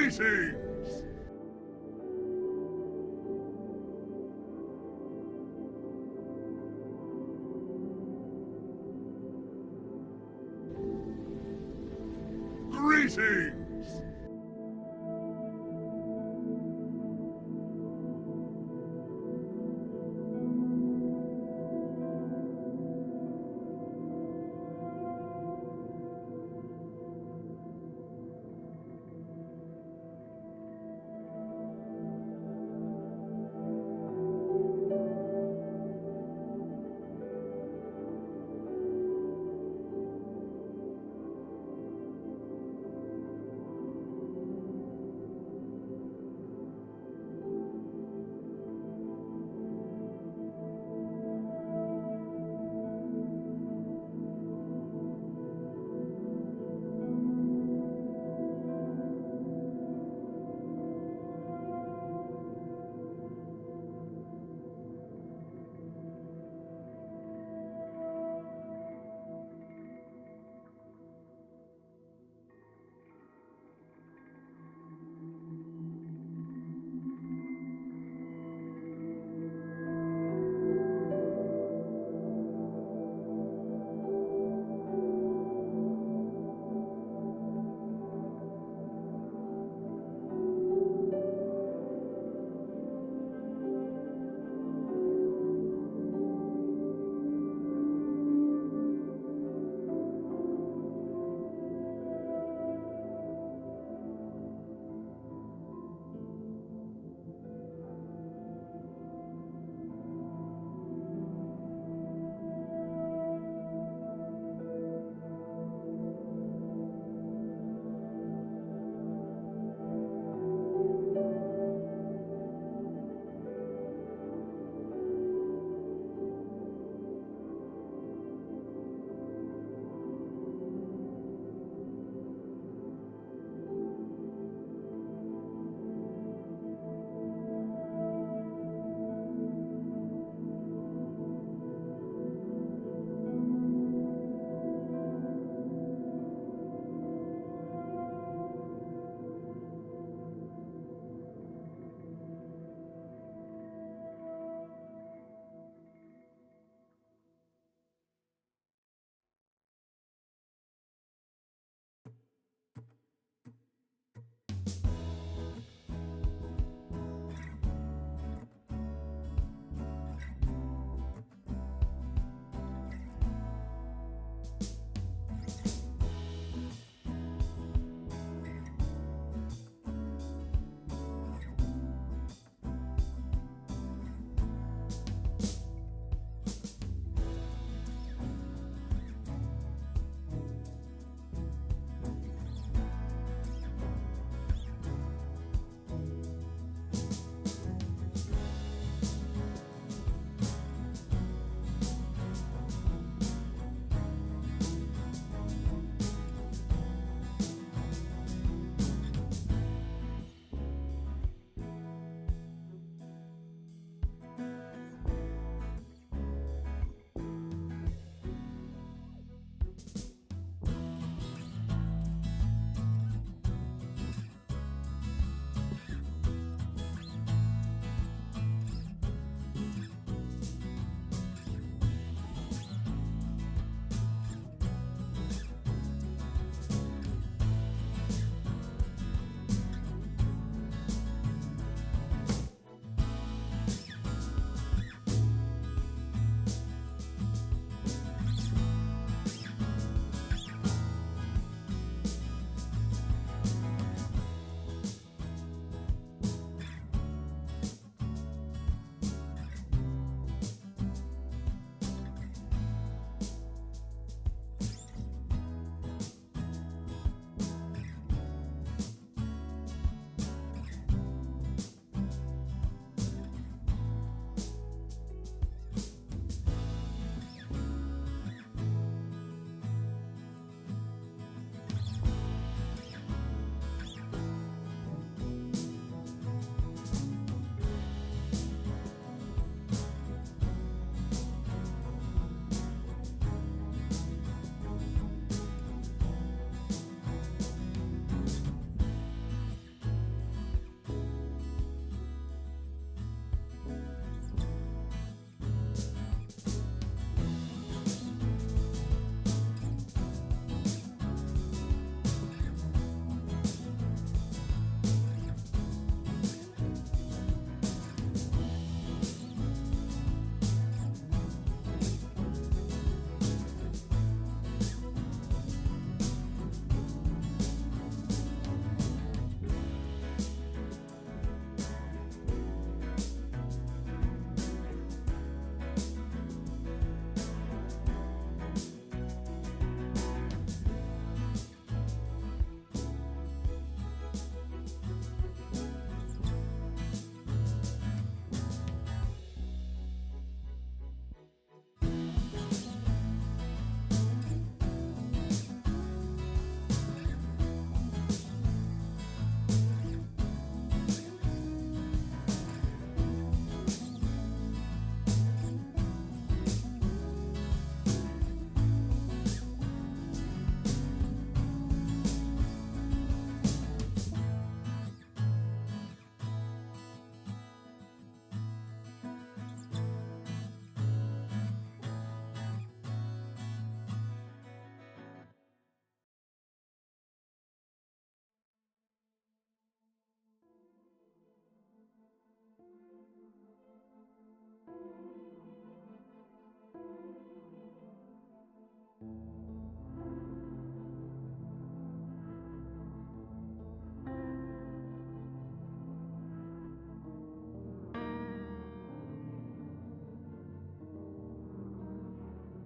Greetings! Greetings!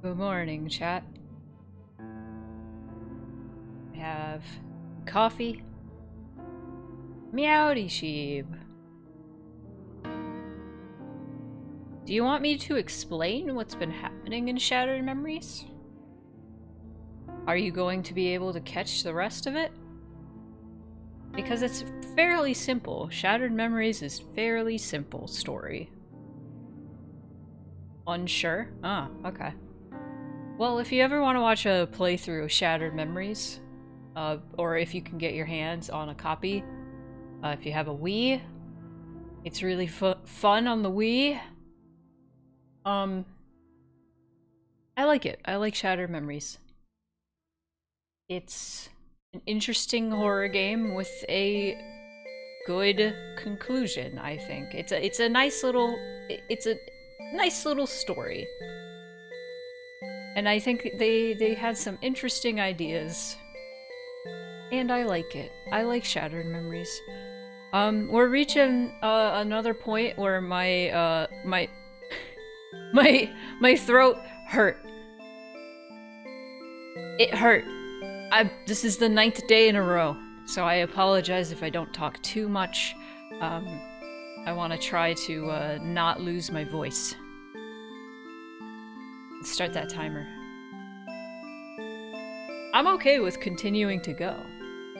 Good morning, chat. We have coffee. Meowdy sheep. Do you want me to explain what's been happening in Shattered Memories? Are you going to be able to catch the rest of it? Because it's fairly simple. Shattered Memories is fairly simple story. Unsure? Ah, okay. Well, if you ever want to watch a playthrough of Shattered Memories, or if you can get your hands on a copy, if you have a Wii, it's really fun on the Wii. I like it. I like Shattered Memories. It's an interesting horror game with a good conclusion, I think. It's a nice little story. And I think they had some interesting ideas. And I like it. I like Shattered Memories. We're reaching another point where my my throat hurt. It hurt. This is the 9th day in a row, so I apologize if I don't talk too much. I want to try to not lose my voice. Let's start that timer. I'm okay with continuing to go,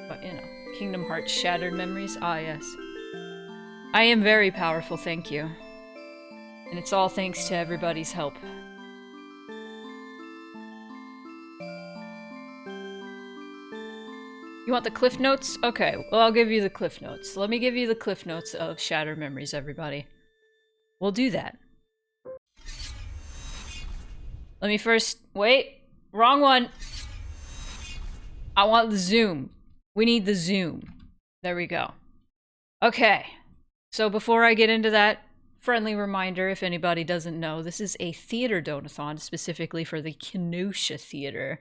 but you know, Kingdom Hearts Shattered Memories, ah yes. I am very powerful, thank you. And it's all thanks to everybody's help. You want the cliff notes? Okay, well I'll give you the cliff notes. Let me give you the cliff notes of Shattered Memories, everybody. We'll do that. Let me first... Wait! Wrong one! I want the zoom. We need the zoom. There we go. Okay. So before I get into that, friendly reminder, if anybody doesn't know, this is a theater donathon specifically for the Kenosha Theater.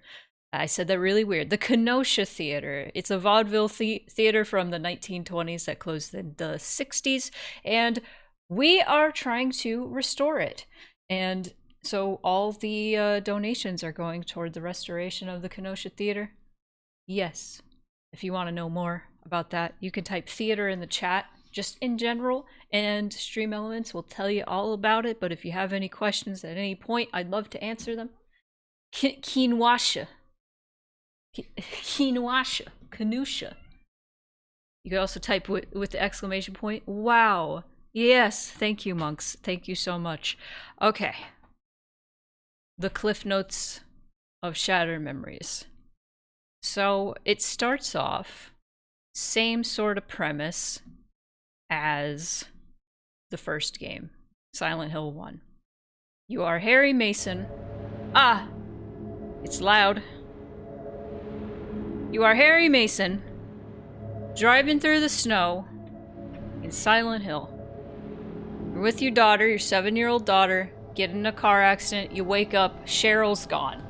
I said that really weird. The Kenosha Theater. It's a vaudeville theater from the 1920s that closed in the 60s, and we are trying to restore it. And so all the donations are going toward the restoration of the Kenosha Theater. Yes. If you want to know more about that, you can type theater in the chat, just in general, and Stream Elements will tell you all about it. But if you have any questions at any point, I'd love to answer them. Kenosha. Kenosha. You can also type with the exclamation point. Wow. Yes. Thank you, monks. Thank you so much. Okay. The cliff notes of Shattered Memories. So it starts off same sort of premise as the first game, Silent Hill 1. You are Harry Mason. Ah! It's loud. You are Harry Mason, driving through the snow in Silent Hill. You're with your daughter, your 7-year-old daughter, get in a car accident, you wake up, Cheryl's gone.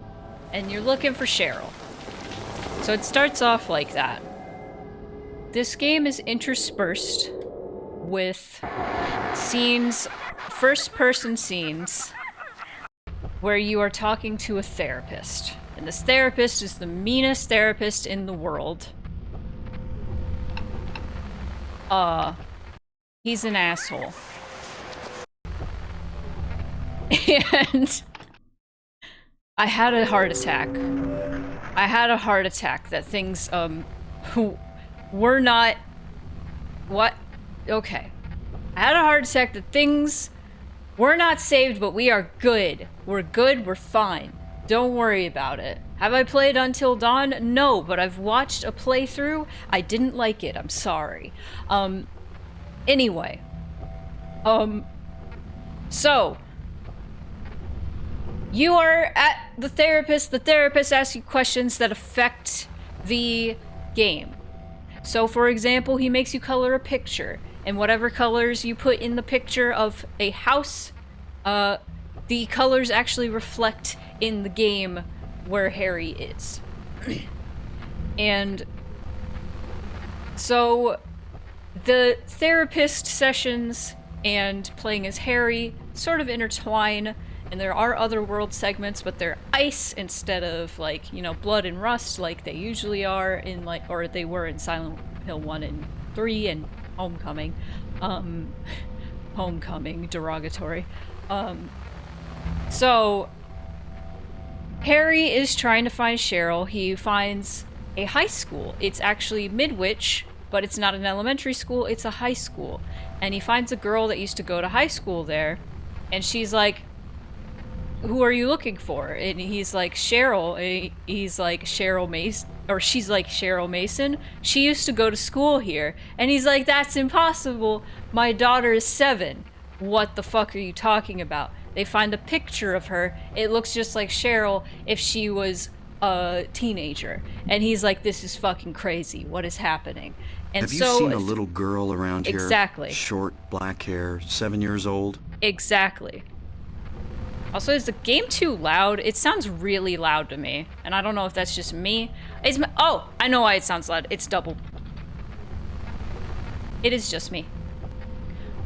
And you're looking for Cheryl. So it starts off like that. This game is interspersed with scenes, first-person scenes, where you are talking to a therapist. And this therapist is the meanest therapist in the world. He's an asshole. And I had a heart attack. I had a heart attack that things, were not... What? Okay. I had a heart attack that things were not saved, but we are good. We're good, we're fine. Don't worry about it. Have I played Until Dawn? No, but I've watched a playthrough. I didn't like it, I'm sorry. Anyway. So... You are at the therapist asks you questions that affect the game. So for example, he makes you color a picture, and whatever colors you put in the picture of a house, the colors actually reflect in the game where Harry is. And so the therapist sessions and playing as Harry sort of intertwine, And there are other world segments, but they're ice instead of, like, you know, blood and rust like they usually are in, like, or they were in Silent Hill 1 and 3 and Homecoming. Homecoming, derogatory. So Harry is trying to find Cheryl. He finds a high school. It's actually Midwich, but it's not an elementary school, it's a high school. And he finds a girl that used to go to high school there, and she's like, who are you looking for? And he's like, Cheryl. He's like, Cheryl Mason, or she's like, Cheryl Mason. She used to go to school here. And he's like, that's impossible. My daughter is 7. What the fuck are you talking about? They find a picture of her. It looks just like Cheryl if she was a teenager. And he's like, this is fucking crazy. What is happening? And have you seen a little girl around here? Exactly. Short, black hair, 7 years old? Exactly. Also, is the game too loud? It sounds really loud to me. And I don't know if that's just me. Oh, I know why it sounds loud. It's double. It is just me.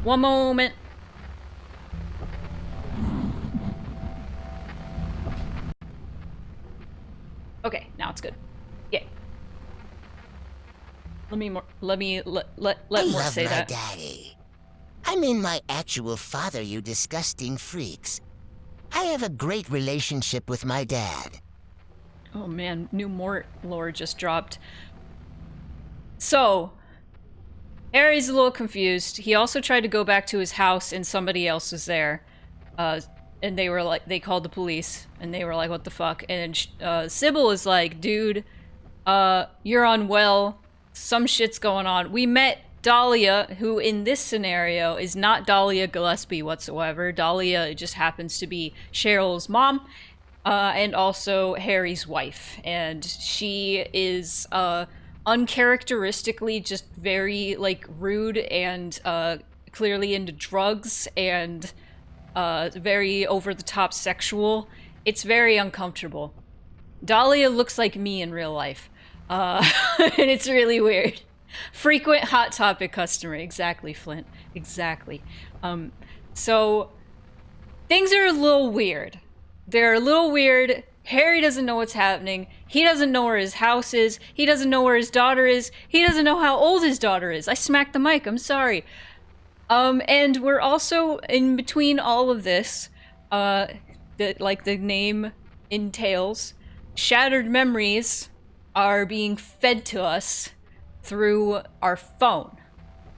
One moment. Okay, now it's good. Yay. Let more say that. Daddy. I mean my actual father, you disgusting freaks. I have a great relationship with my dad. Oh man, new Mort lore just dropped. So, Harry's a little confused. He also tried to go back to his house and somebody else was there. And they were like, they called the police and they were like, what the fuck? And Sybil is like, dude, you're unwell. Some shit's going on. We met Dahlia, who in this scenario is not Dahlia Gillespie whatsoever. Dahlia just happens to be Cheryl's mom, and also Harry's wife. And she is uncharacteristically just very, like, rude and clearly into drugs and very over-the-top sexual. It's very uncomfortable. Dahlia looks like me in real life. And it's really weird. Frequent Hot Topic customer. Exactly, Flint. Exactly. So, things are a little weird. They're a little weird. Harry doesn't know what's happening. He doesn't know where his house is. He doesn't know where his daughter is. He doesn't know how old his daughter is. I smacked the mic. I'm sorry. And we're also in between all of this, like the name entails, shattered memories are being fed to us through our phone.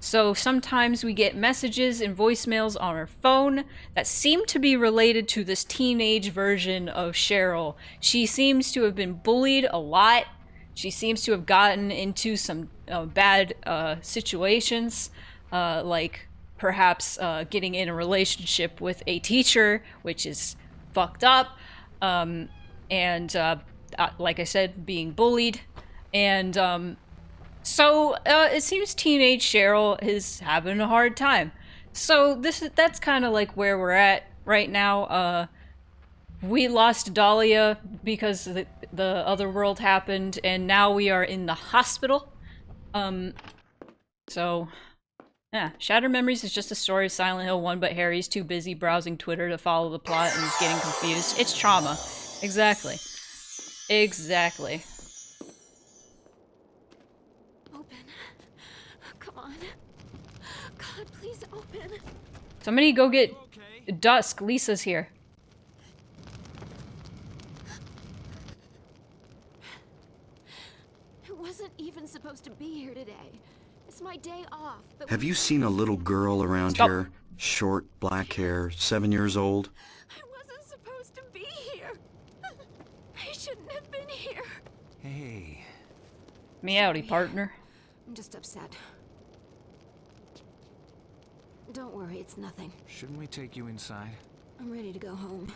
So sometimes we get messages and voicemails on our phone that seem to be related to this teenage version of Cheryl. She seems to have been bullied a lot. She seems to have gotten into some bad situations, like perhaps getting in a relationship with a teacher, which is fucked up, and like I said, being bullied, and so it seems teenage Cheryl is having a hard time. So that's kind of like where we're at right now. We lost Dahlia because the other world happened, and now we are in the hospital. So yeah, Shattered Memories is just a story of Silent Hill 1, but Harry's too busy browsing Twitter to follow the plot and he's getting confused. It's trauma. Exactly. Exactly. Open. Come on. God, please open. Somebody go get Dusk. Lisa's here. I wasn't even supposed to be here today. It's my day off. But Have you seen a little girl around Stop. here? Short, black hair, 7 years old? I wasn't supposed to be here. I shouldn't have been here. Hey. Meowdy, partner. I'm just upset. Don't worry, it's nothing. Shouldn't we take you inside? I'm ready to go home.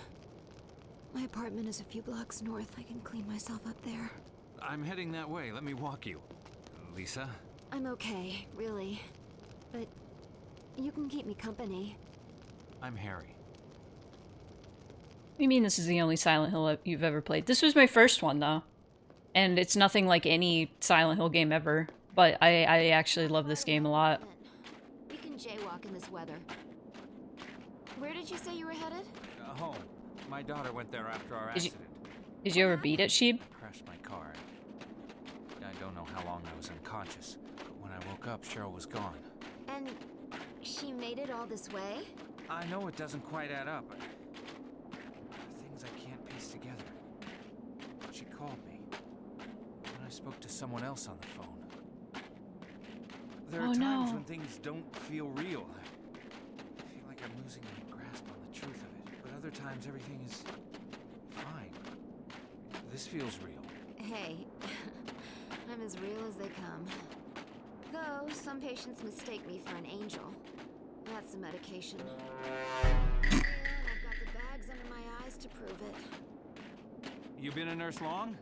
My apartment is a few blocks north. I can clean myself up there. I'm heading that way. Let me walk you. Lisa? I'm okay, really. But you can keep me company. I'm Harry. What do you mean this is the only Silent Hill you've ever played? This was my first one, though. And it's nothing like any Silent Hill game ever. But I actually love this game a lot. We can jaywalk in this weather. Where did you say you were headed? Home. My daughter went there after our Did you- accident. Did you ever beat it, Sheep? I crashed my car. I don't know how long I was unconscious, but when I woke up, Cheryl was gone. And she made it all this way? I know it doesn't quite add up. There are things I can't piece together. She called me, and I spoke to someone else on the phone. There are Oh, times no. when things don't feel real. I feel like I'm losing my grasp on the truth of it, but other times everything is fine. This feels real. Hey, I'm as real as they come. Though, some patients mistake me for an angel. That's the medication. And I've got the bags under my eyes to prove it. You been a nurse long?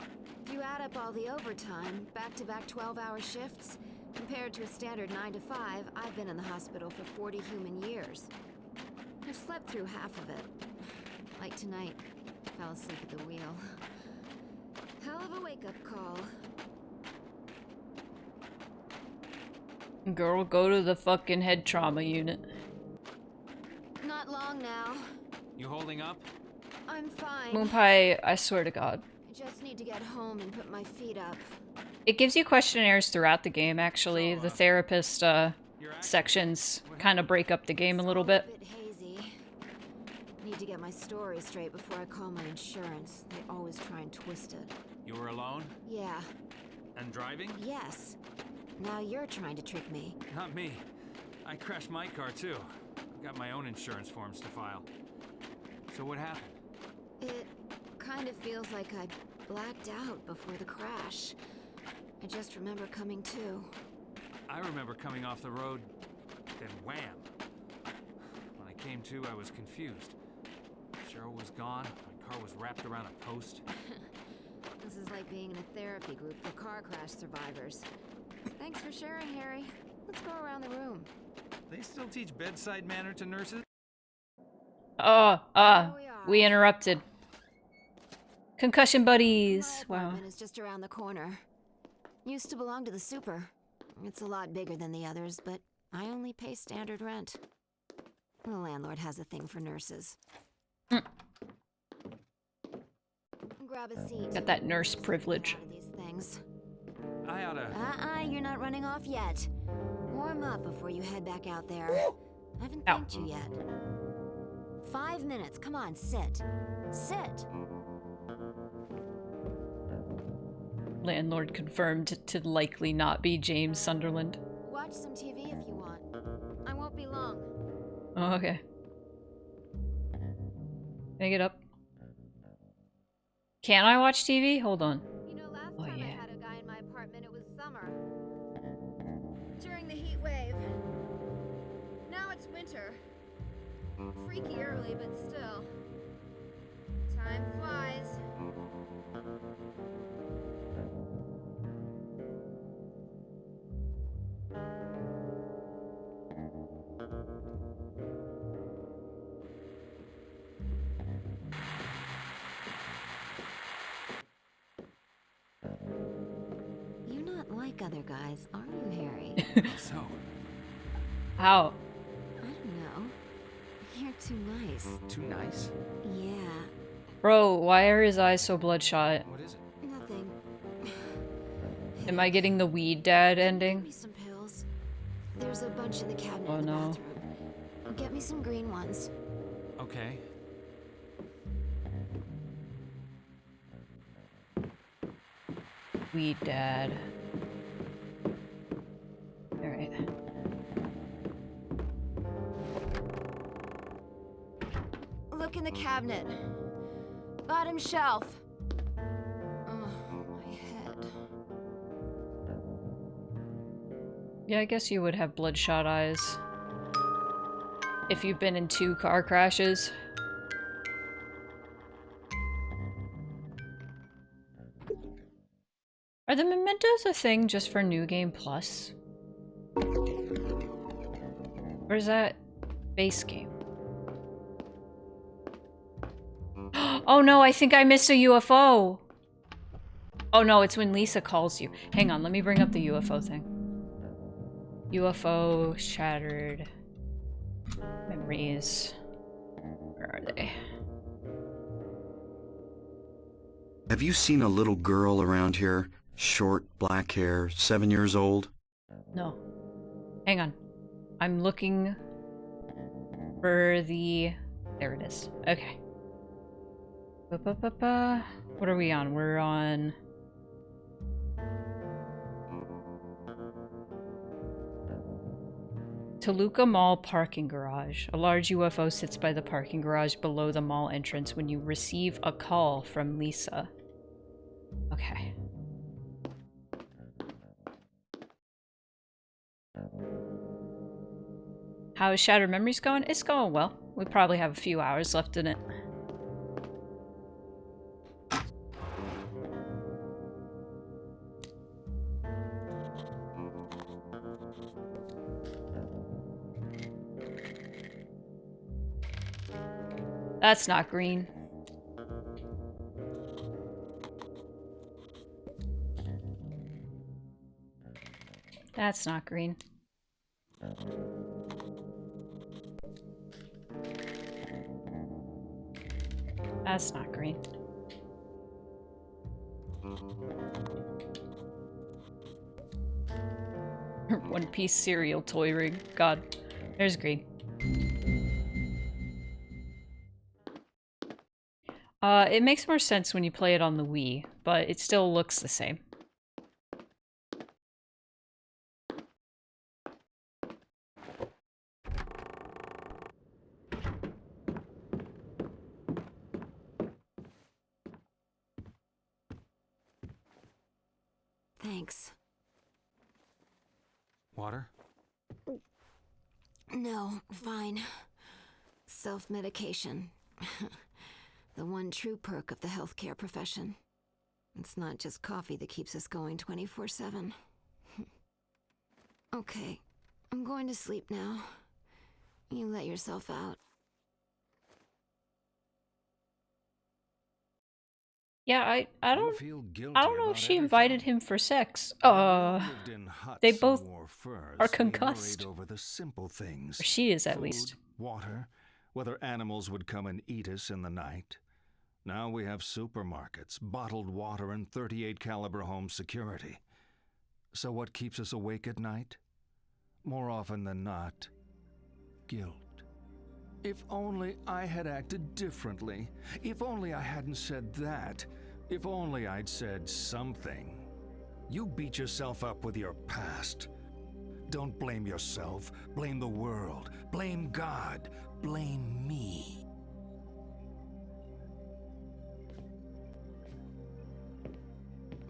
If you add up all the overtime, back-to-back 12-hour shifts, compared to a standard 9 to 5, I've been in the hospital for 40 human years. I've slept through half of it. Like tonight, fell asleep at the wheel. Hell of a wake-up call. Girl, go to the fucking head trauma unit. Not long now. You holding up? I'm fine. Moonpie, I swear to God. I just need to get home and put my feet up. It gives you questionnaires throughout the game, actually. The therapist Your accent? sections kind of break up the game a little bit. A bit hazy. Need to get my story straight before I call my insurance. They always try and twist it. You were alone? Yeah. And driving? Yes. Now you're trying to trick me. Not me. I crashed my car too. I've got my own insurance forms to file. So what happened? It kind of feels like I blacked out before the crash. I just remember coming to. I remember coming off the road, then wham. When I came to, I was confused. Cheryl was gone, my car was wrapped around a post. This is like being in a therapy group for car crash survivors. Thanks for sharing, Harry. Let's go around the room. They still teach bedside manner to nurses? We interrupted. Concussion buddies. My Wow. apartment is just around the corner. Used to belong to the super. It's a lot bigger than the others, but I only pay standard rent. The landlord has a thing for nurses. Grab a seat. Got that nurse privilege. Out of these things. I oughta... You're not running off yet. Warm up before you head back out there. I haven't Ow. thanked you yet. 5 minutes. Come on, sit. Sit. Landlord confirmed to likely not be James Sunderland. Watch some TV if you want. I won't be long. Oh, okay. Can I get up? Can I watch TV? Hold on. You know, last Oh, time yeah. I had a guy in my apartment, it was summer. During the heat wave. Now it's winter. Freaky early, but still. Time flies. You're not like other guys, are you, Harry? So, How? I don't know. You're too nice. too nice? Yeah, Bro, why are his eyes so bloodshot? What is it? nothing. Am I getting the weed dad Get ending? me some pills. There's a bunch in the cabinet Oh, in the no. bathroom. Get me some green ones. Okay. Weed dad. Alright. Look in the cabinet. Bottom shelf. Oh, my head. Yeah, I guess you would have bloodshot eyes. If you've been in 2 car crashes. Are the mementos a thing just for New Game Plus? Or is that base game? Oh no, I think I missed a UFO! Oh no, it's when Lisa calls you. Hang on, let me bring up the UFO thing. UFO shattered memories. Where are they? Have you seen a little girl around here? Short, black hair, 7 years old? No. Hang on. I'm looking for the... There it is. Okay. Ba-ba-ba-ba. What are we on? We're on... Toluca Mall parking garage. A large UFO sits by the parking garage below the mall entrance when you receive a call from Lisa. Okay. How is Shattered Memories going? It's going well. We probably have a few hours left in it. That's not green. That's not green. That's not green. One Piece cereal toy ring. God. There's green. It makes more sense when you play it on the Wii, but it still looks the same. Thanks. Water? No, fine. Self-medication. The one true perk of the healthcare profession. It's not just coffee that keeps us going 24/7. Okay, I'm going to sleep now. You let yourself out. Yeah, I You don't feel guilty know if about she invited everything. him for sex. Lived in huts they and both wore furs. are We concussed. worried over the simple things. Or she is, at Food, least. water, whether animals would come and eat us in the night. Now we have supermarkets, bottled water, and 38 caliber home security. So what keeps us awake at night? More often than not, guilt. If only I had acted differently. If only I hadn't said that. If only I'd said something. You beat yourself up with your past. Don't blame yourself. Blame the world. Blame God. Blame me.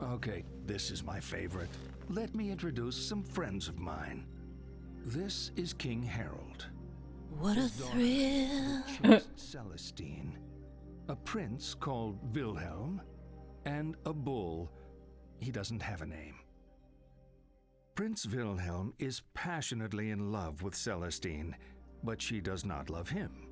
Okay, this is my favorite. Let me introduce some friends of mine. This is King Harold. What a His daughter, thrill. the chaste Celestine. A prince called Wilhelm, and a bull. He doesn't have a name. Prince Wilhelm is passionately in love with Celestine, but she does not love him.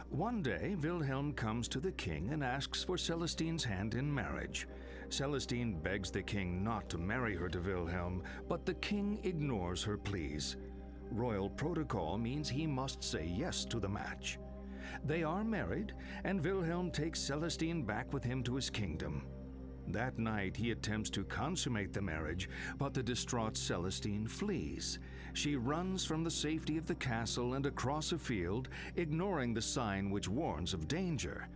One day, Wilhelm comes to the king and asks for Celestine's hand in marriage. Celestine begs the king not to marry her to Wilhelm, but the king ignores her pleas. Royal protocol means he must say yes to the match. They are married, and Wilhelm takes Celestine back with him to his kingdom. That night, he attempts to consummate the marriage, but the distraught Celestine flees. She runs from the safety of the castle and across a field, ignoring the sign which warns of danger.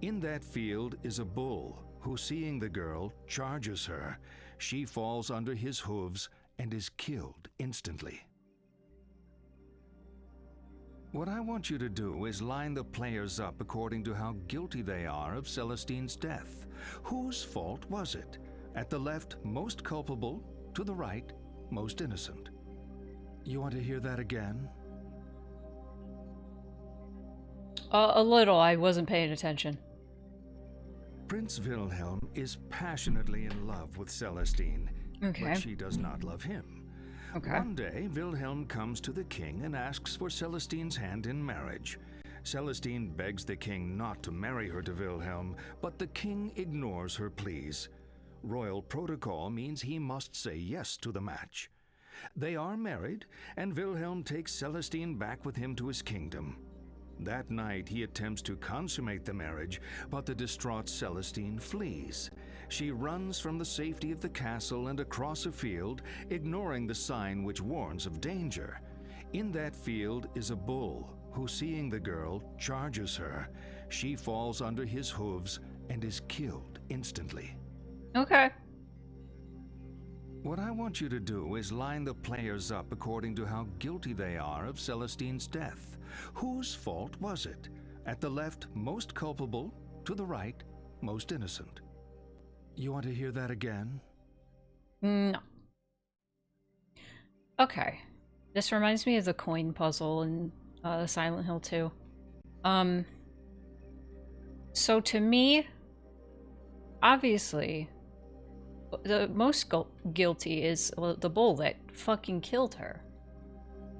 In that field is a bull, who, seeing the girl, charges her. She falls under his hooves and is killed instantly. What I want you to do is line the players up according to how guilty they are of Celestine's death. Whose fault was it? At the left, most culpable. To the right, most innocent. You want to hear that again? A little. I wasn't paying attention. Prince Wilhelm is passionately in love with Celestine, Okay. but she does not love him. Okay. One day, Wilhelm comes to the king and asks for Celestine's hand in marriage. Celestine begs the king not to marry her to Wilhelm, but the king ignores her pleas. Royal protocol means he must say yes to the match. They are married, and Wilhelm takes Celestine back with him to his kingdom. That night, he attempts to consummate the marriage, but the distraught Celestine flees. She runs from the safety of the castle and across a field, ignoring the sign which warns of danger. In that field is a bull, who, seeing the girl, charges her. She falls under his hooves and is killed instantly. Okay. What I want you to do is line the players up according to how guilty they are of Celestine's death. Whose fault was it? At the left, most culpable. To the right, most innocent. You want to hear that again? No. Okay. This reminds me of the coin puzzle in Silent Hill 2. So to me, obviously, the most guilty is the bull that fucking killed her.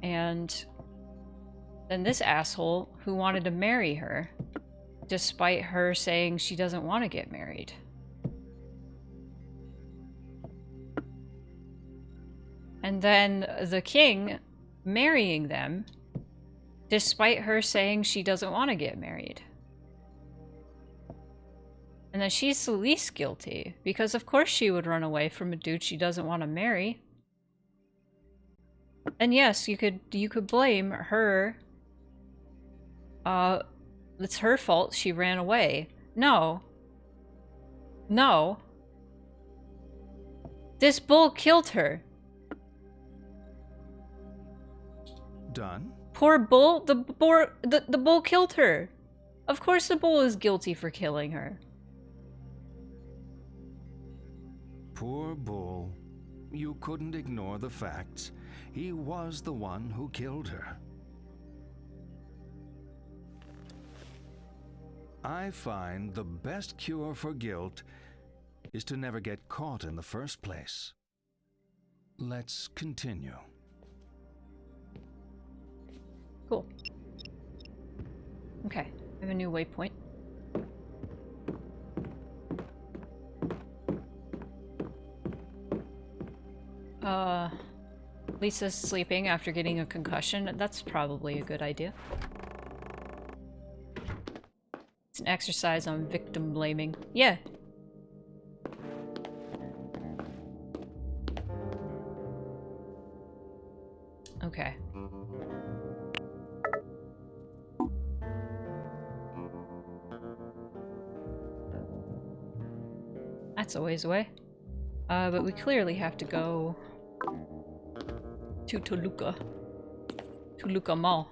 And then this asshole who wanted to marry her, despite her saying she doesn't want to get married. And then the king marrying them, despite her saying she doesn't want to get married. And then she's the least guilty, because of course she would run away from a dude she doesn't want to marry. And yes, you could blame her. It's her fault she ran away. No. No. This bull killed her. Done? Poor bull. The bull killed her. Of course the bull is guilty for killing her. Poor bull. You couldn't ignore the facts. He was the one who killed her. I find the best cure for guilt is to never get caught in the first place. Let's continue. Cool. Okay, I have a new waypoint. Lisa's sleeping after getting a concussion. That's probably a good idea. It's an exercise on victim blaming. Yeah. Okay. That's a ways away. But we clearly have to go to Toluca. Toluca Mall.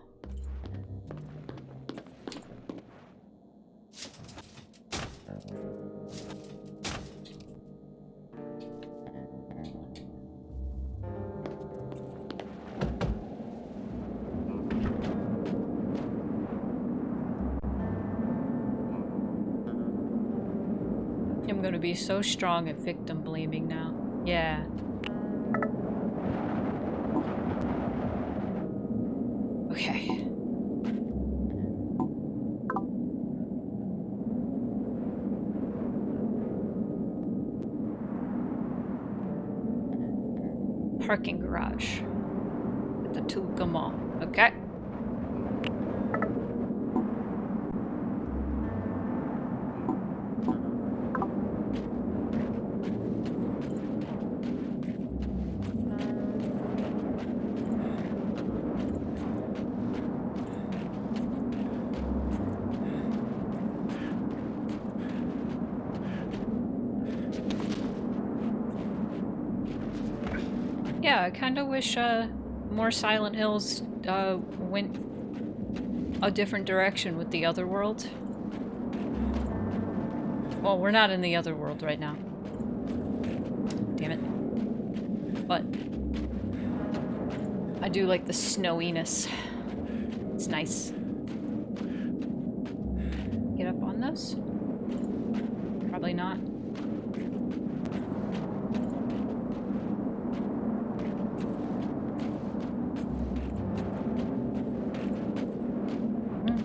I'm gonna be so strong at victim blaming now. Yeah. Okay. Parking garage at the Toluca Mall. Okay. Yeah, I kind of wish more Silent Hills went a different direction with the other world. Well, we're not in the other world right now. Damn it. But I do like the snowiness. It's nice. Get up on this? Probably not.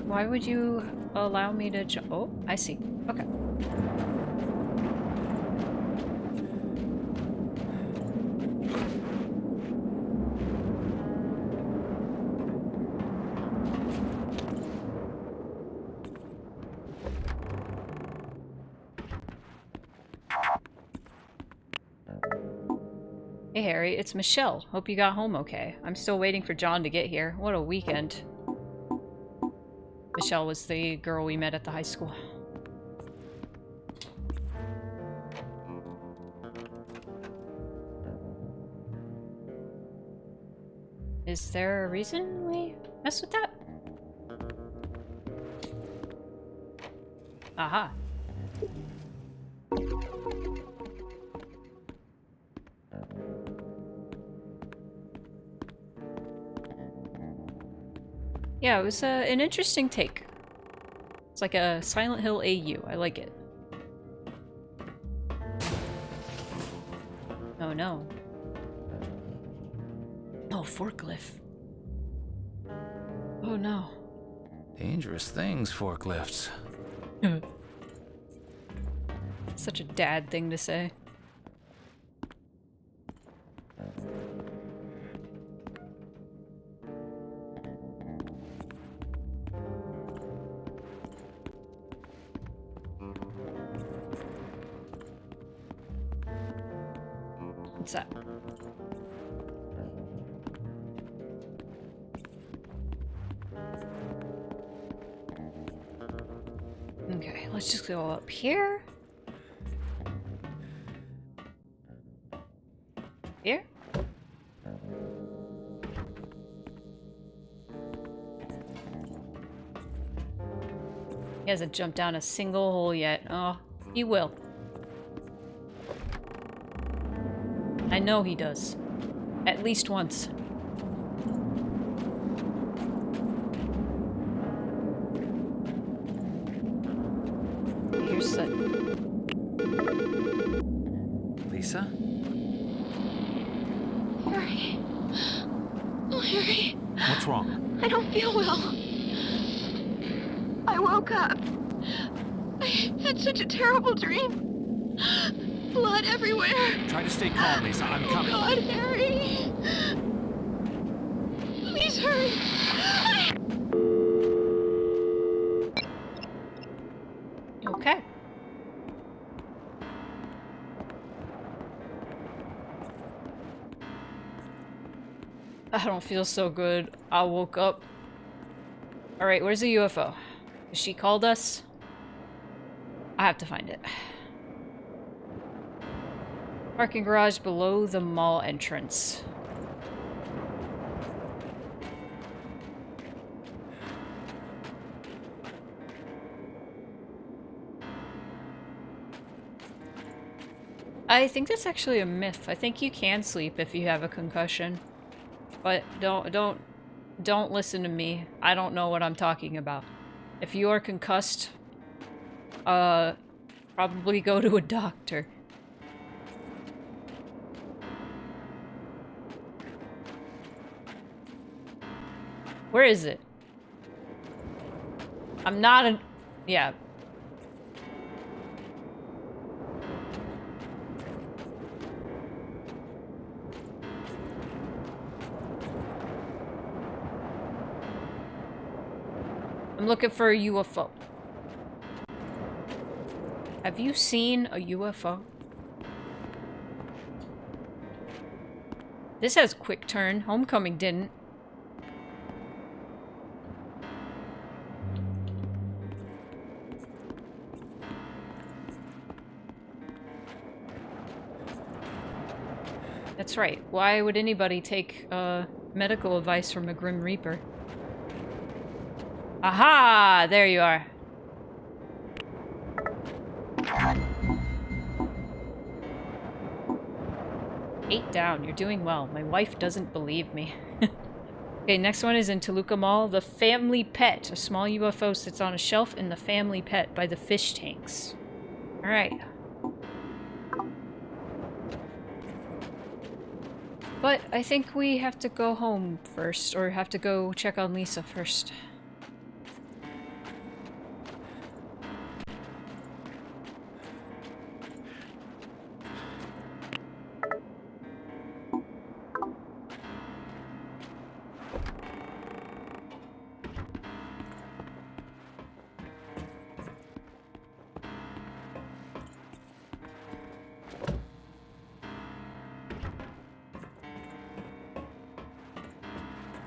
Why would you allow me to jump? Oh, I see. Okay. Hey Harry, it's Michelle. Hope you got home okay. I'm still waiting for John to get here. What a weekend. Michelle was the girl we met at the high school. Is there a reason we mess with that? Aha. Yeah, it was an interesting take. It's like a Silent Hill AU. I like it. Oh no. Oh, forklift. Oh no. Dangerous things, forklifts. Such a dad thing to say. What's that? Okay, let's just go up here. Here? He hasn't jumped down a single hole yet. Oh, he will. I know he does. At least once. Here's the... Lisa? Harry. Oh, Harry. What's wrong? I don't feel well. I woke up. I had such a terrible dream. Blood everywhere. Try to stay calm, Lisa. I'm Oh, coming. God, Harry. Please hurry. Okay. I don't feel so good. I woke up. Alright, where's the UFO? She called us? I have to find it. Parking garage below the mall entrance. I think that's actually a myth. I think you can sleep if you have a concussion. But don't listen to me. I don't know what I'm talking about. If you are concussed, probably go to a doctor. Where is it? I'm not an... Yeah. I'm looking for a UFO. Have you seen a UFO? This has quick turn. Homecoming didn't. That's right. Why would anybody take medical advice from a Grim Reaper? Aha! There you are. Eight down. You're doing well. My wife doesn't believe me. Okay, next one is in Toluca Mall. The Family Pet. A small UFO sits on a shelf in the Family Pet by the fish tanks. Alright. But I think we have to go home first, or have to go check on Lisa first.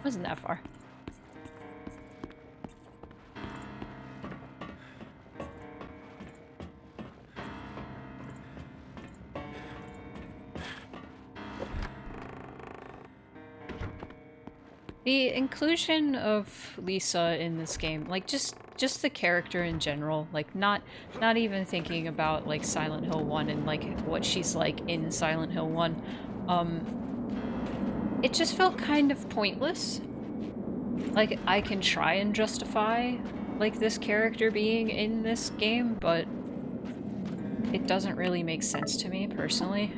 Wasn't that far. The inclusion of Lisa in this game, like just the character in general, like not even thinking about like Silent Hill 1 and like what she's like in Silent Hill 1, it just felt kind of pointless. Like, I can try and justify like this character being in this game, but it doesn't really make sense to me personally.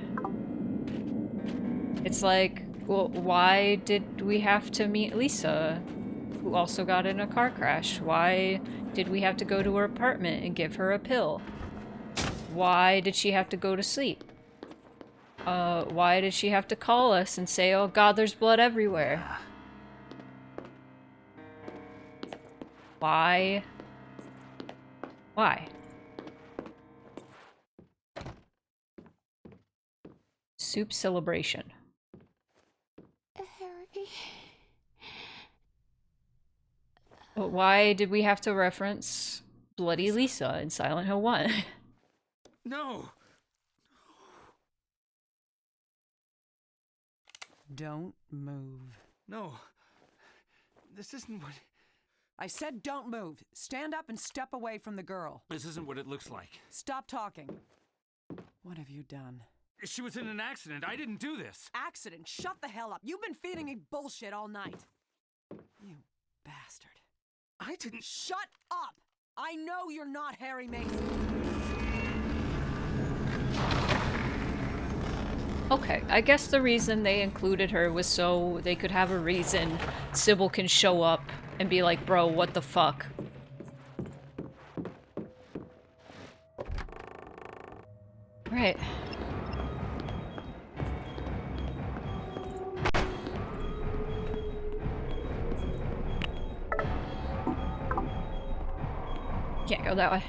It's like, well, why did we have to meet Lisa, who also got in a car crash? Why did we have to go to her apartment and give her a pill? Why did she have to go to sleep? Why did she have to call us and say, oh god, there's blood everywhere? Why? Why? Soup celebration. Harry. But why did we have to reference Bloody Lisa in Silent Hill 1? No! Don't move. No. This isn't what... I said don't move. Stand up and step away from the girl. This isn't what it looks like. Stop talking. What have you done? She was in an accident. I didn't do this. Accident? Shut the hell up. You've been feeding me bullshit all night. You bastard. I didn't... Shut up! I know you're not Harry Mason. Okay, I guess the reason they included her was so they could have a reason Sybil can show up and be like, bro, what the fuck? Right. Can't go that way.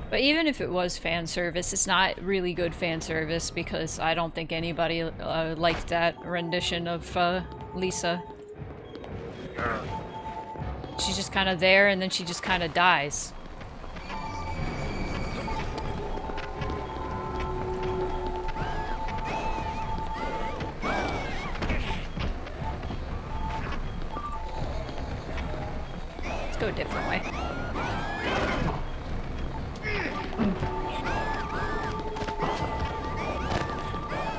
But even if it was fan service, it's not really good fan service because I don't think anybody liked that rendition of Lisa. She's just kind of there and then she just kind of dies. Let's go a different way.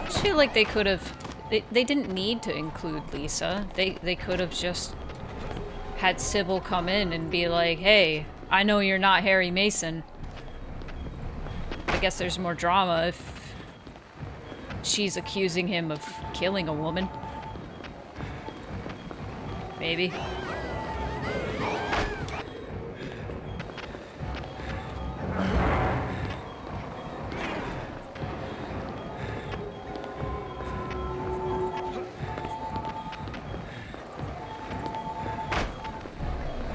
I feel like they could have... They didn't need to include Lisa. They could have just had Sybil come in and be like, hey, I know you're not Harry Mason. I guess there's more drama if she's accusing him of killing a woman. Maybe.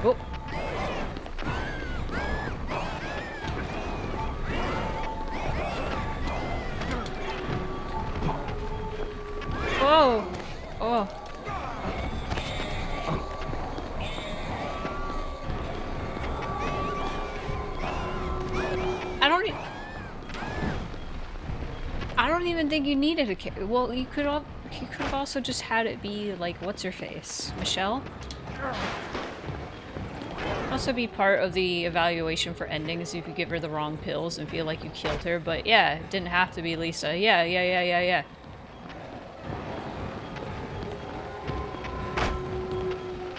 Oh. Whoa. Oh. I don't even think you needed a well, you could have also just had it be like, what's her face? Michelle? Also be part of the evaluation for endings if you give her the wrong pills and feel like you killed her, but yeah, it didn't have to be Lisa. Yeah.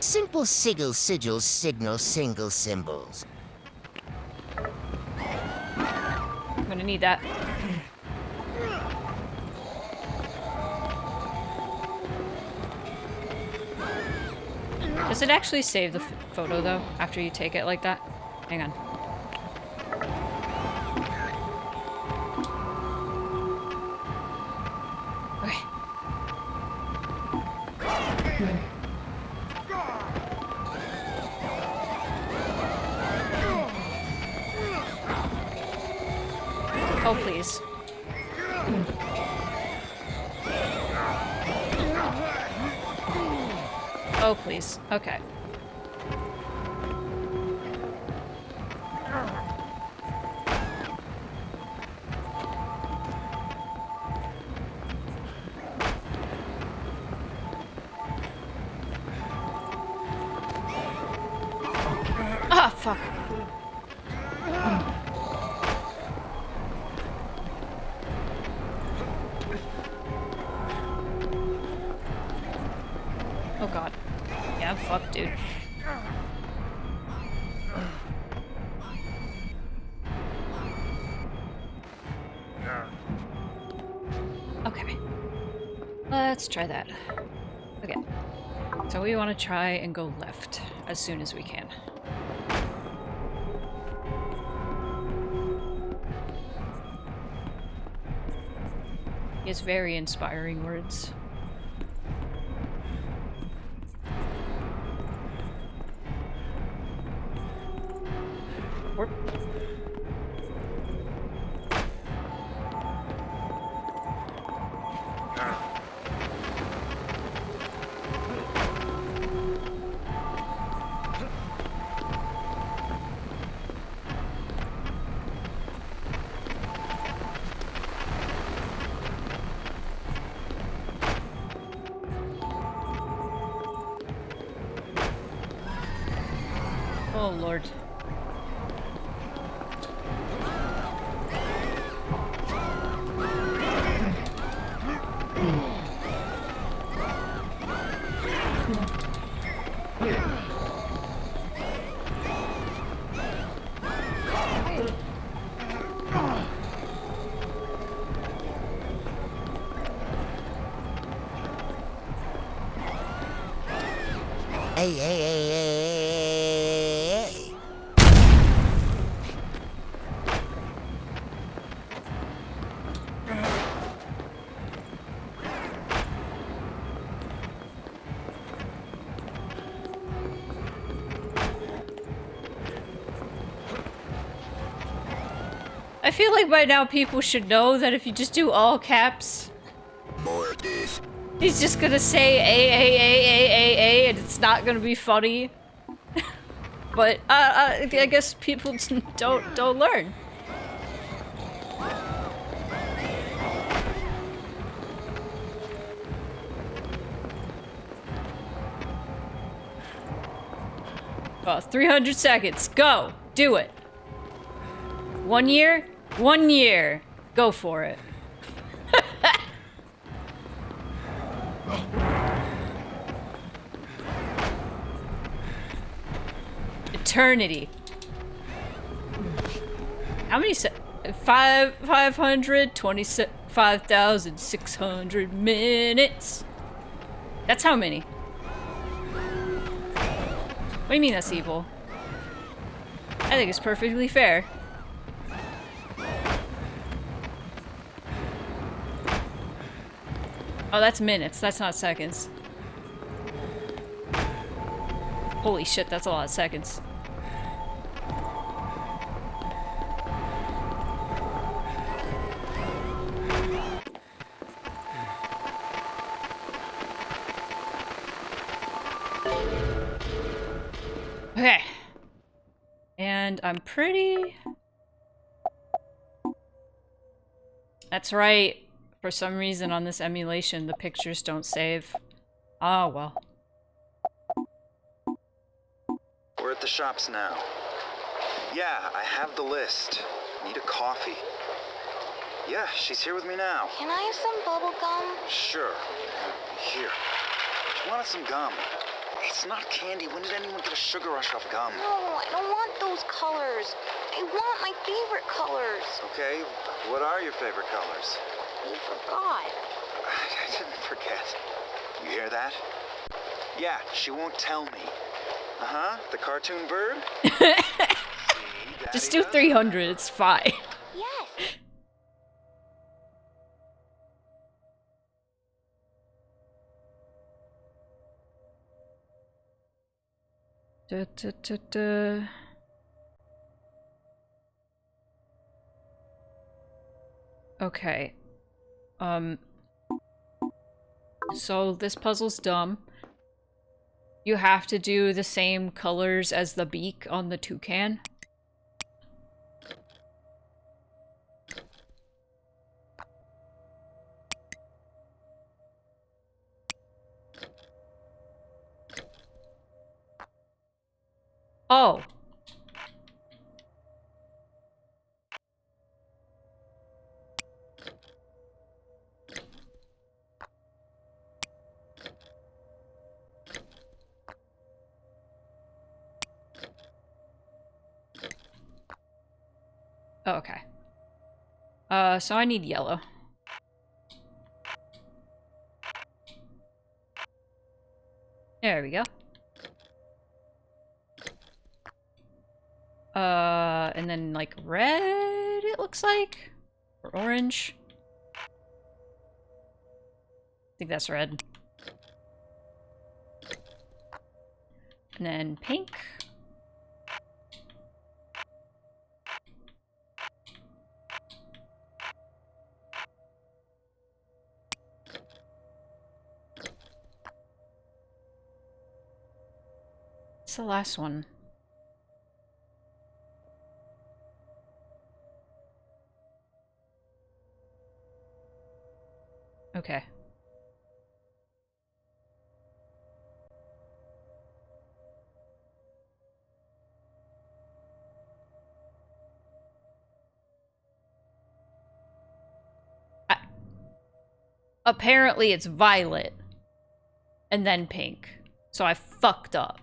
Simple sigil sigils signal single symbols. I'm gonna need that. Does it actually save the photo, though, after you take it like that? Hang on. Okay. Oh, please. Oh, please. Okay. Ah, fuck. Oh god. Yeah, fuck, dude. Okay. Let's try that. Okay. So we want to try and go left as soon as we can. He has very inspiring words. Or oh lord. Hey, hey, hey, hey, hey. I feel like by now people should know that if you just do all caps, More of this. he's just gonna say A, and it's not gonna be funny. But I guess people don't learn. Oh, 300 seconds. Go. Do it. 1 year? 1 year. Go for it. Eternity. How many 525,600 minutes. That's how many? What do you mean that's evil? I think it's perfectly fair. Oh, that's minutes. That's not seconds. Holy shit, that's a lot of seconds. Okay. And I'm pretty... That's right. For some reason on this emulation, the pictures don't save. Oh, well. We're at the shops now. Yeah, I have the list. Need a coffee. Yeah, she's here with me now. Can I have some bubble gum? Sure. Here. She wanted some gum. It's not candy. When did anyone get a sugar rush off gum? No, I don't want those colors. I want my favorite colors. Okay, what are your favorite colors? You forgot. I didn't forget. You hear that? Yeah, she won't tell me. Uh-huh, the cartoon bird? See, Just Daddy do does? 300, it's fine. Yes. Da, da, da, da. Okay. So this puzzle's dumb. You have to do the same colors as the beak on the toucan. Oh. Oh, okay. So I need yellow. There we go. And then like red, it looks like? Or orange? I think that's red. And then pink. What's the last one? Okay. Apparently it's violet. And then pink. So I fucked up.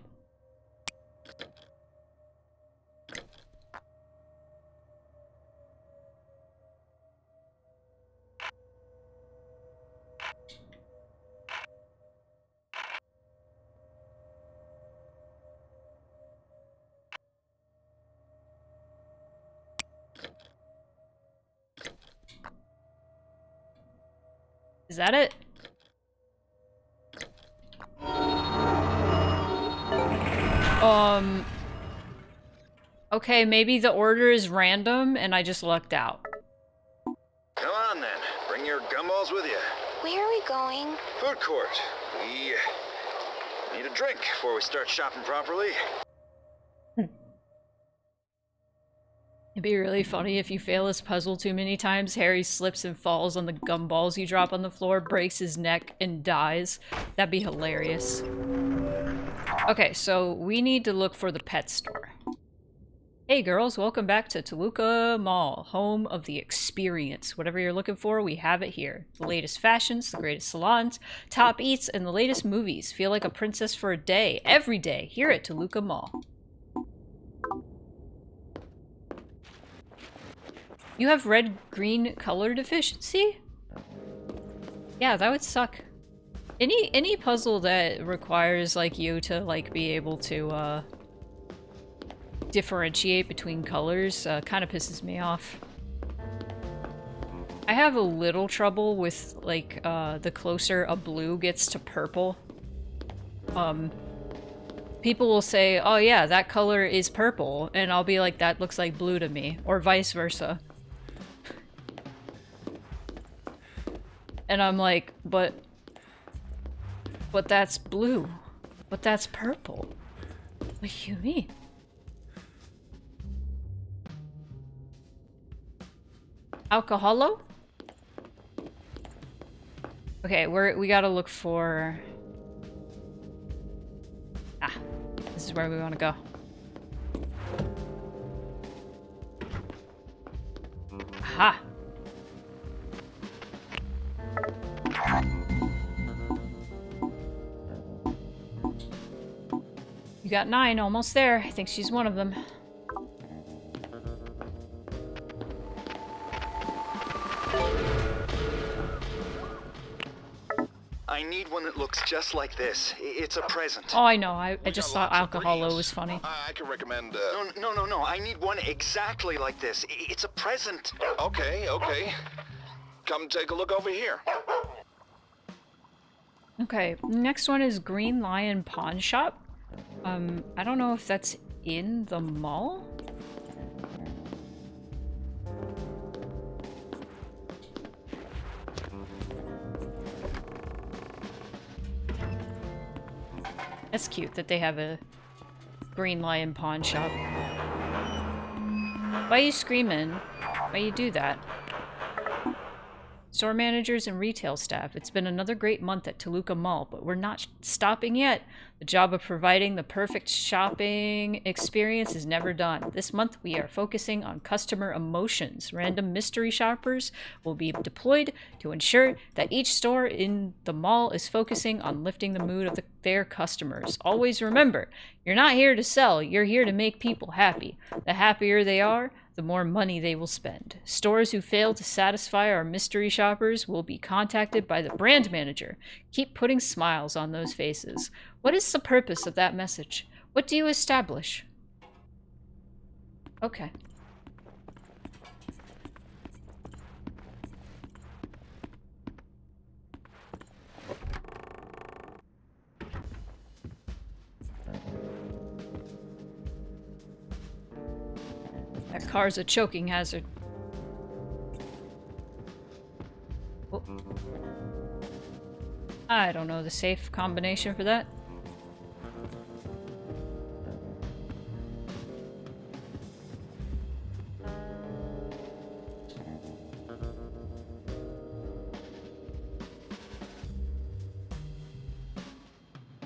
Is that it? Okay, maybe the order is random and I just lucked out. Come on then, bring your gumballs with you. Where are we going? Food court. We need a drink before we start shopping properly. It'd be really funny if you fail this puzzle too many times. Harry slips and falls on the gumballs you drop on the floor, breaks his neck, and dies. That'd be hilarious. Okay, so we need to look for the pet store. Hey girls, welcome back to Toluca Mall, home of the experience. Whatever you're looking for, we have it here. The latest fashions, the greatest salons, top eats, and the latest movies. Feel like a princess for a day, every day, here at Toluca Mall. You have red-green color deficiency? Yeah, that would suck. Any puzzle that requires, like, you to, like, be able to, differentiate between colors kind of pisses me off. I have a little trouble with like the closer a blue gets to purple. People will say, oh yeah, that color is purple, and I'll be like, that looks like blue to me, or vice versa. And I'm like, but that's blue. But that's purple. What do you mean? Alcoholo? Okay, we gotta look for... Ah, this is where we want to go. Aha! You got 9, almost there. I think she's one of them. I need one that looks just like this. It's a present. Oh, I know. I just thought Alcoholo was funny. I can recommend, No. I need one exactly like this. It's a present. Okay. Come take a look over here. Okay, next one is Green Lion Pawn Shop. I don't know if that's in the mall? That's cute that they have a Green Lion pawn shop. Why are you screaming? Why you do that? Store managers and retail staff. It's been another great month at Toluca Mall, but we're not stopping yet. The job of providing the perfect shopping experience is never done. This month we are focusing on customer emotions. Random mystery shoppers will be deployed to ensure that each store in the mall is focusing on lifting the mood of their customers. Always remember, you're not here to sell, you're here to make people happy. The happier they are, the more money they will spend. Stores who fail to satisfy our mystery shoppers will be contacted by the brand manager. Keep putting smiles on those faces. What is the purpose of that message? What do you establish? Okay. That car's a choking hazard. Oh. I don't know the safe combination for that.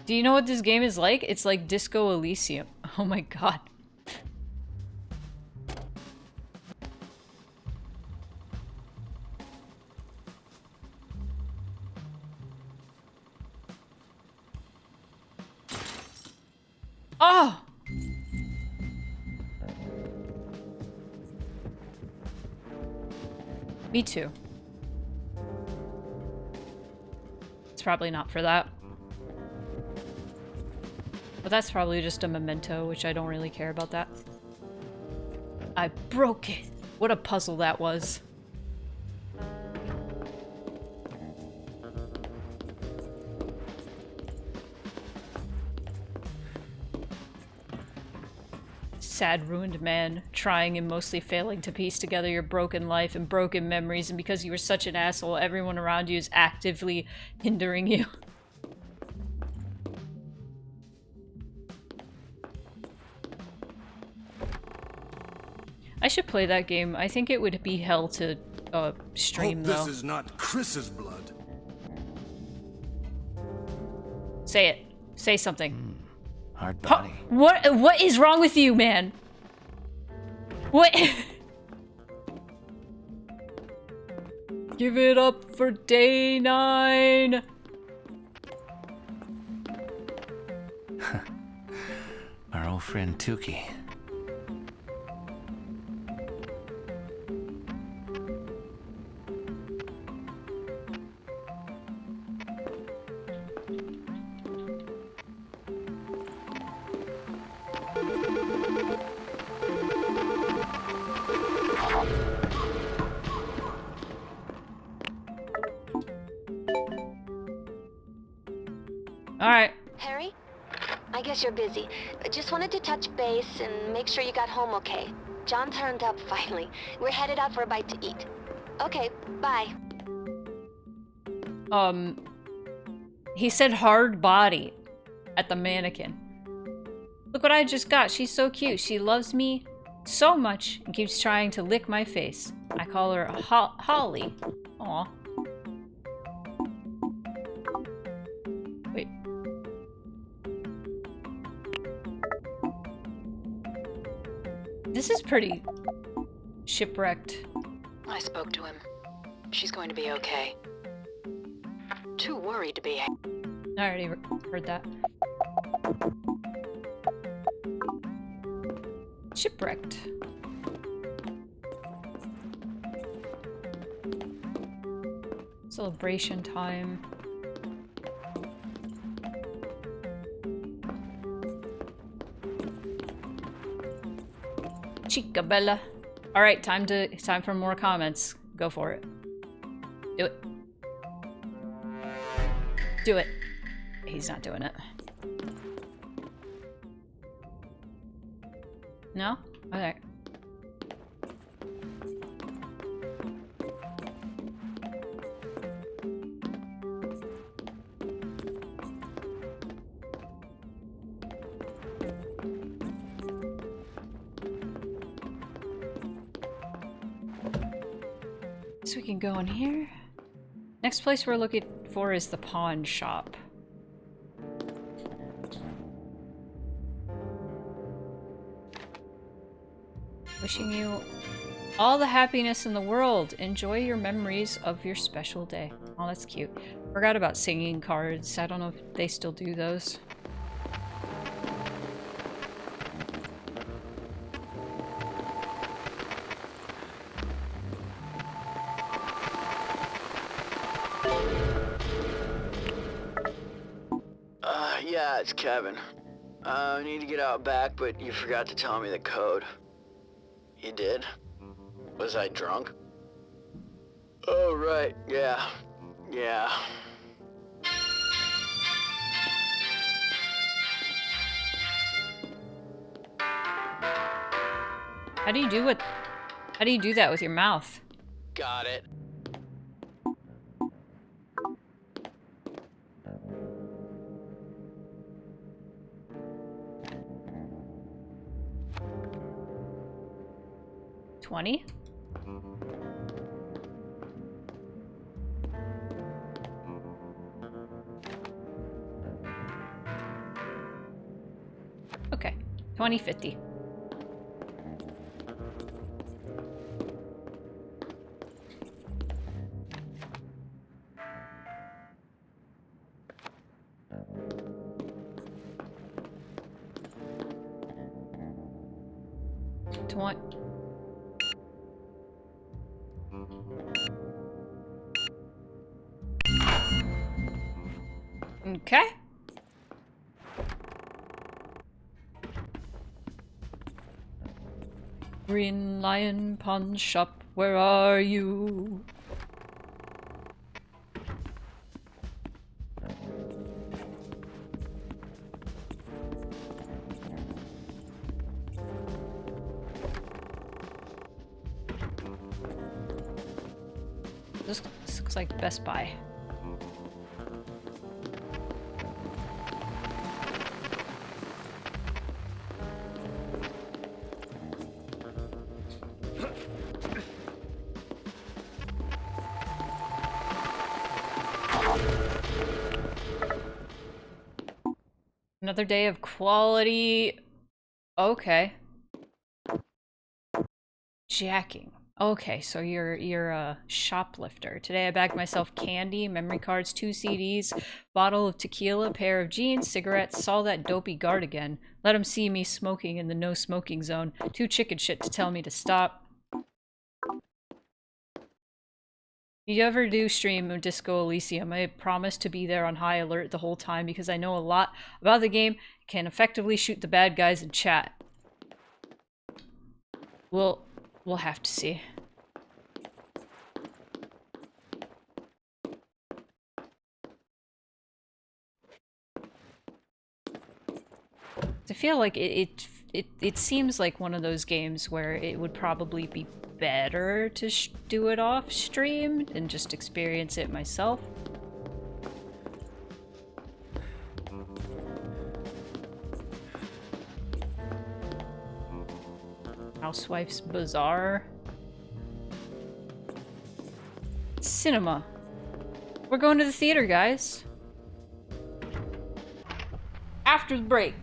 Do you know what this game is like? It's like Disco Elysium. Oh my god. Oh! Me too. It's probably not for that. But that's probably just a memento, which I don't really care about that. I broke it. What a puzzle that was. Sad, ruined man, trying and mostly failing to piece together your broken life and broken memories, and because you were such an asshole, everyone around you is actively hindering you. I should play that game. I think it would be hell to stream, though. Hope this is not Chris's blood. Say it. Say something. Hard body. What is wrong with you, man? What? Give it up for day 9. Our old friend Tukey. Alright. Harry? I guess you're busy. Just wanted to touch base and make sure you got home okay. John turned up finally. We're headed out for a bite to eat. Okay, bye. He said hard body at the mannequin. Look what I just got. She's so cute. She loves me so much and keeps trying to lick my face. I call her Holly. Aw. Wait. This is pretty shipwrecked. I spoke to him. She's going to be okay. Too worried to be. I already heard that. Shipwrecked. Celebration time. Chica Bella. All right, time for more comments. Go for it. Do it. Do it. He's not doing it. No? Okay. So we can go in here. Next place we're looking for is the pawn shop. Wishing you all the happiness in the world. Enjoy your memories of your special day. Oh, that's cute. Forgot about singing cards. I don't know if they still do those. Yeah, it's Kevin. I need to get out back, but you forgot to tell me the code. You did? Was I drunk? Oh, right, yeah. Yeah. How do you do that with your mouth? Got it. $20? Okay, 20.50. Okay. Green Lion Pawn Shop, where are you? This looks like Best Buy. Another day of quality. Okay. Jacking. Okay, so you're a shoplifter. Today I bagged myself candy, memory cards, 2 CDs, bottle of tequila, pair of jeans, cigarettes, saw that dopey guard again. Let him see me smoking in the no smoking zone. Too chicken shit to tell me to stop. If you ever do stream of Disco Elysium, I promise to be there on high alert the whole time because I know a lot about the game, can effectively shoot the bad guys in chat. We'll have to see. I feel like it seems like one of those games where it would probably be better to do it off stream and just experience it myself. Housewife's Bazaar. Cinema. We're going to the theater, guys. After the break.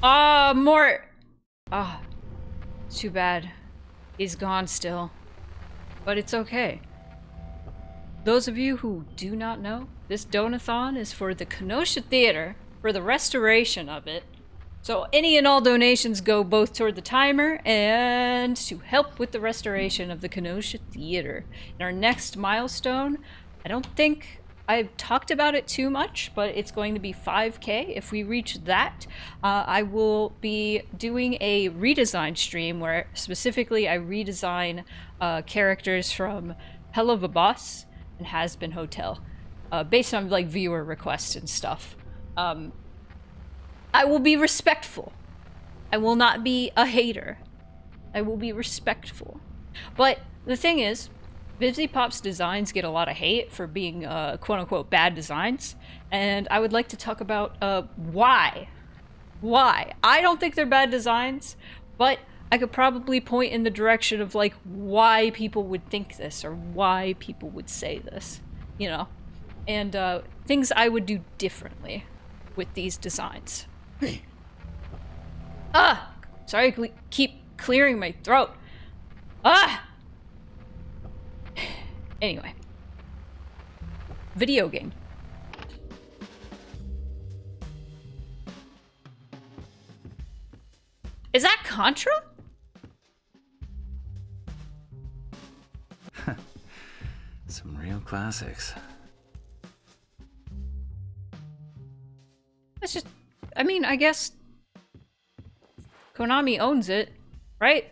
Mort! Ah, too bad. He's gone still. But it's okay. Those of you who do not know, this Donathon is for the Kenosha Theater, for the restoration of it. So any and all donations go both toward the timer and to help with the restoration of the Kenosha Theater. And our next milestone, I don't think I've talked about it too much, but it's going to be 5K. If we reach that, I will be doing a redesign stream where specifically I redesign characters from Hell of a Boss and Has Been Hotel, based on like viewer requests and stuff. I will be respectful. I will not be a hater. I will be respectful. But the thing is, Vivzy Pop's designs get a lot of hate for being quote-unquote bad designs, and I would like to talk about why. Why? I don't think they're bad designs, but I could probably point in the direction of like why people would think this or why people would say this, you know, and things I would do differently with these designs. Sorry, keep clearing my throat. Anyway. Video game. Is that Contra? Some real classics. That's just... I mean, I guess... Konami owns it, right?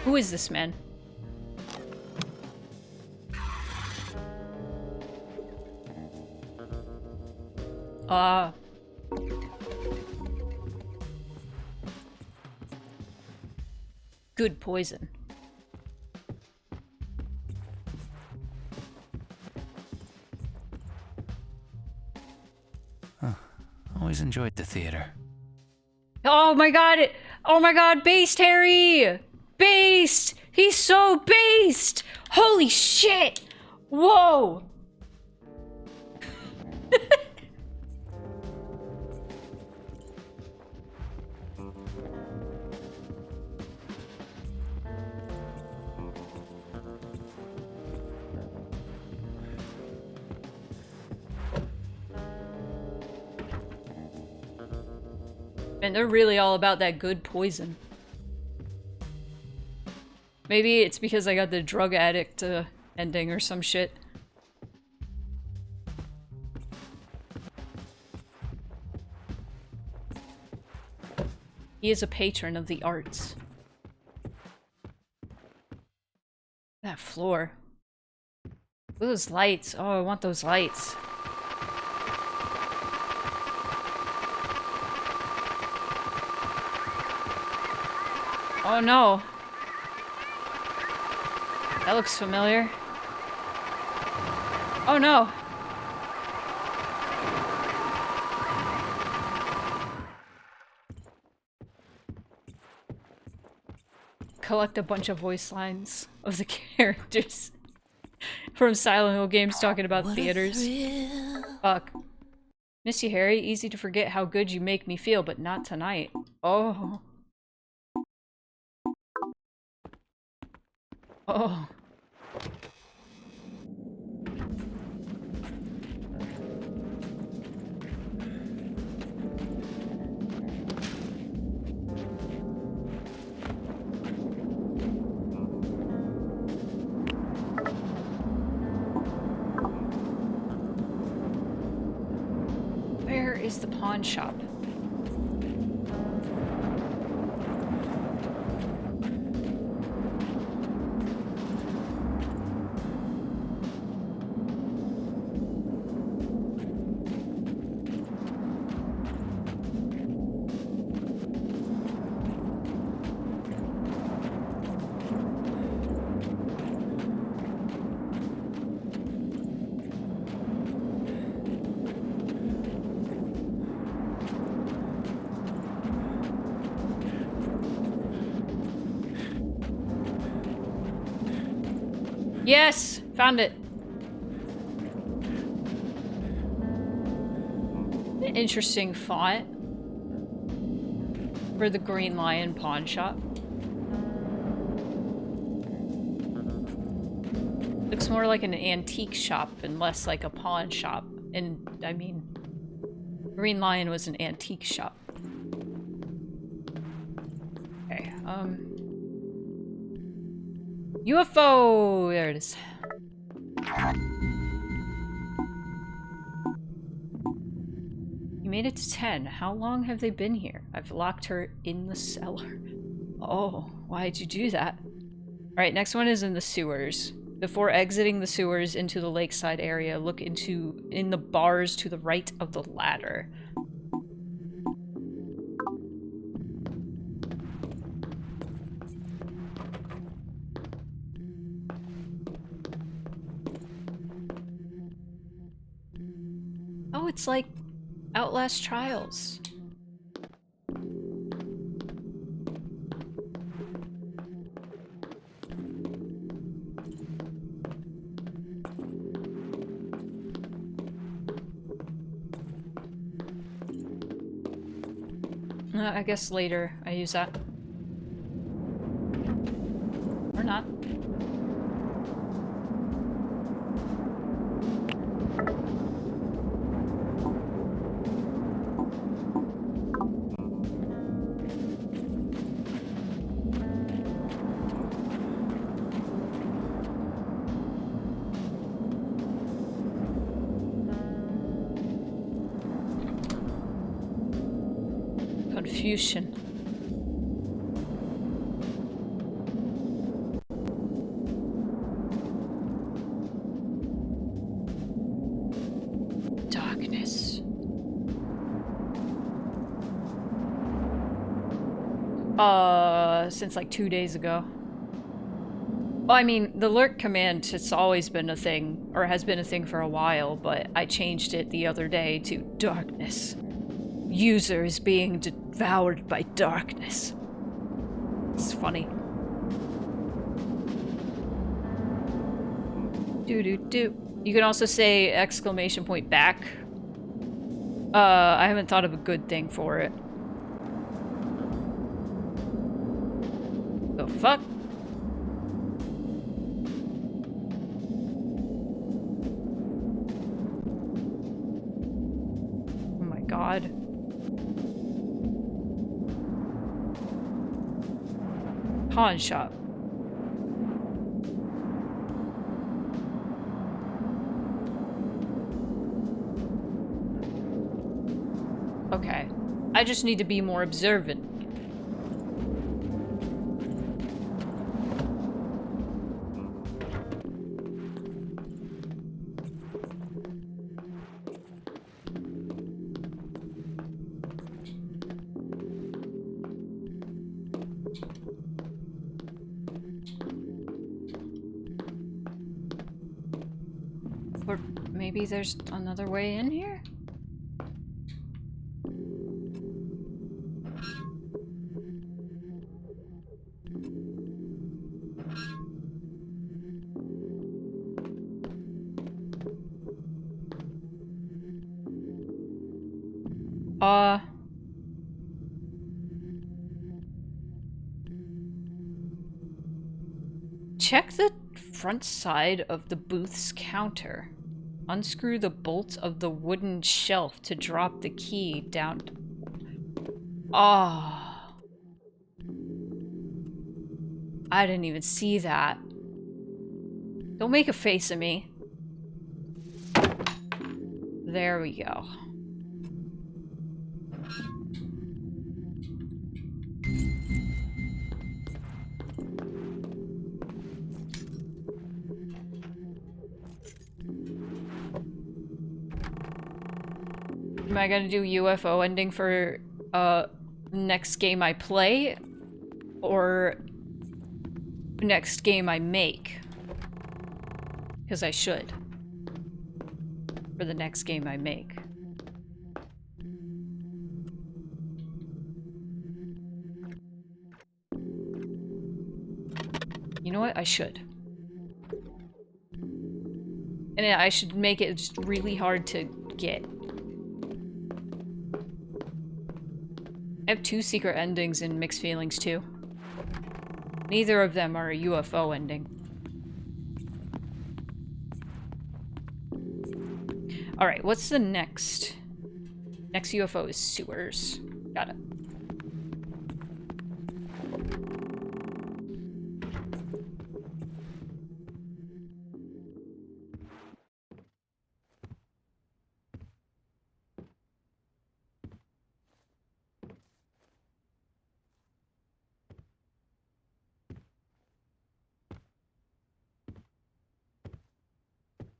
Who is this man? Good poison. Always enjoyed the theater. Oh my god! Oh my god, based Harry! Based! He's so based! Holy shit! Whoa! And they're really all about that good poison. Maybe it's because I got the drug addict ending or some shit. He is a patron of the arts. That floor. Look at those lights. Oh, I want those lights. Oh no. That looks familiar. Oh no. Collect a bunch of voice lines of the characters from Silent Hill games talking about theaters. Fuck. Miss you, Harry. Easy to forget how good you make me feel, but not tonight. Oh. Oh. Where is the pawn shop? Yes! Found it. Interesting font for the Green Lion pawn shop. Looks more like an antique shop and less like a pawn shop. And, I mean, Green Lion was an antique shop. Okay, UFO! There it is. You made it to 10. How long have they been here? I've locked her in the cellar. Oh, why'd you do that? Alright, next one is in the sewers. Before exiting the sewers into the lakeside area, look in the bars to the right of the ladder. Oh, it's like Outlast Trials. I guess later I use that. Or not. Confusion. Darkness. Since like 2 days ago. Well, I mean, the lurk command has always been a thing, or has been a thing for a while, but I changed it the other day to darkness. User is being devoured by darkness. It's funny. Do. You can also say exclamation point back. I haven't thought of a good thing for it. The fuck? Oh my god. Pawn shop. Okay. I just need to be more observant. Or maybe there's another way in here? Check the front side of the booth's counter. Unscrew the bolt of the wooden shelf to drop the key down. Oh. I didn't even see that. Don't make a face at me. There we go. Am I gonna do UFO ending for next game I play or next game I make? Because I should. For the next game I make. You know what? I should. And I should make it just really hard to get. I have 2 secret endings in Mixed Feelings too. Neither of them are a UFO ending. Alright, what's the next? Next UFO is sewers. Got it.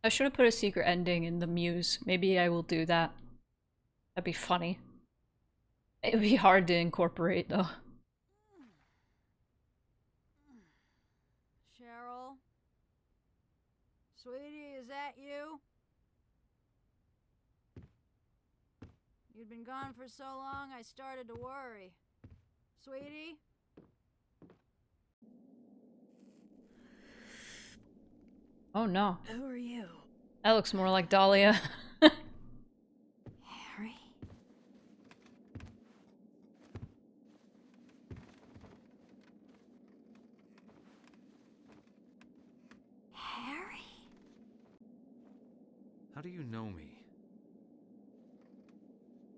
I should have put a secret ending in the Muse. Maybe I will do that. That'd be funny. It would be hard to incorporate, though. Cheryl? Sweetie, is that you? You'd been gone for so long, I started to worry. Sweetie? Oh no. Who are you? That looks more like Dahlia. Harry? Harry? How do you know me?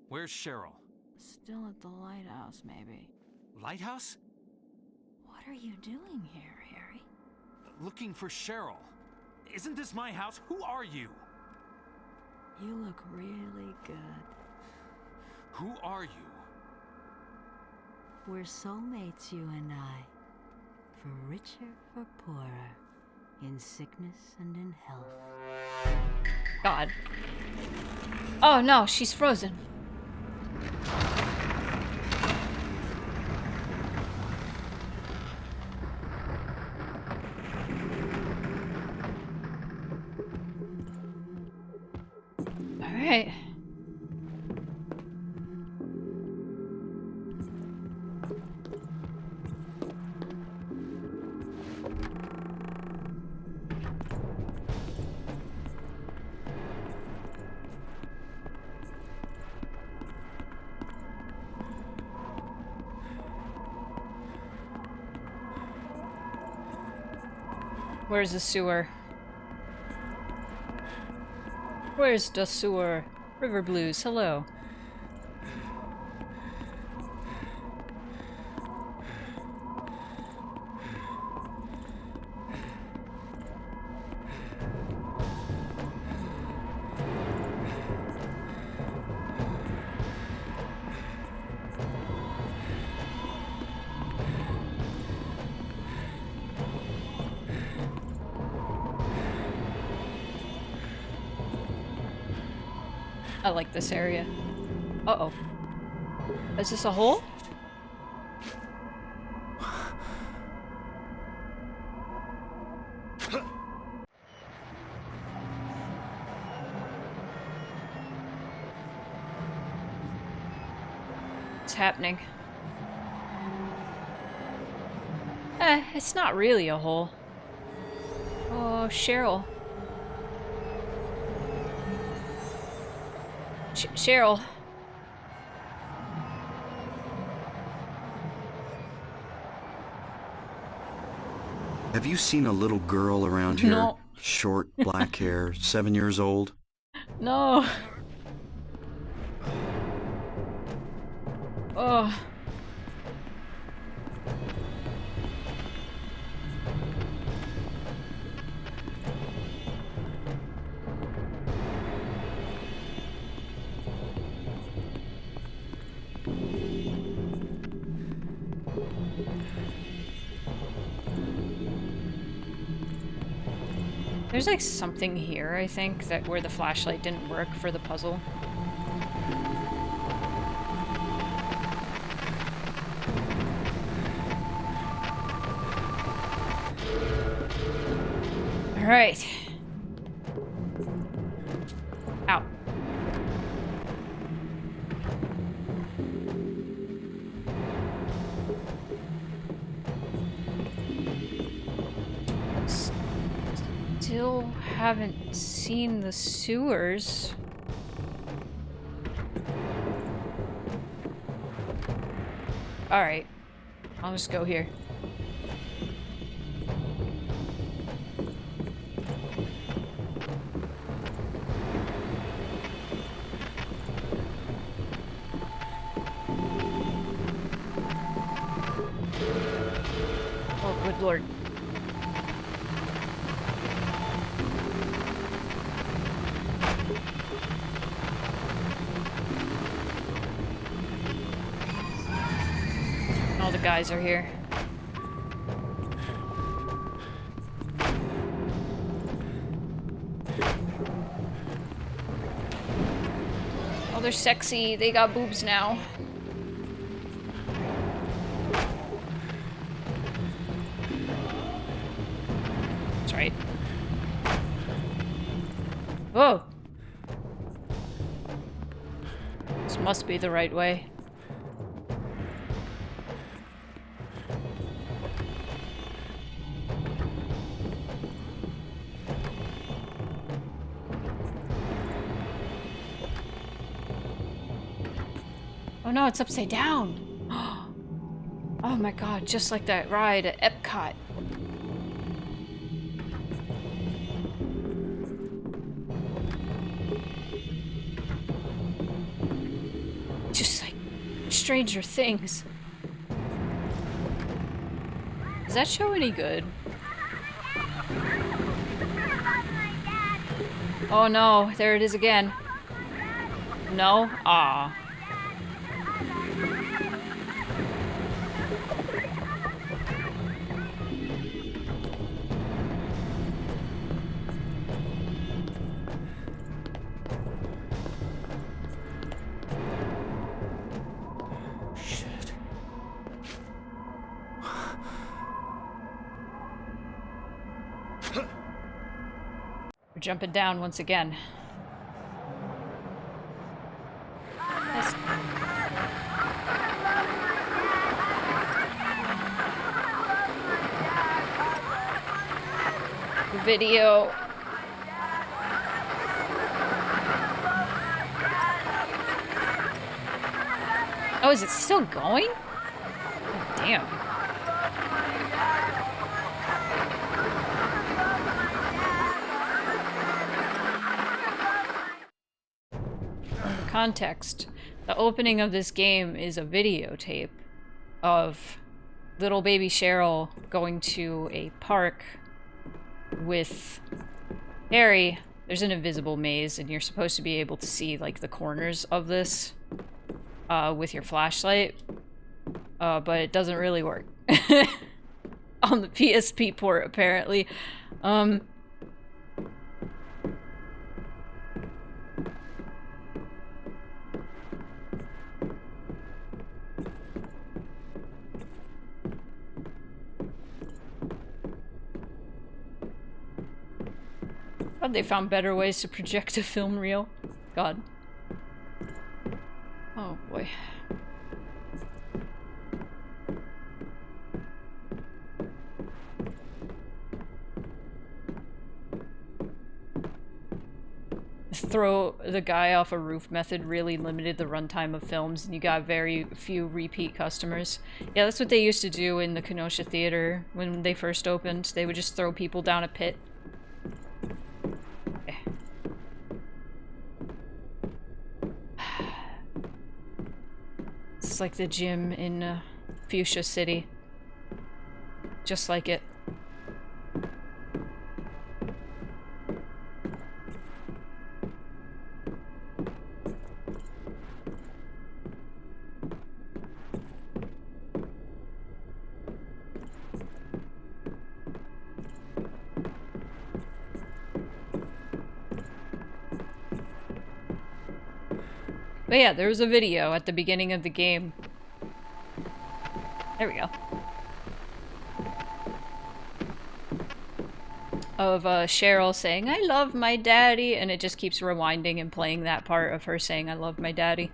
Where's Cheryl? Still at the lighthouse, maybe. Lighthouse? What are you doing here, Harry? Looking for Cheryl. Isn't this my house? Who are you? You look really good. Who are you? We're soulmates, you and I. For richer, for poorer. In sickness and in health. God. Oh no, she's frozen. Alright. Where's the sewer? Where's the sewer? River Blues, hello. I like this area. Uh-oh. Is this a hole? What's happening? It's not really a hole. Oh, Cheryl. Cheryl. Have you seen a little girl around here? No. Short, black hair, 7 years old? No. Oh. There's like something here, I think, that where the flashlight didn't work for the puzzle. All right. Ow. Still haven't seen the sewers. Alright. I'll just go here. Oh, good lord. All the guys are here. Oh, they're sexy. They got boobs now. That's right. Whoa! This must be the right way. Oh no, it's upside down! Oh my god, just like that ride at Epcot. Just like Stranger Things. Does that show any good? Oh no, there it is again. No? Aw. We're jumping down once again. Nice. Video. Oh, is it still going? Oh, damn. Context. The opening of this game is a videotape of little baby Cheryl going to a park with Harry. There's an invisible maze and you're supposed to be able to see like the corners of this with your flashlight, but it doesn't really work on the PSP port apparently. God, they found better ways to project a film reel. God. Oh boy. Throw the guy off a roof method really limited the runtime of films and you got very few repeat customers. Yeah, that's what they used to do in the Kenosha Theater when they first opened. They would just throw people down a pit. Okay. This is like the gym in Fuchsia City. Just like it. But yeah, there was a video at the beginning of the game. There we go. Of Cheryl saying, "I love my daddy," and it just keeps rewinding and playing that part of her saying, "I love my daddy."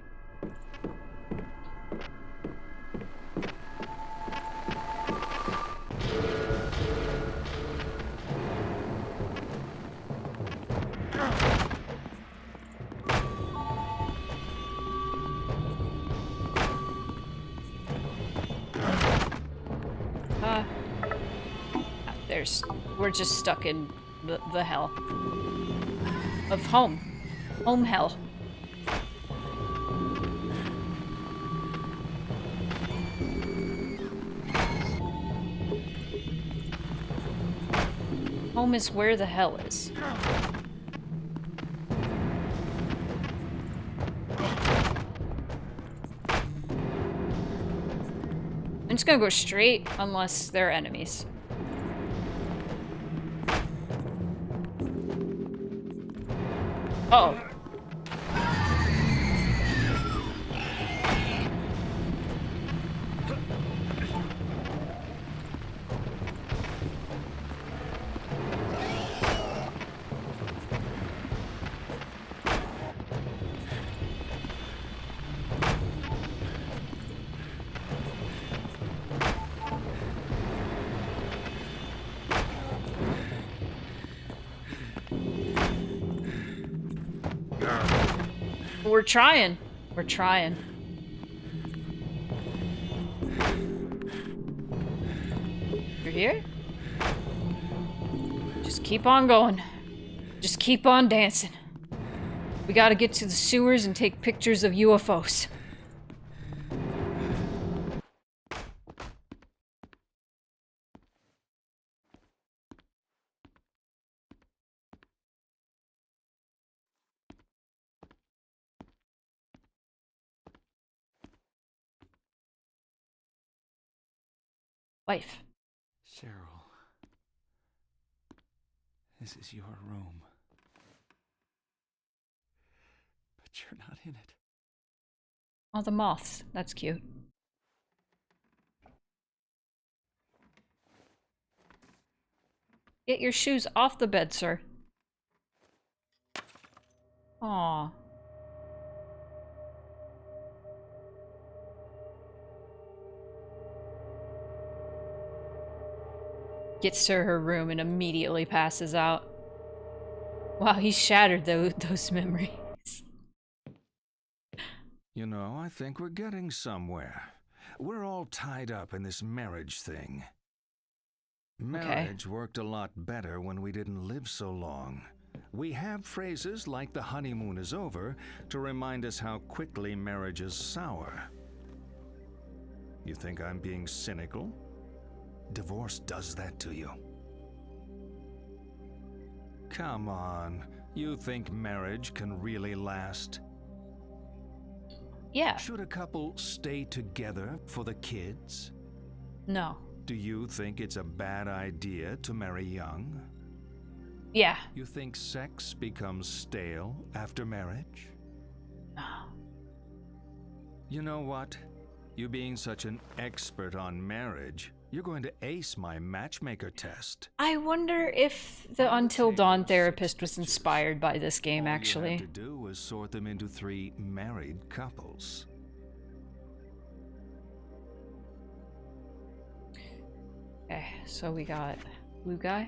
we're just stuck in the hell of home hell. Home is where the hell is. I'm just gonna go straight unless they're enemies. Oh. We're trying. We're trying. You're here? Just keep on going. Just keep on dancing. We gotta get to the sewers and take pictures of UFOs. Wife. Cheryl. This is your room. But you're not in it. Oh, the moths. That's cute. Get your shoes off the bed, sir. Aw. Gets to her room and immediately passes out. Wow, he shattered those memories. You know, I think we're getting somewhere. We're all tied up in this marriage thing. Marriage worked a lot better when we didn't live so long. We have phrases like the honeymoon is over to remind us how quickly marriages sour. You think I'm being cynical? Divorce does that to you. Come on, you think marriage can really last? Yeah. Should a couple stay together for the kids? No. Do you think it's a bad idea to marry young? Yeah. You think sex becomes stale after marriage? No. You know what? You being such an expert on marriage, you're going to ace my matchmaker test. I wonder if the Until Dawn therapist was inspired by this game, actually. All you had to do was sort them into 3 married couples. Okay, so we got blue guy,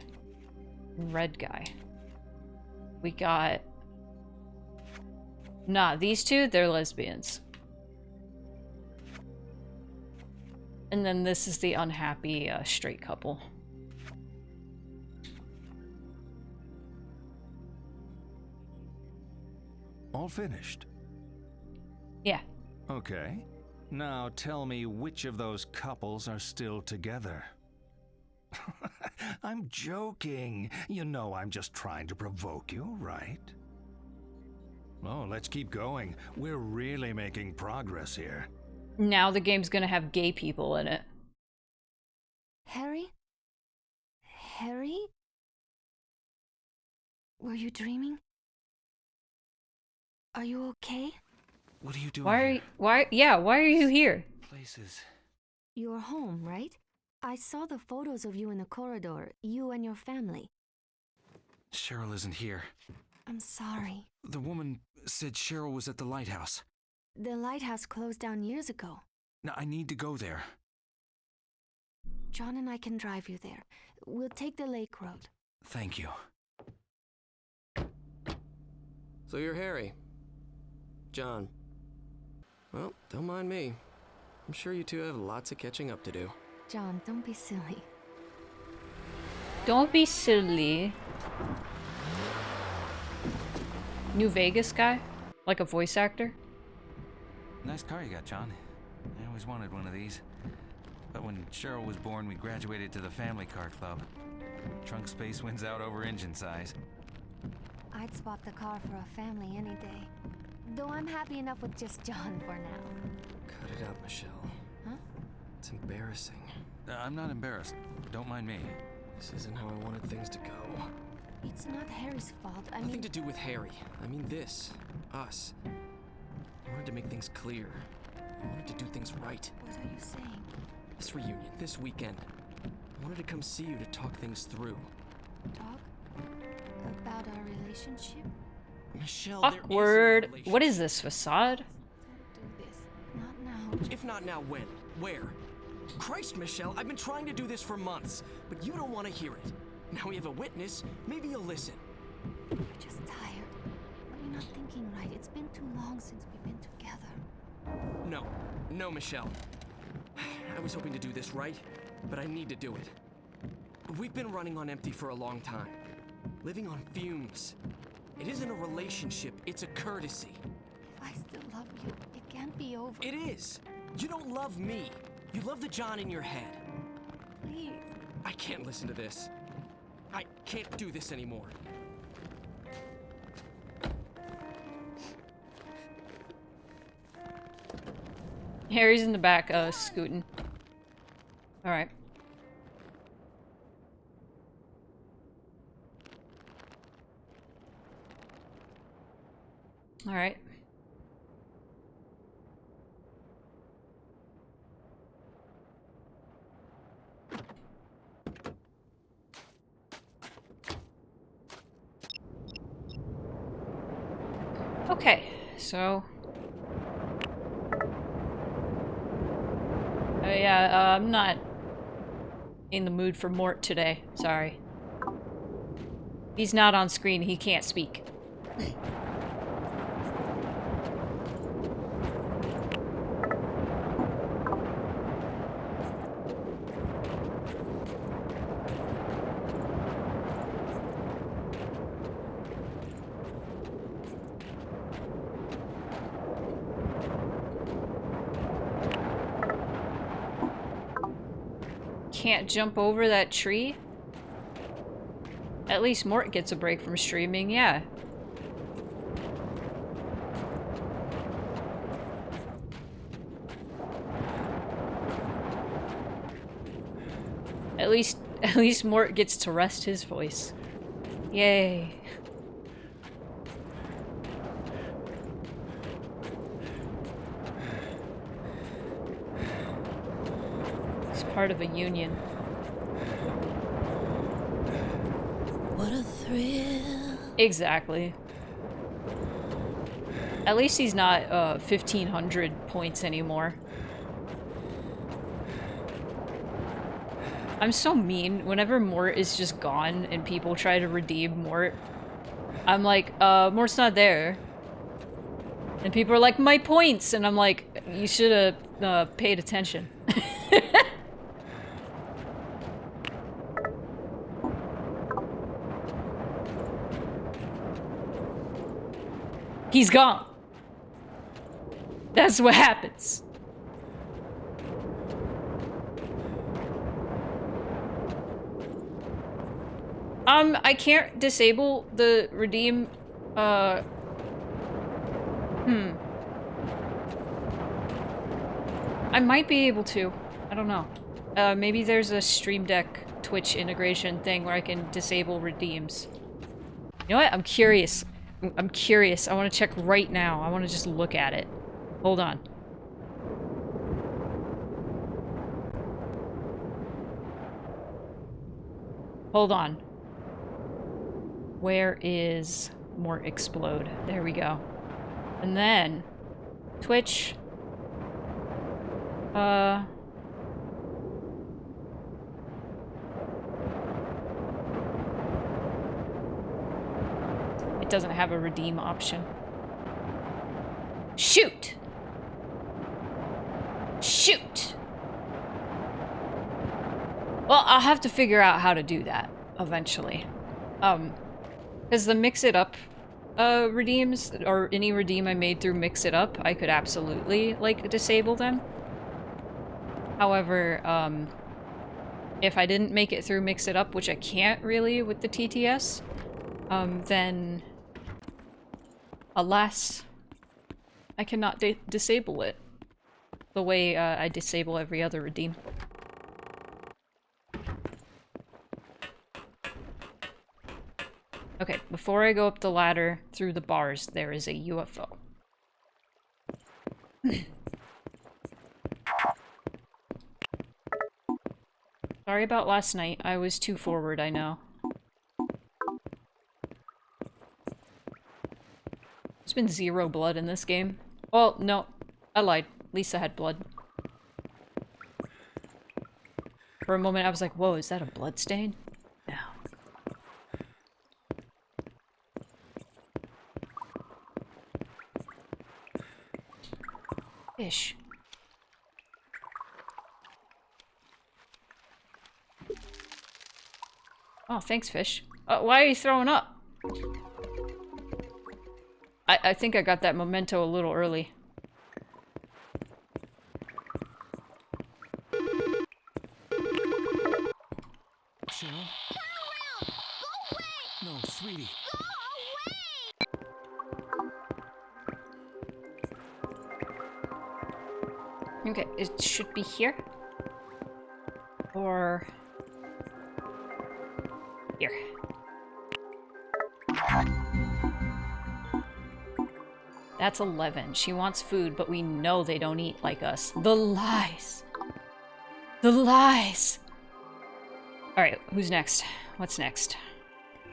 red guy. We got... Nah, these two, they're lesbians. And then this is the unhappy straight couple. All finished? Yeah. Okay. Now tell me which of those couples are still together. I'm joking. You know I'm just trying to provoke you, right? Oh, let's keep going. We're really making progress here. Now the game's gonna have gay people in it. Harry? Harry? Were you dreaming? Are you okay? What are you doing? Why are you here? Places. You're home, right? I saw the photos of you in the corridor, you and your family. Cheryl isn't here. I'm sorry. The woman said Cheryl was at the lighthouse. The lighthouse closed down years ago. Now I need to go there. John and I can drive you there. We'll take the lake road. Thank you. So you're Harry. John. Well, don't mind me. I'm sure you two have lots of catching up to do. John, don't be silly. Don't be silly. New Vegas guy? Like a voice actor? Nice car you got, John. I always wanted one of these. But when Cheryl was born, we graduated to the family car club. Trunk space wins out over engine size. I'd swap the car for a family any day. Though I'm happy enough with just John for now. Cut it out, Michelle. Huh? It's embarrassing. I'm not embarrassed. Don't mind me. This isn't how I wanted things to go. It's not Harry's fault. Nothing to do with Harry. I mean this. Us. I wanted to make things clear. I wanted to do things right. What are you saying? This reunion, this weekend. I wanted to come see you to talk things through. Talk? About our relationship? Michelle, awkward. What is this, facade? Don't do this. Not now. If not now, when? Where? Christ, Michelle, I've been trying to do this for months, but you don't want to hear it. Now we have a witness. Maybe you'll listen. You're just tired. But you're not thinking right. It's been too long since we've been together. No. No, Michelle. I was hoping to do this right, but I need to do it. We've been running on empty for a long time. Living on fumes. It isn't a relationship, it's a courtesy. If I still love you, it can't be over. It is. You don't love me. You love the John in your head. Please. I can't listen to this. I can't do this anymore. Harry's in the back, scooting. Alright. Alright. Okay, so... yeah, I'm not in the mood for Mort today. Sorry. He's not on screen, he can't speak. Can't jump over that tree? At least Mort gets a break from streaming, yeah. At least Mort gets to rest his voice. Yay. Part of a union. What a thrill. Exactly. At least he's not 1500 points anymore. I'm so mean. Whenever Mort is just gone and people try to redeem Mort, I'm like, Mort's not there. And people are like, my points! And I'm like, you should have paid attention. He's gone. That's what happens. I can't disable the redeem, I might be able to. I don't know. Maybe there's a Stream Deck Twitch integration thing where I can disable redeems. You know what? I'm curious. I'm curious. I want to check right now. I want to just look at it. Hold on. Hold on. Where is Mort Explode? There we go. And then Twitch. It doesn't have a redeem option. Shoot! Shoot! Well, I'll have to figure out how to do that. eventually. Because the Mix It Up redeems, or any redeem I made through Mix It Up, I could absolutely, like, disable them. However, if I didn't make it through Mix It Up, which I can't really with the TTS, then alas, I cannot disable it the way I disable every other redeem. Okay, before I go up the ladder through the bars, there is a UFO. Sorry about last night. I was too forward, I know. There's been 0 blood in this game. Well, no, I lied. Lisa had blood. For a moment I was like, whoa, is that a blood stain? No. Fish. Oh, thanks, fish. Why are you throwing up? I think I got that memento a little early. Cheryl? No, sweetie. Okay, it should be here. Or... here. That's 11. She wants food, but we know they don't eat like us. The lies! The lies! Alright, who's next? What's next?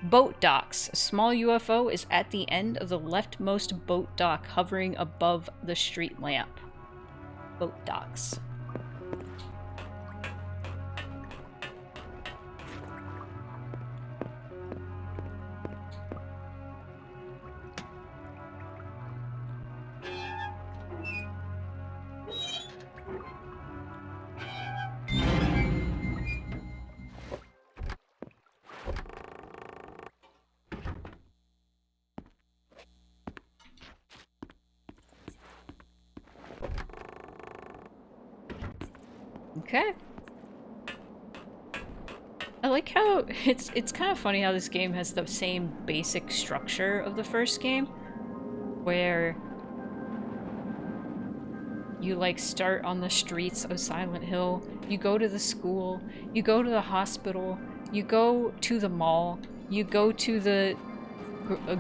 Boat docks. A small UFO is at the end of the leftmost boat dock, hovering above the street lamp. Boat docks. Okay. I like how it's kind of funny how this game has the same basic structure of the first game, where you like start on the streets of Silent Hill, you go to the school, you go to the hospital, you go to the mall, you go to the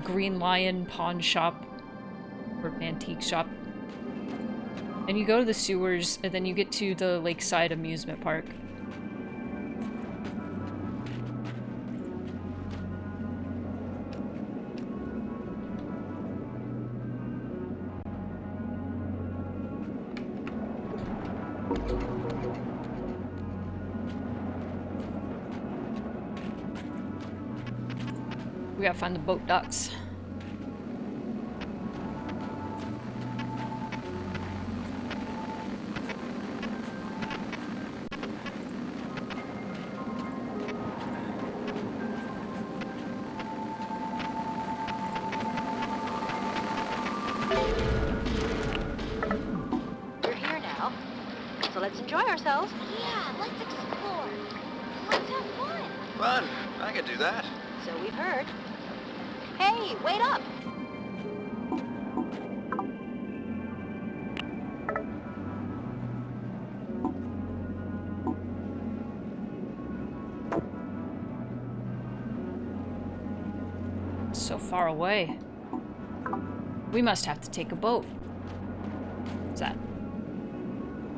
Green Lion pawn shop or antique shop, and you go to the sewers, and then you get to the lakeside amusement park. We gotta find the boat docks. We're here now, so let's enjoy ourselves. Yeah, let's explore. Let's have fun. Fun. I can do that. So we've heard. Hey, wait up! It's so far away. We must have to take a boat. What's that?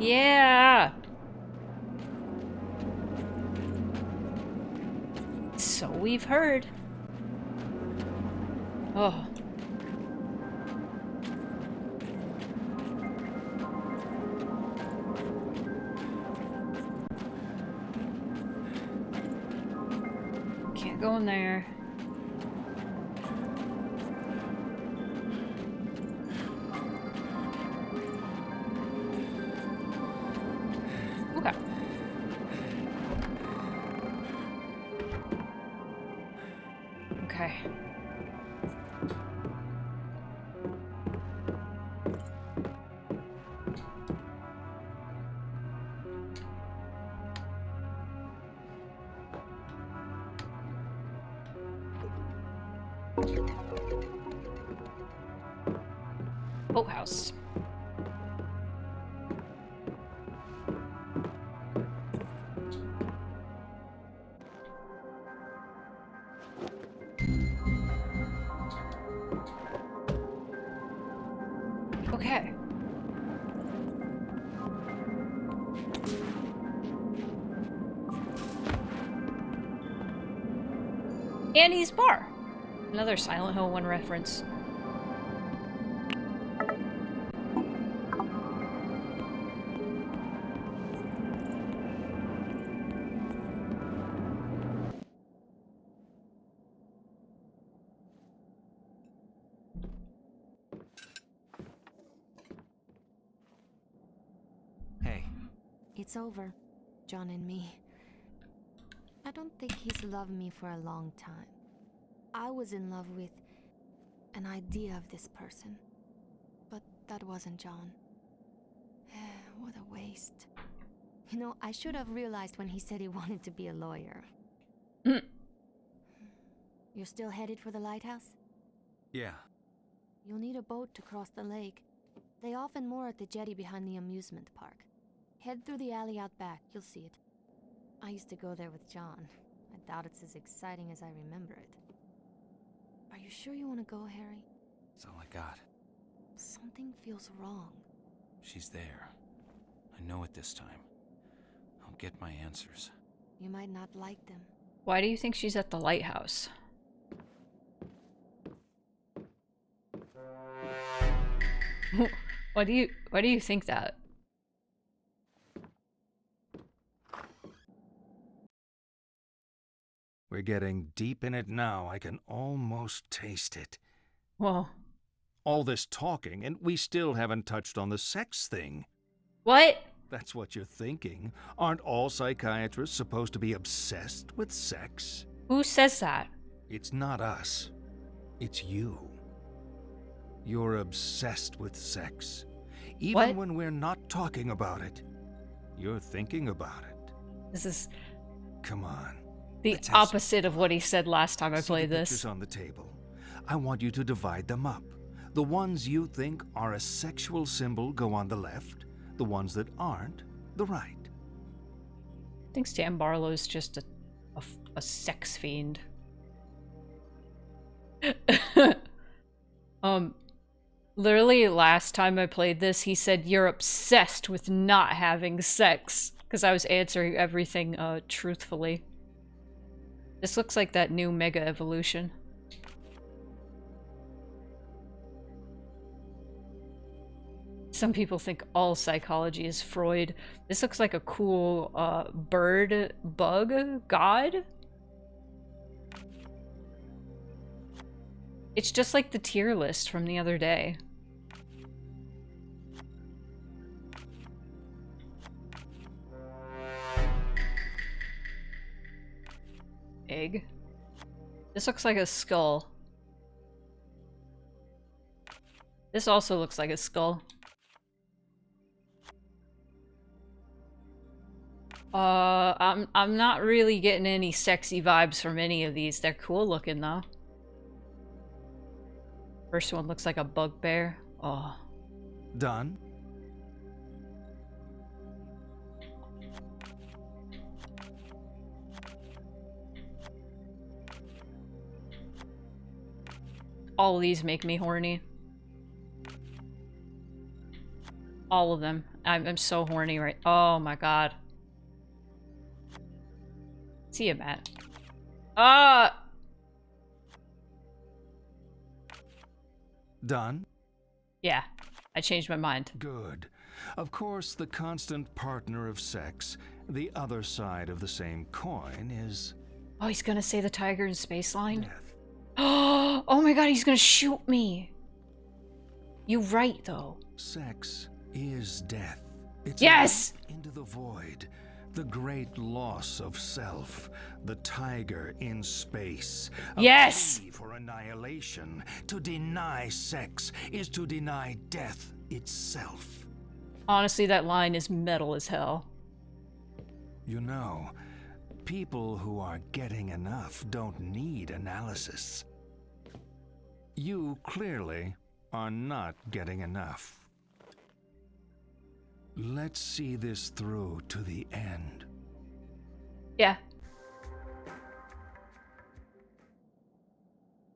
Yeah! So we've heard. Oh. Can't go in there. Okay. Boathouse. Okay. Annie's Bar. Another Silent Hill 1 reference. Hey. It's over, John and me. I don't think he's loved me for a long time. I was in love with an idea of this person. But that wasn't John. What a waste. You know, I should have realized when he said he wanted to be a lawyer. You're still headed for the lighthouse? Yeah. You'll need a boat to cross the lake. They often moor at the jetty behind the amusement park. Head through the alley out back, you'll see it. I used to go there with John. I doubt it's as exciting as I remember it. Are you sure you want to go, Harry? That's all I got. Something feels wrong. She's there. I know it this time. I'll get my answers. You might not like them. Why do you think she's at the lighthouse? Why do you think that? We're getting deep in it now. I can almost taste it. Well, all this talking, and we still haven't touched on the sex thing. What? That's what you're thinking. Aren't all psychiatrists supposed to be obsessed with sex? Who says that? It's not us. It's you. You're obsessed with sex. Even when we're not talking about it, you're thinking about it. This is... Come on. The opposite of what he said last time I played this. Pictures on the table. I want you to divide them up. The ones you think are a sexual symbol go on the left. The ones that aren't, the right. I think Sam Barlow's just a sex fiend. Literally last time I played this, he said you're obsessed with not having sex. Because I was answering everything truthfully. This looks like that new Mega Evolution. Some people think all psychology is Freud. This looks like a cool bird bug god. It's just like the tier list from the other day. Egg. This looks like a skull. This also looks like a skull. I'm not really getting any sexy vibes from any of these. They're cool looking though. First one looks like a bugbear. Oh. Done. All of these make me horny. All of them. I'm so horny right. Oh my god. See you, Matt. Done? Yeah. I changed my mind. Good. Of course, the constant partner of sex, the other side of the same coin, is... Oh, he's gonna say the tiger in Space Line? Oh my god, he's gonna shoot me! You right, though. Sex is death. It's yes! Into the void. The great loss of self. The tiger in space. Yes! A plea for annihilation. To deny sex is to deny death itself. Honestly, that line is metal as hell. You know, people who are getting enough don't need analysis. You clearly are not getting enough. Let's see this through to the end. Yeah.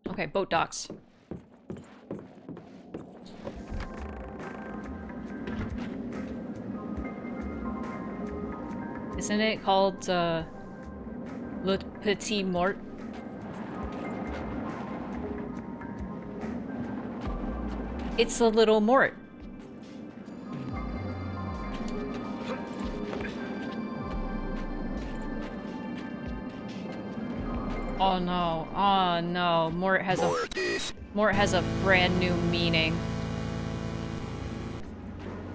Okay, boat docks. Isn't it called, Le Petit Mort? It's a little mort. Oh no, oh no, Mort has a brand new meaning.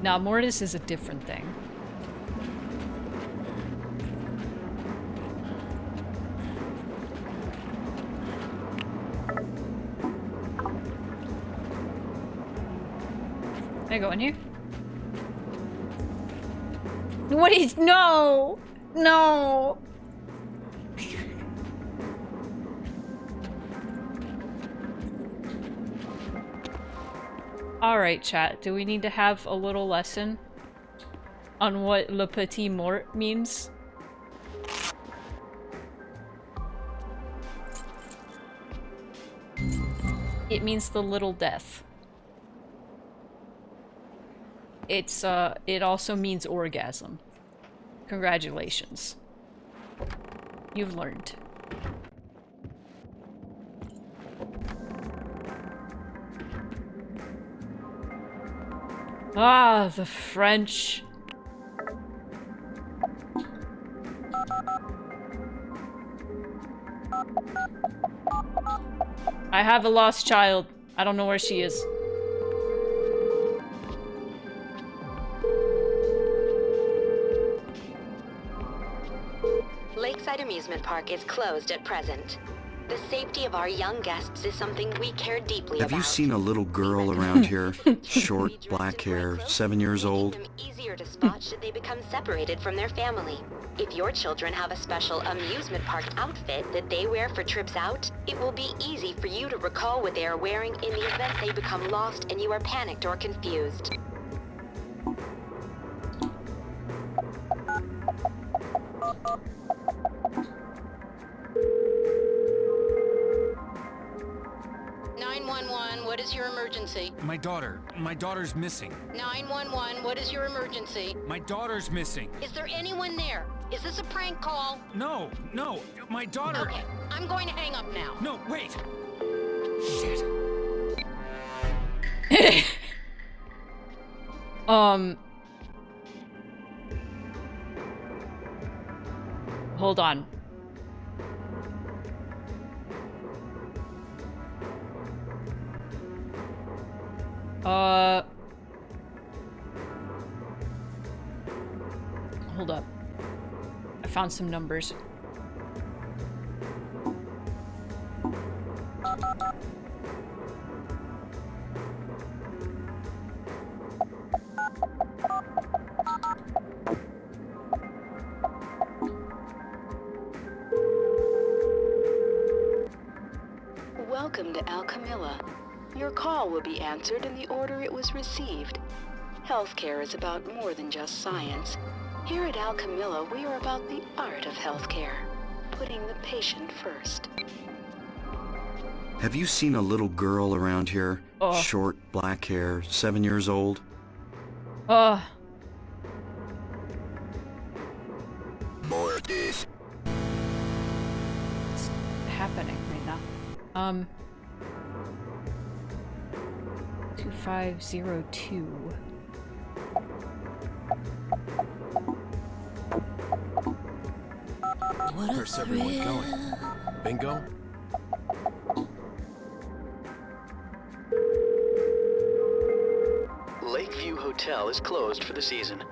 Now, Mortis is a different thing. Can I go in here? What is— no! No! Alright, chat. Do we need to have a little lesson on what Le Petit Mort means? It means the little death. It also means orgasm. Congratulations. You've learned. Ah, the French. I have a lost child. I don't know where she is. Lakeside Amusement Park is closed at present. The safety of our young guests is something we care deeply about. Have you seen a little girl around here? Short, black hair, 7 years old? Easier to spot should they become separated from their family. If your children have a special amusement park outfit that they wear for trips out, it will be easy for you to recall what they are wearing in the event they become lost and you are panicked or confused. What is your emergency? My daughter's missing. 911, what is your emergency? My daughter's missing. Is there anyone there? Is this a prank call? No, my daughter... Okay, I'm going to hang up now. No, wait! Shit. Hold on. Hold up. I found some numbers. Welcome to Al Camilla. Your call will be answered in the order it was received. Healthcare is about more than just science. Here at Al Camilla, we are about the art of healthcare, putting the patient first. Have you seen a little girl around here? Short, black hair, 7 years old? Mortis. What's happening right now? 2502. Where's everyone going? Bingo? Lakeview Hotel is closed for the season.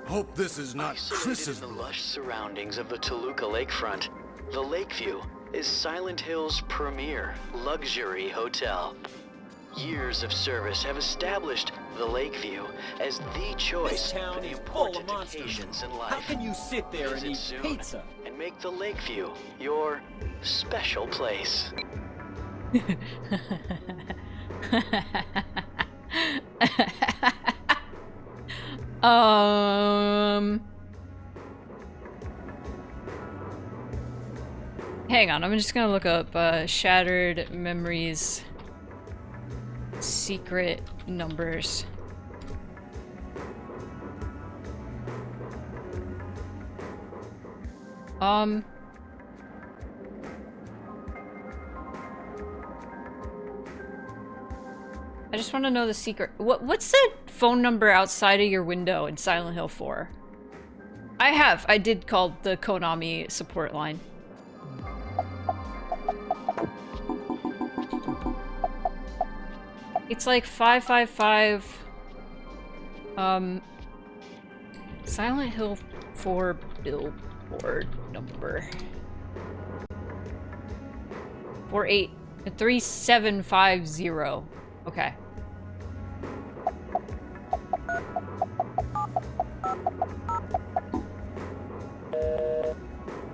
Hope this is not Chris's in the lush surroundings of the Toluca lakefront, the Lakeview is Silent Hill's premier luxury hotel. Years of service have established the Lakeview as the choice for the important occasions in life. How can you sit there and eat pizza? And make the Lakeview your special place. Hang on, I'm just gonna look up Shattered Memories secret numbers. I just want to know the secret. What's the phone number outside of your window in Silent Hill 4? I did call the Konami support line. It's like 555 Silent Hill 4 billboard number. 3750. Okay.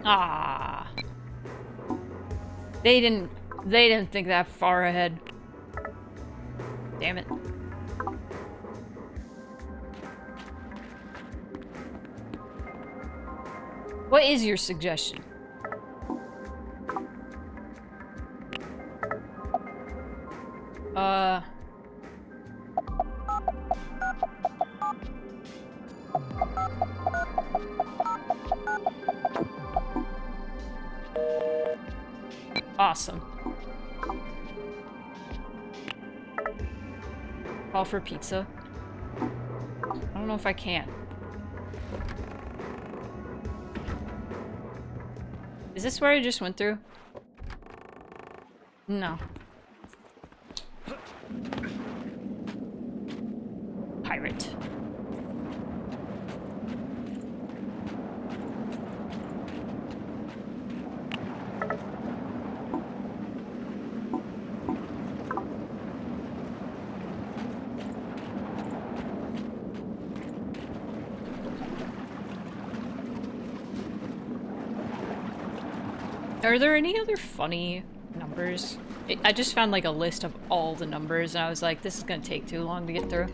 Ah. They didn't think that far ahead. Damn it. What is your suggestion? Awesome. Call for pizza. I don't know if I can. Is this where I just went through? No. Pirate. Are there any other funny numbers? I just found like a list of all the numbers and I was like, this is gonna take too long to get through.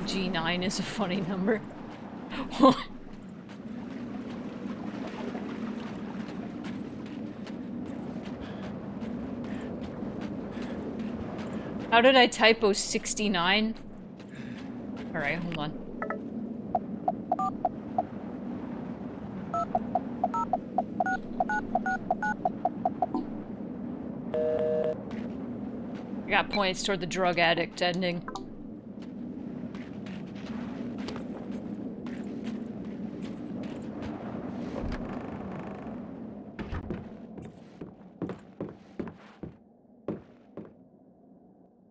G9 is a funny number. How did I typo 69? Alright, hold on. I got points toward the drug addict ending.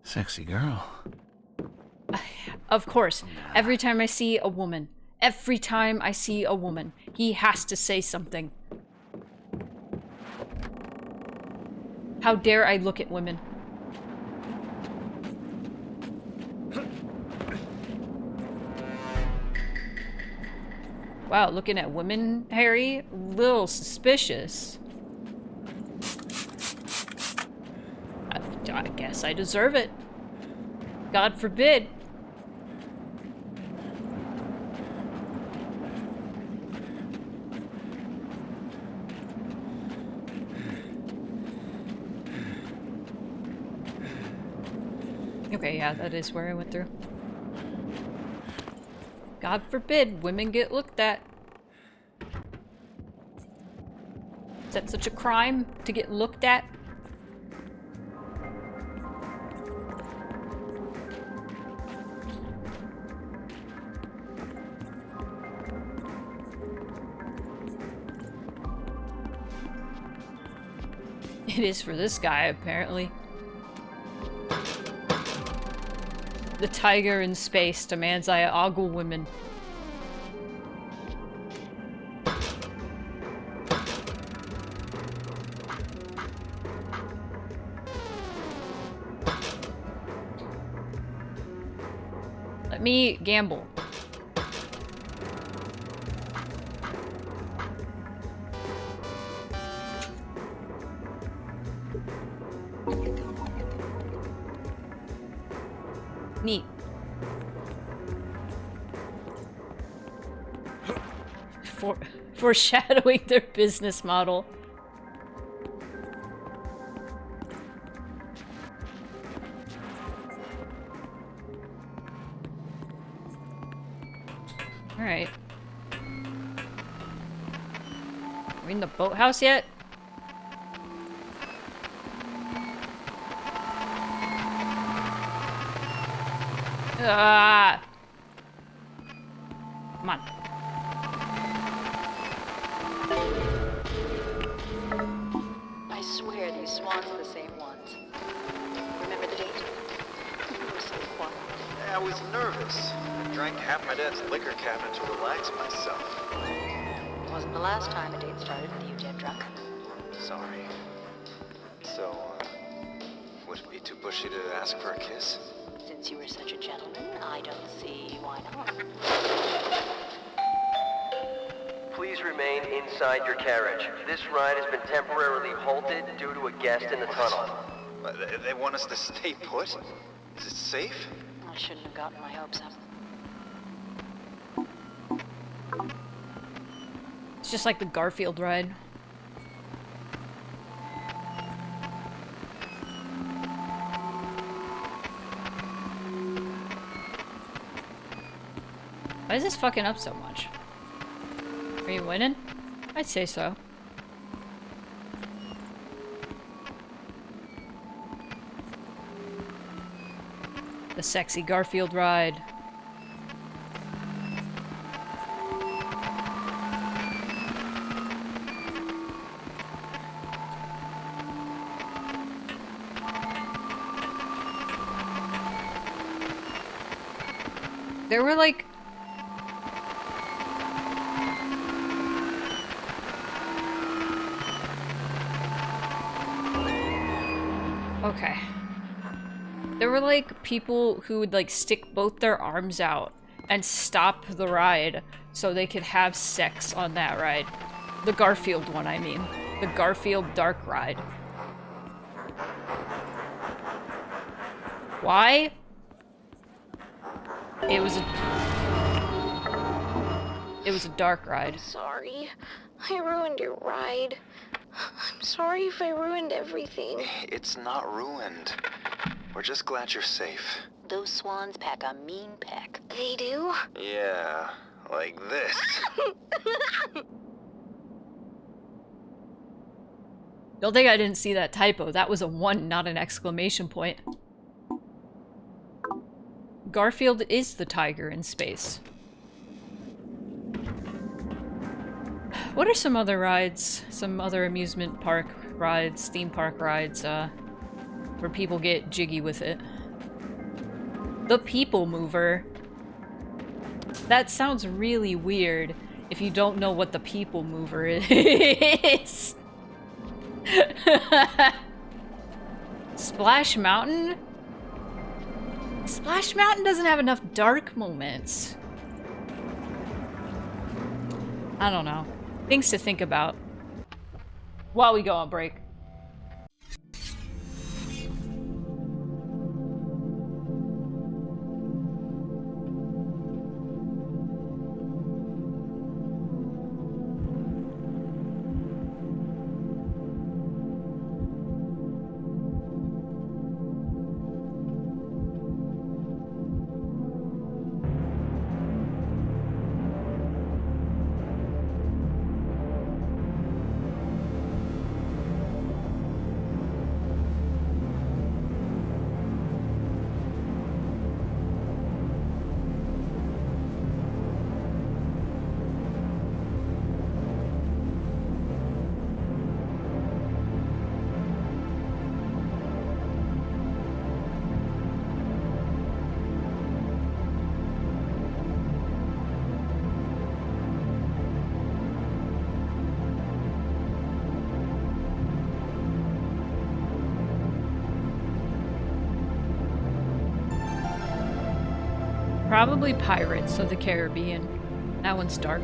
Sexy girl. Of course. Every time I see a woman. Every time I see a woman. He has to say something. How dare I look at women? Wow, looking at women, Harry? Little suspicious. I guess I deserve it. God forbid. Okay, yeah, that is where I went through. God forbid women get looked at. Is that such a crime to get looked at? It is for this guy, apparently. The tiger in space demands I ogle women. Let me gamble. Neat. Foreshadowing their business model. Alright. Are we in the boathouse yet? Ah! Come on. I swear these swans are the same ones. Remember the date? You were so quiet. I was nervous. I drank half my dad's liquor cabinet to relax myself. It wasn't the last time a date started with you dead drunk. Sorry. So, would it be too pushy to ask for a kiss? Since you were such a gentleman, I don't see why not. Please remain inside your carriage. This ride has been temporarily halted due to a guest in the tunnel. They want us to stay put? Is it safe? I shouldn't have gotten my hopes up. It's just like the Garfield ride. Why is this fucking up so much? Are you winning? I'd say so. The sexy Garfield ride. There were like... Okay. There were like people who would like stick both their arms out and stop the ride so they could have sex on that ride. The Garfield one, I mean. The Garfield Dark ride. Why? It was a dark ride. I'm sorry. I ruined your ride. I'm sorry if I ruined everything. It's not ruined. We're just glad you're safe. Those swans pack a mean peck. They do? Yeah, like this. Don't think I didn't see that typo. That was a 1, not an exclamation point. Garfield is the tiger in space. What are some other rides? Some other amusement park rides, theme park rides, where people get jiggy with it? The People Mover. That sounds really weird if you don't know what the People Mover is. Splash Mountain? Splash Mountain doesn't have enough dark moments. I don't know. Things to think about while we go on break. Probably Pirates of the Caribbean. That one's dark.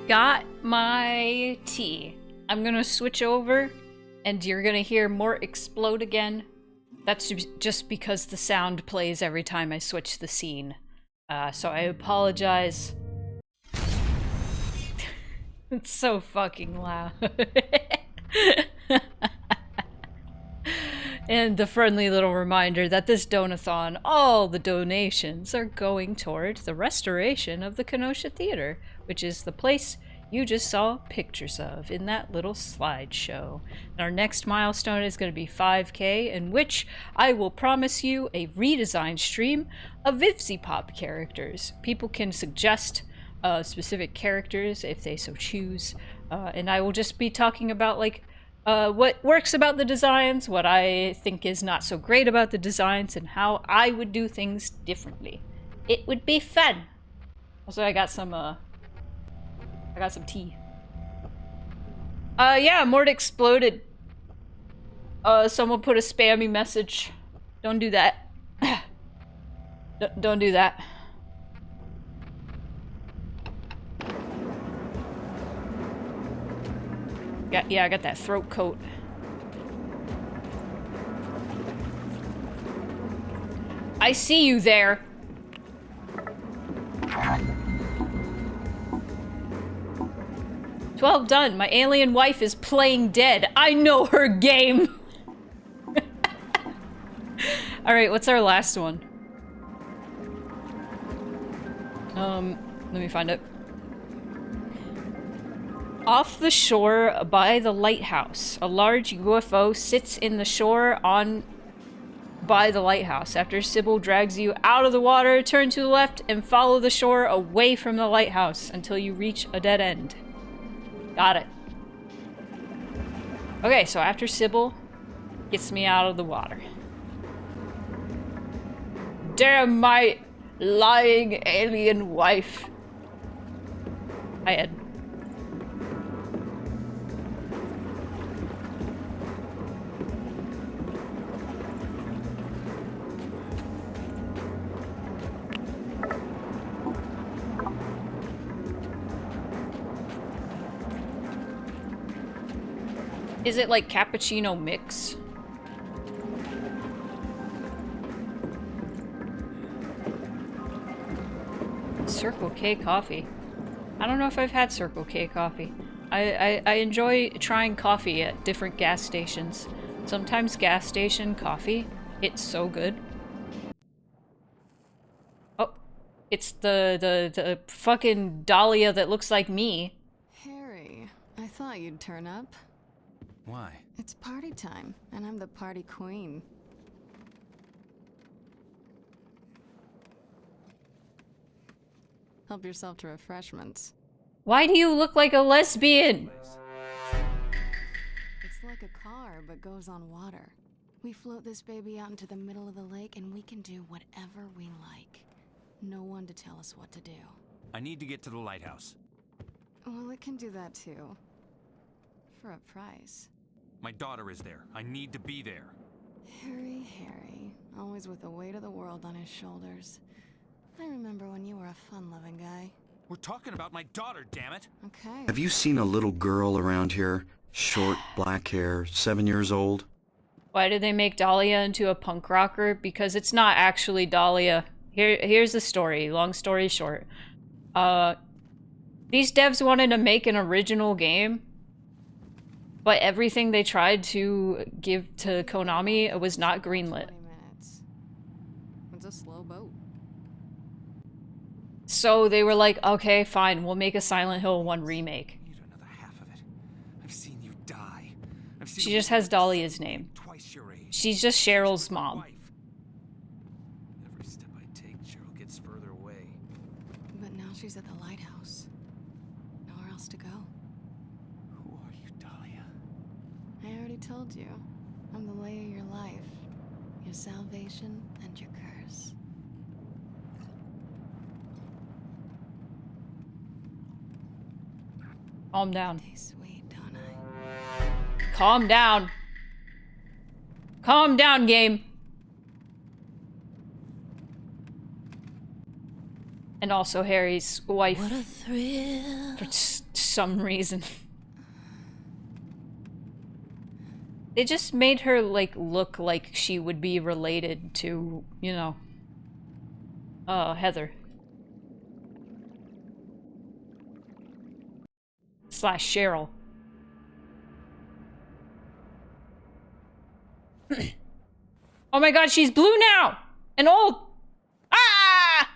got my tea. I'm gonna switch over and you're gonna hear more explode again. That's just because the sound plays every time I switch the scene. So I apologize. It's so fucking loud. And the friendly little reminder that this Donathon, all the donations are going toward the restoration of the Kenosha Theater, which is the place you just saw pictures of in that little slideshow. And our next milestone is going to be 5K, in which I will promise you a redesigned stream of VivziePop characters. People can suggest specific characters if they so choose, and I will just be talking about like what works about the designs, what I think is not so great about the designs, and how I would do things differently. It would be fun. Also, I got some tea. Yeah, Mort exploded. Someone put a spammy message. Don't do that. Don't do that. Yeah, I got that throat coat. I see you there. Well done. My alien wife is playing dead. I know her game. Alright, what's our last one? Let me find it. Off the shore by the lighthouse, a large UFO sits in the shore by the lighthouse. After Sybil drags you out of the water, turn to the left and follow the shore away from the lighthouse until you reach a dead end. Got it. Okay, so after Sybil gets me out of the water. Damn my lying alien wife. Hi, Ed. Is it like cappuccino mix? Circle K coffee. I don't know if I've had Circle K coffee. I enjoy trying coffee at different gas stations. Sometimes gas station coffee, it's so good. Oh, it's the fucking Dahlia that looks like me. Harry, I thought you'd turn up. Why? It's party time, and I'm the party queen. Help yourself to refreshments. Why do you look like a lesbian? It's like a car, but goes on water. We float this baby out into the middle of the lake, and we can do whatever we like. No one to tell us what to do. I need to get to the lighthouse. Well, it can do that too. For a price. My daughter is there. I need to be there. Harry, always with the weight of the world on his shoulders. I remember when you were a fun-loving guy. We're talking about my daughter, damn it! Okay. Have you seen a little girl around here? Short, black hair, 7 years old? Why did they make Dahlia into a punk rocker? Because it's not actually Dahlia. Here's the story, long story short. These devs wanted to make an original game, but everything they tried to give to Konami was not greenlit. 20 minutes. It's a slow boat. So they were like, okay, fine, we'll make a Silent Hill 1 remake. Need another half of it. I've seen you die. She just has Dahlia's name. Twice your age. She's just Cheryl's mom. Every step I take, Cheryl gets further away. But now she's at the lighthouse. Nowhere else to go. Who are you, Dahlia? I already told you. I'm the lay of your life. Your salvation and your curse. Calm down. Stay sweet, don't I? Calm down. Calm down, game. And also Harry's wife. What a thrill. For some reason. They just made her, like, look like she would be related to, you know, Heather. / Cheryl. Oh my god, she's blue now! And old! Ah!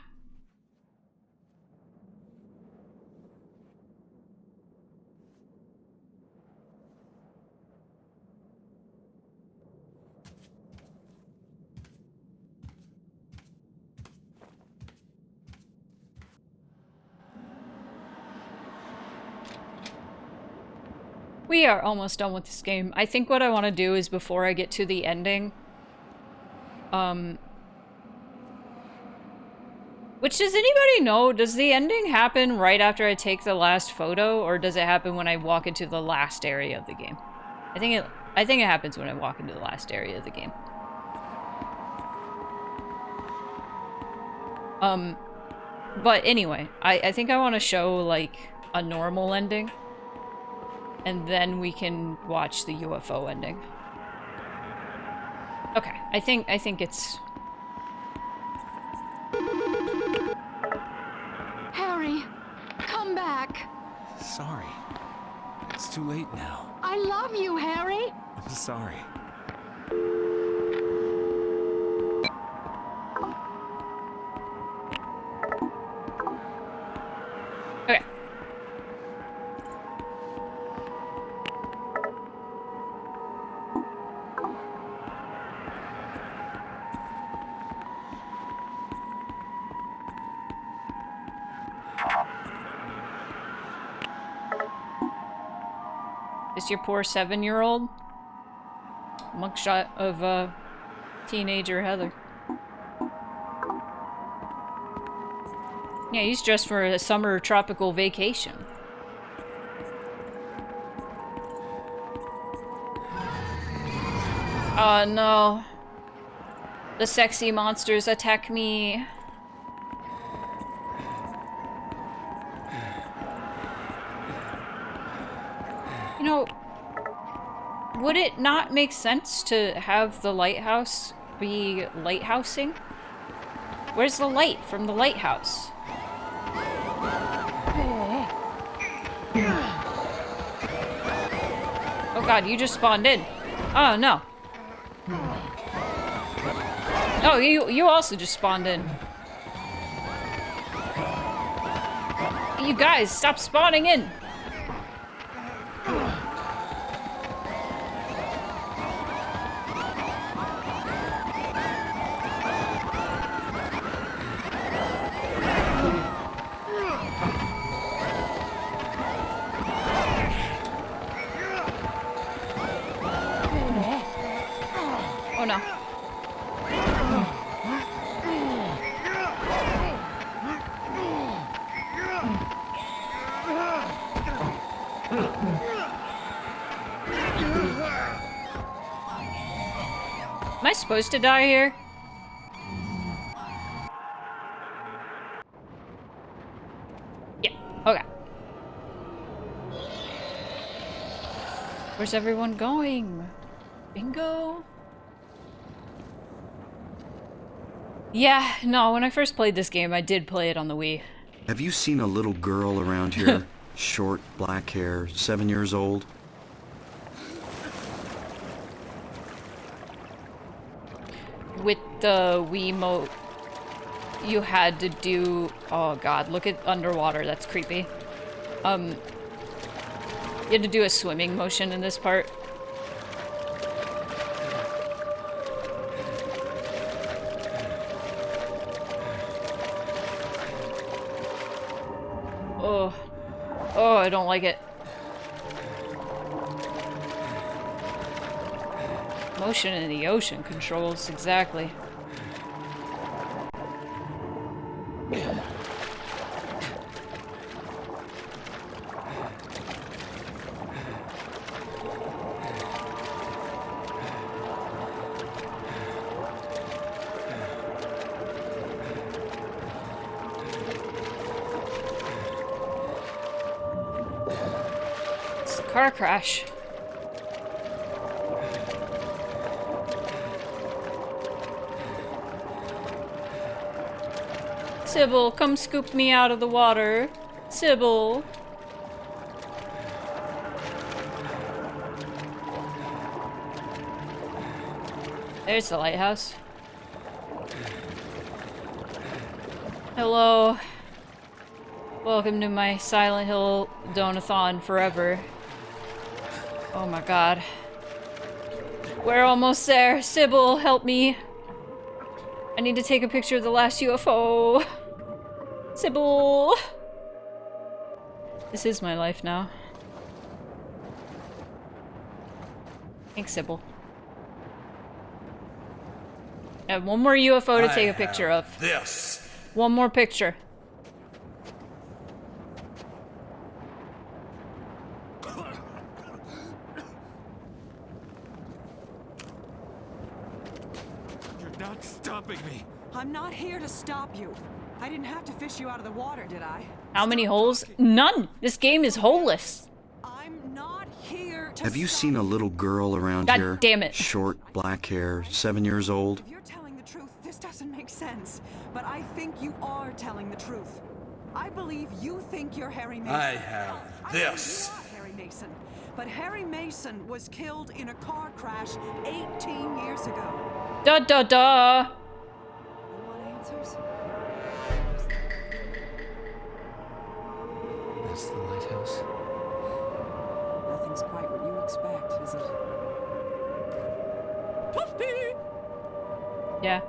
We are almost done with this game. I think what I want to do is before I get to the ending, which does anybody know? Does the ending happen right after I take the last photo, or does it happen when I walk into the last area of the game? I think it happens when I walk into the last area of the game. But anyway, I think I want to show, like, a normal ending. And then we can watch the UFO ending. Okay, I think it's... Harry, come back. Sorry. It's too late now. I love you, Harry. I'm sorry. Okay. This your poor 7-year-old? Mugshot of, teenager Heather. Yeah, he's dressed for a summer tropical vacation. Oh no. The sexy monsters attack me. You know, would it not make sense to have the lighthouse be lighthousing? Where's the light from the lighthouse? Oh god, you just spawned in. Oh no. Oh, you also just spawned in. You guys, stop spawning in. Oh no. Am I supposed to die here? Yeah, okay. Where's everyone going? Bingo? Yeah, no, when I first played this game, I did play it on the Wii. Have you seen a little girl around here? Short, black hair, 7 years old? With the Wiimote, you had to do... Oh god, look at underwater, that's creepy. You had to do a swimming motion in this part. Oh. Oh, I don't like it. Motion in the ocean controls, exactly. It's a car crash. Sybil, come scoop me out of the water. Sybil. There's the lighthouse. Hello. Welcome to my Silent Hill Donathon forever. Oh my god. We're almost there. Sybil, help me. I need to take a picture of the last UFO. Sybil. This is my life now. Thanks, Sybil. I have one more UFO to take a picture of. This. One more picture. You're not stopping me. I'm not here to stop you. I didn't have to fish you out of the water, did I? How many holes? None! This game is holeless. I'm not here to Have you seen a little girl around God here? damn it. Short, black hair, 7 years old. If you're telling the truth, this doesn't make sense. But I think you are telling the truth. I believe you think you're Harry Mason. I have this. I believe you are Harry Mason. But Harry Mason was killed in a car crash 18 years ago. Da da da! You want answers? That's the lighthouse. Nothing's quite what you expect, is it? Yeah.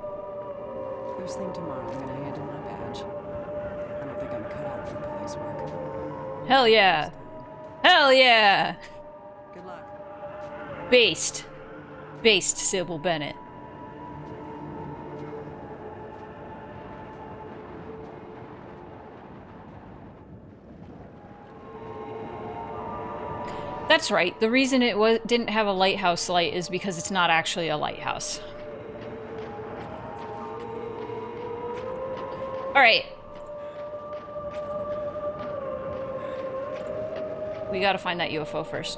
First thing tomorrow, I'm gonna hand in my badge. I don't think I'm cut out for police work. Hell yeah. Hell yeah! Good luck. Based. Based Sybil Bennett. That's right. The reason it didn't have a lighthouse light is because it's not actually a lighthouse. Alright. We gotta find that UFO first.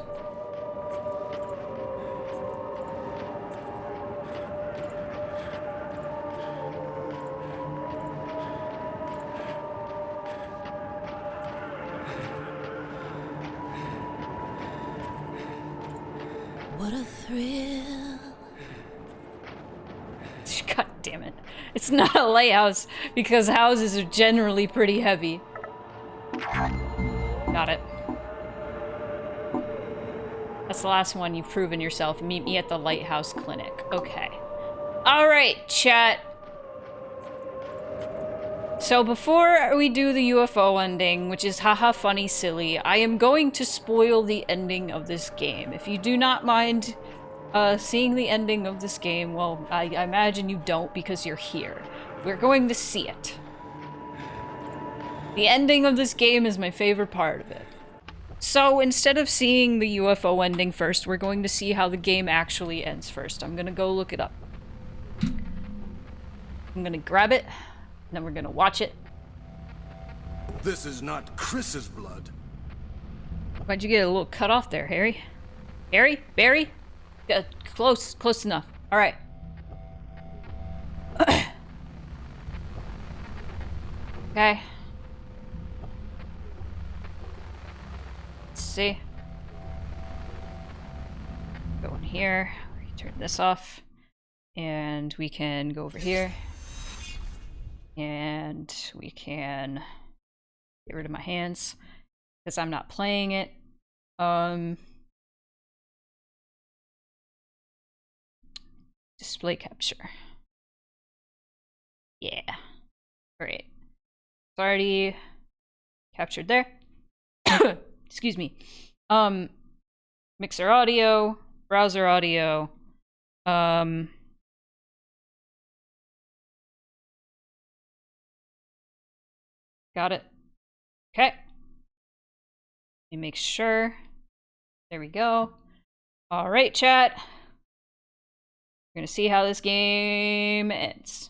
What a thrill. God damn it. It's not a lighthouse because houses are generally pretty heavy. Got it. That's the last one. You've proven yourself. Meet me at the lighthouse clinic. Okay. Alright, chat. So before we do the UFO ending, which is haha funny silly, I am going to spoil the ending of this game. If you do not mind seeing the ending of this game, well, I imagine you don't because you're here. We're going to see it. The ending of this game is my favorite part of it. So instead of seeing the UFO ending first, we're going to see how the game actually ends first. I'm gonna go look it up. I'm gonna grab it, and then we're gonna watch it. This is not Chris's blood. Why'd you get a little cut off there, Harry? Harry? Barry? Close enough. Alright. Okay. Let's see. Go in here. We turn this off. And we can go over here. And we can get rid of my hands because I'm not playing it. Display capture. Yeah. Great. It's already captured there. Excuse me. Mixer audio, browser audio. Got it. Okay. Let me make sure. There we go. All right, chat. We're gonna see how this game ends.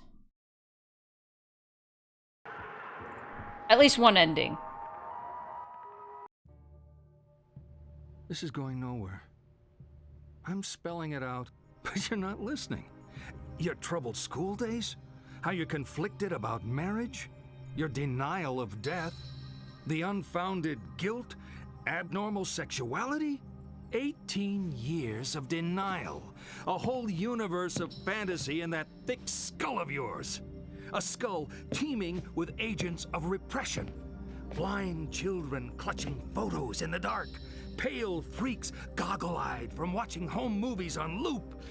At least one ending. This is going nowhere. I'm spelling it out, but you're not listening. Your troubled school days? How you're conflicted about marriage? Your denial of death? The unfounded guilt? Abnormal sexuality? 18 years of denial. A whole universe of fantasy in that thick skull of yours. A skull teeming with agents of repression. Blind children clutching photos in the dark. Pale freaks goggle-eyed from watching home movies on loop.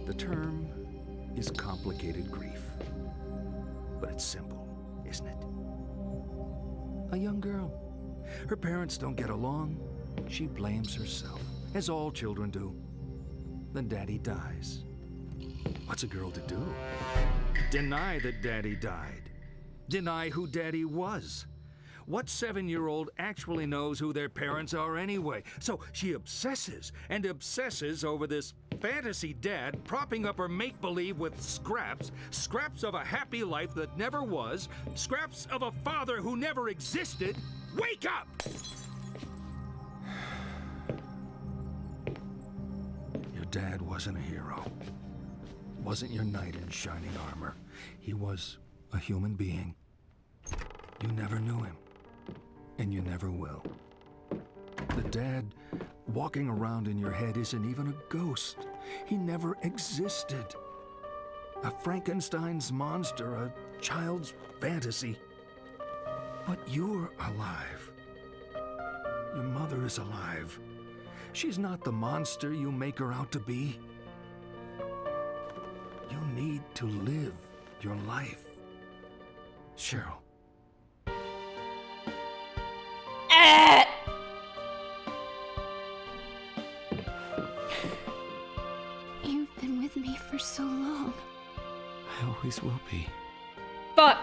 The term is complicated grief. But it's simple, isn't it? A young girl. Her parents don't get along. She blames herself, as all children do. Then daddy dies. What's a girl to do? Deny that daddy died. Deny who daddy was. What 7-year-old actually knows who their parents are anyway? So she obsesses and obsesses over this fantasy dad propping up her make-believe with scraps of a happy life that never was, scraps of a father who never existed. Wake up! Your dad wasn't a hero. Wasn't your knight in shining armor. He was a human being. You never knew him. And you never will. The dad walking around in your head isn't even a ghost. He never existed. A Frankenstein's monster, a child's fantasy. But you're alive. Your mother is alive. She's not the monster you make her out to be. You need to live your life. Cheryl. You've been with me for so long. I always will be. Fuck.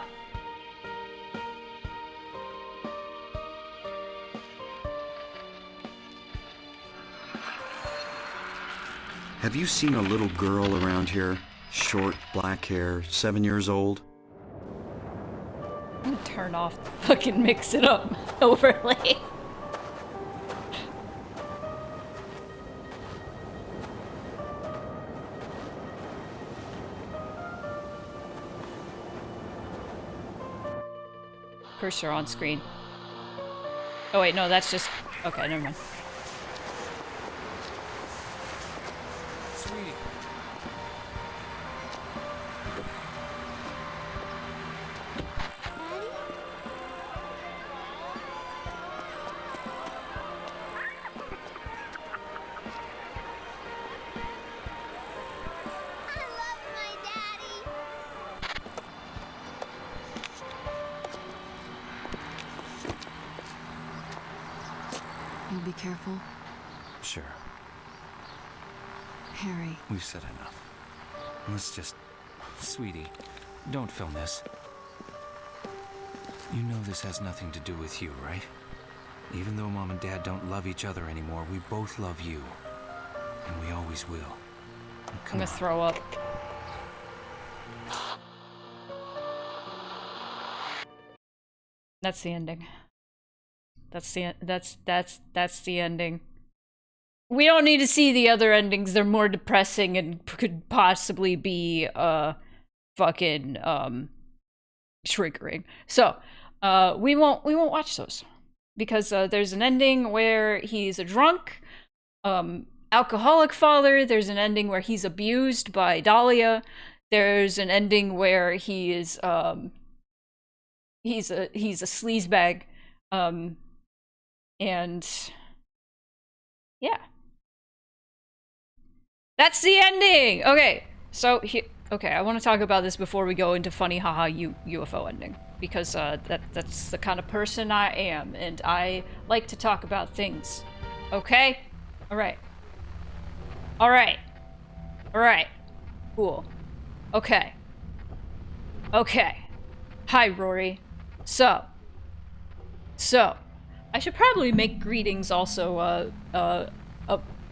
Have you seen a little girl around here? Short, black hair, 7 years old? Turn off the fucking mix it up overlay. Cursor on screen. Oh wait, no, that's just... Okay, never mind. Sweetie. You'll be careful, Sure. Harry. We've said enough. Let's just... Sweetie, don't film this. You know this has nothing to do with you, right? Even though Mom and Dad don't love each other anymore, we both love you. And we always will. I'm gonna throw up. That's the ending. That's the ending. We don't need to see the other endings. They're more depressing and could possibly be fucking triggering. So, we won't watch those because there's an ending where he's a drunk alcoholic father. There's an ending where he's abused by Dahlia. There's an ending where he is he's a sleazebag. And yeah. That's the ending! Okay, so okay, I want to talk about this before we go into funny haha UFO ending. Because that's the kind of person I am, and I like to talk about things. Okay? Alright. Alright. Alright. Cool. Okay. Okay. Hi, Rory. So, I should probably make greetings also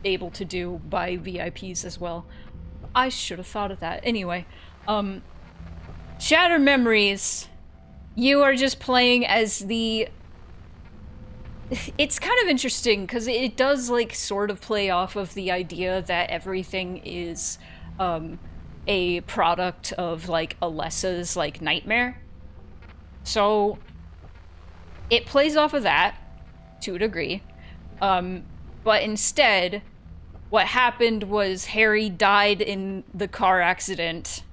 able to do by VIPs as well. I should have thought of that. Anyway, Shattered Memories, you are just playing as the it's kind of interesting because it does like sort of play off of the idea that everything is a product of like Alessa's like nightmare. So it plays off of that to a degree. But instead, what happened was Harry died in the car accident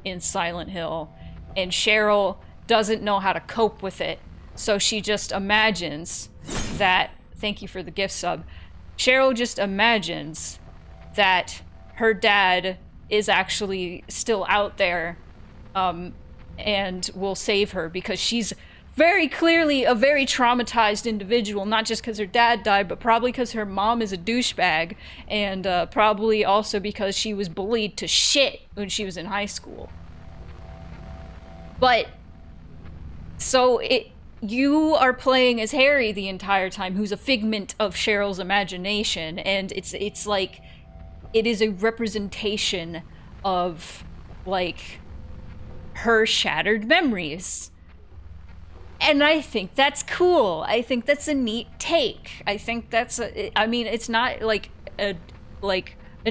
in Silent Hill, and Cheryl doesn't know how to cope with it. So she just imagines that, thank you for the gift sub, Cheryl just imagines that her dad is actually still out there and will save her because she's very clearly a very traumatized individual, not just because her dad died, but probably because her mom is a douchebag, and probably also because she was bullied to shit when she was in high school. But, so you are playing as Harry the entire time, who's a figment of Cheryl's imagination, and it's like, it is a representation of, like, her shattered memories. And I think that's cool. I think that's a neat take. I think that's I mean, it's not like an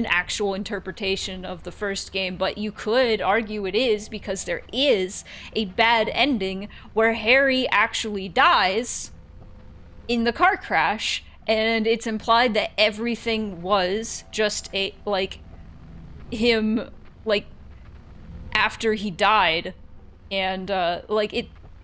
actual interpretation of the first game, but you could argue it is because there is a bad ending where Harry actually dies in the car crash, and it's implied that everything was just him after he died, and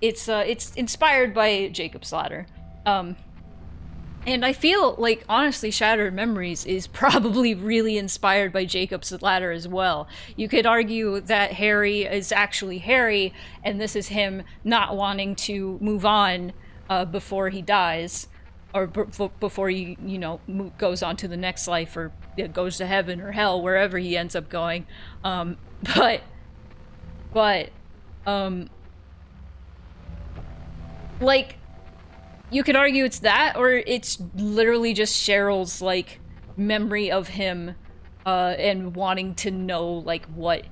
it's inspired by Jacob's Ladder. And I feel like, honestly, Shattered Memories is probably really inspired by Jacob's Ladder as well. You could argue that Harry is actually Harry, and this is him not wanting to move on before he dies, or before he, goes on to the next life, or goes to heaven or hell, wherever he ends up going. Like, you could argue it's that, or it's literally just Cheryl's, like, memory of him, and wanting to know, like, what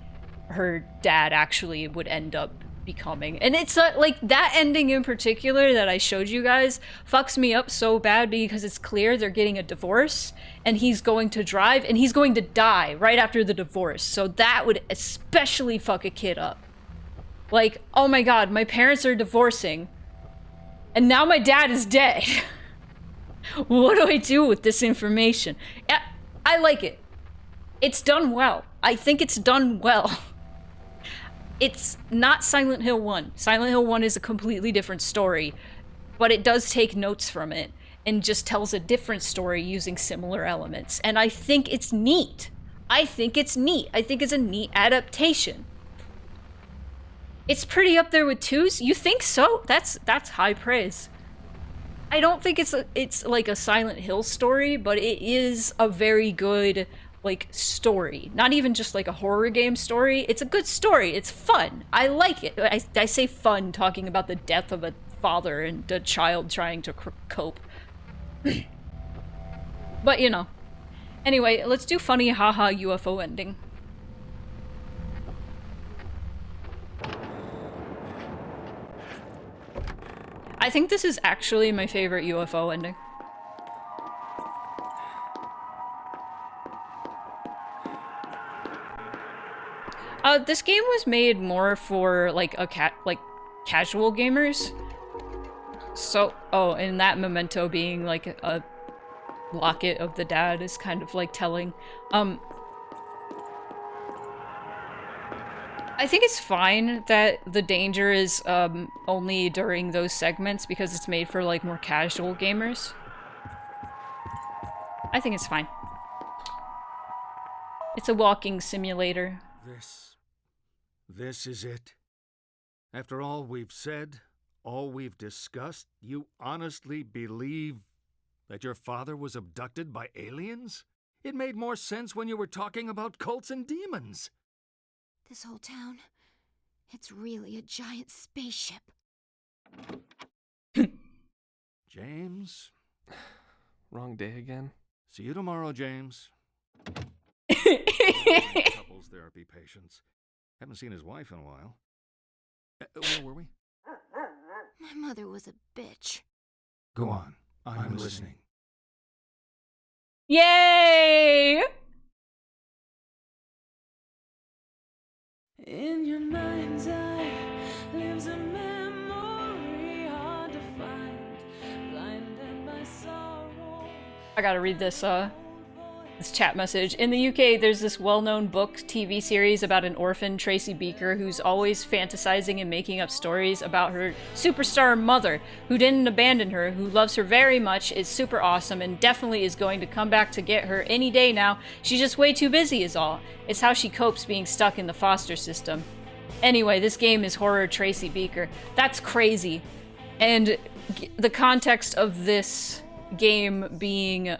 her dad actually would end up becoming. And it's, like, that ending in particular that I showed you guys fucks me up so bad because it's clear they're getting a divorce, and he's going to drive, and he's going to die right after the divorce. So that would especially fuck a kid up. Like, oh my god, my parents are divorcing, and now my dad is dead. What do I do with this information? Yeah, I like it. It's done well. I think it's done well. It's not Silent Hill 1. Silent Hill 1 is a completely different story, but it does take notes from it and just tells a different story using similar elements. And I think it's neat. I think it's neat. I think it's a neat adaptation. It's pretty up there with 2's. You think so? That's high praise. I don't think it's like a Silent Hill story, but it is a very good, like, story. Not even just like a horror game story. It's a good story. It's fun. I like it. I say fun talking about the death of a father and a child trying to cope. But, Anyway, let's do funny haha UFO ending. I think this is actually my favorite UFO ending. This game was made more for like casual gamers. So, and that memento being like a locket of the dad is kind of like telling. I think it's fine that the danger is only during those segments because it's made for like more casual gamers. I think it's fine. It's a walking simulator. This is it? After all we've said, all we've discussed, you honestly believe that your father was abducted by aliens? It made more sense when you were talking about cults and demons. This whole town, it's really a giant spaceship. James? Wrong day again. See you tomorrow, James. Couples therapy patients. Haven't seen his wife in a while. Where were we? My mother was a bitch. Go on. I'm listening. Yay! In your mind's eye lives a memory hard to find, blinded by sorrow. I gotta read this chat message. In the UK, there's this well-known book TV series about an orphan, Tracy Beaker, who's always fantasizing and making up stories about her superstar mother, who didn't abandon her, who loves her very much, is super awesome, and definitely is going to come back to get her any day now. She's just way too busy is all. It's how she copes being stuck in the foster system. Anyway, this game is horror Tracy Beaker. That's crazy. And the context of this game being,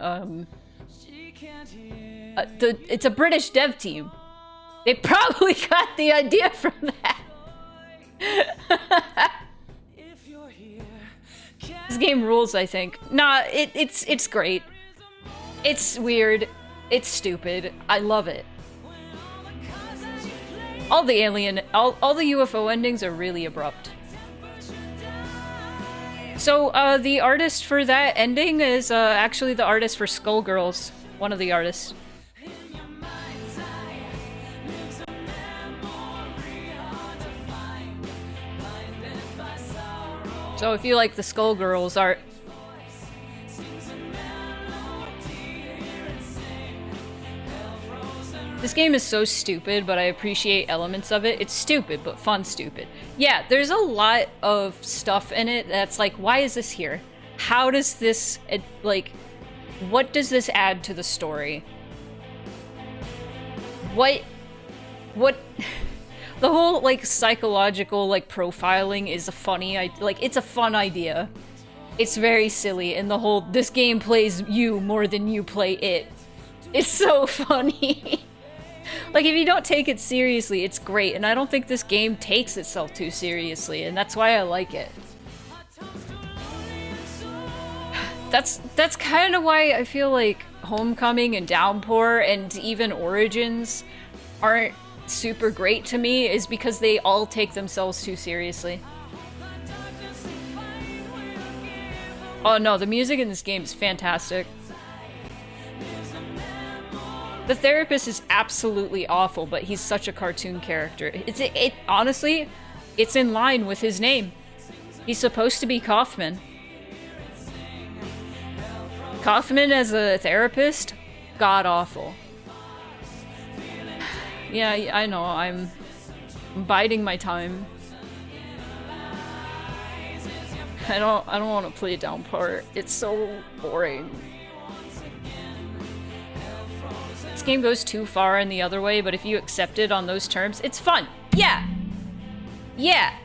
it's a British dev team. They probably got the idea from that. This game rules, I think. Nah, it's great. It's weird. It's stupid. I love it. All the all the UFO endings are really abrupt. So, the artist for that ending is actually the artist for Skullgirls. One of the artists. So if you like the Skullgirls art... This game is so stupid, but I appreciate elements of it. It's stupid, but fun stupid. Yeah, there's a lot of stuff in it that's like, why is this here? How does this, like, what does this add to the story? What... The whole, like, psychological, like, profiling is a funny, it's a fun idea. It's very silly, and the whole, this game plays you more than you play it. It's so funny. Like, if you don't take it seriously, it's great, and I don't think this game takes itself too seriously, and that's why I like it. That's kind of why I feel like Homecoming and Downpour and even Origins aren't super great to me, is because they all take themselves too seriously. Oh no, the music in this game is fantastic. The therapist is absolutely awful, but he's such a cartoon character. Honestly, it's in line with his name. He's supposed to be Kaufman. Kaufman as a therapist? God awful. Yeah, I know, I'm biding my time. I don't want to play Downpour. It's so boring. This game goes too far in the other way, but if you accept it on those terms, it's fun. Yeah! Yeah!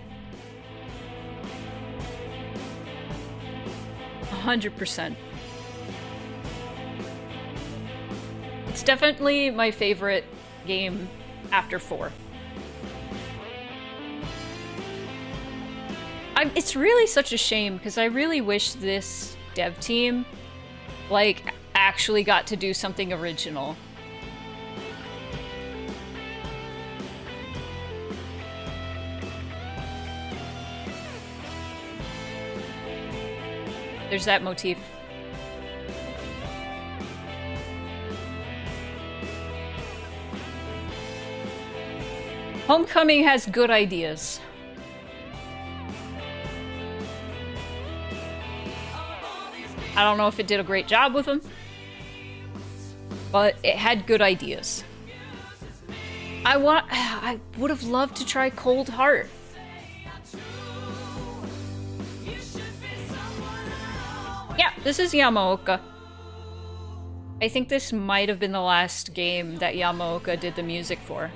100%. It's definitely my favorite game after 4. It's really such a shame, because I really wish this dev team, like, actually got to do something original. There's that motif. Homecoming has good ideas. I don't know if it did a great job with them, but it had good ideas. I would have loved to try Cold Heart. Yeah, this is Yamaoka. I think this might have been the last game that Yamaoka did the music for.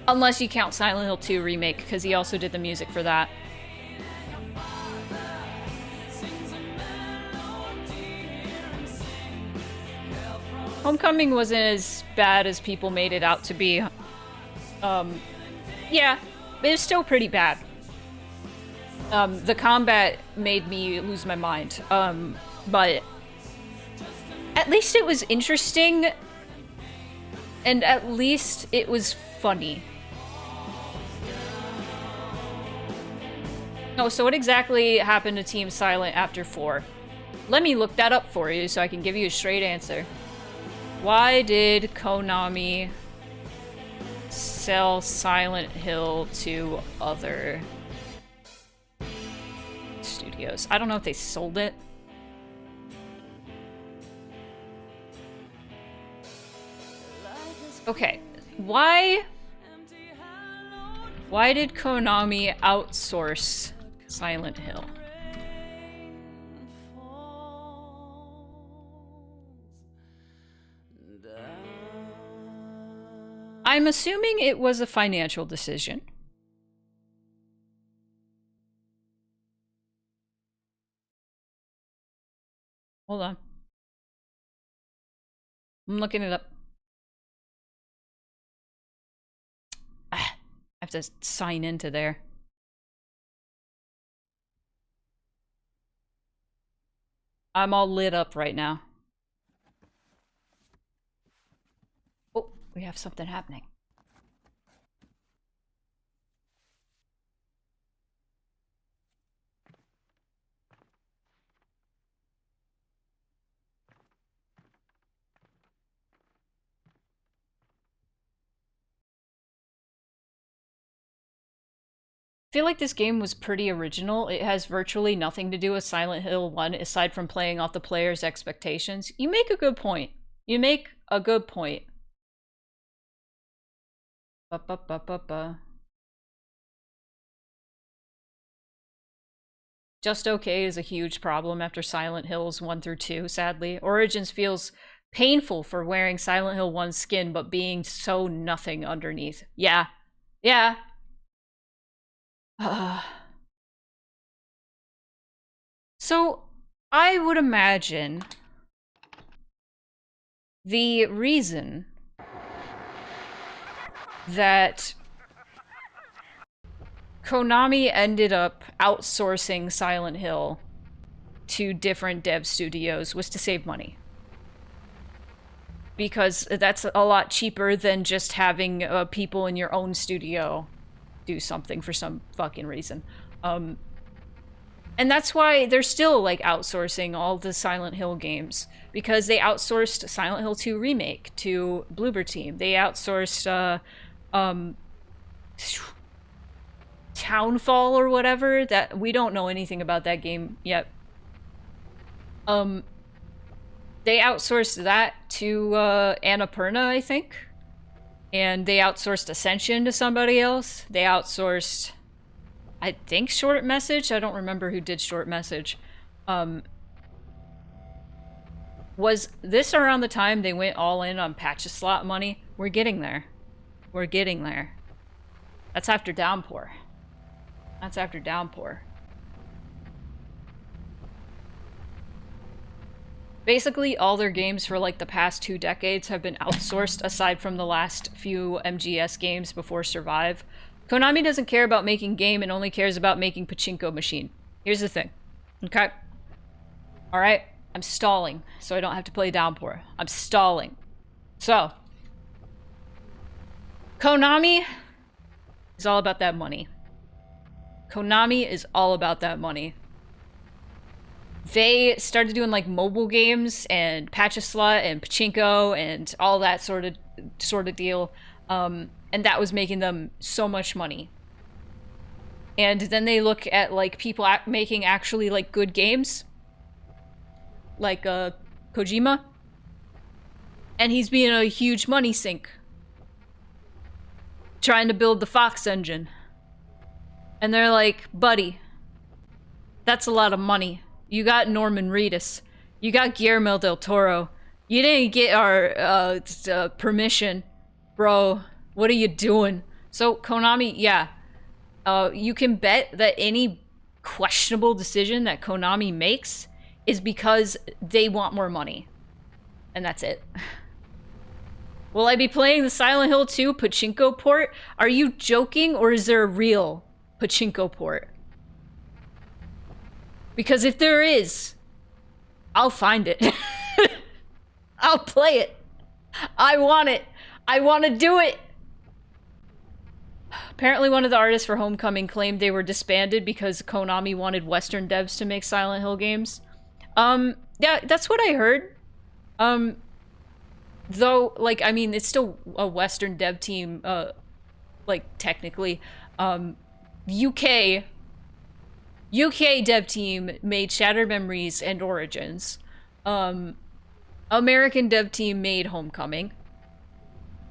Unless you count Silent Hill 2 Remake, because he also did the music for that. Homecoming wasn't as bad as people made it out to be. Yeah, but it was still pretty bad. The combat made me lose my mind. But at least it was interesting, and at least it was funny. No, so what exactly happened to Team Silent after 4? Let me look that up for you so I can give you a straight answer. Why did Konami sell Silent Hill to other studios? I don't know if they sold it. Okay, why did Konami outsource Silent Hill? I'm assuming it was a financial decision. Hold on. I'm looking it up. I have to sign into there. I'm all lit up right now. Oh, we have something happening. I feel like this game was pretty original. It has virtually nothing to do with Silent Hill 1 aside from playing off the player's expectations. You make a good point. You make a good point. Ba-ba-ba-ba-ba. Just okay is a huge problem after Silent Hills 1 through 2, sadly. Origins feels painful for wearing Silent Hill 1's skin but being so nothing underneath. Yeah. Yeah. So, I would imagine the reason that Konami ended up outsourcing Silent Hill to different dev studios was to save money. Because that's a lot cheaper than just having people in your own studio do something for some fucking reason. And that's why they're still, like, outsourcing all the Silent Hill games. Because they outsourced Silent Hill 2 Remake to Bloober Team. They outsourced, Townfall or whatever. That we don't know anything about that game yet. They outsourced that to, Annapurna, I think. And they outsourced Ascension to somebody else. They outsourced... I think Short Message? I don't remember who did Short Message. Was this around the time they went all in on patch slot money? We're getting there. We're getting there. That's after Downpour. That's after Downpour. Basically, all their games for like the past 2 decades have been outsourced aside from the last few MGS games before Survive. Konami doesn't care about making game and only cares about making pachinko machine. Here's the thing. Okay? Alright? I'm stalling, so I don't have to play Downpour. I'm stalling. So. Konami is all about that money. Konami is all about that money. They started doing like mobile games and Patch-a-Slot and Pachinko and all that sort of deal. And that was making them so much money. And then they look at like people making actually like good games. Like Kojima. And he's being a huge money sink. Trying to build the Fox engine. And they're like, buddy, that's a lot of money. You got Norman Reedus. You got Guillermo del Toro. You didn't get our permission. Bro, what are you doing? So, Konami, yeah. You can bet that any questionable decision that Konami makes is because they want more money. And that's it. Will I be playing the Silent Hill 2 Pachinko port? Are you joking, or is there a real Pachinko port? Because if there is, I'll find it. I'll play it. I want it. I want to do it. Apparently one of the artists for Homecoming claimed they were disbanded because Konami wanted Western devs to make Silent Hill games. Yeah, that's what I heard. Though, like, I mean, it's still a Western dev team, like, technically. UK dev team made Shattered Memories and Origins. American dev team made Homecoming.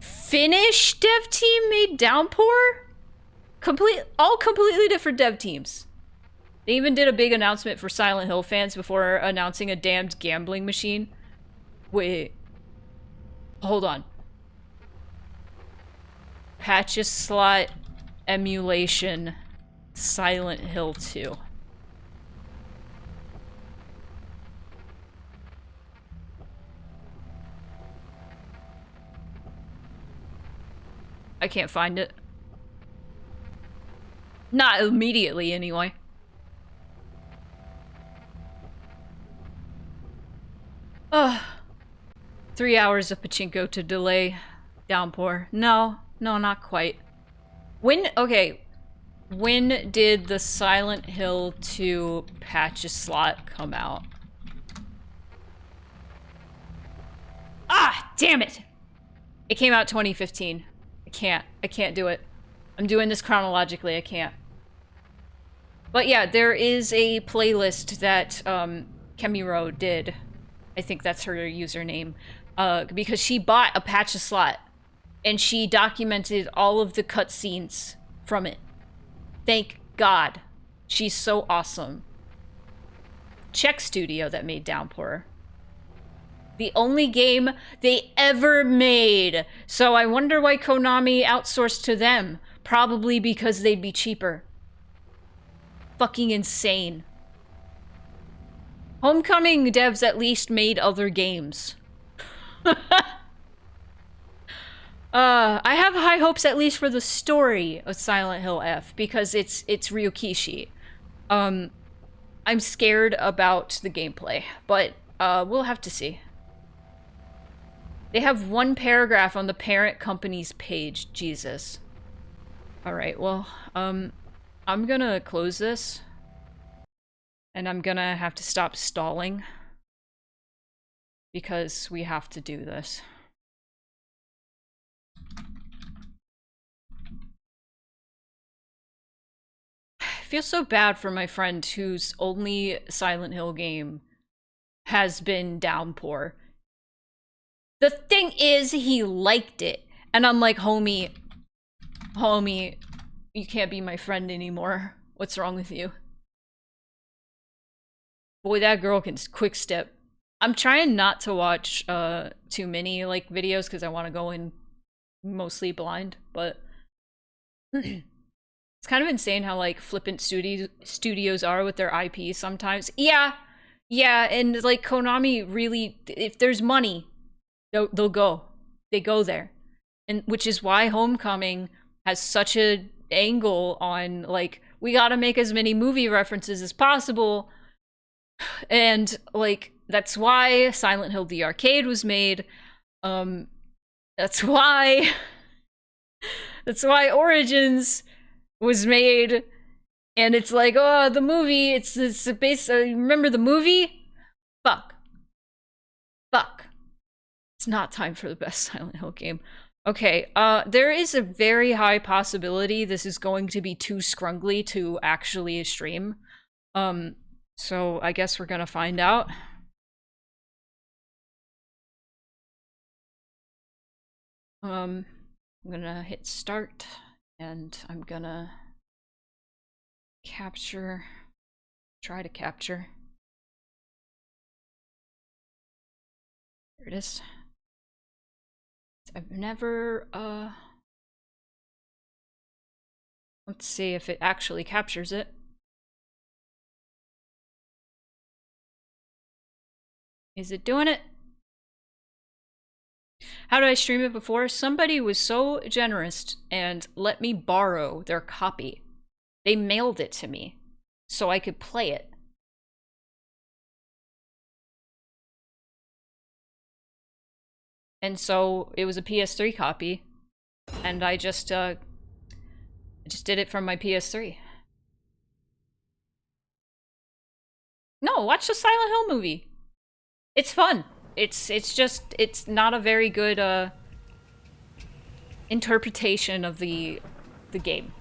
Finnish dev team made Downpour? All completely different dev teams. They even did a big announcement for Silent Hill fans before announcing a damned gambling machine. Wait. Hold on. Patch a slot emulation Silent Hill 2. I can't find it. Not immediately, anyway. Ugh. 3 hours of pachinko to delay Downpour. No, not quite. Okay. When did the Silent Hill 2 patch a slot come out? Ah, damn it! It came out 2015. I can't do it. I'm doing this chronologically, I can't. But yeah, there is a playlist that Kemiro did. I think that's her username. Because she bought a patch a slot. And she documented all of the cutscenes from it. Thank God. She's so awesome. Czech studio that made Downpour. The only game they ever made. So I wonder why Konami outsourced to them. Probably because they'd be cheaper. Fucking insane. Homecoming devs at least made other games. I have high hopes at least for the story of Silent Hill F because it's Ryukishi. I'm scared about the gameplay, but we'll have to see. They have one paragraph on the parent company's page. Jesus. Alright, well, I'm gonna close this. And I'm gonna have to stop stalling. Because we have to do this. I feel so bad for my friend whose only Silent Hill game has been Downpour. The thing is, he liked it. And I'm like, homie, you can't be my friend anymore. What's wrong with you? Boy, that girl can quick step. I'm trying not to watch too many like videos because I want to go in mostly blind, but it's kind of insane how like flippant studios are with their IP sometimes. Yeah, and like Konami really, if there's money, they'll go. They go there. And which is why Homecoming has such an angle on like, we gotta make as many movie references as possible. And like, that's why Silent Hill the Arcade was made. That's why Origins was made. And it's like, oh, the movie, it's base. Remember the movie? Fuck. It's not time for the best Silent Hill game. Okay, there is a very high possibility this is going to be too scrungly to actually stream. So I guess we're gonna find out. I'm gonna hit start, and I'm gonna try to capture. There it is. I've never, let's see if it actually captures it. Is it doing it? How did I stream it before? Somebody was so generous and let me borrow their copy. They mailed it to me so I could play it. And so it was a PS3 copy, and I just I just did it from my PS3. No, watch the Silent Hill movie. It's fun. It's just, it's not a very good interpretation of the game.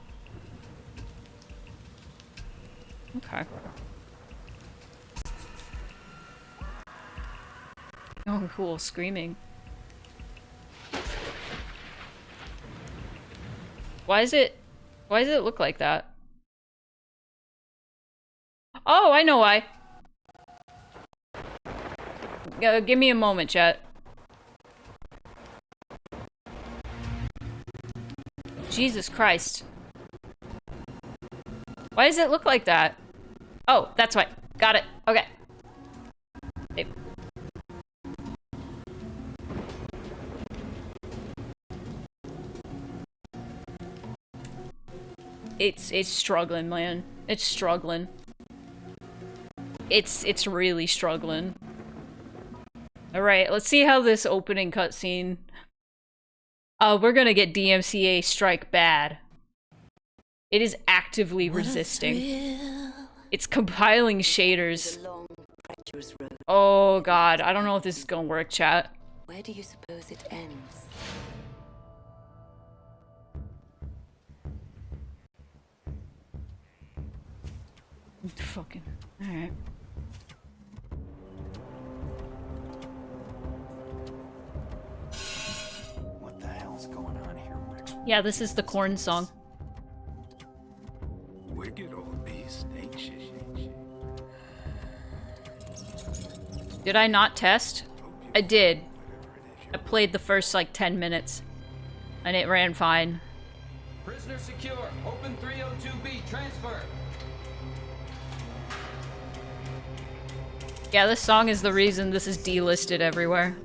Okay. Oh, cool, screaming. Why does it look like that? Oh, I know why. Give me a moment, chat. Jesus Christ. Why does it look like that? Oh, that's why. Got it. Okay. Hey. It's struggling, man. It's struggling. It's really struggling. Alright, let's see how this opening cutscene... we're gonna get DMCA strike bad. It is actively resisting. It's compiling shaders. Oh god, I don't know if this is gonna work, chat. Where do you suppose it ends? Fucking... Alright. What the hell's going on here, Rex? Yeah, this is the Korn song. Wicked old beast, ain't she? Did I not test? I did. I played the first, like, 10 minutes. And it ran fine. Prisoner secure. Open 302B. Transfer. Yeah, this song is the reason this is delisted everywhere.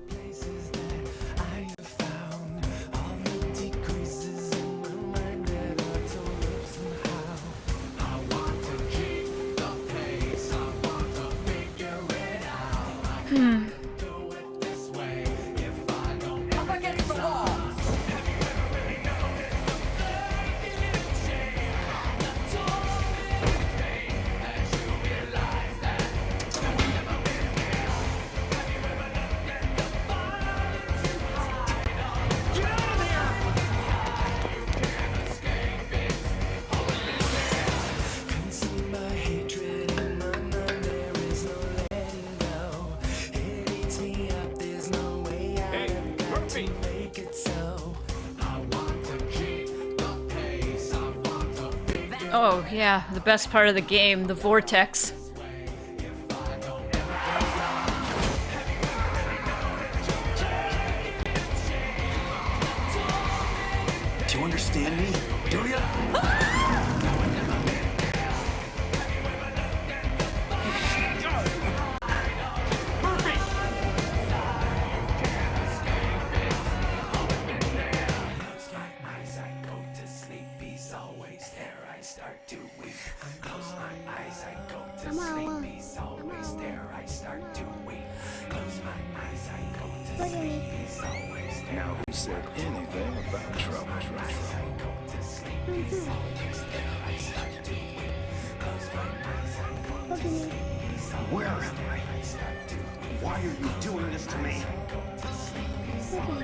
Oh, yeah, the best part of the game, the vortex. Do you understand me? Do you? Now who said anything about trouble? Where am I? Why are you doing this to me? What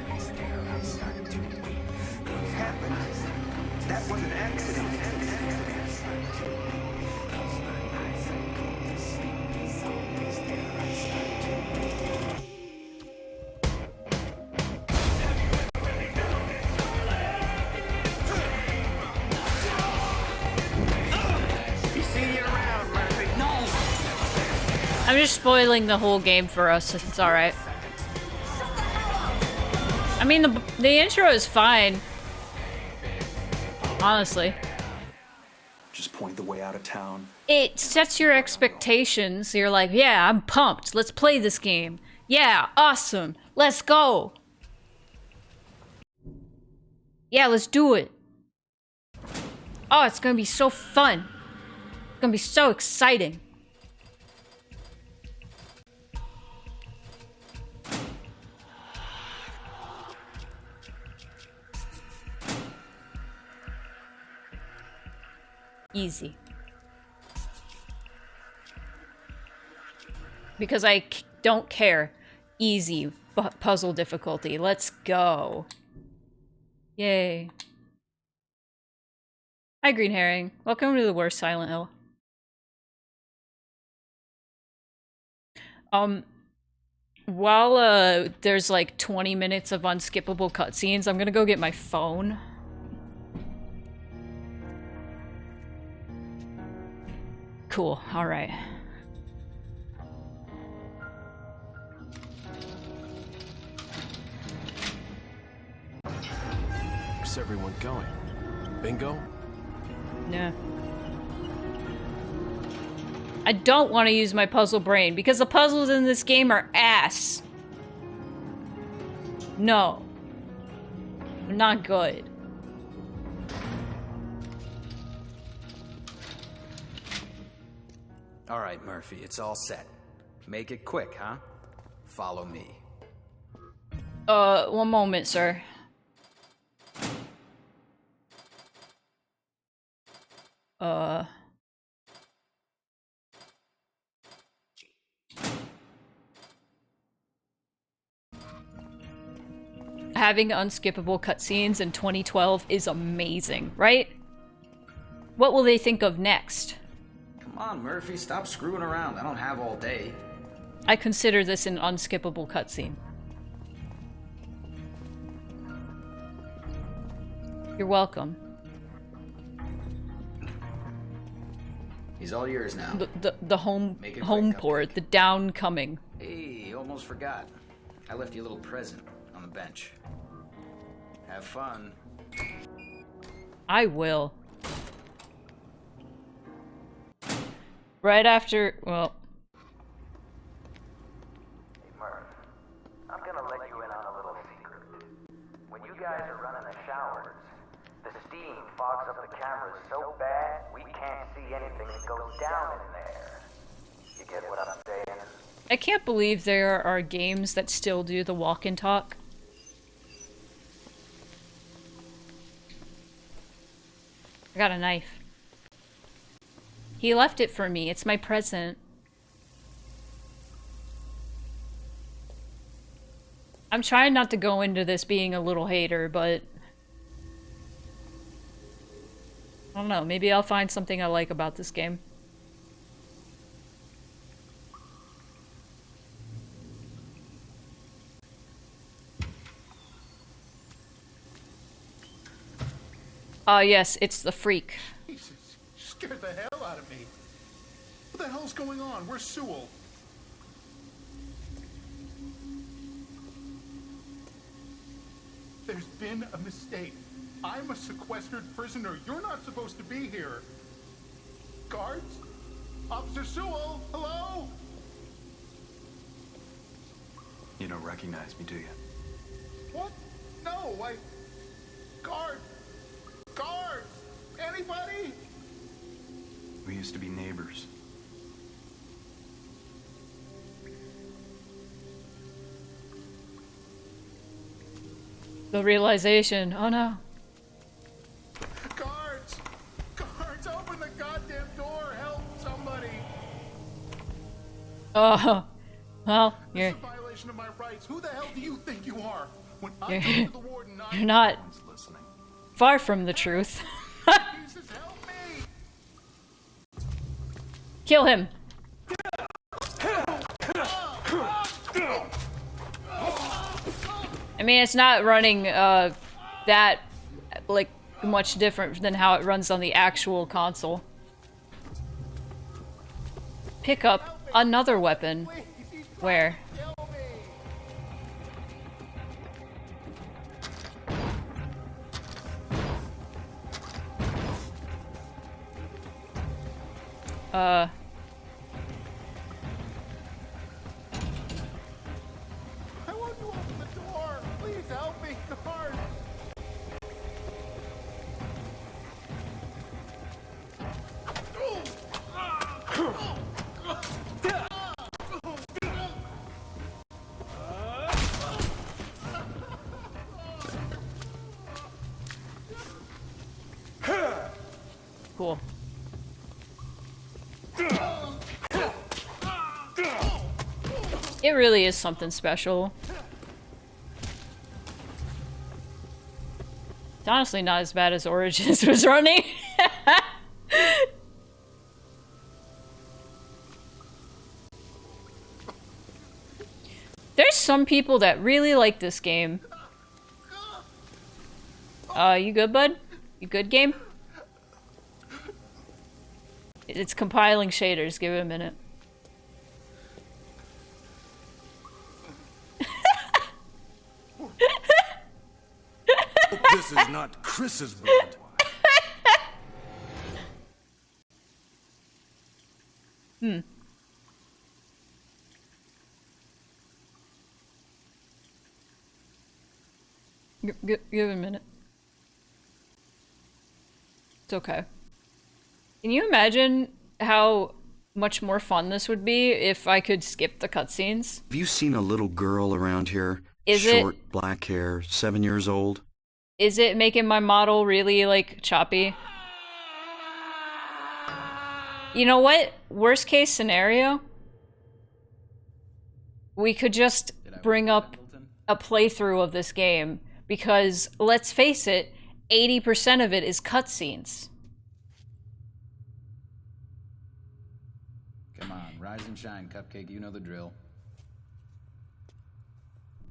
happened? That was an accident. I'm just spoiling the whole game for us. It's alright. I mean, the intro is fine. Honestly. Just point the way out of town. It sets your expectations. You're like, yeah, I'm pumped. Let's play this game. Yeah, awesome. Let's go. Yeah, let's do it. Oh, it's gonna be so fun. It's gonna be so exciting. Easy. Because I don't care. Easy puzzle difficulty. Let's go. Yay. Hi, Green Herring. Welcome to the worst Silent Hill. While there's like 20 minutes of unskippable cutscenes, I'm gonna go get my phone. Cool, alright. Where's everyone going? Bingo? Nah. I don't want to use my puzzle brain because the puzzles in this game are ass. No. They're not good. All right, Murphy, it's all set. Make it quick, huh? Follow me. One moment, sir. Having unskippable cutscenes in 2012 is amazing, right? What will they think of next? Come on, Murphy, stop screwing around. I don't have all day. I consider this an unskippable cutscene. You're welcome. He's all yours now. The home port, the downcoming. Hey, almost forgot. I left you a little present on the bench. Have fun. I will. Right after, well. Hey, Murph. I'm gonna let you in on a little secret. When you guys are running the showers, the steam fogs up the cameras so bad we can't see anything that goes down in there. You get what I'm saying? I can't believe there are games that still do the walk and talk. I got a knife. He left it for me. It's my present. I'm trying not to go into this being a little hater, but I don't know. Maybe I'll find something I like about this game. Yes, it's the freak. Jesus, you scared the hell out of me. What the hell's going on? Where's Sewell? There's been a mistake. I'm a sequestered prisoner. You're not supposed to be here. Guards? Officer Sewell, hello? You don't recognize me, do you? What? No, Guard! Guards! Anybody? We used to be neighbors. The realization. Oh no. Guards! Guards, open the goddamn door! Help somebody! Oh. Well, This is a violation of my rights. Who the hell do you think you are? When I you're, go to the warden, you're not far from the truth. Jesus, help me! Kill him. I mean, it's not running that like much different than how it runs on the actual console. Pick up another weapon. Where? I want to open the door! Please help me, guard! Cool. It really is something special. It's honestly not as bad as Origins was running. There's some people that really like this game. You good, bud? You good, game? It's compiling shaders. Give it a minute. This is not Chris's blood. Hmm. Give it a minute. It's okay. Can you imagine how much more fun this would be if I could skip the cutscenes? Have you seen a little girl around here? Is it- Short, black hair, 7 years old? Is it making my model really, like, choppy? You know what? Worst case scenario? We could just bring up a playthrough of this game, because, let's face it, 80% of it is cutscenes. Come on, rise and shine, Cupcake. You know the drill.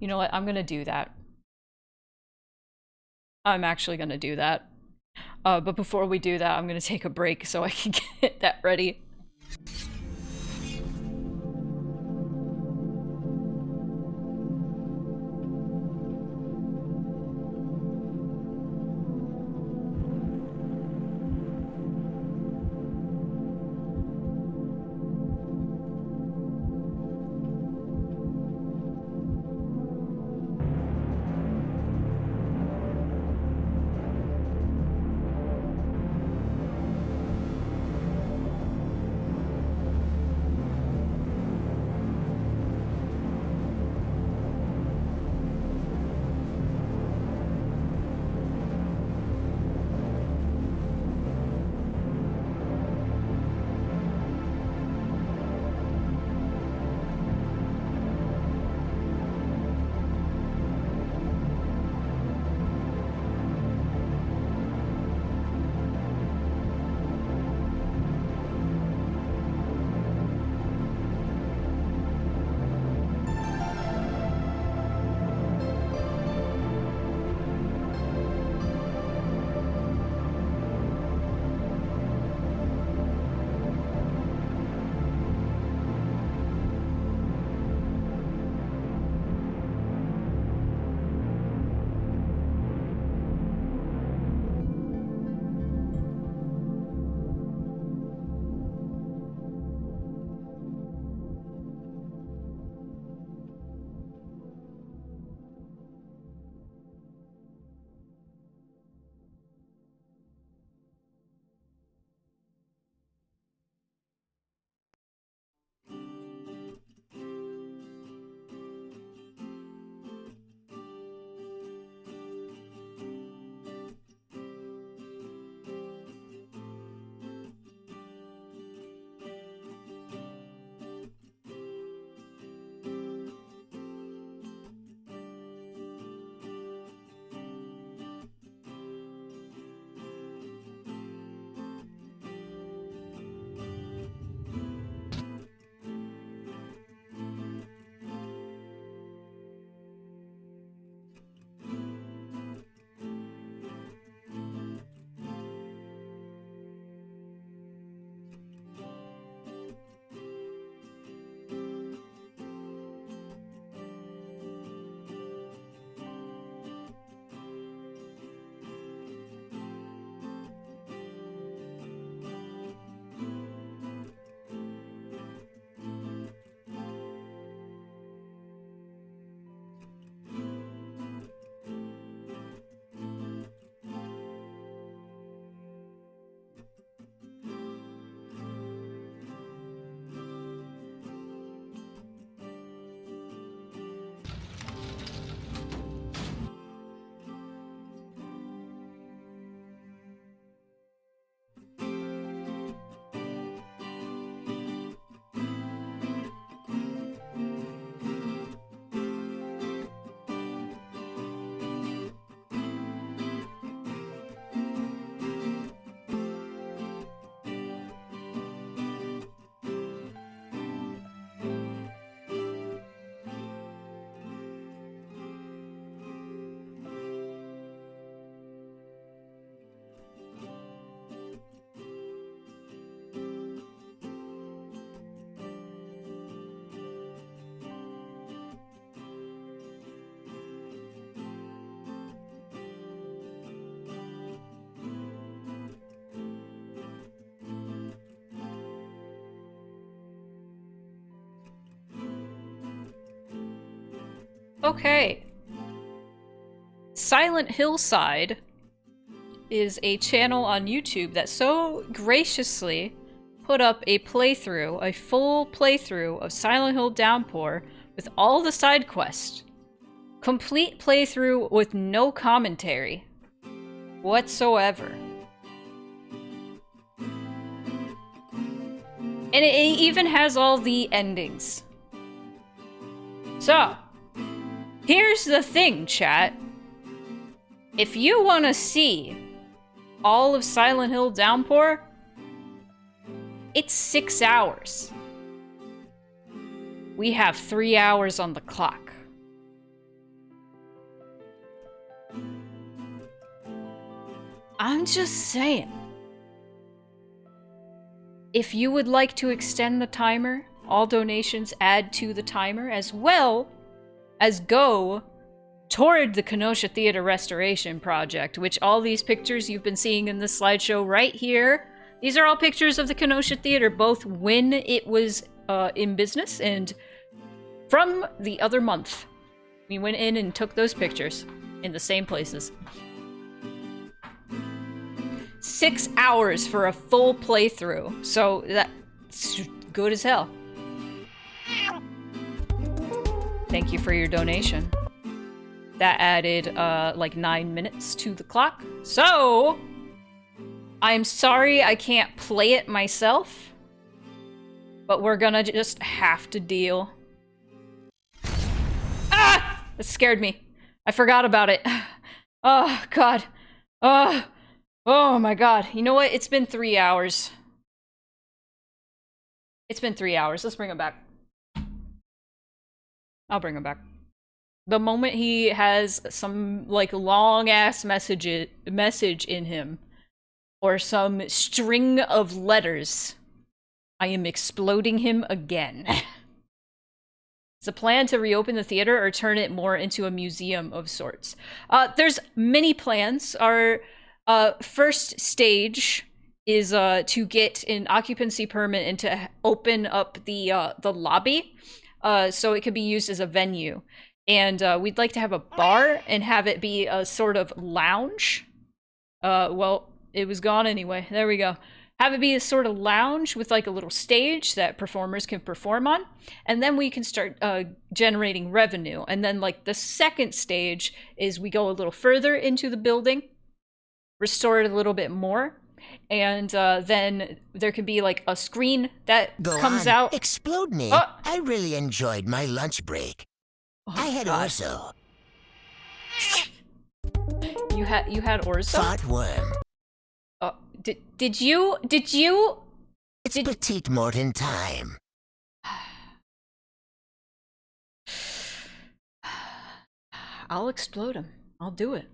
You know what? I'm gonna do that. I'm actually gonna do that. But before we do that, I'm gonna take a break so I can get that ready. Okay. Silent Hillside is a channel on YouTube that so graciously put up a playthrough, a full playthrough of Silent Hill Downpour with all the side quests. Complete playthrough with no commentary whatsoever. And it even has all the endings. So, here's the thing, chat. If you want to see all of Silent Hill Downpour, it's 6 hours. We have 3 hours on the clock. I'm just saying. If you would like to extend the timer, all donations add to the timer, as well as go toward the Kenosha Theater Restoration Project, which all these pictures you've been seeing in this slideshow right here, these are all pictures of the Kenosha Theater, both when it was in business and from the other month. We went in and took those pictures in the same places. 6 hours for a full playthrough, so that's good as hell. Thank you for your donation. That added like 9 minutes to the clock. So, I'm sorry I can't play it myself, but we're gonna just have to deal. Ah! That scared me. I forgot about it. Oh, God. Oh my God. You know what? It's been 3 hours. It's been 3 hours. Let's bring him back. I'll bring him back. The moment he has some, like, long-ass message in him, or some string of letters, I am exploding him again. It's a plan to reopen the theater or turn it more into a museum of sorts. There's many plans. Our first stage is to get an occupancy permit and to open up the lobby so it could be used as a venue. And we'd like to have a bar and have it be a sort of lounge. Well, it was gone anyway. There we go. Have it be a sort of lounge with like a little stage that performers can perform on. And then we can start generating revenue. And then like the second stage is we go a little further into the building, restore it a little bit more. And then there could be like a screen that comes out. Explode me. Oh. I really enjoyed my lunch break. I had orzo. You had orzo? Fought worm. Did you? It's petite mortin time. I'll explode him. I'll do it.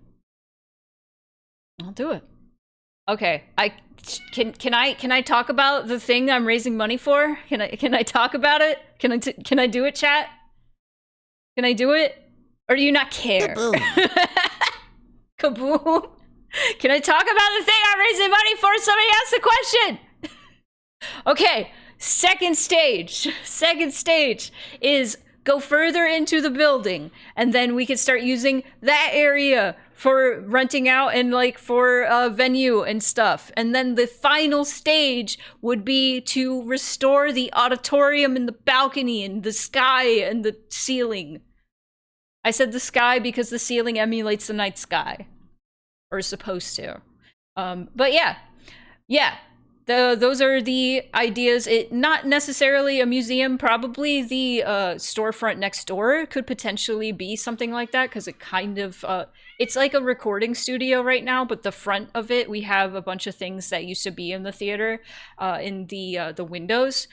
Okay, can I talk about the thing I'm raising money for? Can I talk about it? Can I do it, chat? Can I do it? Or do you not care? Kaboom. Kaboom. Can I talk about the thing I'm raising money for? Somebody asked the question. Okay, second stage. Second stage is go further into the building, and then we can start using that area for renting out and like for venue and stuff. And then the final stage would be to restore the auditorium and the balcony and the sky and the ceiling. I said the sky because the ceiling emulates the night sky. Or is supposed to. But yeah. Those are the ideas. It not necessarily a museum. Probably the storefront next door could potentially be something like that, because it kind of it's like a recording studio right now. But the front of it, we have a bunch of things that used to be in the theater in the windows.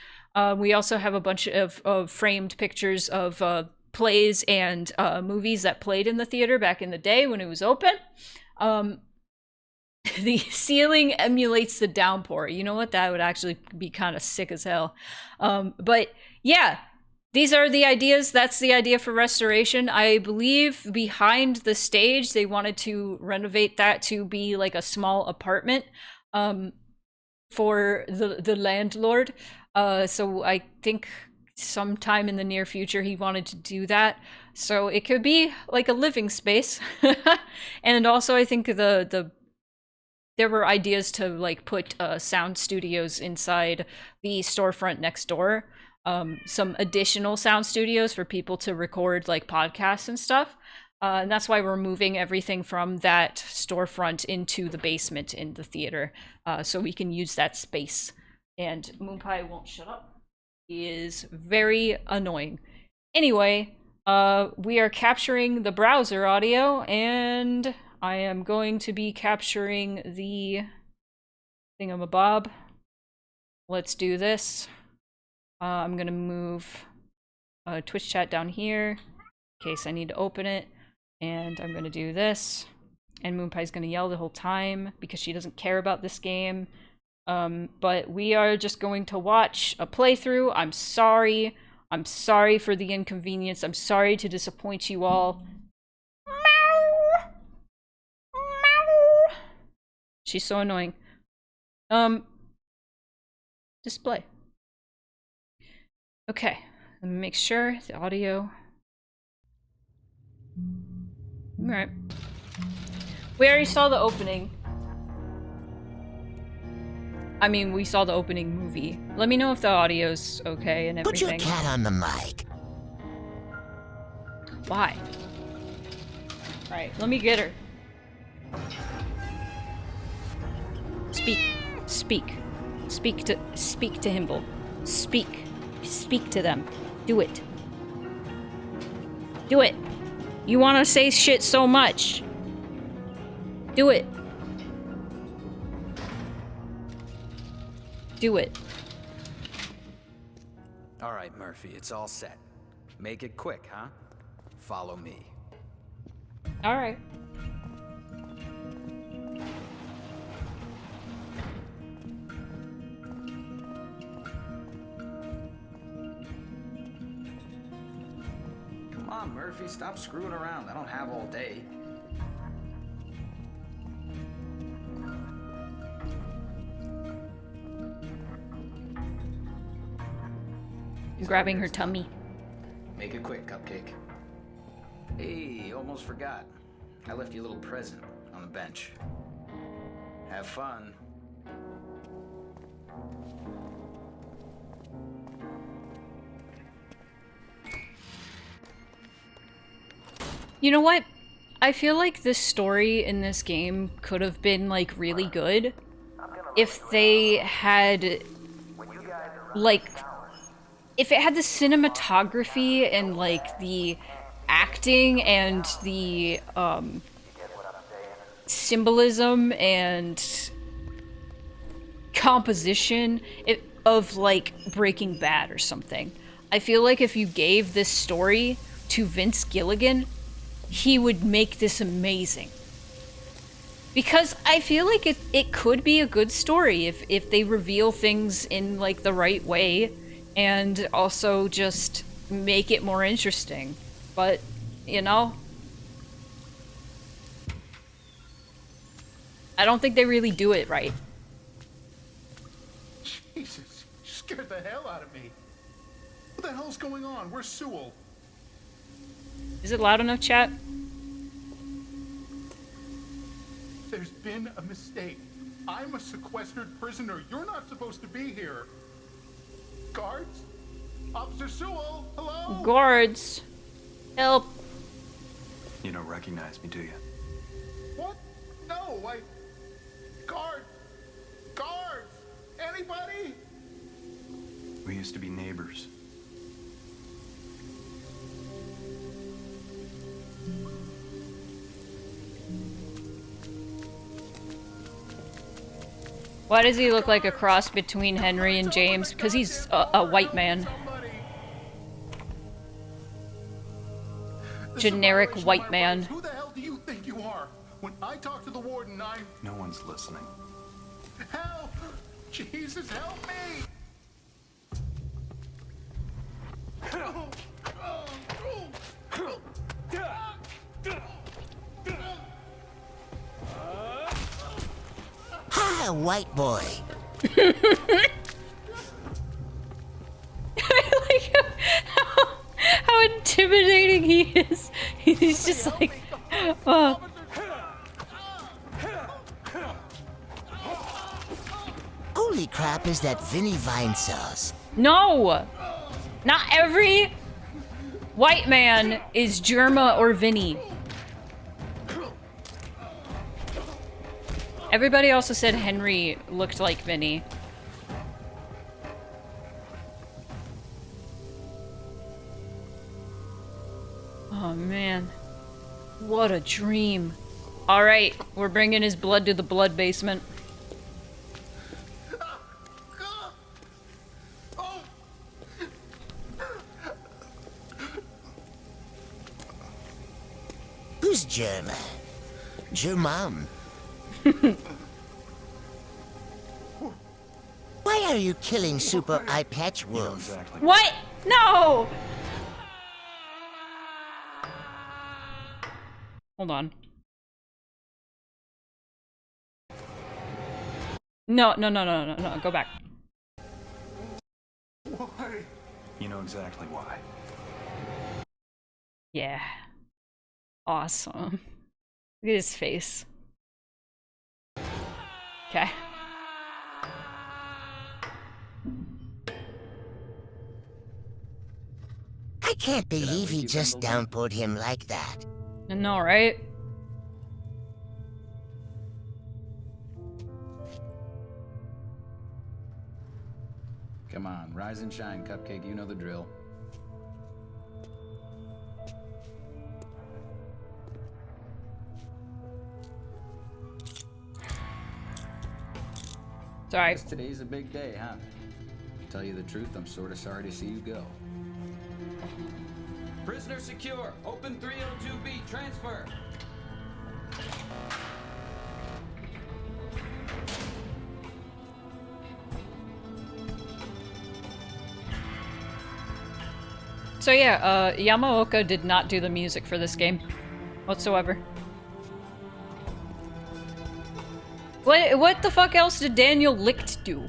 We also have a bunch of framed pictures of plays and movies that played in the theater back in the day when it was open. The ceiling emulates the downpour. You know what? That would actually be kind of sick as hell. But yeah, these are the ideas. That's the idea for restoration. I believe behind the stage, they wanted to renovate that to be like a small apartment for the landlord. So I think sometime in the near future he wanted to do that. So it could be like a living space. And also I think there were ideas to like put sound studios inside the storefront next door. Some additional sound studios for people to record like podcasts and stuff. And that's why we're moving everything from that storefront into the basement in the theater, so we can use that space. And Moonpie won't shut up. He is very annoying. Anyway, we are capturing the browser audio, and I am going to be capturing the thingamabob. Let's do this. I'm gonna move Twitch chat down here in case I need to open it. And I'm gonna do this. And Moonpie's gonna yell the whole time because she doesn't care about this game. But we are just going to watch a playthrough. I'm sorry. I'm sorry for the inconvenience. I'm sorry to disappoint you all. Meow. Meow. She's so annoying. Display. Okay, let me make sure the audio. Alright. We already saw the opening. I mean, we saw the opening movie. Let me know if the audio's okay and everything. Put your cat on the mic. Why? Alright, let me get her. Speak. Speak. Speak to Himble. Speak. Speak to them. Do it. Do it. You want to say shit so much. Do it. Do it. All right, Murphy, it's all set. Make it quick, huh? Follow me. All right. Come on, Murphy, stop screwing around. I don't have all day. Grabbing her tummy. Make it quick, Cupcake. Hey, almost forgot. I left you a little present on the bench. Have fun. You know what? I feel like this story in this game could have been, like, really good if they had, like, if it had the cinematography and, like, the acting and the, symbolism and composition of, like, Breaking Bad or something. I feel like if you gave this story to Vince Gilligan, he would make this amazing. Because I feel like it could be a good story if they reveal things in, like, the right way and also just make it more interesting. But, you know, I don't think they really do it right. Jesus, you scared the hell out of me. What the hell's going on? Where's Sewell? Is it loud enough, chat? There's been a mistake. I'm a sequestered prisoner. You're not supposed to be here. Guards? Officer Sewell, hello? Guards. Help. You don't recognize me, do you? What? No, Guards! Guards! Anybody? We used to be neighbors. Why does he look like a cross between Henry and James? Because he's a white man. Generic white man. Who the hell do you think you are? When I talk to the warden, No one's listening. Help! Jesus, help me! Hi, white boy. I like him. intimidating he is. He's just like, Holy crap, is that Vinny Vine sauce? no! Not every white man is Germa or Vinny. Everybody also said Henry looked like Vinny. Oh man. What a dream. Alright, we're bringing his blood to the blood basement. Who's Germa? Germam. Why are you killing Super Eye Patch Wolf? What? No! Hold on. No, go back. Why? You know exactly why. Yeah. Awesome. Look at his face. Okay. I can't believe he just downpoured him like that. I know, right? Come on, rise and shine, Cupcake. You know the drill. Sorry. Guess today's a big day, huh? To tell you the truth, I'm sort of sorry to see you go. Prisoner secure. Open 302B. Transfer. So yeah, Yamaoka did not do the music for this game whatsoever. What the fuck else did Daniel Licht do?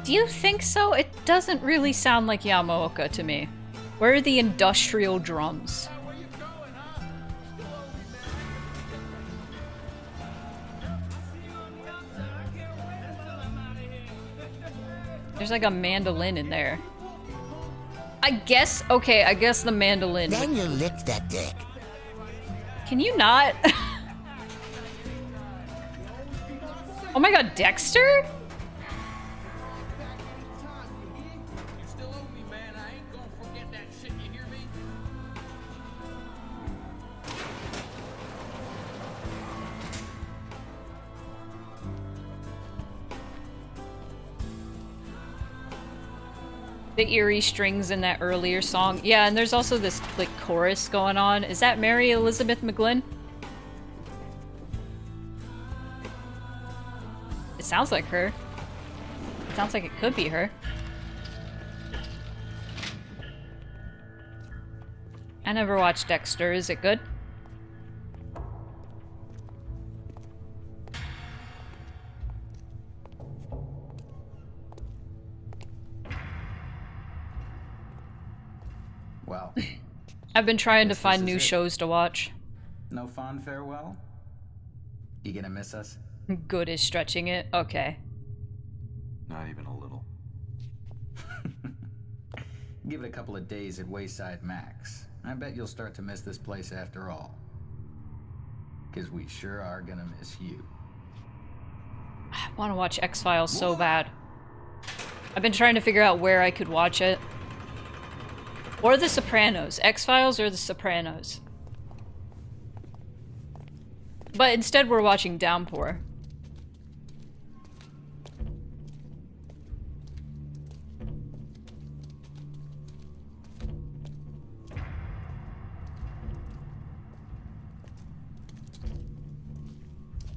Do you think so? It doesn't really sound like Yamaoka to me. Where are the industrial drums? There's like a mandolin in there. I guess, okay, I guess the mandolin. Daniel licked that dick. Can you not? Oh my god, Dexter? The eerie strings in that earlier song. Yeah, and there's also this like chorus going on. Is that Mary Elizabeth McGlynn? It sounds like her. It sounds like it could be her. I never watched Dexter. Is it good? Well, I've been trying to Guess find this new is it. shows to watch. no fond farewell? You gonna miss us? Good is stretching it. Okay. Not even a little. Give it a couple of days at Wayside Max. I bet you'll start to miss this place after all. 'Cause we sure are gonna miss you. I want to watch X-Files so bad. I've been trying to figure out where I could watch it. Or The Sopranos. X-Files or The Sopranos. But instead we're watching Downpour.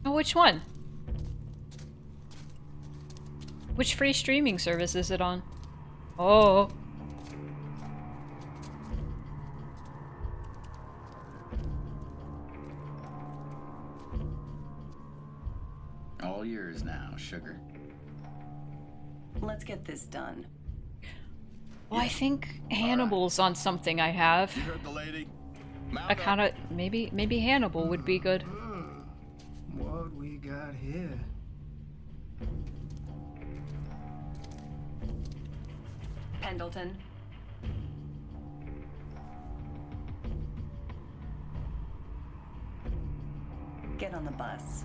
Oh, which one? Which free streaming service is it on? Oh. All yours now, sugar. Let's get this done. Well, I think Hannibal's on something I have. You heard the lady? I kinda... Maybe Hannibal would be good. What we got here? Pendleton. Get on the bus.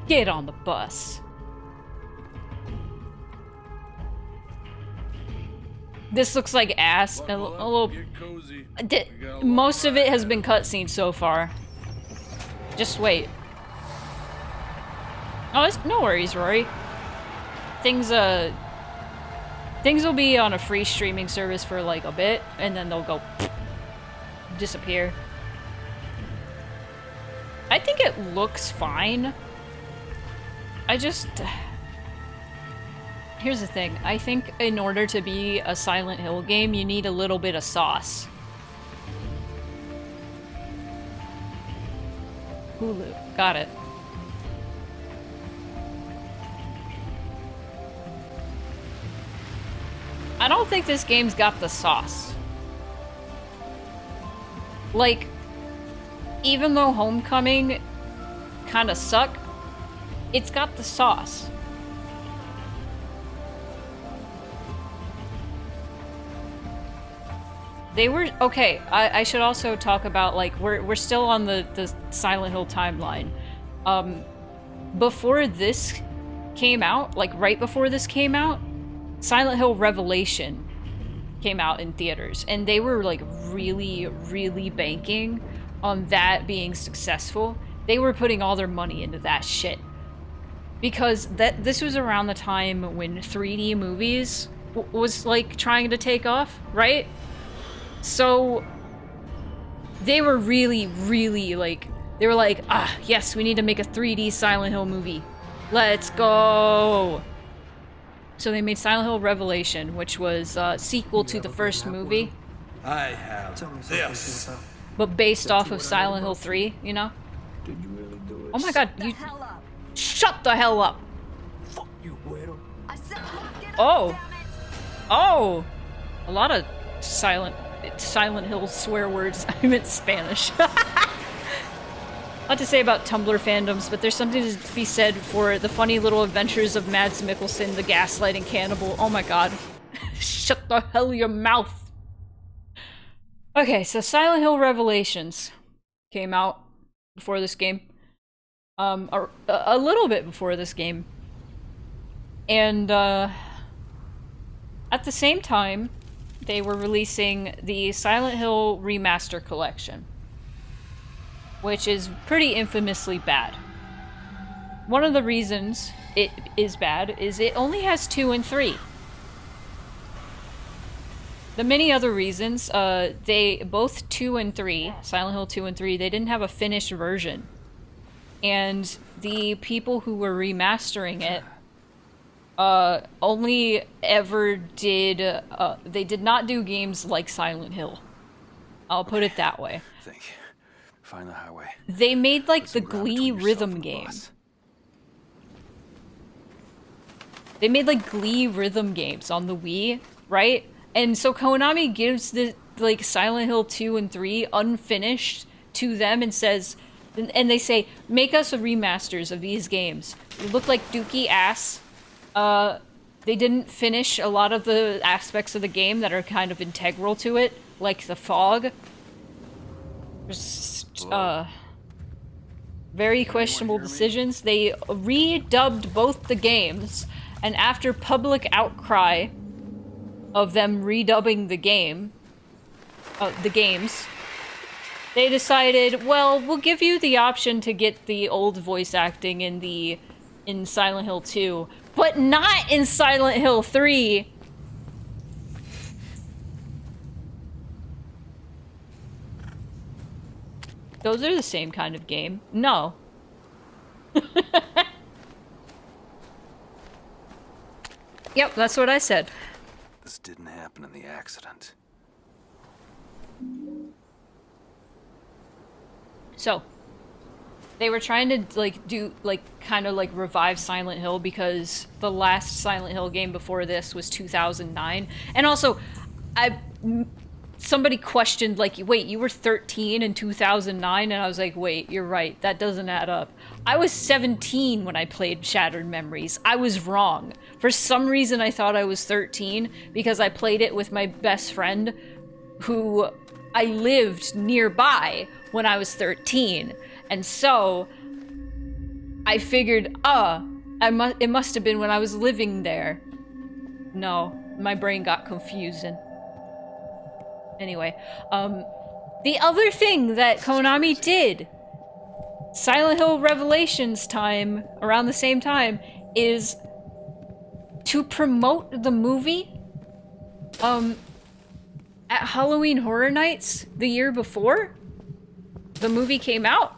Get on the bus. This looks like ass. A little... Most of it has been cutscene so far. Just wait. Oh, it's no worries, Rory. Things will be on a free streaming service for like a bit, and then they'll go disappear. I think it looks fine. Here's the thing. I think in order to be a Silent Hill game, you need a little bit of sauce. Hulu. Got it. I don't think this game's got the sauce. Like, even though Homecoming kinda sucked, it's got the sauce. They were okay. I should also talk about, like, we're still on the Silent Hill timeline. Before this came out, like right before this came out, Silent Hill Revelation came out in theaters, and they were like really banking on that being successful. They were putting all their money into that shit because this was around the time when 3D movies was like trying to take off, right? So they were really like, they were like, ah, yes, we need to make a 3D Silent Hill movie. Let's go. So they made Silent Hill Revelation, which was a sequel to the first movie. I have this. But based off of Silent Hill 3, you know? Did you really do it? Oh my god, you... Shut the hell up! Fuck you, Güero. Oh! Oh! A lot of Silent Hill swear words. I meant Spanish. Not to say about Tumblr fandoms, but there's something to be said for the funny little adventures of Mads Mikkelsen, the gaslighting cannibal. Oh my god. Shut the hell your mouth! Okay, so Silent Hill Revelations came out before this game. A little bit before this game. And, at the same time, they were releasing the Silent Hill Remaster Collection, which is pretty infamously bad. One of the reasons it is bad is it only has 2 and 3. The many other reasons, both 2 and 3, Silent Hill 2 and 3, they didn't have a finished version. And the people who were remastering it only ever did, they did not do games like Silent Hill. I'll put it that way. Find the highway. They made like the Glee rhythm game. They made like Glee rhythm games on the Wii, right? And so Konami gives the like Silent Hill 2 and 3 unfinished to them and says, and they say, make us a remasters of these games. They look like dookie ass. They didn't finish a lot of the aspects of the game that are kind of integral to it, like the fog. Very questionable decisions. They redubbed both the games, and after public outcry of them redubbing the games, they decided, well, we'll give you the option to get the old voice acting in Silent Hill 2, but not in Silent Hill 3. Those are the same kind of game. No. Yep, that's what I said. This didn't happen in the accident. So, they were trying to, like, do, like, kind of, like, revive Silent Hill because the last Silent Hill game before this was 2009. And also, somebody questioned, like, wait, you were 13 in 2009? And I was like, wait, you're right, that doesn't add up. I was 17 when I played Shattered Memories. I was wrong. For some reason, I thought I was 13 because I played it with my best friend who I lived nearby when I was 13. And so I figured, it must have been when I was living there. No, my brain got confusing. Anyway, the other thing that Konami did, Silent Hill Revelations time, around the same time, is to promote the movie, at Halloween Horror Nights the year before the movie came out.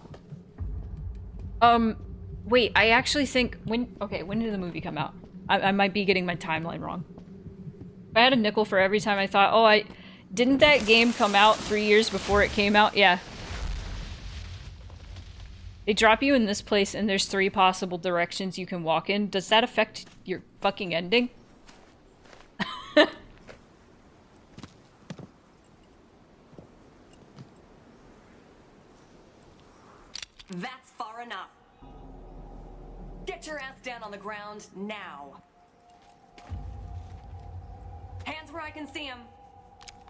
Wait, I actually think, when did the movie come out? I might be getting my timeline wrong. If I had a nickel for every time I thought, didn't that game come out 3 years before it came out? Yeah. They drop you in this place and there's 3 possible directions you can walk in. Does that affect your fucking ending? That's far enough. Get your ass down on the ground now. Hands where I can see them.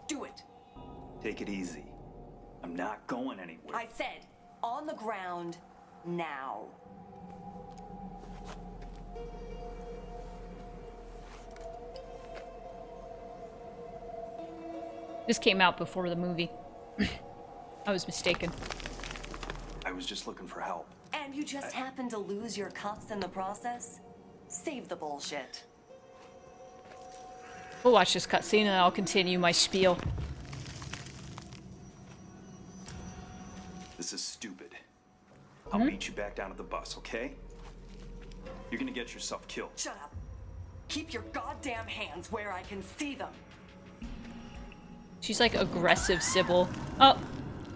Do it. Take it easy. I'm not going anywhere. I said, on the ground now. This came out before the movie. I was mistaken. I was just looking for help. And you just happened to lose your cuffs in the process? Save the bullshit. We'll watch this cutscene and I'll continue my spiel. This is stupid. I'll meet you back down at the bus, okay? You're gonna get yourself killed. Shut up. Keep your goddamn hands where I can see them. She's like aggressive Sybil. Oh,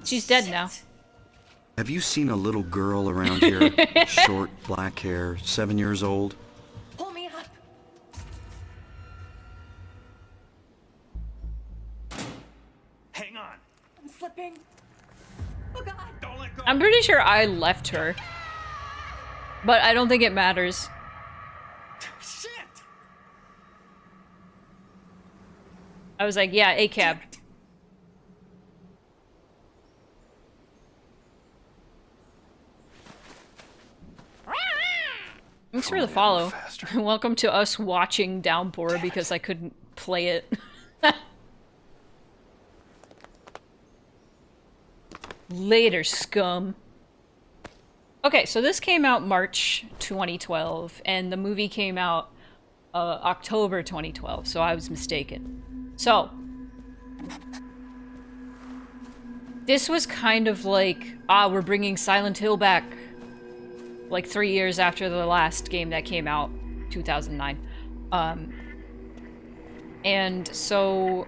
she's dead now. Have you seen a little girl around here? Short, black hair, 7 years old? Pull me up. Hang on. I'm slipping. Oh God. Don't let go. I'm pretty sure I left her. But I don't think it matters. Shit. I was like, yeah, ACAB. Thanks for the follow. Welcome to us watching Downpour because I couldn't play it. Later, scum. Okay, so this came out March 2012, and the movie came out October 2012, so I was mistaken. So, this was kind of like, we're bringing Silent Hill back. Like 3 years after the last game that came out, 2009. And so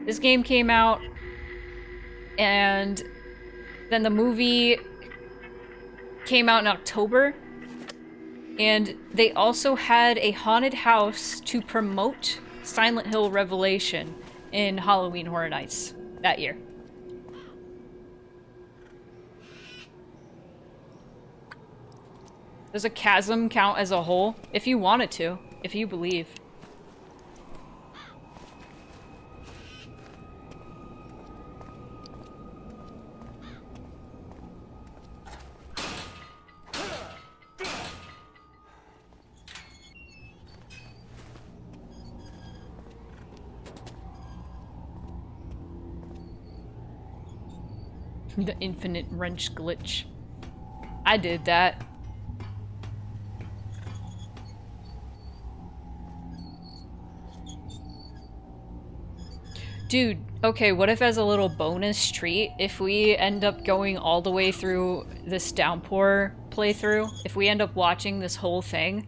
this game came out, and then the movie came out in October, and they also had a haunted house to promote Silent Hill Revelation in Halloween Horror Nights that year. Does a chasm count as a hole? If you want it to. If you believe. The infinite wrench glitch. I did that. Dude, okay, what if as a little bonus treat, if we end up going all the way through this Downpour playthrough, if we end up watching this whole thing,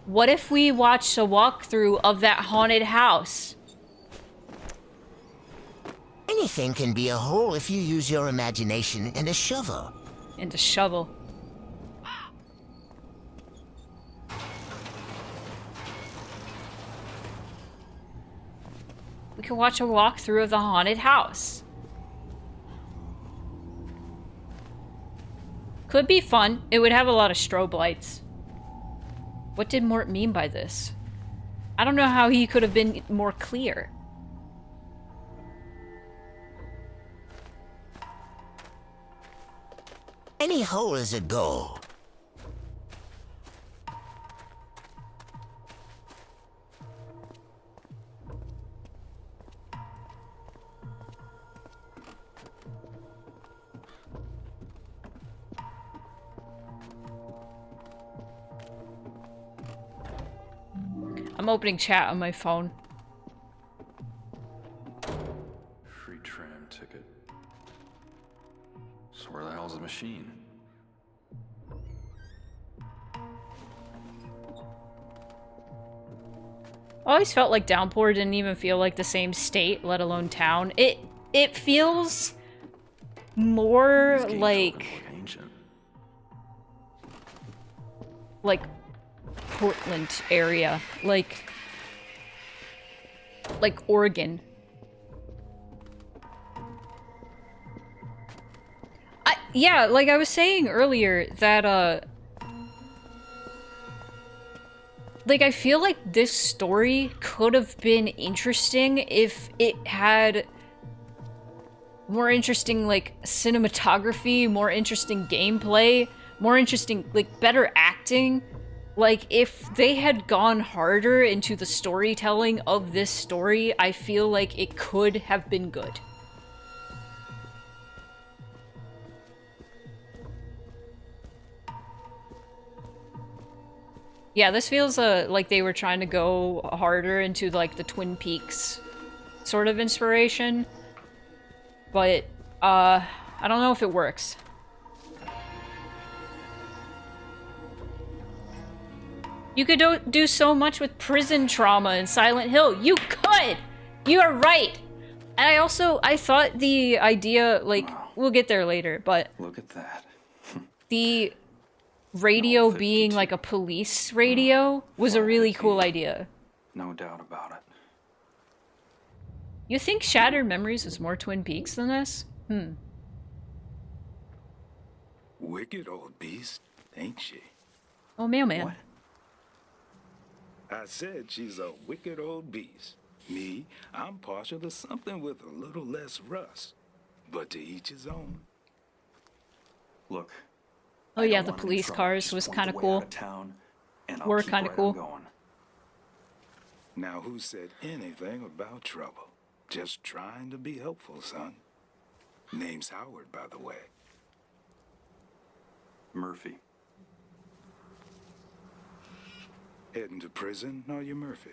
what if we watched a walkthrough of that haunted house? Anything can be a hole if you use your imagination and a shovel. And a shovel. We could watch a walkthrough of the haunted house. Could be fun. It would have a lot of strobe lights. What did Mort mean by this? I don't know how he could have been more clear. Any hole is a goal. I'm opening chat on my phone. Free tram ticket. So where the hell's the machine? I always felt like Downpour didn't even feel like the same state, let alone town. It feels more like Portland area, like Oregon. Yeah, like I was saying earlier that like I feel like this story could have been interesting if it had more interesting like cinematography, more interesting gameplay, more interesting like better acting. Like, if they had gone harder into the storytelling of this story, I feel like it could have been good. Yeah, this feels like they were trying to go harder into, like, the Twin Peaks sort of inspiration. But, I don't know if it works. You could do so much with prison trauma in Silent Hill. You could! You are right! And I thought the idea, like, we'll get there later, but... Look at that. The radio being like a police radio was a really cool idea. No doubt about it. You think Shattered Memories was more Twin Peaks than this? Wicked old beast, ain't she? Oh, mailman. What? I said she's a wicked old beast. Me, I'm partial to something with a little less rust. But to each his own. Look. Oh yeah, the police cars was kind of cool. Were kind of cool. Now who said anything about trouble? Just trying to be helpful, son. Name's Howard, by the way. Murphy. Heading to prison, are you, Murphy?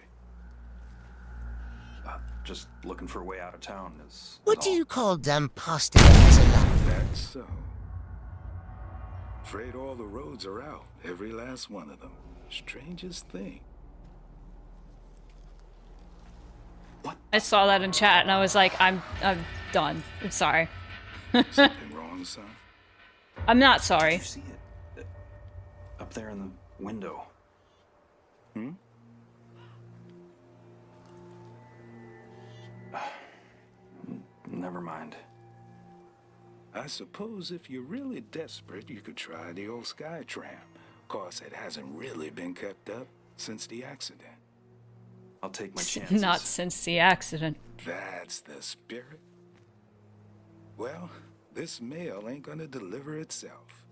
Just looking for a way out of town is... What do you call them postulates alive? That's so. Afraid all the roads are out, every last one of them. Strangest thing. I saw that in chat and I was like, I'm done. I'm sorry. Something wrong, son? I'm not sorry. Did you see it? Up there in the window. Never mind. I suppose if you're really desperate, you could try the old sky tram. Course, it hasn't really been kept up since the accident. I'll take my chances. Not since the accident. That's the spirit. Well, this mail ain't gonna deliver itself.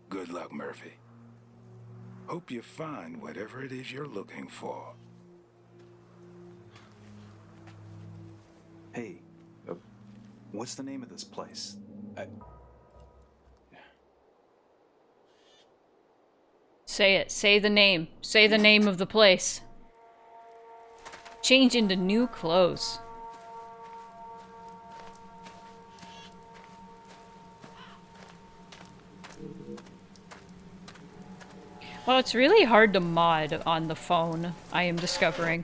Good luck, Murphy. Hope you find whatever it is you're looking for. Hey, what's the name of this place? Say it. Say the name. Say the name of the place. Change into new clothes. Well, it's really hard to mod on the phone, I am discovering.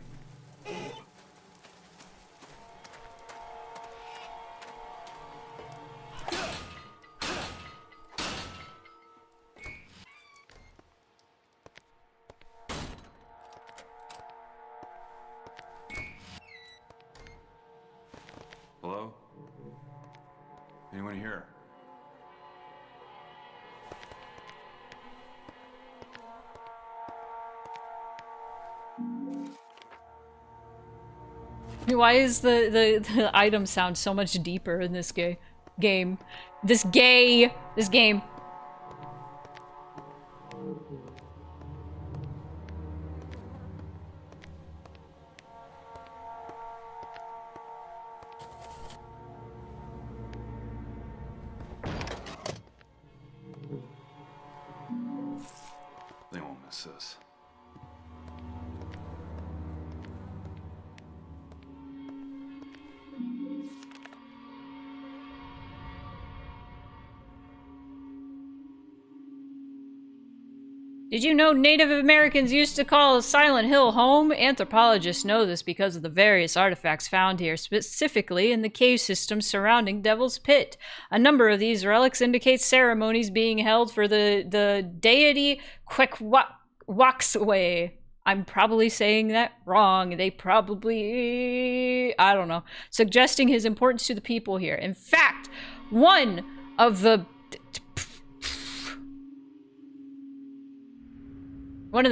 Hello? Anyone here? Why is the item sound so much deeper in this game? This game. They won't miss us. Did you know Native Americans used to call Silent Hill home? Anthropologists know this because of the various artifacts found here, specifically in the cave system surrounding Devil's Pit. A number of these relics indicate ceremonies being held for the deity Quequaxway. I'm probably saying that wrong. They probably... I don't know. Suggesting his importance to the people here. In fact, one of the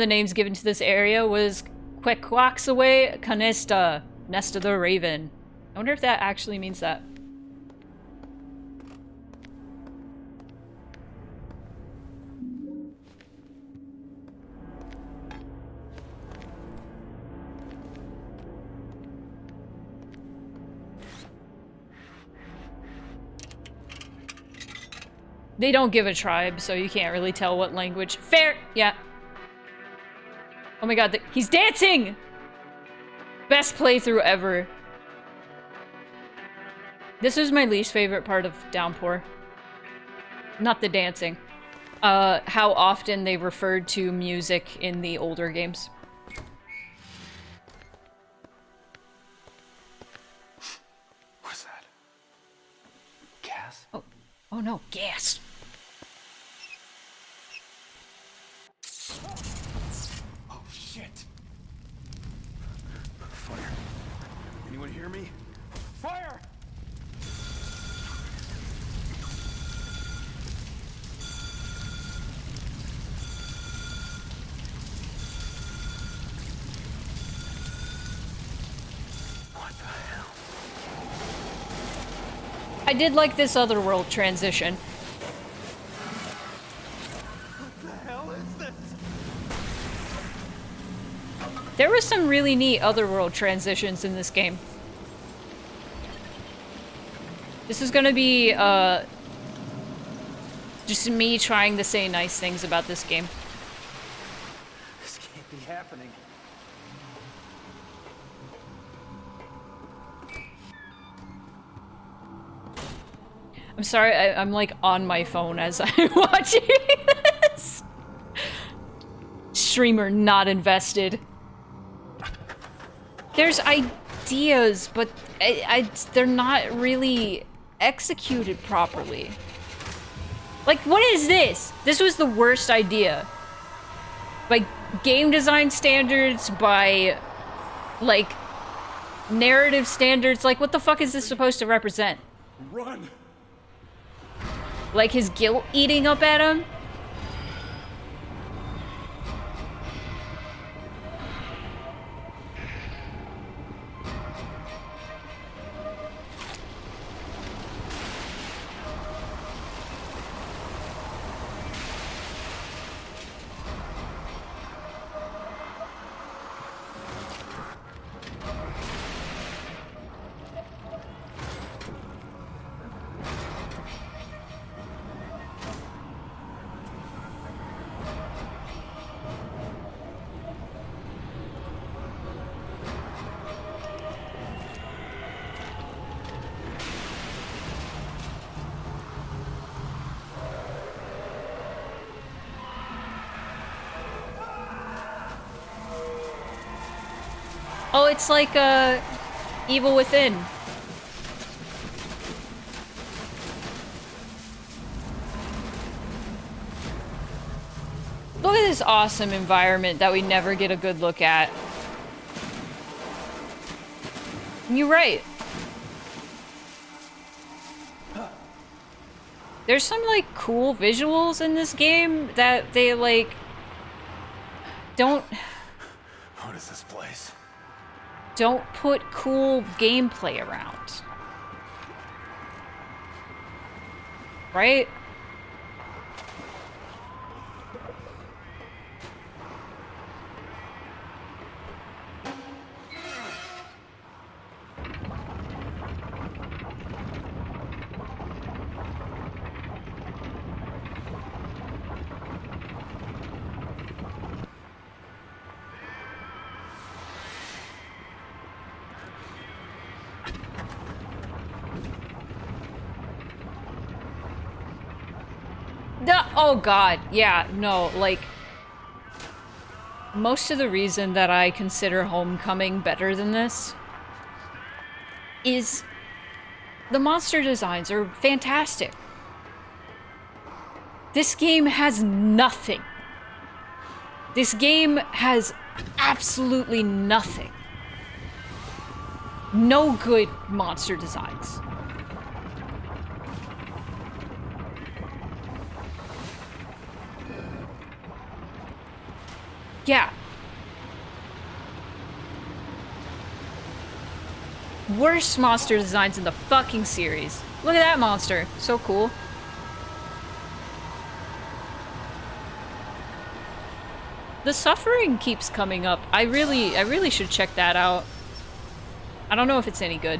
names given to this area was Quequaxaway Canesta, Nest of the Raven. I wonder if that actually means that. They don't give a tribe, so you can't really tell what language. Fair! Yeah. Oh my god, he's dancing! Best playthrough ever. This was my least favorite part of Downpour. Not the dancing. How often they referred to music in the older games. What's that? Gas? Oh no, gas. Oh shit! Fire. Anyone hear me? Fire! I did like this Otherworld transition. What the hell is this? There were some really neat Otherworld transitions in this game. This is gonna be, just me trying to say nice things about this game. This can't be happening. I'm sorry, I'm like on my phone as I'm watching this. Streamer not invested. There's ideas, but they're not really executed properly. Like, what is this? This was the worst idea. By game design standards, by, like, narrative standards. Like, what the fuck is this supposed to represent? Run! Like his guilt eating up at him? Oh, it's like Evil Within. Look at this awesome environment that we never get a good look at. You're right. There's some, like, cool visuals in this game that they, like, don't... What is this place? Don't put cool gameplay around. Right? Oh god, yeah, no, like... Most of the reason that I consider Homecoming better than this is the monster designs are fantastic. This game has nothing. This game has absolutely nothing. No good monster designs. Yeah. Worst monster designs in the fucking series. Look at that monster. So cool. The Suffering keeps coming up. I really should check that out. I don't know if it's any good.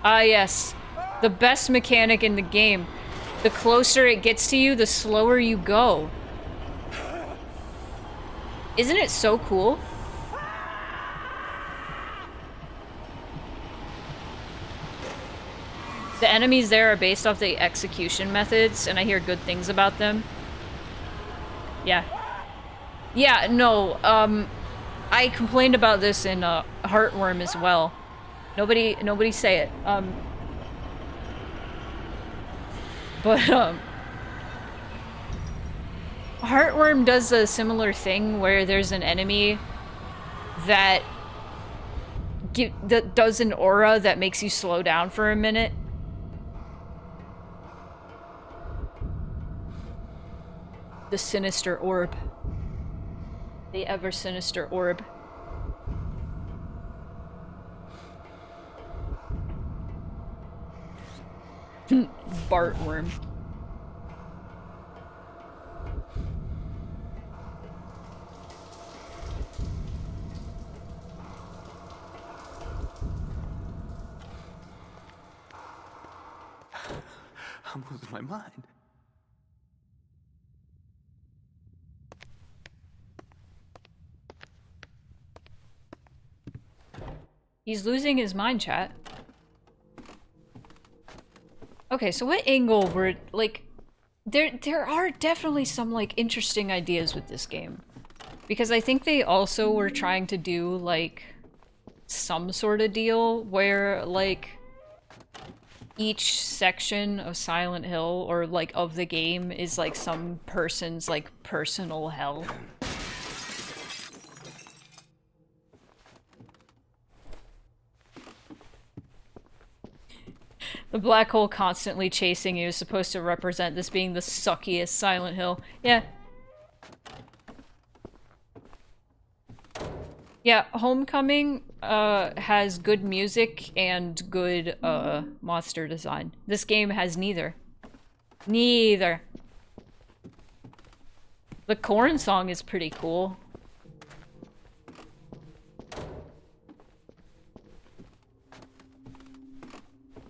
Ah, yes. The best mechanic in the game. The closer it gets to you, the slower you go. Isn't it so cool? The enemies there are based off the execution methods, and I hear good things about them. Yeah. Yeah, no, I complained about this in Heartworm as well. Nobody say it. But, Heartworm does a similar thing where there's an enemy that does an aura that makes you slow down for a minute. The Sinister Orb. The ever-sinister orb. Bartworm. I'm losing my mind. He's losing his mind, chat. Okay, so what angle were, like, there are definitely some, like, interesting ideas with this game. Because I think they also were trying to do, like, some sort of deal where, like, each section of Silent Hill, or, like, of the game is, like, some person's, like, personal hell. The black hole constantly chasing you is supposed to represent this being the suckiest Silent Hill. Yeah. Yeah, Homecoming has good music and good monster design. This game has neither. Neither. The Korn song is pretty cool.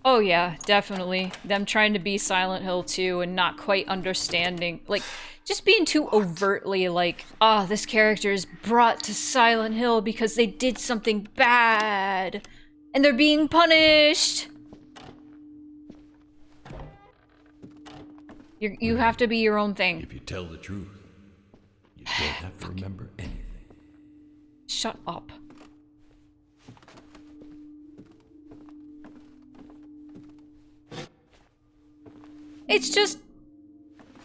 Oh yeah, definitely. Them trying to be Silent Hill 2 and not quite understanding, like, just being too overtly like, ah, this character is brought to Silent Hill because they did something bad, and they're being punished! You have to be your own thing. If you tell the truth, you Won't have to remember anything. Shut up. It's just...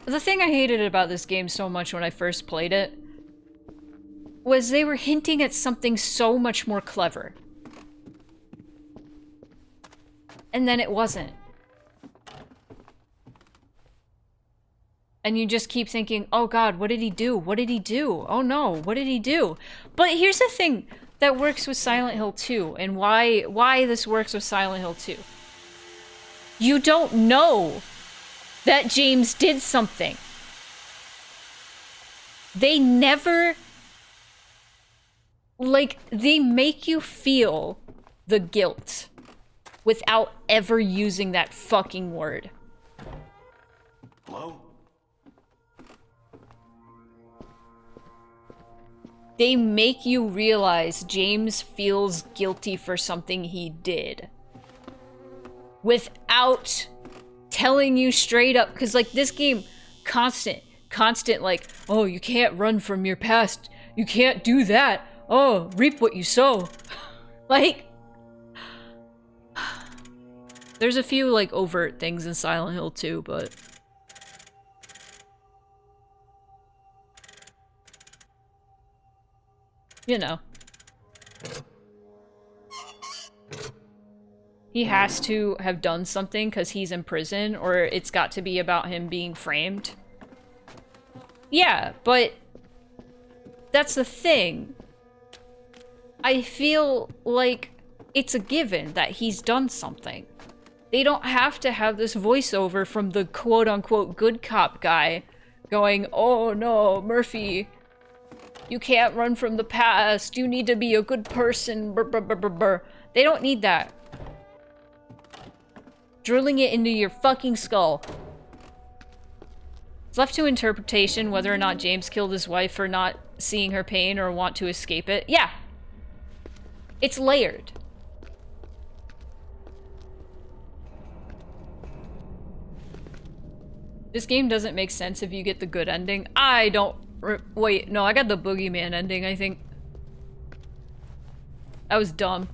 The thing I hated about this game so much when I first played it was they were hinting at something so much more clever. And then it wasn't. And you just keep thinking, oh god, what did he do? What did he do? Oh no, what did he do? But here's the thing that works with Silent Hill 2, and why this works with Silent Hill 2. You don't know that James did something. They never... Like, they make you feel the guilt without ever using that fucking word. Hello? They make you realize James feels guilty for something he did. Without telling you straight up, because like this game, constant, like, oh, you can't run from your past. You can't do that. Oh, reap what you sow. Like, there's a few like overt things in Silent Hill 2, but you know. He has to have done something because he's in prison, or it's got to be about him being framed. Yeah, but that's the thing. I feel like it's a given that he's done something. They don't have to have this voiceover from the quote-unquote good cop guy going, oh no, Murphy, you can't run from the past, you need to be a good person, brr, brr, brr, brr, brr. They don't need that. Drilling it into your fucking skull. It's left to interpretation whether or not James killed his wife for not seeing her pain or want to escape it. Yeah. It's layered. This game doesn't make sense if you get the good ending. I don't... Wait, no, I got the Boogeyman ending, I think. That was dumb.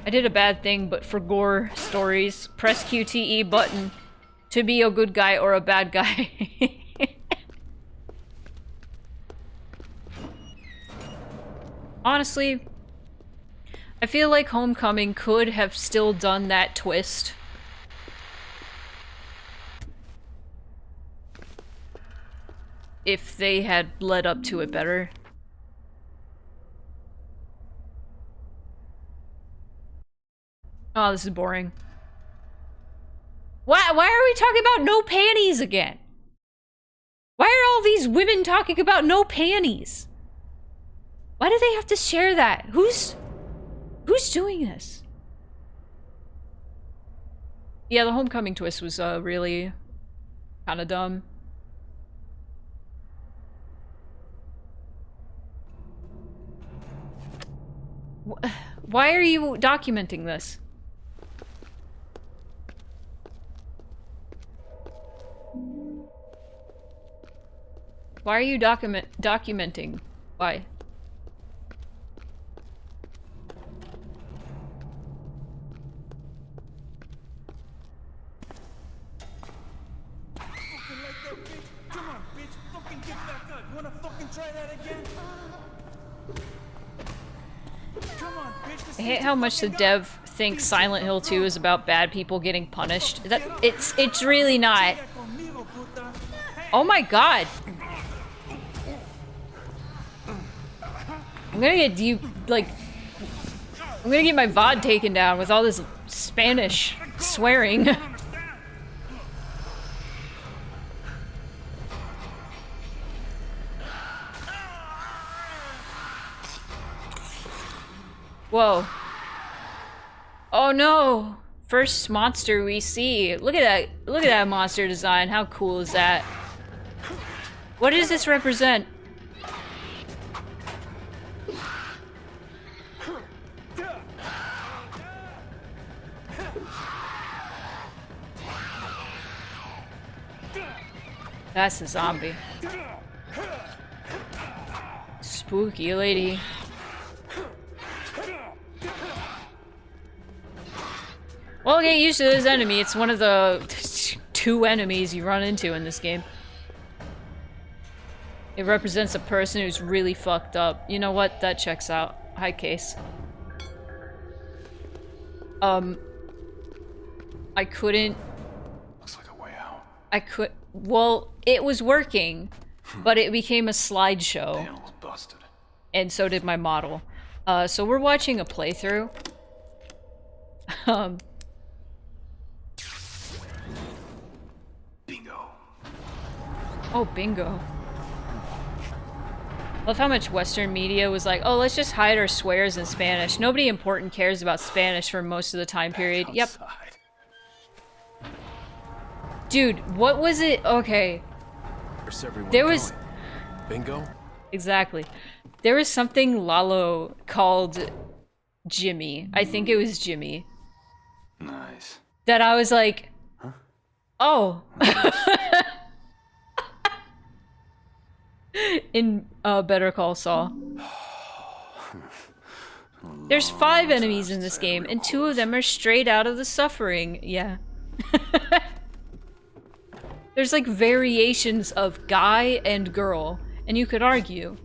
I did a bad thing, but for gore stories, press QTE button to be a good guy or a bad guy. Honestly, I feel like Homecoming could have still done that twist. If they had led up to it better. Oh, this is boring. Why are we talking about no panties again? Why are all these women talking about no panties? Why do they have to share that? Who's doing this? Yeah, the Homecoming twist was really kind of dumb. Why are you documenting this? Why are you documenting? Why? I hate how much the dev thinks Silent Hill 2 is about bad people getting punished. It's really not. Oh my god. I'm gonna get I'm gonna get my VOD taken down with all this Spanish swearing. Whoa. Oh no! First monster we see. Look at that monster design. How cool is that? What does this represent? That's a zombie. Spooky lady. Well, get used to this enemy. It's one of the 2 enemies you run into in this game. It represents a person who's really fucked up. You know what? That checks out. Hi, Case. I couldn't... Looks like a way out. I could... Well, it was working, but it became a slideshow. Panel's busted. And so did my model. So we're watching a playthrough. Bingo. Oh, bingo. Love how much Western media was like, oh, let's just hide our swears in Spanish. Nobody important cares about Spanish for most of the time period. Yep. Dude, what was it? Okay. Where's everyone There was... going? Bingo? Exactly. There was something Lalo called Jimmy. I think it was Jimmy. Nice. That I was like, oh. In Better Call Saul. There's 5 enemies in this game, and 2 of them are straight out of The Suffering. Yeah. There's like variations of guy and girl, and you could argue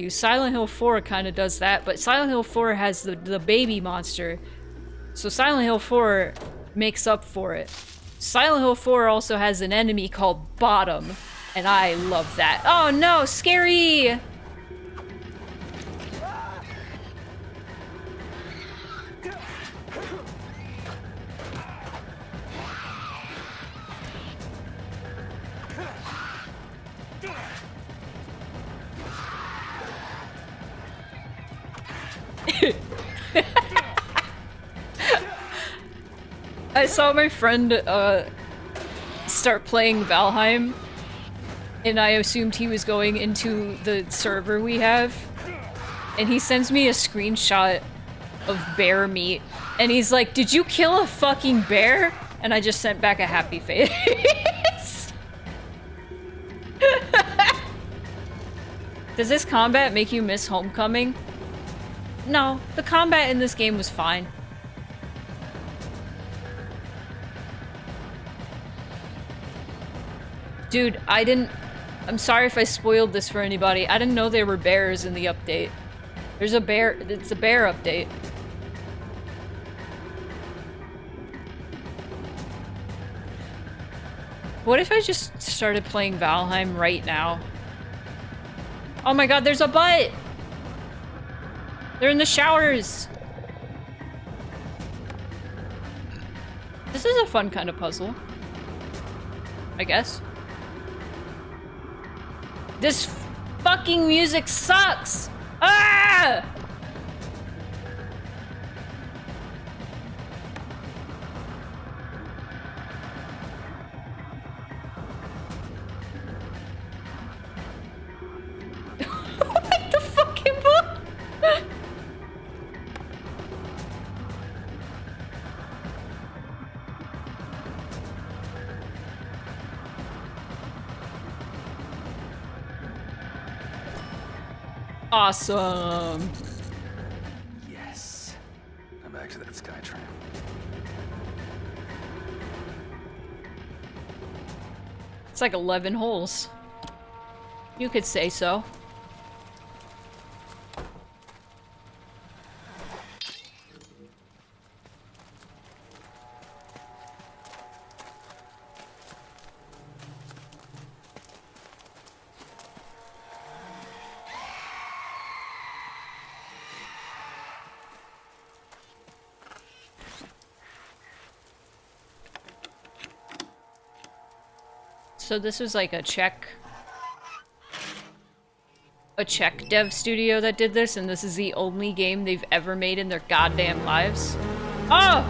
Silent Hill 4 kind of does that, but Silent Hill 4 has the baby monster, so Silent Hill 4 makes up for it. Silent Hill 4 also has an enemy called Bottom, and I love that. Oh no, scary! I saw my friend start playing Valheim, and I assumed he was going into the server we have, and he sends me a screenshot of bear meat, and he's like, did you kill a fucking bear? And I just sent back a happy face. Does this combat make you miss Homecoming? No, the combat in this game was fine. Dude, I'm sorry if I spoiled this for anybody. I didn't know there were bears in the update. There's a bear, it's a bear update. What if I just started playing Valheim right now? Oh my god, there's a butt! They're in the showers! This is a fun kind of puzzle. I guess. This fucking music sucks! Ah! What the fucking fuck? Awesome. Yes. I'm back to that Skytram. It's like 11 holes. You could say so. So this was like a Czech dev studio that did this, and this is the only game they've ever made in their goddamn lives. Oh!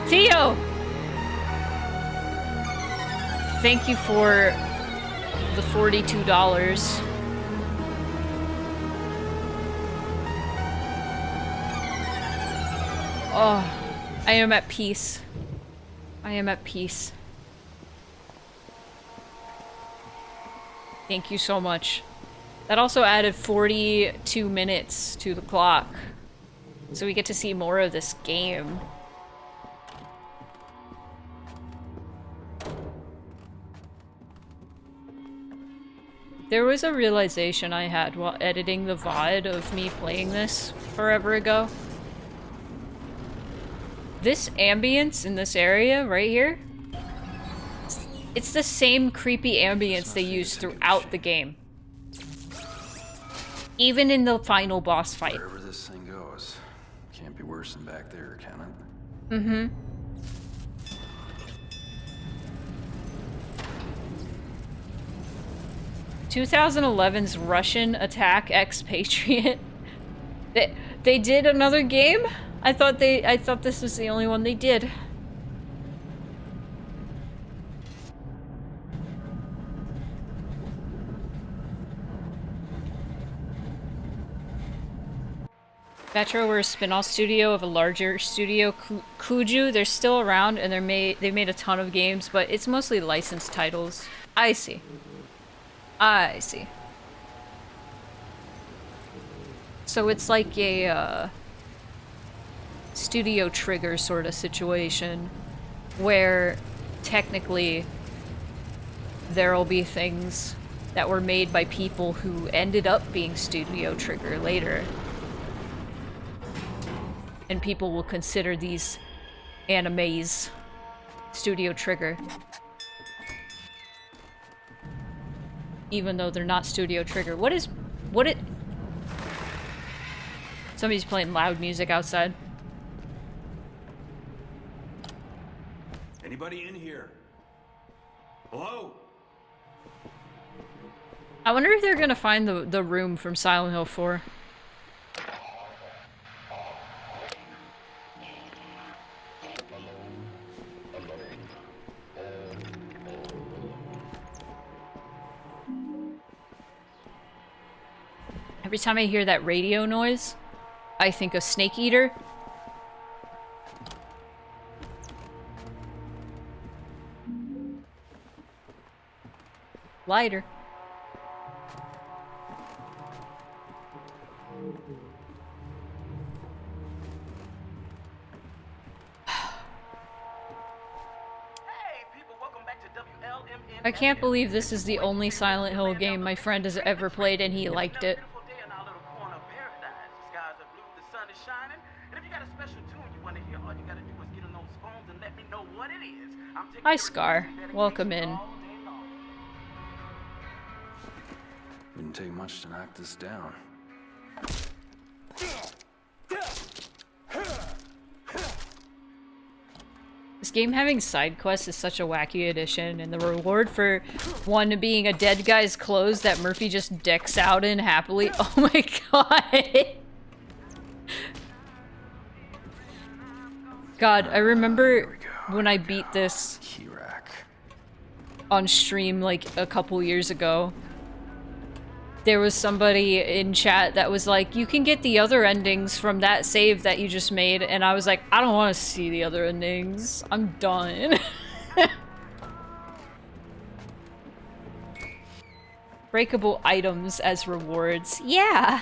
Theo! Thank you for the $42. Oh, I am at peace. I am at peace. Thank you so much. That also added 42 minutes to the clock. So we get to see more of this game. There was a realization I had while editing the VOD of me playing this forever ago. This ambience in this area right here, it's the same creepy ambience they use throughout the game. Even in the final boss fight. Wherever this thing goes, can't be worse than back there, can it? Mm-hmm. ...2011's Russian Attack Expatriate. They did another game? I thought this was the only one they did. Metro were a spin-off studio of a larger studio, Kuju. They're still around and they've made a ton of games, but it's mostly licensed titles. I see. I see. So it's like a Studio Trigger sort of situation where technically there'll be things that were made by people who ended up being Studio Trigger later. And people will consider these animes Studio Trigger. Even though they're not Studio Trigger. Somebody's playing loud music outside. Anybody in here? Hello? I wonder if they're gonna find the room from Silent Hill 4. Every time I hear that radio noise, I think of Snake Eater. Lighter. I can't believe this is the only Silent Hill game my friend has ever played and he liked it. Hi Scar, welcome in. Wouldn't take much to knock this down. This game having side quests is such a wacky addition, and the reward for one being a dead guy's clothes that Murphy just decks out in happily. Oh my god. God, I remember when I beat this on stream like a couple years ago. There was somebody in chat that was like, you can get the other endings from that save that you just made, and I was like, I don't want to see the other endings. I'm done. Breakable items as rewards. Yeah!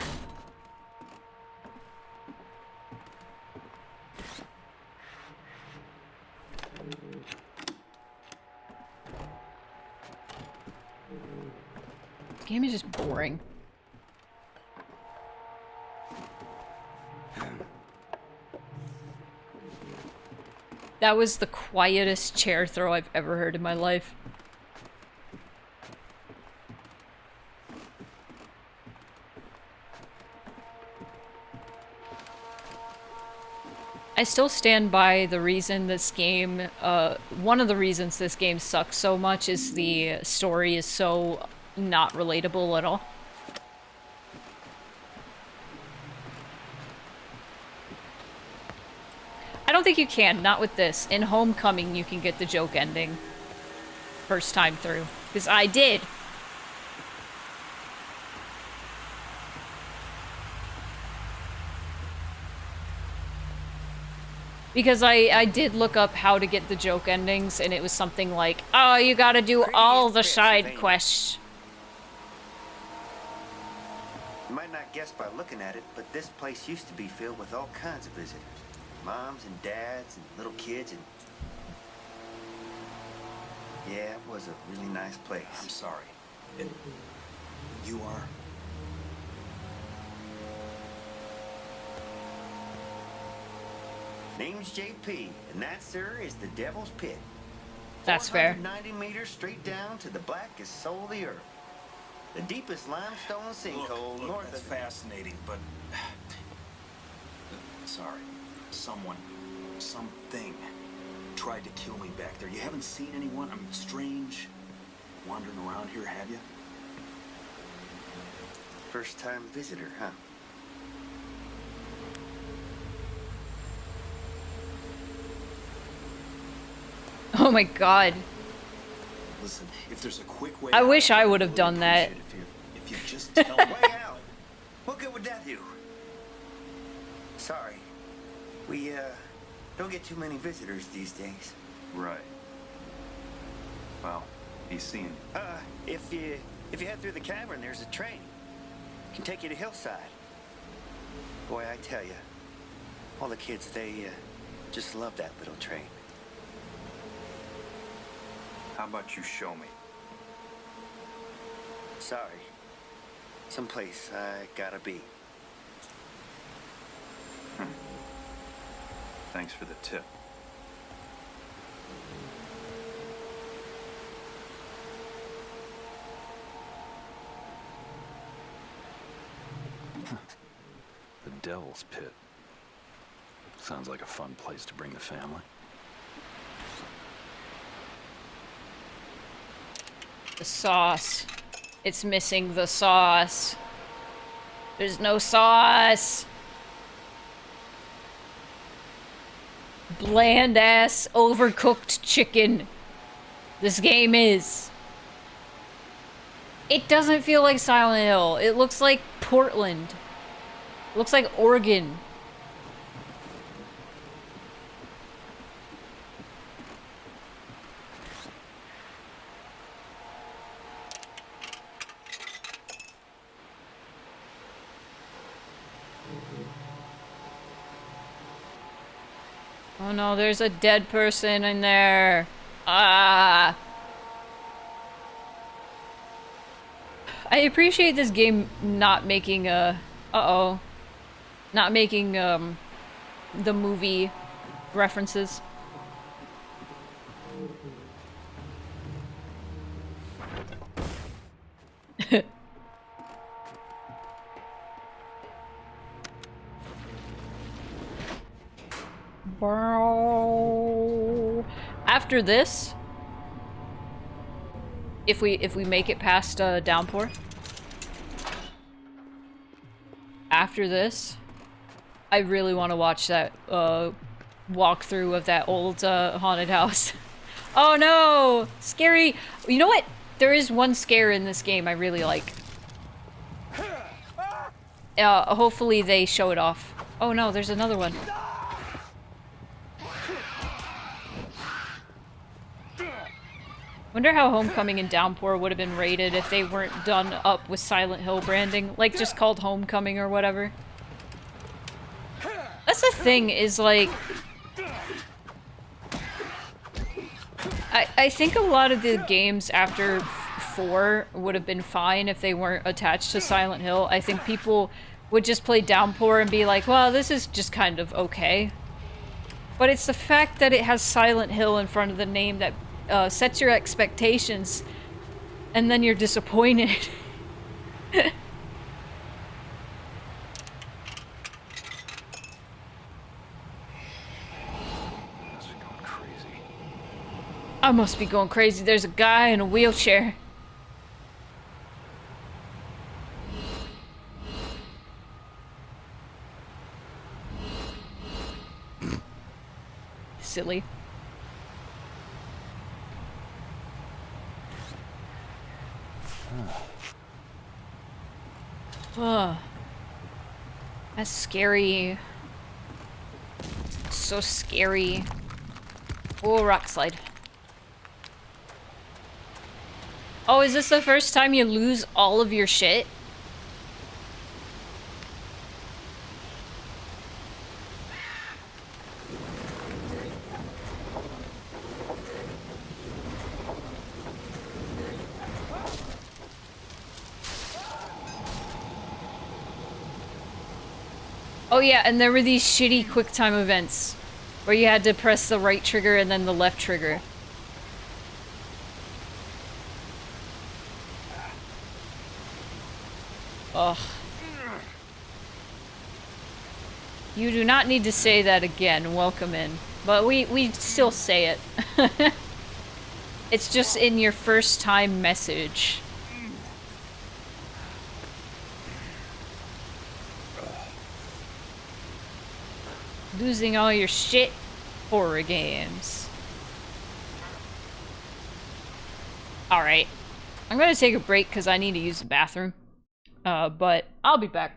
This game is just boring. That was the quietest chair throw I've ever heard in my life. I still stand by the reason this game, one of the reasons this game sucks so much is the story is so not relatable at all. I don't think you can, not with this. In Homecoming, you can get the joke ending. First time through. Because I did. Because I did look up how to get the joke endings, and it was something like, oh, you gotta do all the side quests. not guess by looking at it, but this place used to be filled with all kinds of visitors. Moms and dads and little kids and... Yeah, it was a really nice place. I'm sorry. You are? Name's JP, and that, sir, is the Devil's Pit. That's fair. 490 meters straight down to the blackest soul of the earth. The deepest limestone sinkhole north that's of... fascinating, but... Sorry. Someone, something tried to kill me back there. You haven't seen anyone? I'm strange wandering around here, have you? First-time visitor, huh? Oh my god. Listen, if there's a quick way I out, wish I would have done that. if you just tell me. Way out. What good would that do? Sorry. We, don't get too many visitors these days. Right. Well, be seeing. If you head through the cavern, there's a train. Can take you to Hillside. Boy, I tell you, all the kids, they, just love that little train. How about you show me? Sorry. Someplace I gotta be. Thanks for the tip. The Devil's Pit. Sounds like a fun place to bring the family. The sauce. It's missing the sauce. There's no sauce. Bland ass, overcooked chicken. This game is. It doesn't feel like Silent Hill. It looks like Portland. It looks like Oregon. Oh no, there's a dead person in there. Ah. I appreciate this game not making not making the movie references. After this, if we make it past Downpour, after this, I really want to watch that walkthrough of that old haunted house. Oh no, scary! You know what? There is one scare in this game I really like. Hopefully they show it off. Oh no, there's another one. Wonder how Homecoming and Downpour would have been rated if they weren't done up with Silent Hill branding, like just called Homecoming or whatever. That's the thing, is like... I think a lot of the games after 4 would have been fine if they weren't attached to Silent Hill. I think people would just play Downpour and be like, well, this is just kind of okay. But it's the fact that it has Silent Hill in front of the name that sets your expectations, and then you're disappointed. I must be going crazy. There's a guy in a wheelchair. Silly. Oh, that's scary. So scary. Oh, rock slide. Oh, is this the first time you lose all of your shit? Oh yeah, and there were these shitty QuickTime events where you had to press the right trigger and then the left trigger. Ugh. You do not need to say that again, welcome in. But we still say it. It's just in your first time message. Losing all your shit, horror games. Alright. I'm gonna take a break because I need to use the bathroom. But I'll be back.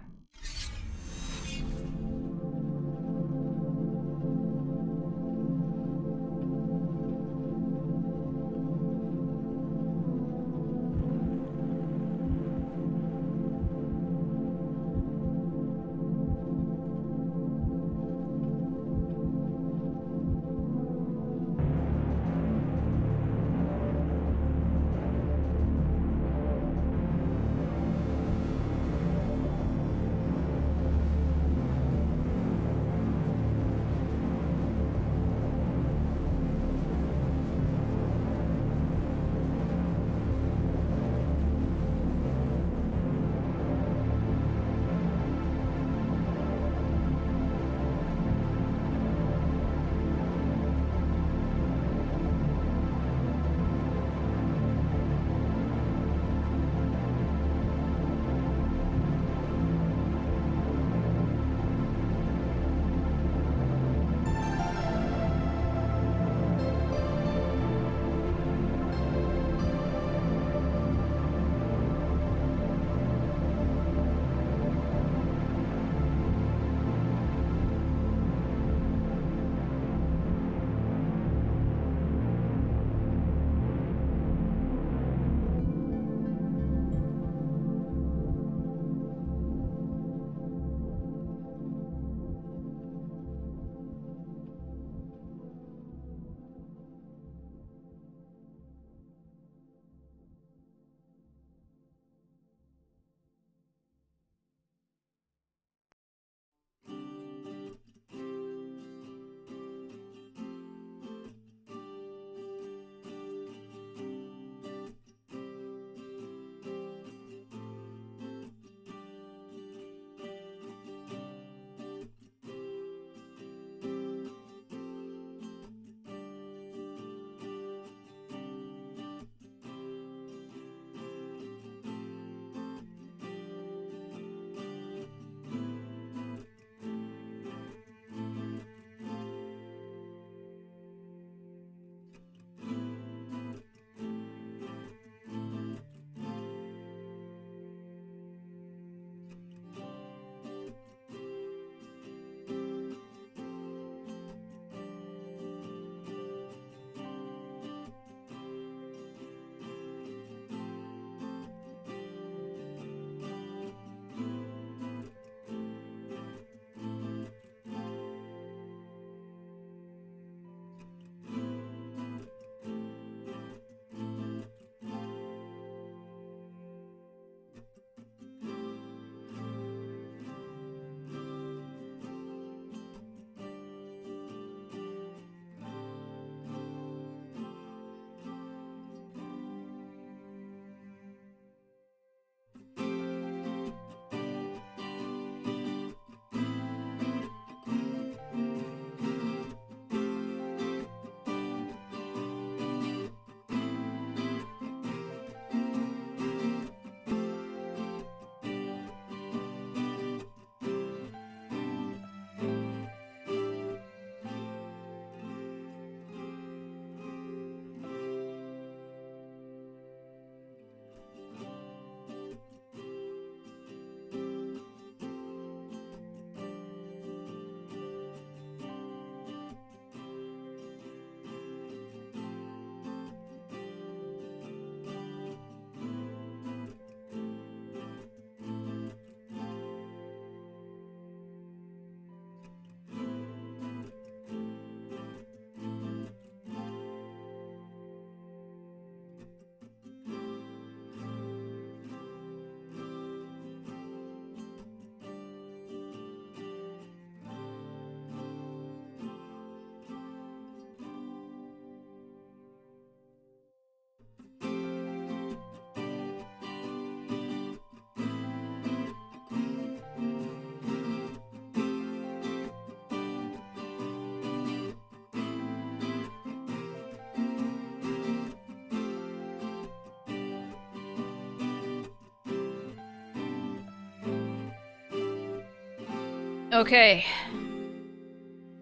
Okay.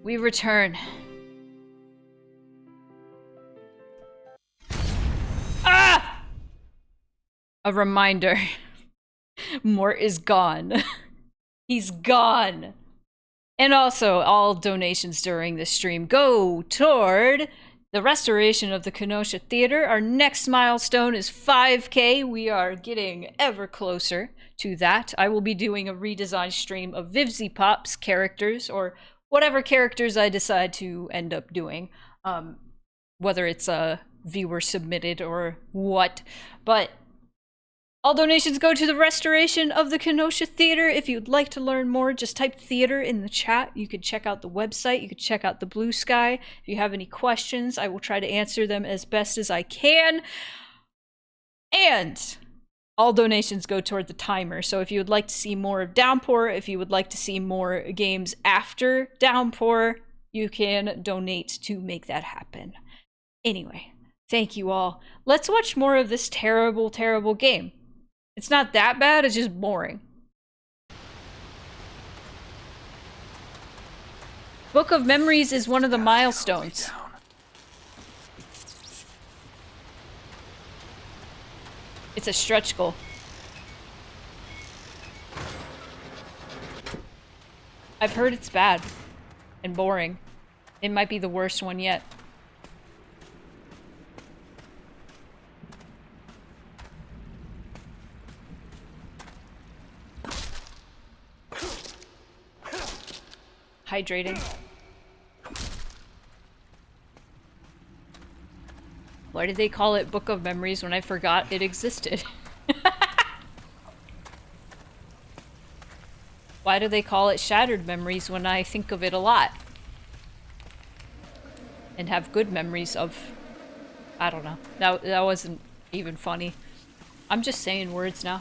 We return. Ah! A reminder. Mort is gone. He's gone. And also, all donations during this stream go toward the restoration of the Kenosha Theater. Our next milestone is 5K. We are getting ever closer to that. I will be doing a redesign stream of Vivzy Pop's characters, or whatever characters I decide to end up doing. Whether it's a viewer submitted or what. But all donations go to the restoration of the Kenosha Theater. If you'd like to learn more, just type theater in the chat. You could check out the website. You could check out the Blue Sky. If you have any questions, I will try to answer them as best as I can. And all donations go toward the timer. So if you would like to see more of Downpour, if you would like to see more games after Downpour, you can donate to make that happen. Anyway, thank you all. Let's watch more of this terrible, terrible game. It's not that bad, it's just boring. Book of Memories is one of the milestones. It's a stretch goal. I've heard it's bad and boring. It might be the worst one yet. Hydrating. Why did they call it Book of Memories when I forgot it existed? Why do they call it Shattered Memories when I think of it a lot? And have good memories of... I don't know. That wasn't even funny. I'm just saying words now.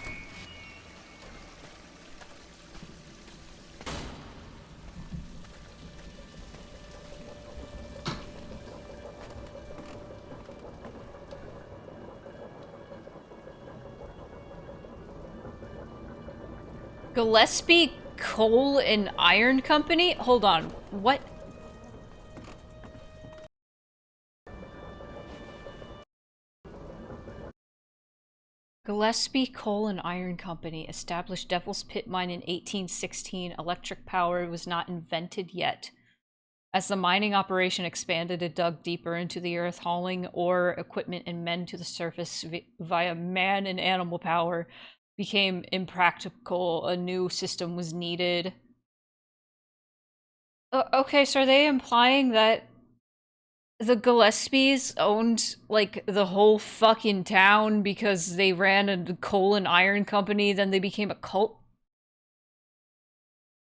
Gillespie Coal and Iron Company? Hold on, what? Gillespie Coal and Iron Company established Devil's Pit Mine in 1816. Electric power was not invented yet. As the mining operation expanded, it dug deeper into the earth, hauling ore, equipment, and men to the surface via man and animal power became impractical. A new system was needed. Okay, so are they implying that the Gillespies owned, like, the whole fucking town because they ran a coal and iron company, then they became a cult?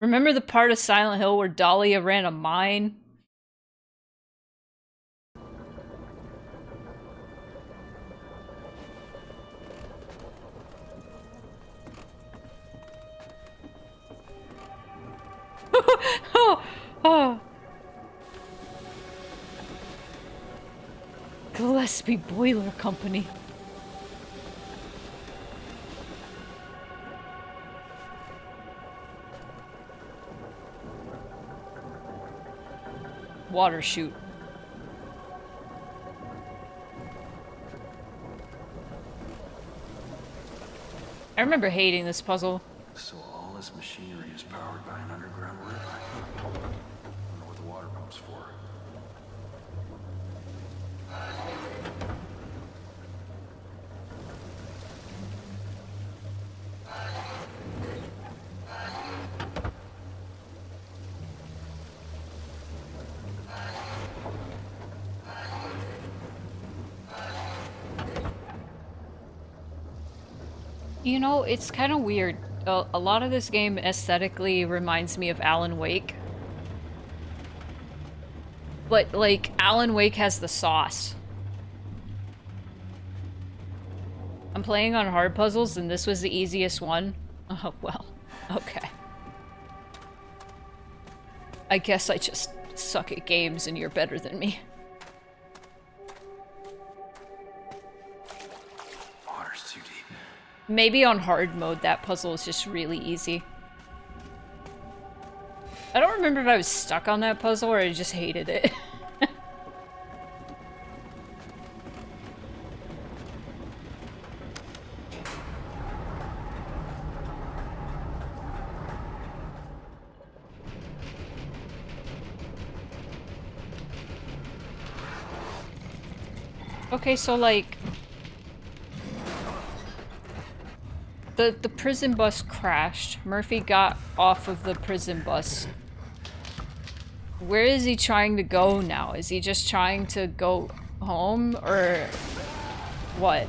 Remember the part of Silent Hill where Dahlia ran a mine? Oh. Gillespie Boiler Company. Water chute. I remember hating this puzzle. So all this machinery is powered by an underground river. I don't know what the water pump's for. You know, it's kind of weird. A lot of this game aesthetically reminds me of Alan Wake. But, like, Alan Wake has the sauce. I'm playing on hard puzzles, and this was the easiest one. Oh, well. Okay. I guess I just suck at games and you're better than me. Water's too deep. Maybe on hard mode that puzzle is just really easy. I don't remember if I was stuck on that puzzle or I just hated it. Okay, so like the prison bus crashed. Murphy got off of the prison bus. Where is he trying to go now? Is he just trying to go home or what?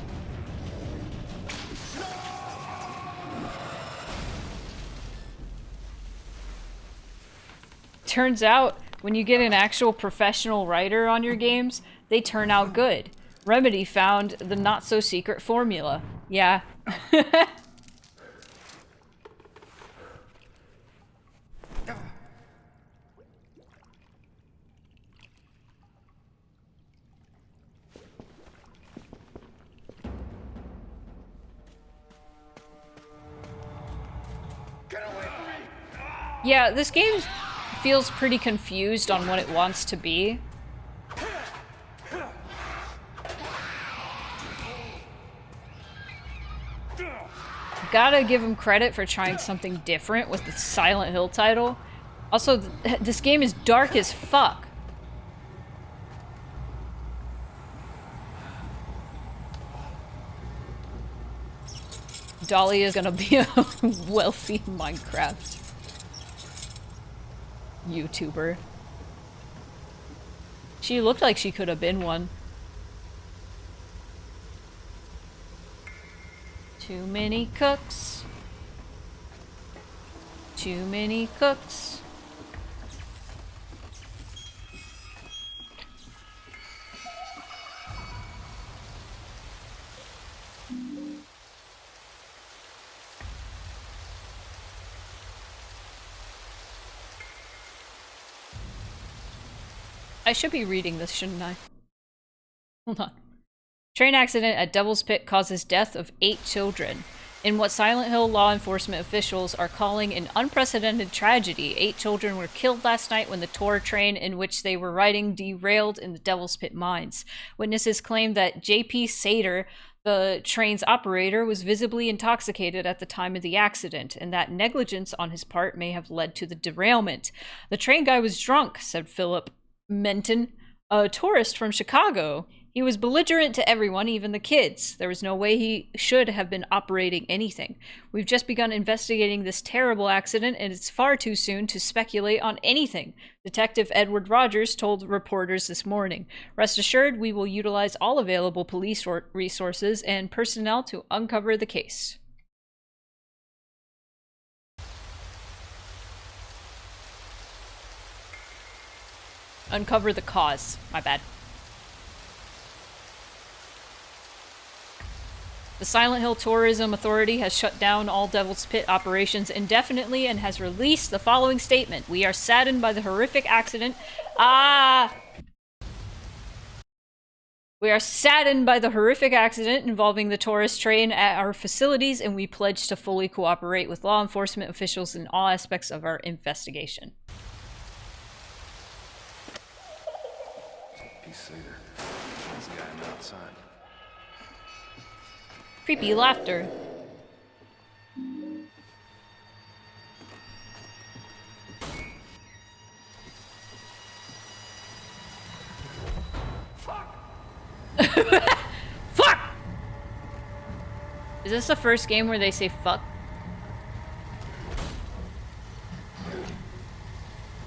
Turns out when you get an actual professional writer on your games, they turn out good. Remedy found the not-so-secret formula. Yeah. Yeah, this game feels pretty confused on what it wants to be. Gotta give him credit for trying something different with the Silent Hill title. Also, this game is dark as fuck. Dolly is gonna be a wealthy Minecraft YouTuber. She looked like she could have been one. Too many cooks. Too many cooks. I should be reading this, shouldn't I? Hold on. Train accident at Devil's Pit causes death of 8 children. In what Silent Hill law enforcement officials are calling an unprecedented tragedy, 8 children were killed last night when the tour train in which they were riding derailed in the Devil's Pit mines. Witnesses claim that J.P. Sater, the train's operator, was visibly intoxicated at the time of the accident, and that negligence on his part may have led to the derailment. The train guy was drunk, said Philip Menton, a tourist from Chicago. He was belligerent to everyone, even the kids. There was no way he should have been operating anything. We've just begun investigating this terrible accident, and it's far too soon to speculate on anything, Detective Edward Rogers told reporters this morning. Rest assured, we will utilize all available police resources and personnel to uncover the case. Uncover the cause. My bad. The Silent Hill Tourism Authority has shut down all Devil's Pit operations indefinitely and has released the following statement. We are saddened by the horrific accident. We are saddened by the horrific accident involving the tourist train at our facilities, and we pledge to fully cooperate with law enforcement officials in all aspects of our investigation. Peace later. There's a guy outside. Creepy laughter. Fuck! Is this the first game where they say fuck?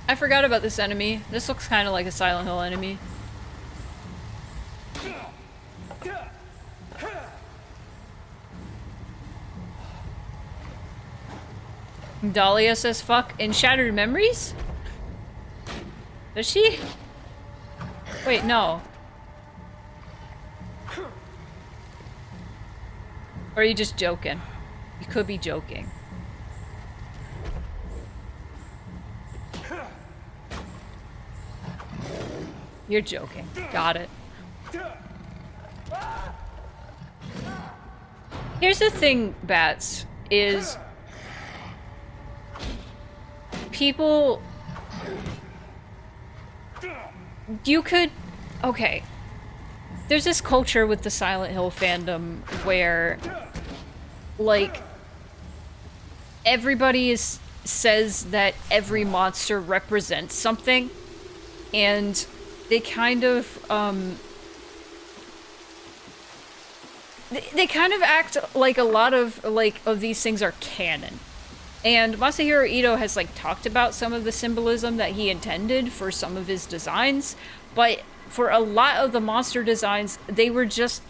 I forgot about this enemy. This looks kind of like a Silent Hill enemy. Dahlia says fuck in Shattered Memories? Does she? Wait, no. Or are you just joking? You could be joking. You're joking. Got it. Here's the thing, Bats, is people you could... Okay. There's this culture with the Silent Hill fandom where, like, everybody says that every monster represents something, and they kind of, they kind of act like a lot of, these things are canon. And Masahiro Ito has, like, talked about some of the symbolism that he intended for some of his designs, but for a lot of the monster designs, they were just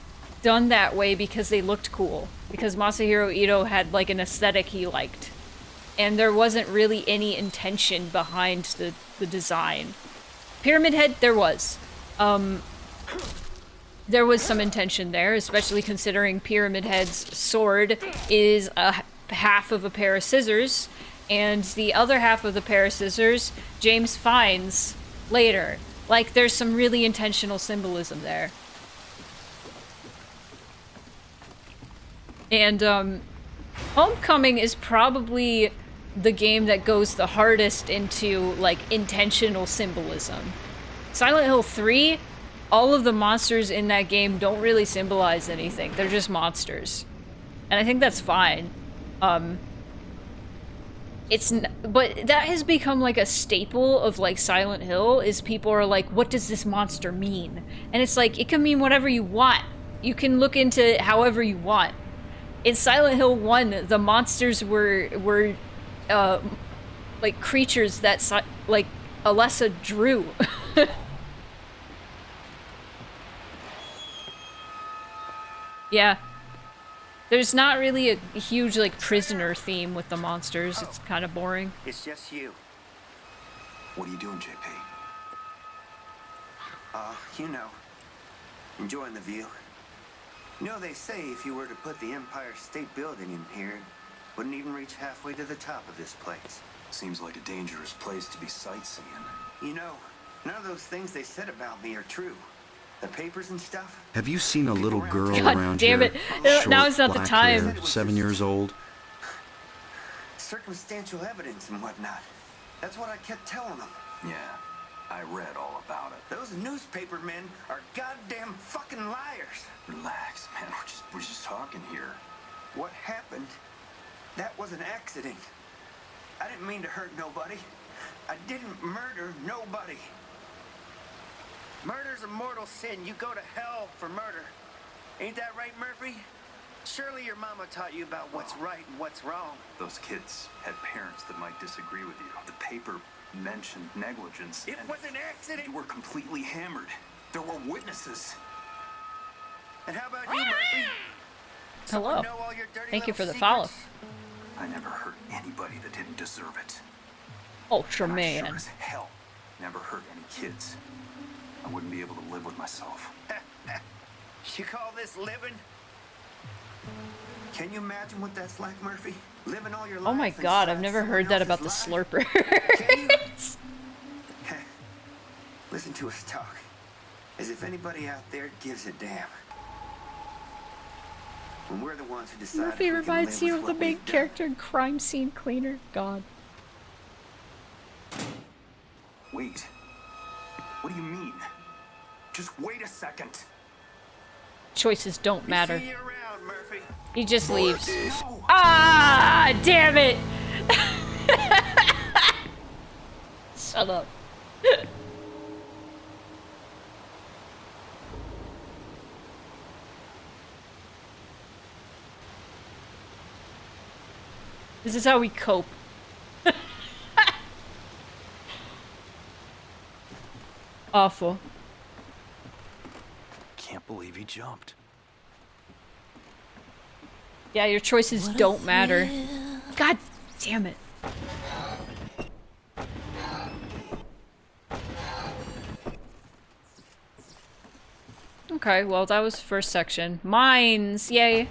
done that way because they looked cool. Because Masahiro Ito had, like, an aesthetic he liked. And there wasn't really any intention behind the design. Pyramid Head, there was. There was some intention there, especially considering Pyramid Head's sword is half of a pair of scissors, and the other half of the pair of scissors James finds later. Like, there's some really intentional symbolism there. And, Homecoming is probably the game that goes the hardest into, like, intentional symbolism. Silent Hill 3, all of the monsters in that game don't really symbolize anything. They're just monsters. And I think that's fine. But that has become like a staple of like Silent Hill, is people are like, what does this monster mean? And it's like, it can mean whatever you want. You can look into it however you want. In Silent Hill 1, the monsters were like creatures that like Alessa drew. Yeah. There's not really a huge, like, prisoner theme with the monsters. It's kind of boring. It's just you. What are you doing, JP? You know, enjoying the view. You know, they say if you were to put the Empire State Building in here, it wouldn't even reach halfway to the top of this place. Seems like a dangerous place to be sightseeing. You know, none of those things they said about me are true. The papers and stuff. Have you seen a little girl God around damn here? it. Now is not the Short, black time. hair, 7 years old. Circumstantial evidence and whatnot. That's what I kept telling them. Yeah, I read all about it. Those newspaper men are goddamn fucking liars. Relax, man. We're just talking here. What happened? That was an accident. I didn't mean to hurt nobody. I didn't murder nobody. Murder's a mortal sin. You go to hell for murder. Ain't that right, Murphy? Surely your mama taught you about what's right and what's wrong. Those kids had parents that might disagree with you. The paper mentioned negligence. It was an accident. You were completely hammered. There were witnesses. And how about you, Murphy? Hello. Know all your dirty Thank you for the little follow. secrets? I never hurt anybody that didn't deserve it. Ultraman. I sure as hell never hurt any kids. I wouldn't be able to live with myself. You call this living? Can you imagine what that's like, Murphy? Living all your life. Oh my god, I've never heard that about the slurper. Listen to us talk. As if anybody out there gives a damn. When we're the ones who decide. Murphy reminds you of the main character in Crime Scene Cleaner. God. Wait. What do you mean? Just wait a second. Choices don't matter. See you around, Murphy. He just leaves. No. Ah, damn it! Shut up. This is how we cope. Awful. Can't believe he jumped. Yeah, your choices don't matter. God damn it. Okay, well, that was the first section. Mines! Yay!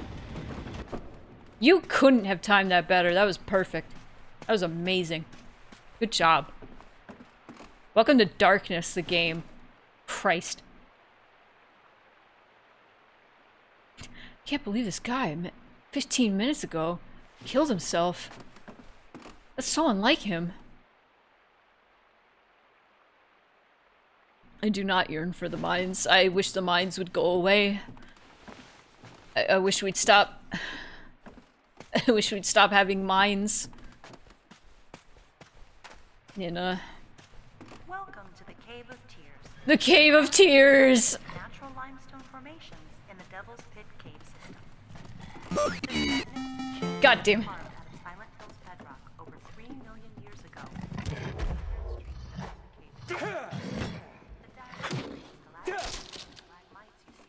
You couldn't have timed that better. That was perfect. That was amazing. Good job. Welcome to Darkness, the game. Christ. Can't believe this guy, 15 minutes ago, killed himself. That's so unlike him. I do not yearn for the mines. I wish the mines would go away. I wish we'd stop. I wish we'd stop having mines. In Welcome to the Cave of Tears. the Cave of Tears. Natural limestone formations in the Devil's Pit cave system. God damn it. Silent Hill's bedrock over 3 million years ago.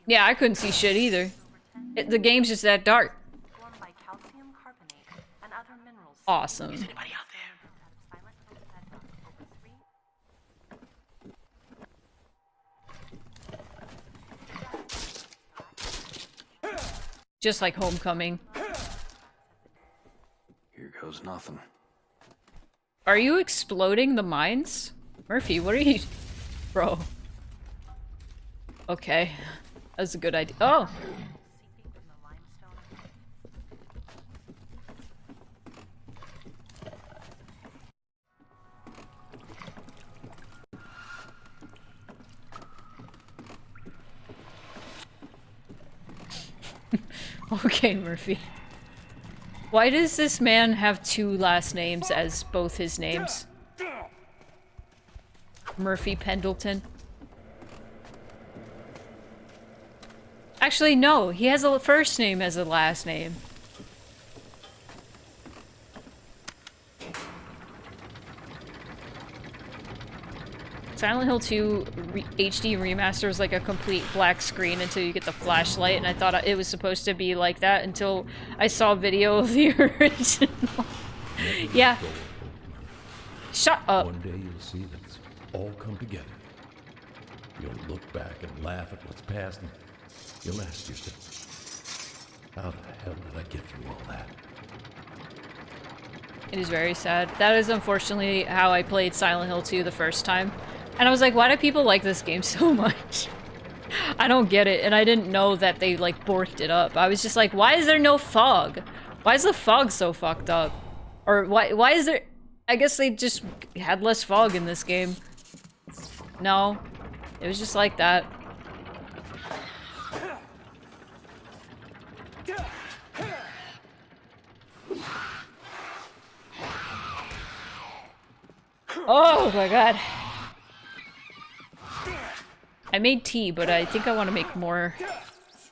Yeah, I couldn't see shit either. The game's just that dark. Formed by calcium carbonate and other minerals. Awesome. Is anybody out there? Just like Homecoming. Here goes nothing. Are you exploding the mines? Murphy, what are you... Bro. Okay. That's a good idea. Oh! Okay, Murphy. Why does this man have 2 last names as both his names? Murphy Pendleton. Actually, no. He has a first name as a last name. Silent Hill 2 HD remaster is like a complete black screen until you get the flashlight, and I thought it was supposed to be like that until I saw a video of the original. Yeah. Shut up. One day you'll see this all come together. You'll look back and laugh at what's past, and you'll ask yourself, how the hell did I get through all that? It is very sad. That is unfortunately how I played Silent Hill 2 the first time. And I was like, why do people like this game so much? I don't get it, and I didn't know that they, like, borked it up. I was just like, why is there no fog? Why is the fog so fucked up? Or why is there... I guess they just had less fog in this game. No. It was just like that. Oh my god. I made tea, but I think I want to make more.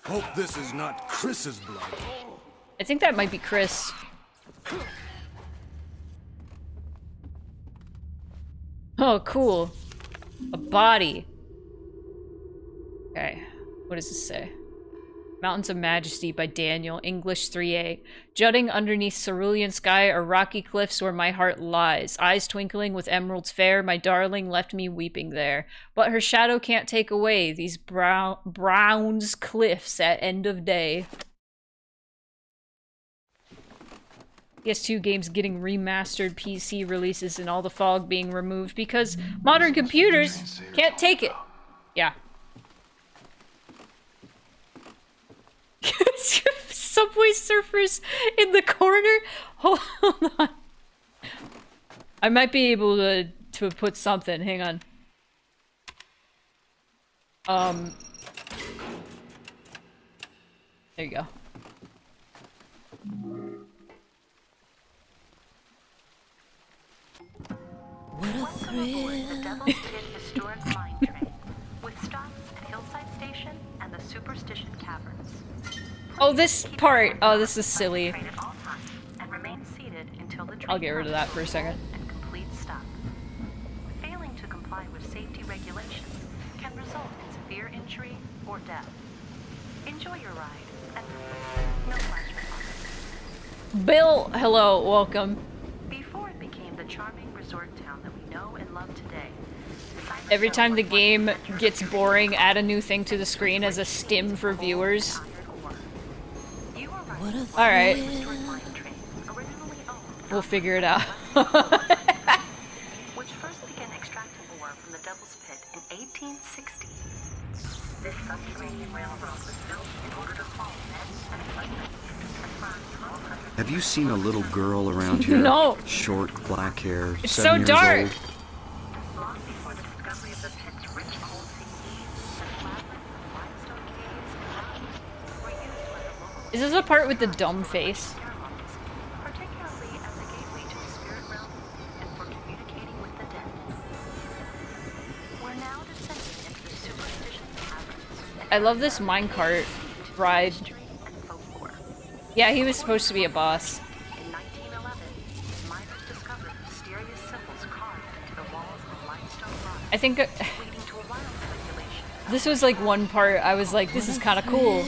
Hope this is not Chris's blood. I think that might be Chris. Oh, cool. A body. Okay. What does this say? Mountains of Majesty by Daniel, English 3A. Jutting underneath cerulean sky are rocky cliffs where my heart lies. Eyes twinkling with emeralds fair, my darling left me weeping there. But her shadow can't take away these browns cliffs at end of day. PS2 games getting remastered, PC releases, and all the fog being removed because modern computers can't take it. Yeah. Subway Surfers in the corner? Hold on. I might be able to put something. Hang on. There you go. What a thrill. The Devil's Pit Historic Mine Train, with stops at Hillside Station and the Superstition Caverns. Oh, this part. Oh, this is silly. Train at all times and remain seated until the train I'll get rid of that for a second. and complete stop. Failing to comply with safety regulations can result in severe injury or death. Enjoy your ride, and please, no flash recording. Bill, hello, welcome. Before it became the charming resort town that we know and love today, Every time the game gets boring, add a new thing to the screen as a stim for viewers. Alright. We'll figure it out. which first began extracting ore from the Devil's Pit in 1860. This subterranean railroad was built in order to haul men and equipment. Have you seen a little girl around here? No. Short, black hair, It's 7 so years dark. old. Long before the discovery of the pit's rich coal Is this a part with the dumb face? particularly as a gateway to the spirit realm and for communicating with the dead. We're now descending into the superstition caverns. I love this minecart ride. Yeah, he was supposed to be a boss. In 1911, miners discovered mysterious symbols carved into the walls of a limestone rock, I think leading to a wild speculation. this was like one part I was like, this is kind of cool.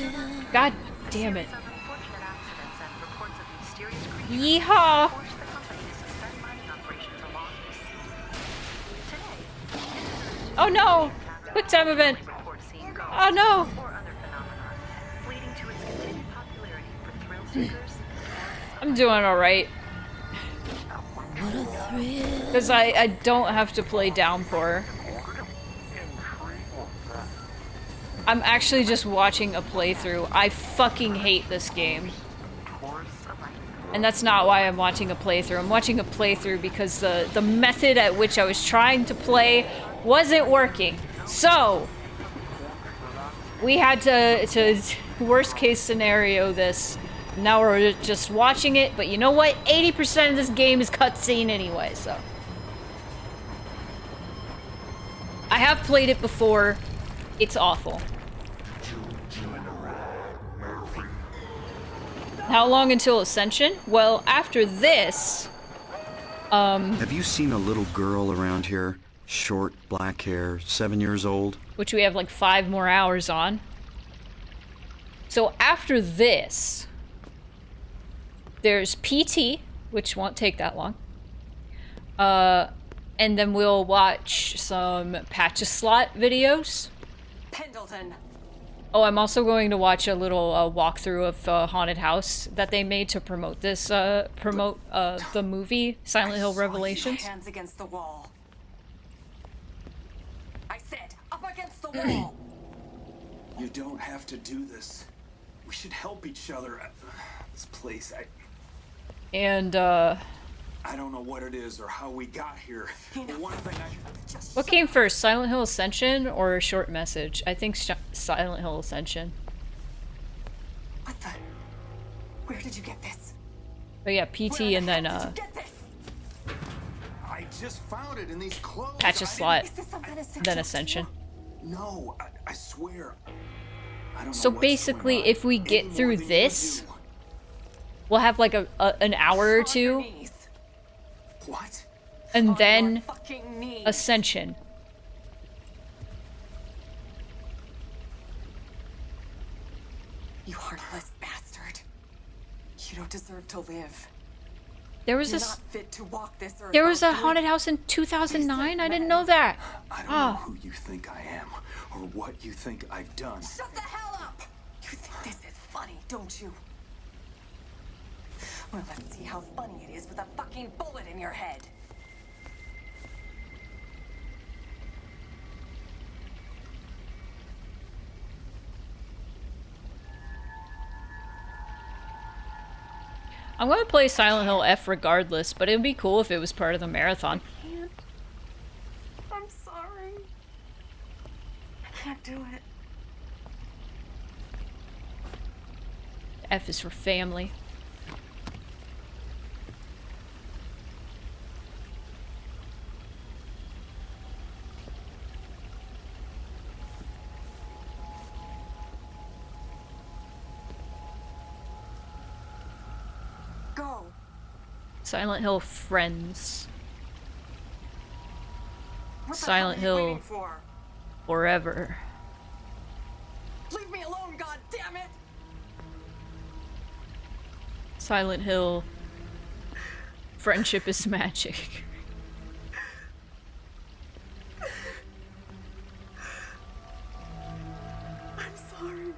God damn it. Unfortunate accidents and reports of mysterious creatures Yeehaw! forced the company to suspend mining operations along this sea. Today, Oh no! Quick time event! Oh no! or other phenomena, leading to its continued popularity for thrill seekers. I'm doing alright. Because I don't have to play Downpour. I'm actually just watching a playthrough. I fucking hate this game. And that's not why I'm watching a playthrough. I'm watching a playthrough because the method at which I was trying to play wasn't working. So, we had to worst case scenario this. Now we're just watching it, but you know what? 80% of this game is cutscene anyway, so. I have played it before. It's awful. How long until Ascension? Well, after this, Have you seen a little girl around here? Short, black hair, 7 years old? which we have like 5 more hours on. So after this, there's PT, which won't take that long. And then we'll watch some Patch a Slot videos. Pendleton. Oh, I'm also going to watch a little walkthrough of Haunted House that they made to promote this, the movie, Silent Hill Revelations. Hands against the wall. I said, up against the wall. You don't have to do this. We should help each other. This place, And, I don't know what it is or how we got here. But one thing what came first, Silent Hill Ascension or Short Message? I think Silent Hill Ascension. What the? Where did you get this? But yeah, PT and then, I just found it in these clothes. Patch a Slot, then Ascension. No, I swear. I don't So know what's basically, going on if we get any through more than you this, do. we'll have like an hour or two. What? And then fucking knees. Ascension. You heartless bastard. You don't deserve to live. There was You're this. not fit to walk this earth. There was a out good. haunted house in 2009. I didn't know that. I don't know who you think I am or what you think I've done. Shut the hell up! You think this is funny, don't you? Well, let's see how funny it is with a fucking bullet in your head. I'm gonna play Silent Hill F regardless, but it would be cool if it was part of the marathon. I'm sorry. I can't do it. F is for family. Go. Silent Hill Friends. What the Silent hell are you Hill waiting for? Forever. Leave me alone, god damn it! Silent Hill Friendship is Magic. I'm sorry.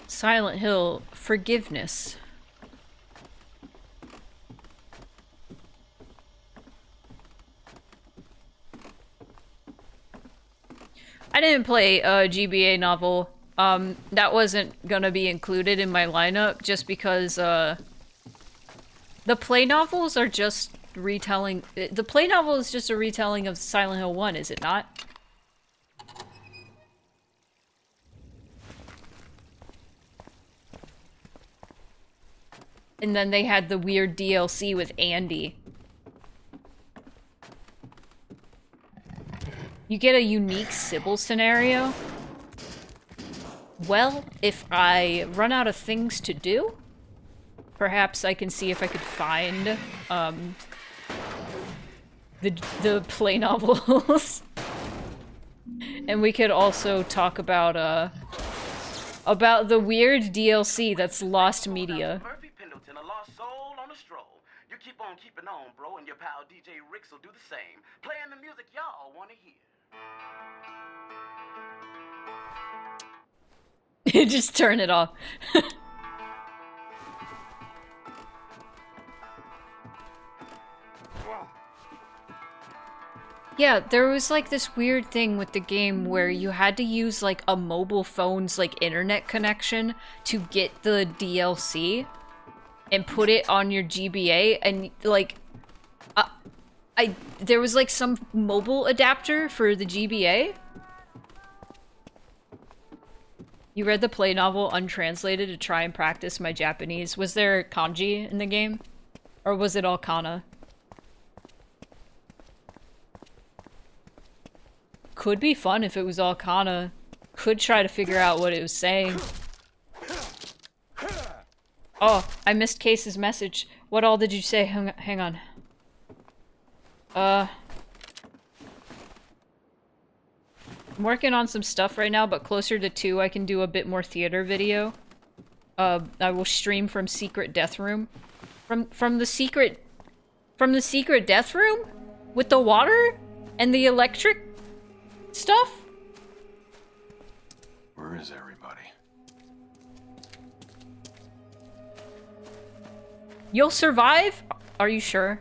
Silent Hill Forgiveness. I didn't play a GBA novel. That wasn't gonna be included in my lineup just because the play novels are just retelling. The play novel is just a retelling of Silent Hill 1, is it not? And then they had the weird DLC with Andy. You get a unique Sybil scenario. Well, if I run out of things to do, perhaps I can see if I could find the play novels. And we could also talk about the weird DLC that's lost media. Murphy Pendleton, a lost soul on a stroll. You keep on keeping on, bro, and your pal DJ Ricks will do the same. Playing the music y'all want to hear. Just turn it off. Yeah, there was like this weird thing with the game where you had to use like a mobile phone's like internet connection to get the DLC and put it on your GBA, and like there was like some mobile adapter for the GBA. You read the play novel untranslated to try and practice my Japanese. Was there kanji in the game? Or was it all kana? Could be fun if it was all kana. Could try to figure out what it was saying. Oh, I missed Case's message. What all did you say? Hang on. I'm working on some stuff right now, but closer to 2 I can do a bit more theater video. I will stream from Secret Death Room. From the secret death room? With the water? And the electric stuff? Where is everybody? You'll survive? Are you sure?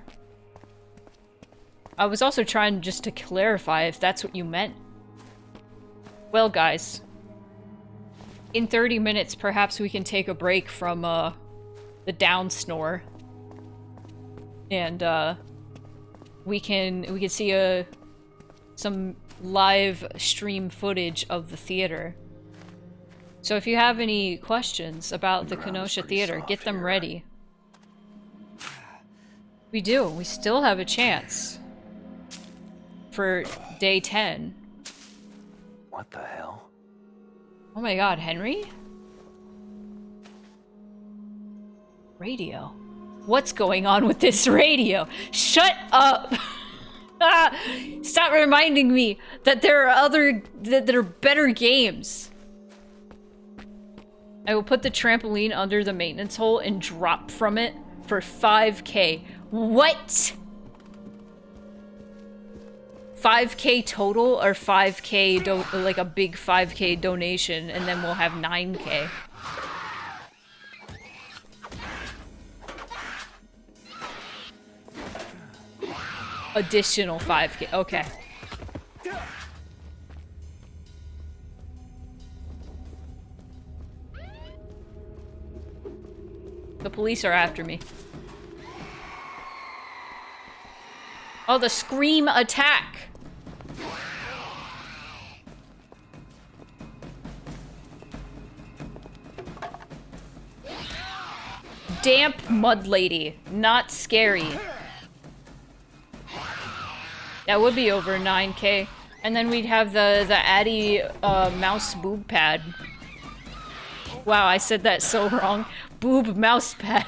I was also trying just to clarify if that's what you meant. Well, guys. In 30 minutes, perhaps we can take a break from, the down snore. And, we can see some live stream footage of the theater. So if you have any questions about the Kenosha Theater, get them ready. We do. We still have a chance. For day 10. What the hell? Oh my god, Henry? Radio. What's going on with this radio? Shut up! Stop reminding me that there are that there are better games. I will put the trampoline under the maintenance hole and drop from it for 5K. What? 5K total or 5K like a big 5K donation, and then we'll have 9K. Additional 5K. Okay. The police are after me. Oh, the scream attack. Damp mud lady. Not scary. That would be over 9K. And then we'd have the Addy mouse boob pad. Wow, I said that so wrong. Boob mouse pad.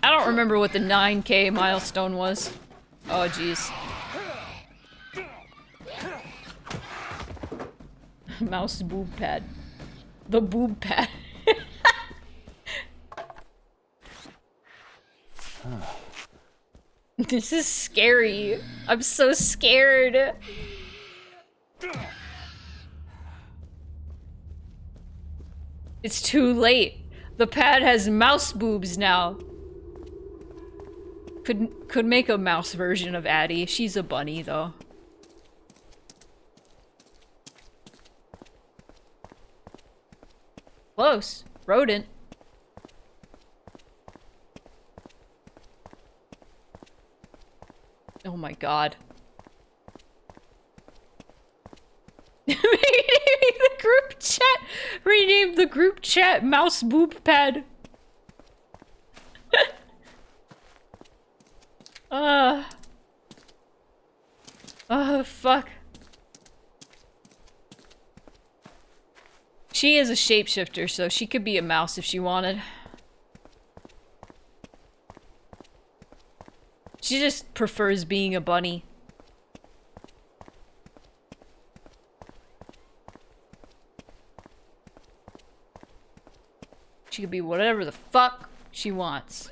I don't remember what the 9K milestone was. Oh, jeez. Mouse boob pad. The boob pad. This is scary. I'm so scared. It's too late. The pad has mouse boobs now. Could make a mouse version of Addie. She's a bunny, though. Close. Rodent. Oh my god. the group chat. Rename the group chat mouse boob pad. Oh, fuck. She is a shapeshifter, so she could be a mouse if she wanted. She just prefers being a bunny. She could be whatever the fuck she wants.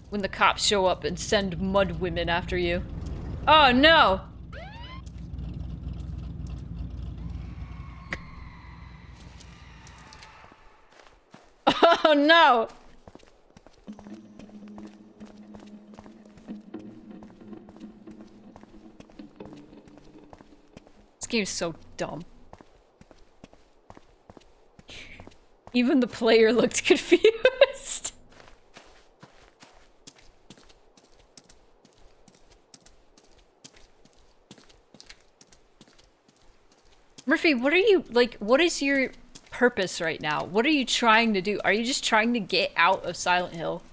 When the cops show up and send mud women after you. Oh no! Oh no! This game's so dumb. Even the player looked confused. Murphy, what are you, like, what is your purpose right now? What are you trying to do? Are you just trying to get out of Silent Hill?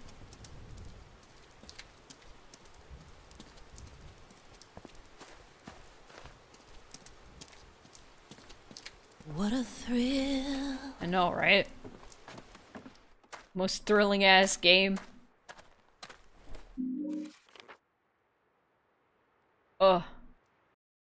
What a thrill. I know, right? Most thrilling ass game. Ugh.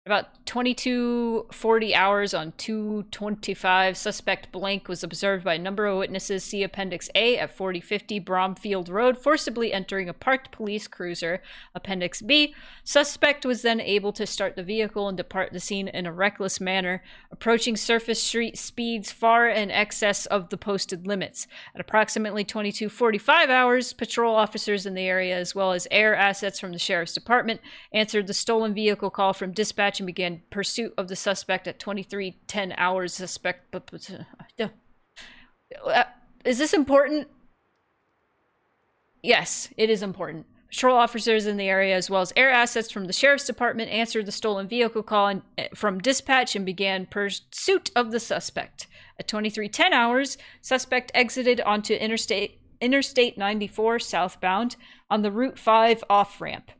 About 22:40 hours on 2/25, suspect blank was observed by a number of witnesses. See Appendix A at 4050 Bromfield Road, forcibly entering a parked police cruiser. Appendix B, suspect was then able to start the vehicle and depart the scene in a reckless manner, approaching surface street speeds far in excess of the posted limits. At approximately 22:45 hours, patrol officers in the area, as well as air assets from the sheriff's department, answered the stolen vehicle call from dispatch and began pursuit of the suspect at 23:10 hours. Suspect... Is this important? Yes, it is important. Patrol officers in the area, as well as air assets from the sheriff's department, answered the stolen vehicle call from dispatch and began pursuit of the suspect. At 23:10 hours, suspect exited onto Interstate 94 southbound on the Route 5 off-ramp.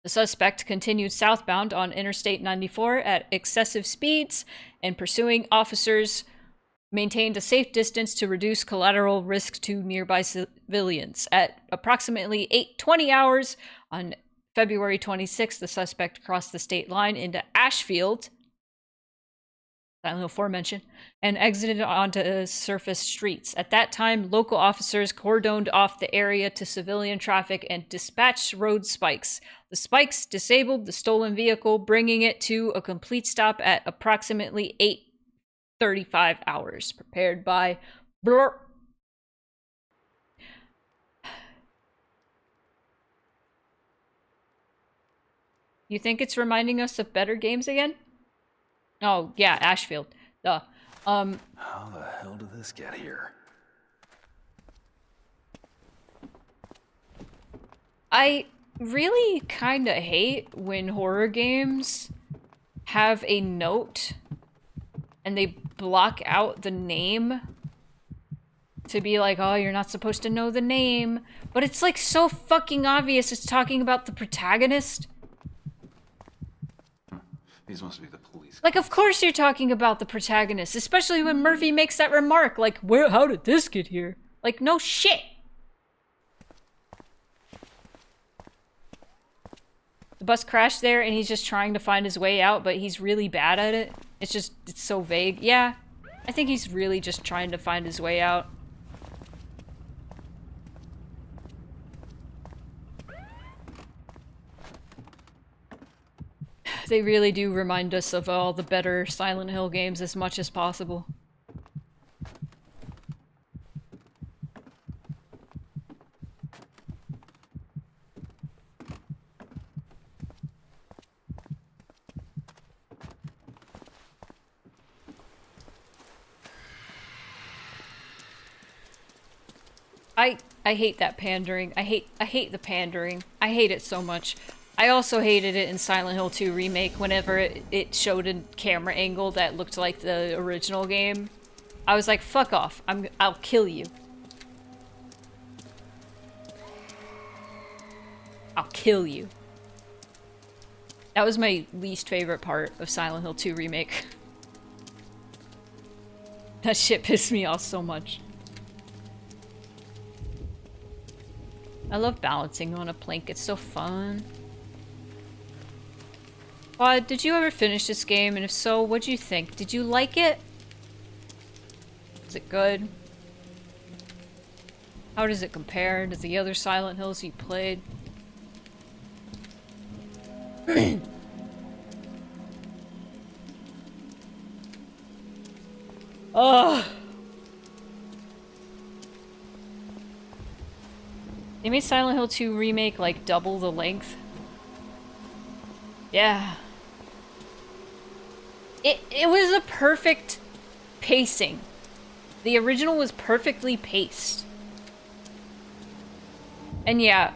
The suspect continued southbound on Interstate 94 at excessive speeds, and pursuing officers maintained a safe distance to reduce collateral risk to nearby civilians. At approximately 8:20 hours on February 26th, the suspect crossed the state line into Ashfield, Silent Hill aforementioned, and exited onto surface streets. At that time, local officers cordoned off the area to civilian traffic and dispatched road spikes. The spikes disabled the stolen vehicle, bringing it to a complete stop at approximately 8:35 hours. Prepared by Blur. You think it's reminding us of better games again? Oh, yeah, Ashfield. Duh. How the hell did this get here? I really kind of hate when horror games have a note and they block out the name to be like, oh, you're not supposed to know the name. But it's like so fucking obvious it's talking about the protagonist. These must be the police. Like, of course you're talking about the protagonist, especially when Murphy makes that remark, like, how did this get here? Like, no shit. The bus crashed there and he's just trying to find his way out, but he's really bad at it. It's so vague. Yeah, I think he's really just trying to find his way out. They really do remind us of all the better Silent Hill games as much as possible. I hate that pandering. I hate the pandering. I hate it so much. I also hated it in Silent Hill 2 Remake whenever it showed a camera angle that looked like the original game. I was like, fuck off. I'll kill you. I'll kill you. That was my least favorite part of Silent Hill 2 Remake. That shit pissed me off so much. I love balancing on a plank. It's so fun. Did you ever finish this game? And if so, what'd you think? Did you like it? Is it good? How does it compare to the other Silent Hills you played? Ugh. They made Silent Hill 2 Remake like double the length. Yeah. It was a perfect pacing. The original was perfectly paced. And yeah,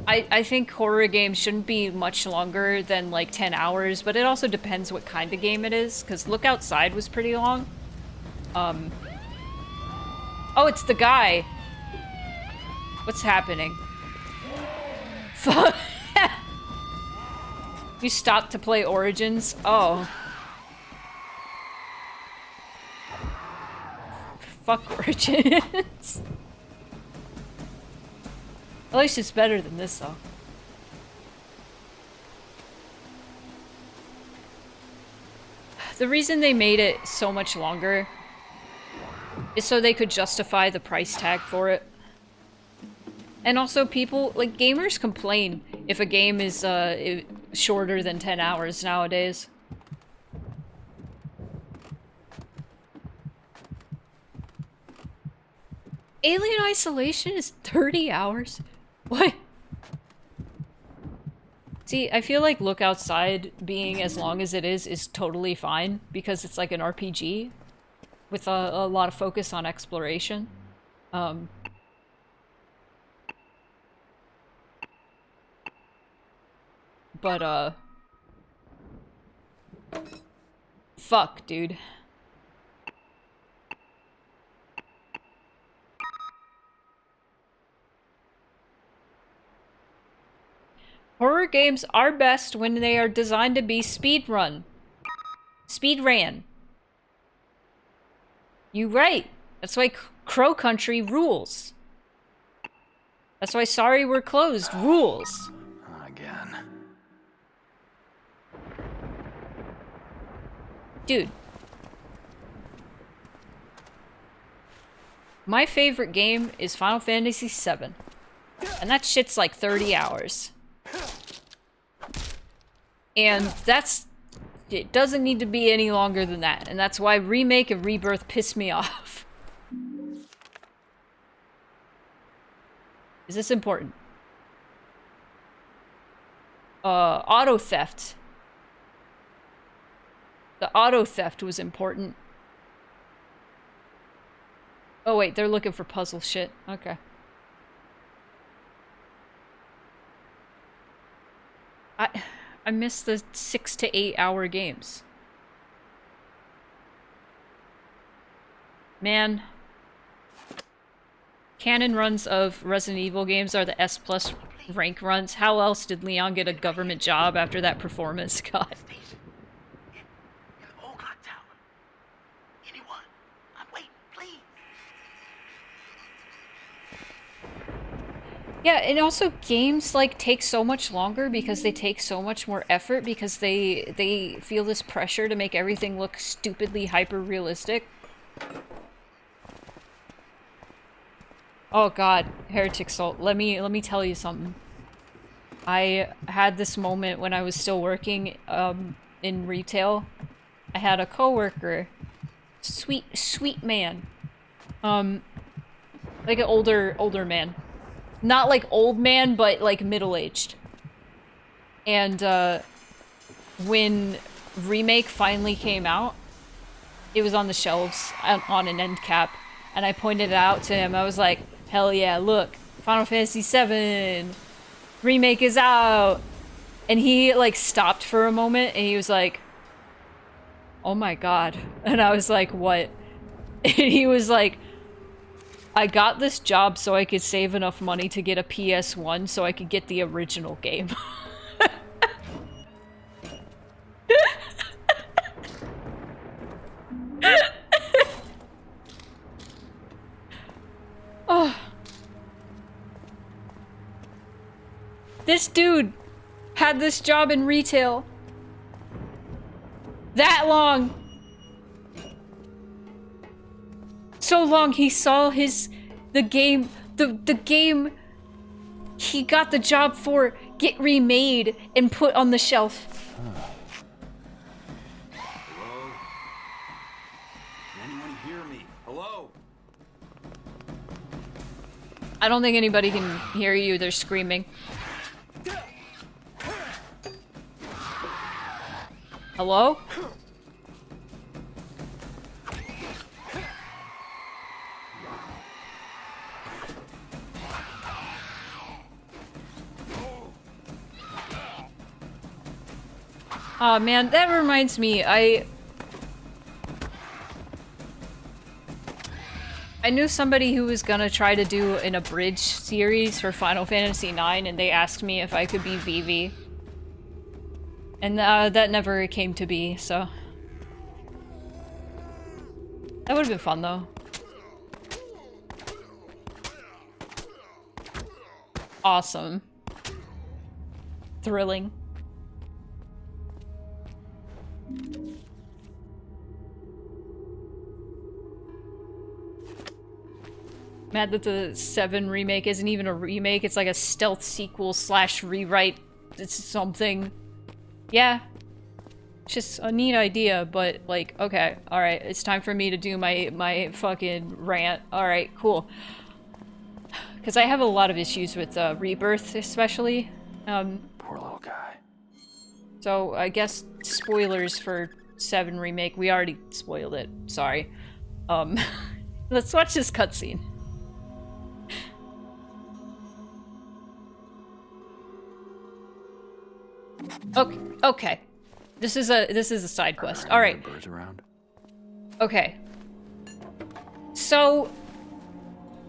I think horror games shouldn't be much longer than like 10 hours, but it also depends what kind of game it is, because Look Outside was pretty long. Oh, it's the guy. What's happening? Fuck. You stopped to play Origins? Oh. Fuck Origins. At least it's better than this, though. The reason they made it so much longer is so they could justify the price tag for it. And also people, like, gamers complain if a game is shorter than 10 hours nowadays. Alien Isolation is 30 hours? What? See, I feel like Look Outside being as long as it is totally fine, because it's like an RPG with a lot of focus on exploration. But, fuck, dude. Horror games are best when they are designed to be speedrun. Speedran. You right. That's why Crow Country rules. That's why Sorry We're Closed rules. Again. Dude. My favorite game is Final Fantasy VII. And that shit's like 30 hours. And it doesn't need to be any longer than that. And that's why Remake and Rebirth piss me off. Is this important? Auto theft. The auto theft was important. Oh wait, they're looking for puzzle shit. Okay. I miss the 6 to 8 hour games. Man. Canon runs of Resident Evil games are the S+ rank runs. How else did Leon get a government job after that performance? God. Yeah, and also games like take so much longer because they take so much more effort because they feel this pressure to make everything look stupidly hyper realistic. Oh god, Heretic Salt, let me tell you something. I had this moment when I was still working in retail. I had a coworker, sweet man. Like an older man. Not like old man, but like middle-aged. And when Remake finally came out, it was on the shelves on an end cap, and I pointed it out to him. I was like, Hell yeah, look. Final Fantasy VII Remake is out. And he, like, stopped for a moment, and he was like, oh my god. And I was like, what? And he was like, I got this job so I could save enough money to get a PS1 so I could get the original game. Oh. This dude had this job in retail that long. So long he saw the game he got the job for get remade and put on the shelf. Hello? Can anyone hear me? Hello? I don't think anybody can hear you, they're screaming. Hello? Oh man, that reminds me, I knew somebody who was gonna try to do an abridged series for Final Fantasy IX, and they asked me if I could be Vivi. And that never came to be, so... That would've been fun, though. Awesome. Thrilling. Mad that the 7 remake isn't even a remake, it's like a stealth sequel slash rewrite. It's something. Yeah. It's just a neat idea, but like, okay, alright, it's time for me to do my fucking rant. Alright, cool. Because I have a lot of issues with Rebirth, especially. Poor little guy. So I guess spoilers for 7 remake. We already spoiled it. Sorry. Let's watch this cutscene. Okay. Okay. This is a side quest. All right. Birds around. Okay. So.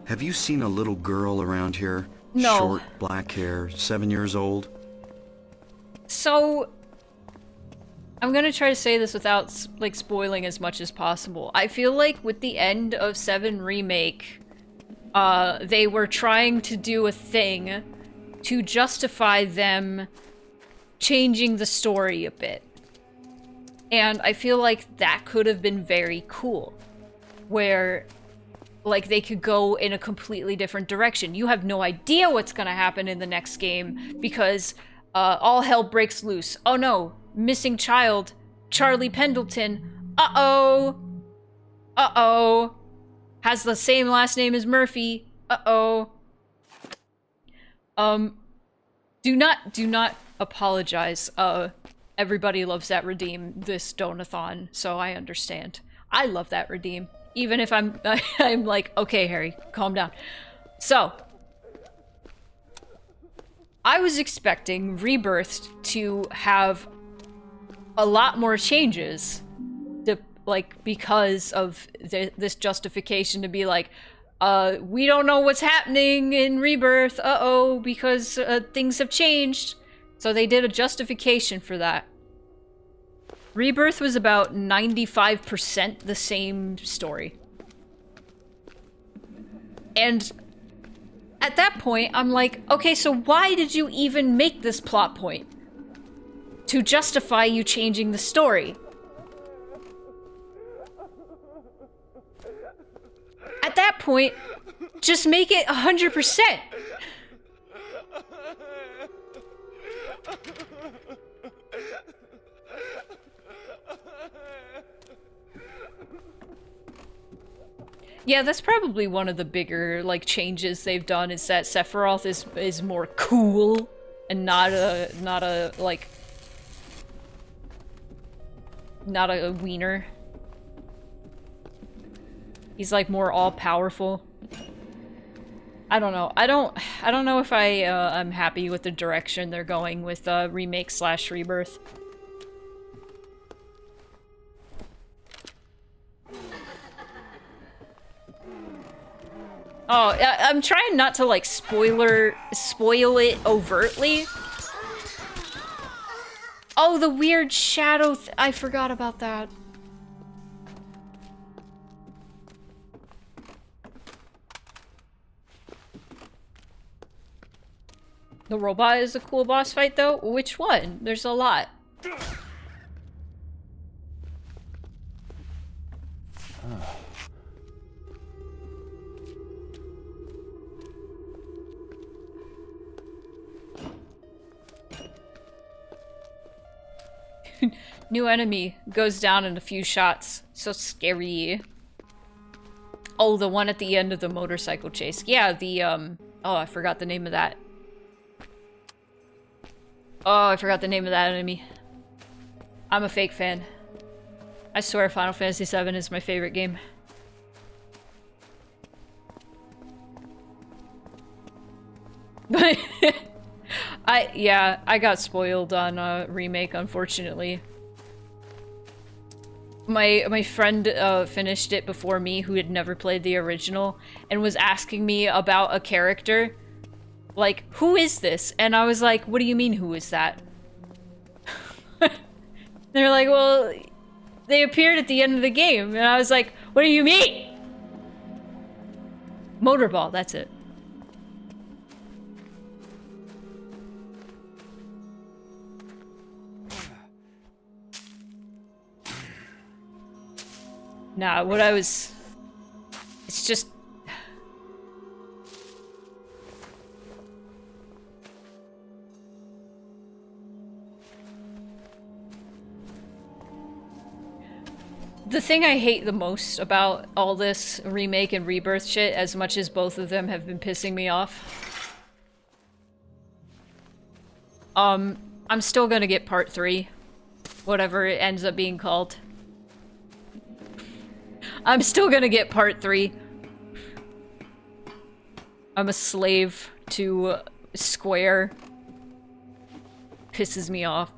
Have you seen a little girl around here? No. Short, black hair, 7 years old. So. I'm gonna try to say this without like spoiling as much as possible. I feel like with the end of 7 remake, they were trying to do a thing to justify them changing the story a bit. And I feel like that could have been very cool. Where, like, they could go in a completely different direction. You have no idea what's gonna happen in the next game because all hell breaks loose. Oh no, missing child, Charlie Pendleton. Uh-oh. Uh-oh. Has the same last name as Murphy. Uh-oh. Do not apologize. Everybody loves that redeem, this Donathon, so I understand. I love that redeem. Even if I'm like, okay, Harry, calm down. So, I was expecting Rebirth to have a lot more changes, like, because of this justification to be like, we don't know what's happening in Rebirth, uh-oh, because things have changed. So they did a justification for that. Rebirth was about 95% the same story. And at that point, I'm like, okay, so why did you even make this plot point? To justify you changing the story. At that point, just make it 100%. Yeah, that's probably one of the bigger, like, changes they've done is that Sephiroth is more cool and not a wiener. He's like more all-powerful. I don't know. I don't know if I'm happy with the direction they're going with remake / rebirth. Oh, I'm trying not to like spoil it overtly. Oh, the weird shadow I forgot about that. The robot is a cool boss fight though? Which one? There's a lot. New enemy goes down in a few shots. So scary. Oh, the one at the end of the motorcycle chase. Yeah, the, oh, I forgot the name of that. Oh, I forgot the name of that enemy. I'm a fake fan. I swear Final Fantasy VII is my favorite game. But I got spoiled on a remake, unfortunately. My friend finished it before me, who had never played the original, and was asking me about a character. Like, who is this? And I was like, what do you mean, who is that? They're like, well, they appeared at the end of the game. And I was like, what do you mean? Motorball, that's it. Nah, what I was... It's just... The thing I hate the most about all this remake and rebirth shit, as much as both of them have been pissing me off, I'm still gonna get part 3. Whatever it ends up being called. I'm still gonna get part 3. I'm a slave to Square. Pisses me off.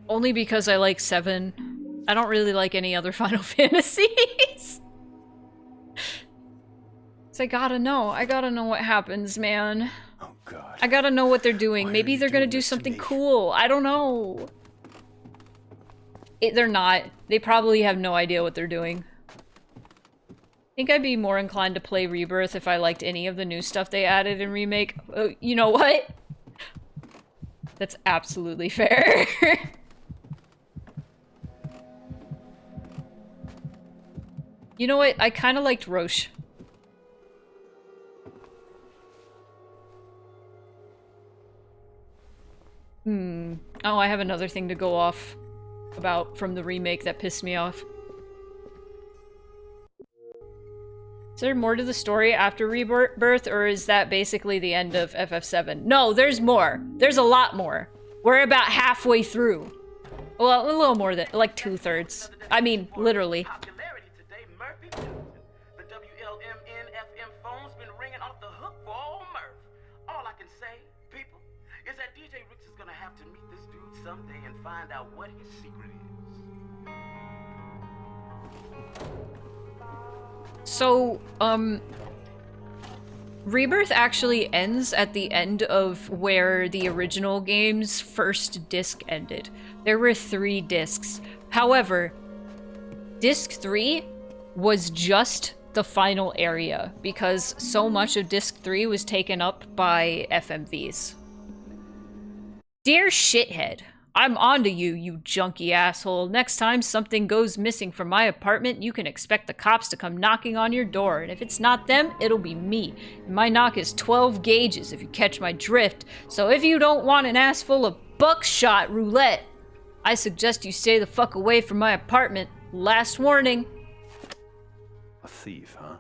Only because I like 7. I don't really like any other Final Fantasies. So I gotta know what happens, man. Oh god. I gotta know what they're doing. Maybe they're gonna do something cool. I don't know. They're not. They probably have no idea what they're doing. I think I'd be more inclined to play Rebirth if I liked any of the new stuff they added in Remake. You know what? That's absolutely fair. You know what? I kind of liked Roche. Oh, I have another thing to go off about from the remake that pissed me off. Is there more to the story after Rebirth, or is that basically the end of FF7? No, there's more. There's a lot more. We're about halfway through. Well, a little more than, like 2/3. I mean, literally. Someday and find out what his secret is. So, Rebirth actually ends at the end of where the original game's first disc ended. There were 3 discs. However, disc 3 was just the final area because so much of disc 3 was taken up by FMVs. Dear shithead, I'm onto you, you junky asshole. Next time something goes missing from my apartment, you can expect the cops to come knocking on your door. And if it's not them, it'll be me. And my knock is 12 gauges, if you catch my drift. So if you don't want an ass full of buckshot roulette, I suggest you stay the fuck away from my apartment. Last warning. A thief, huh?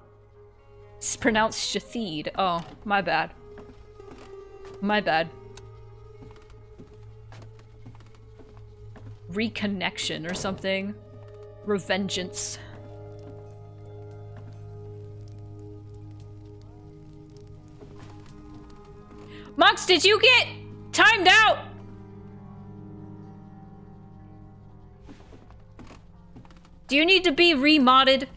It's pronounced Shathid. Oh, my bad. My bad. Reconnection or something. Revengeance. Monks, did you get timed out? Do you need to be remodded?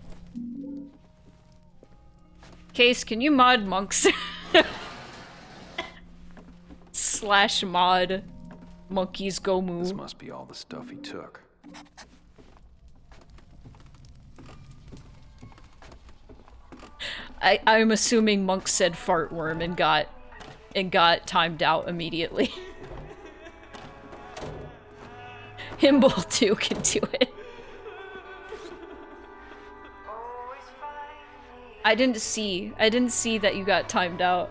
Case, can you mod monks? / mod monkeys go moo. This must be all the stuff he took. I'm assuming monks said fart worm and got timed out immediately. Himble too can do it. I didn't see that you got timed out.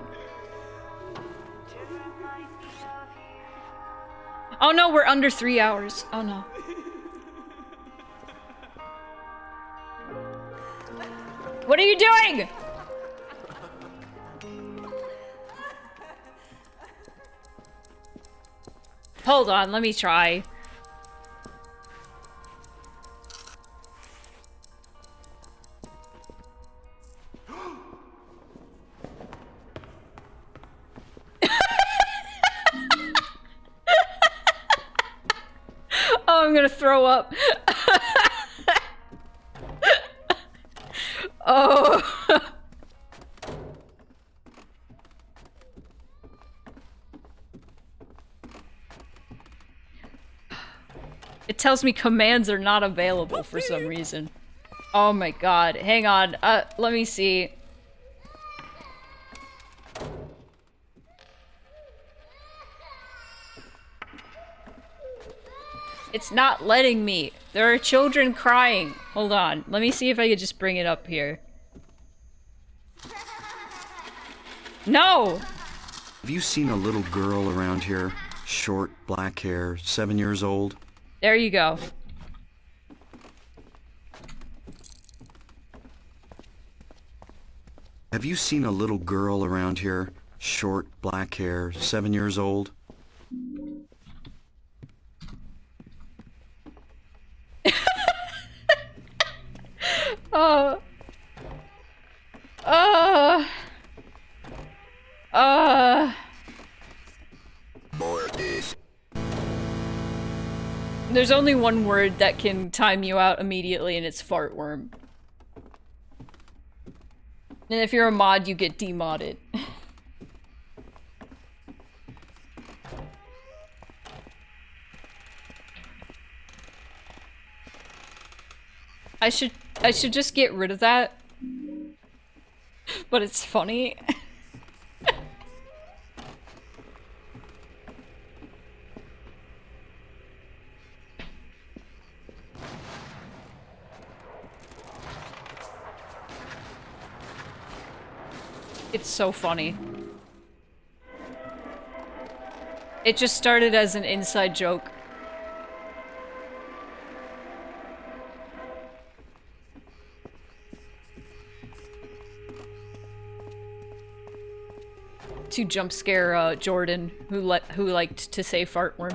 Oh no, we're under 3 hours. Oh no. What are you doing? Hold on, let me try. Oh, I'm gonna throw up. Oh. It tells me commands are not available for some reason. Oh my god. Hang on. Let me see. It's not letting me. There are children crying. Hold on. Let me see if I could just bring it up here. No! Have you seen a little girl around here? Short, black hair, 7 years old? There you go. Have you seen a little girl around here? Short, black hair, 7 years old? There's only one word that can time you out immediately, and it's fart worm. And if you're a mod, you get demodded. I should just get rid of that. But it's funny. It's so funny. It just started as an inside joke. To jump scare Jordan, who liked to say fart worm.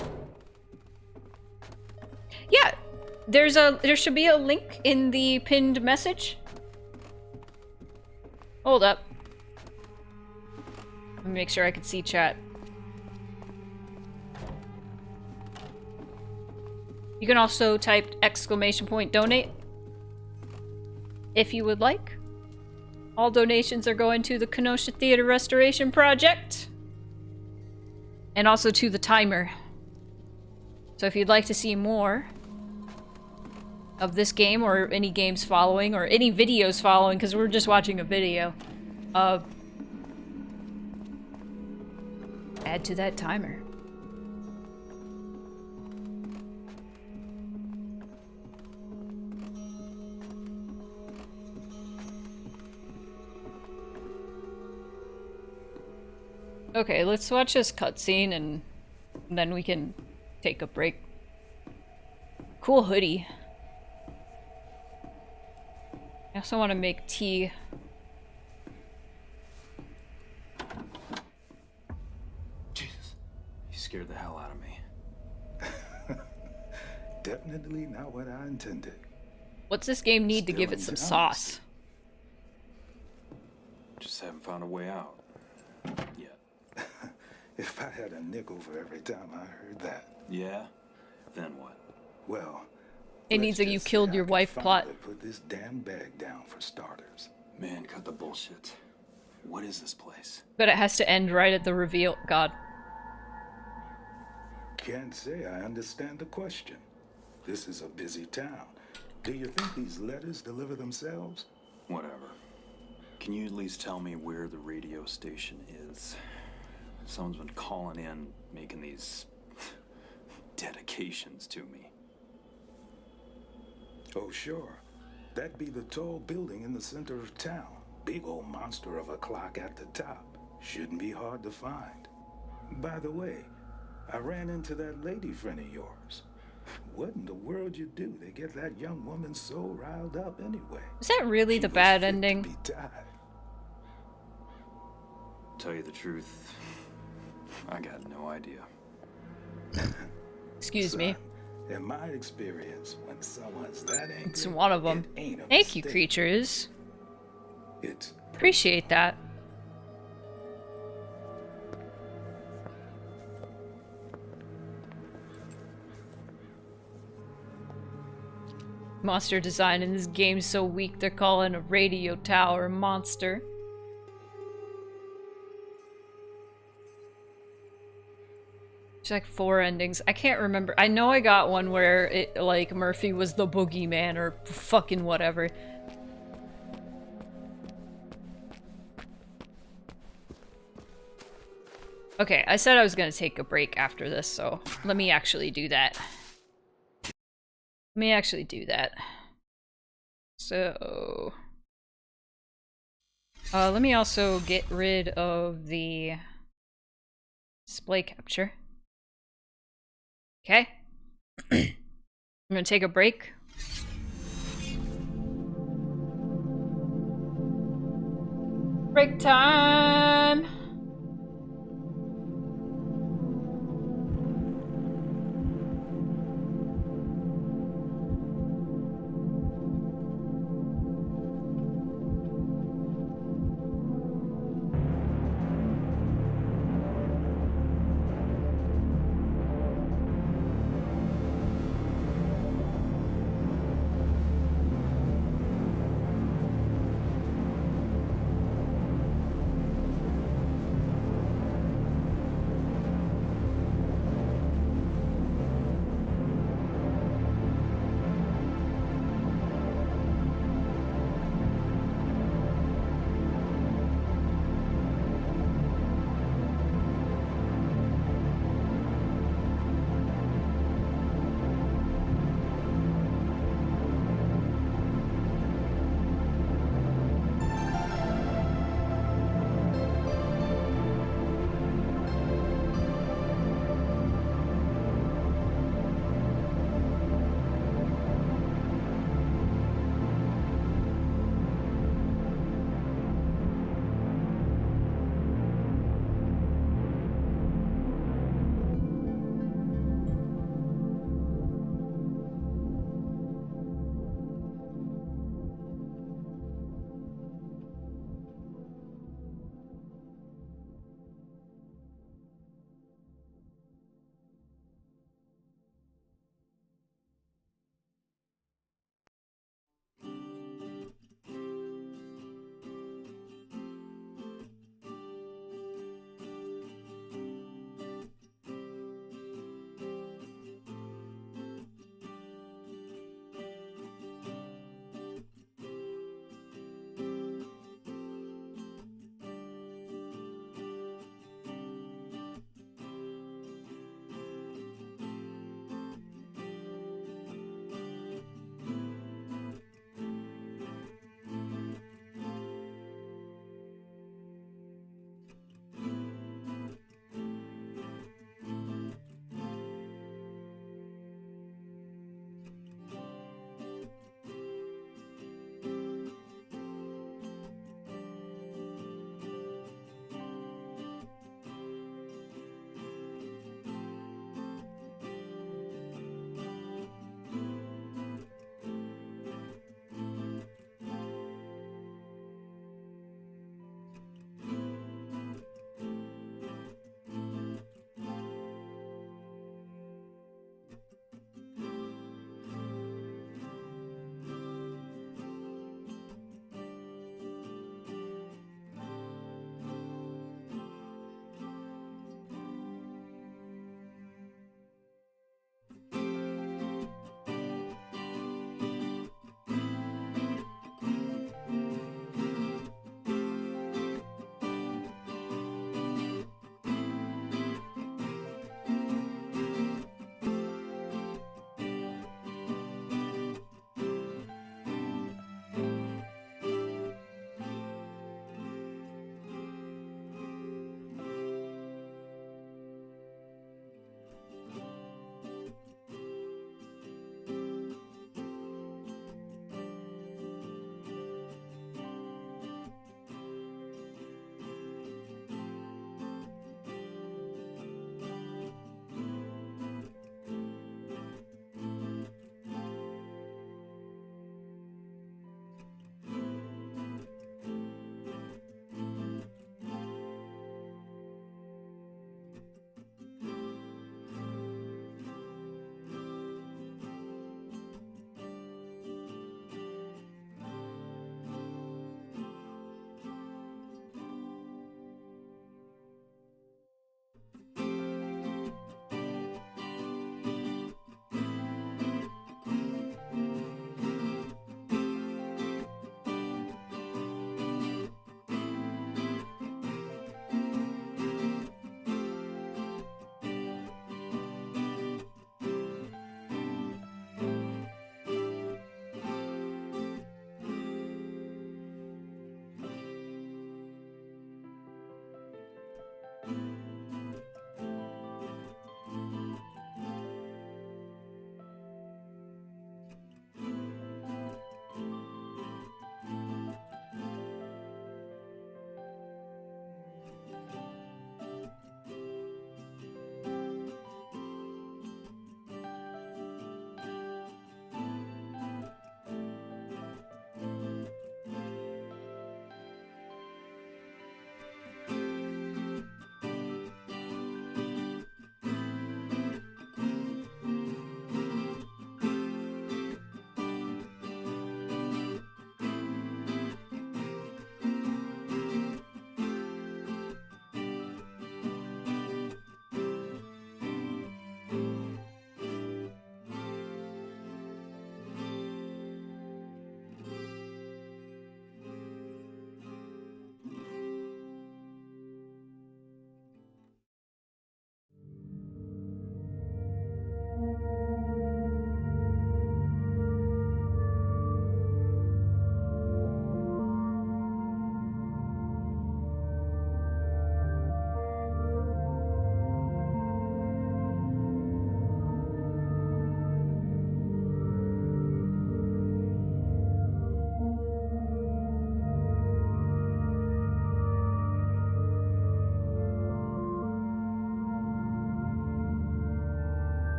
Yeah, there should be a link in the pinned message. Hold up. Let me make sure I can see chat. You can also type !donate if you would like. All donations are going to the Kenosha Theater Restoration Project. And also to the timer. So if you'd like to see more of this game, or any games following, or any videos following, because we're just watching a video, add to that timer. Okay, let's watch this cutscene and then we can take a break. Cool hoodie. I also want to make tea. Jesus, you scared the hell out of me. Definitely not what I intended. What's this game need to give it some sauce? Just haven't found a way out. Yet. If I had a nickel for every time I heard that. Yeah? Then what? Well, It needs a you killed your wife plot. finally put this damn bag down for starters. Man, cut the bullshit. What is this place? But it has to end right at the reveal. God. Can't say I understand the question. This is a busy town. Do you think these letters deliver themselves? Whatever. Can you at least tell me where the radio station is? Someone's been calling in, making these dedications to me. Oh, sure. That'd be the tall building in the center of town. Big old monster of a clock at the top. Shouldn't be hard to find. By the way, I ran into that lady friend of yours. What in the world you do to get that young woman so riled up anyway? Is that really the bad ending? Tell you the truth, I got no idea. Excuse me. In my experience, when someone's that angry, It's one of them. it ain't a Thank you, mistake. creatures. It's Appreciate that. Monster design in this game's so weak they're calling a radio tower a monster. There's like 4 endings. I can't remember. I know I got one where it like Murphy was the boogeyman or fucking whatever. Okay, I said I was gonna take a break after this, so let me actually do that. Let me actually do that. So... let me also get rid of the display capture. Okay. I'm gonna take a break. Break time!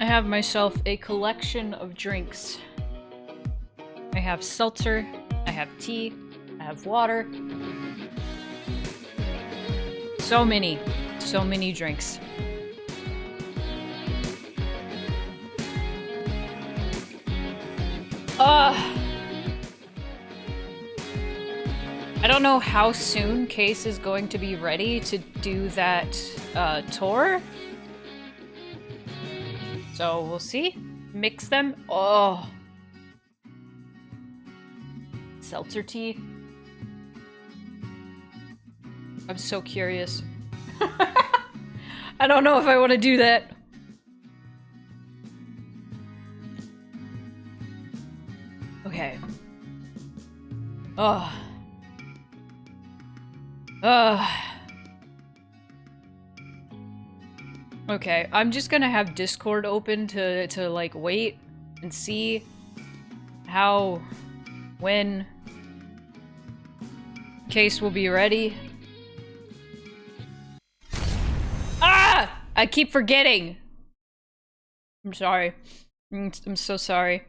I have myself a collection of drinks. I have seltzer, I have tea, I have water. So many drinks. I don't know how soon Case is going to be ready to do that tour. So we'll see. Mix them. Oh. Seltzer tea. I'm so curious. I don't know if I want to do that. Okay. Oh. Okay, I'm just gonna have Discord open to like wait and see how, when Case will be ready. Ah! I keep forgetting. I'm sorry. I'm so sorry.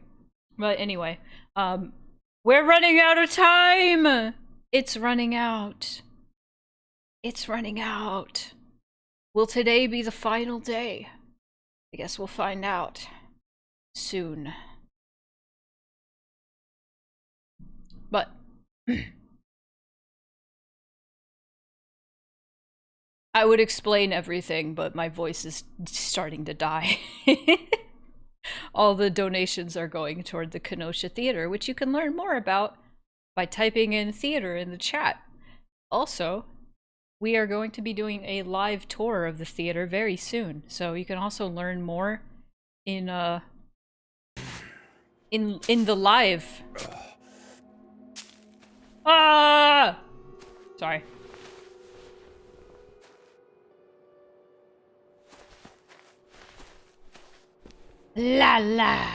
But anyway, we're running out of time! It's running out. It's running out. Will today be the final day? I guess we'll find out soon. But I would explain everything, but my voice is starting to die. All the donations are going toward the Kenosha Theater, which you can learn more about by typing in theater in the chat. Also, we are going to be doing a live tour of the theater very soon, so you can also learn more in the live. Ah! Sorry. La la.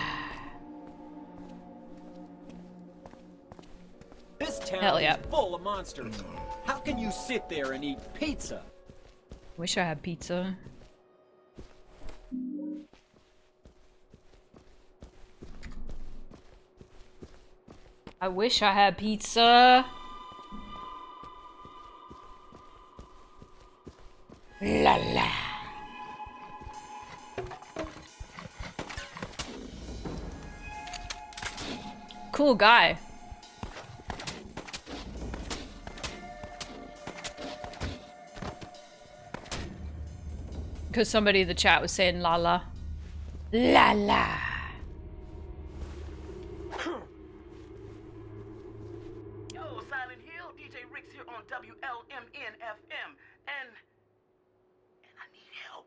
This town Hell yeah. is full of monsters. How can you sit there and eat pizza? Wish I had pizza. I wish I had pizza. La la. Cool guy. Because somebody in the chat was saying la la. La la. Yo, Silent Hill, DJ Ricks here on WLMN FM, and I need help.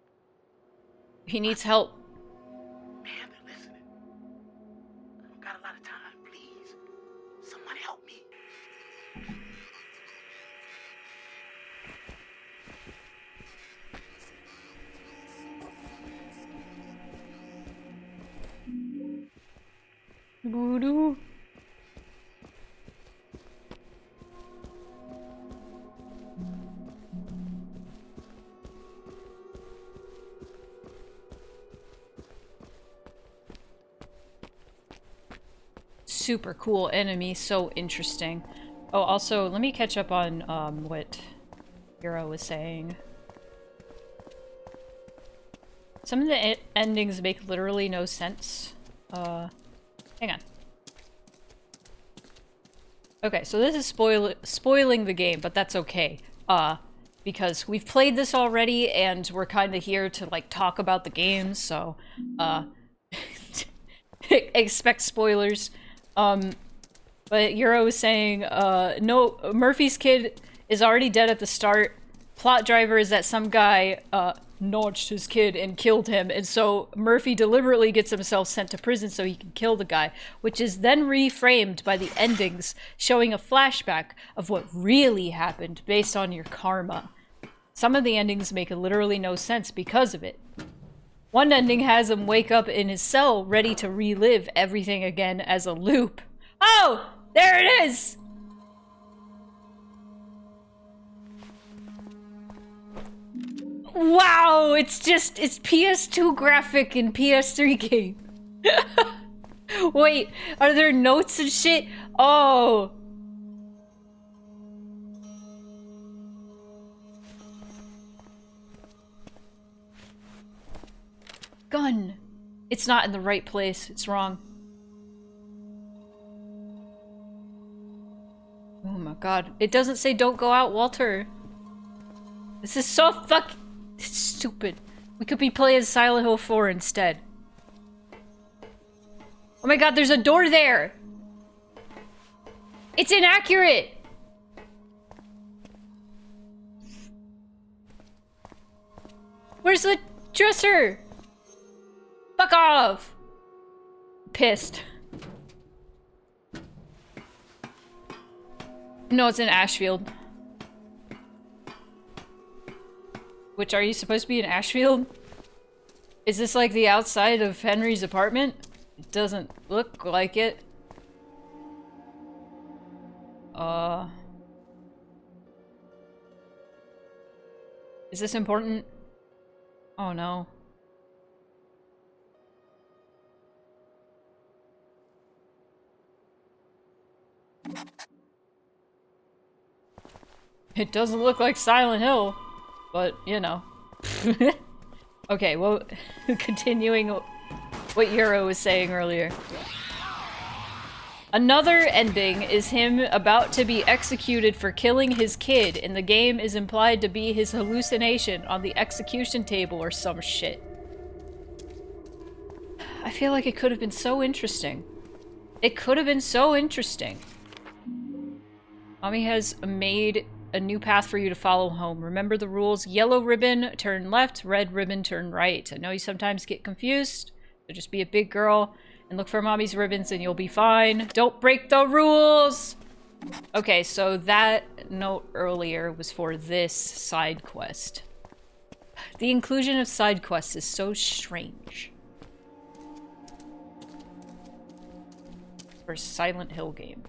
He needs help. Man, they're listening. I don't got a lot of time. Please, someone help me. Voodoo. Super cool enemy, so interesting. Oh, also, let me catch up on what Hero was saying. Some of the endings make literally no sense. Hang on. Okay, so this is spoiling the game, but that's okay. Because we've played this already, and we're kind of here to, like, talk about the game, so, expect spoilers. But Euro was saying, no, Murphy's kid is already dead at the start. Plot driver is that some guy, notched his kid and killed him, and so Murphy deliberately gets himself sent to prison so he can kill the guy, which is then reframed by the endings, showing a flashback of what really happened based on your karma. Some of the endings make literally no sense because of it. One ending has him wake up in his cell ready to relive everything again as a loop. Oh! There it is! Wow, it's PS2 graphic and PS3 game. Wait, are there notes and shit? Oh. Gun. It's not in the right place. It's wrong. Oh my god. It doesn't say don't go out, Walter. This is so stupid. We could be playing Silent Hill 4 instead. Oh my god, there's a door there! It's inaccurate! Where's the dresser? Fuck off! Pissed. No, it's in Ashfield. Which, are you supposed to be in Ashfield? Is this like the outside of Henry's apartment? It doesn't look like it. Is this important? Oh no. It doesn't look like Silent Hill, but you know. Okay, well, continuing what Euro was saying earlier. Another ending is him about to be executed for killing his kid, and the game is implied to be his hallucination on the execution table or some shit. I feel like it could have been so interesting. It could have been so interesting. Mommy has made a new path for you to follow home. Remember the rules. Yellow ribbon, turn left. Red ribbon, turn right. I know you sometimes get confused, so just be a big girl and look for Mommy's ribbons and you'll be fine. Don't break the rules! Okay, so that note earlier was for this side quest. The inclusion of side quests is so strange. For a Silent Hill game.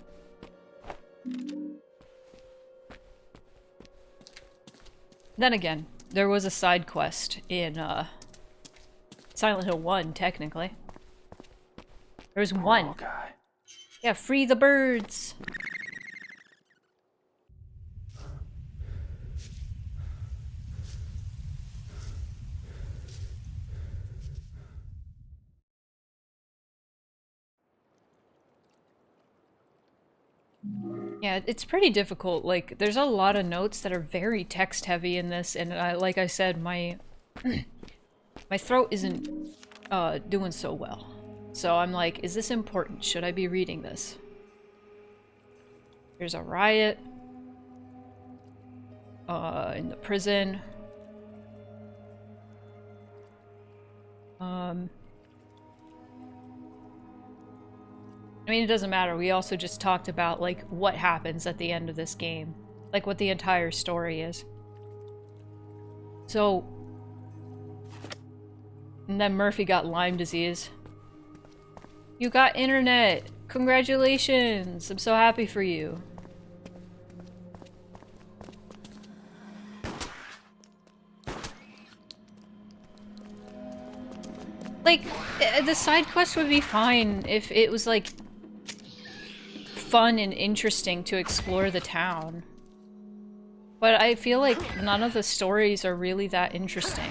Then again, there was a side quest in Silent Hill 1, technically. There was one. Guy. Yeah, free the birds. Yeah, it's pretty difficult. Like, there's a lot of notes that are very text heavy in this, and like I said, my my throat isn't doing so well. So I'm like, is this important? Should I be reading this? There's a riot in the prison. I mean, it doesn't matter. We also just talked about, like, what happens at the end of this game. Like, what the entire story is. So... And then Murphy got Lyme disease. You got internet! Congratulations! I'm so happy for you. Like, the side quest would be fine if it was, like, fun and interesting to explore the town. But I feel like none of the stories are really that interesting.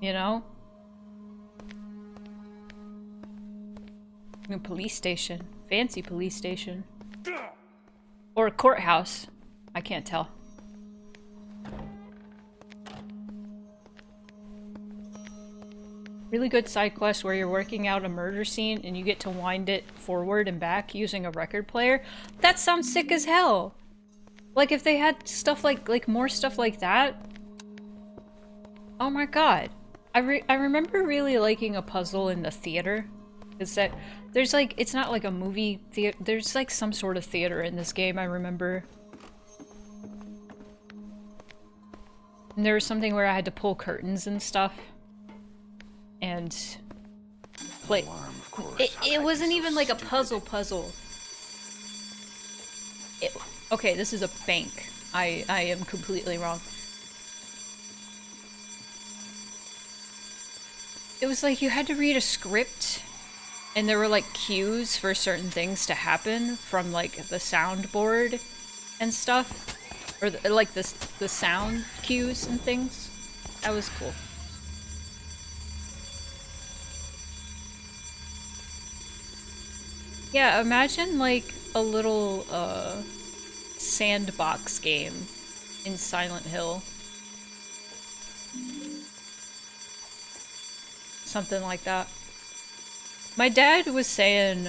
You know? A police station. Fancy police station. Or a courthouse. I can't tell. Really good side quest where you're working out a murder scene and you get to wind it forward and back using a record player. That sounds sick as hell. Like if they had stuff like more stuff like that. Oh my god. I remember really liking a puzzle in the theater. Is that there's like, it's not like a movie theater, there's like some sort of theater in this game, I remember. And there was something where I had to pull curtains and stuff. And play. It wasn't even like a puzzle. Okay, this is a bank. I am completely wrong. It was like you had to read a script and there were like cues for certain things to happen from like the soundboard and stuff. Or like the sound cues and things. That was cool. Yeah, imagine like a little sandbox game in Silent Hill. Something like that. My dad was saying...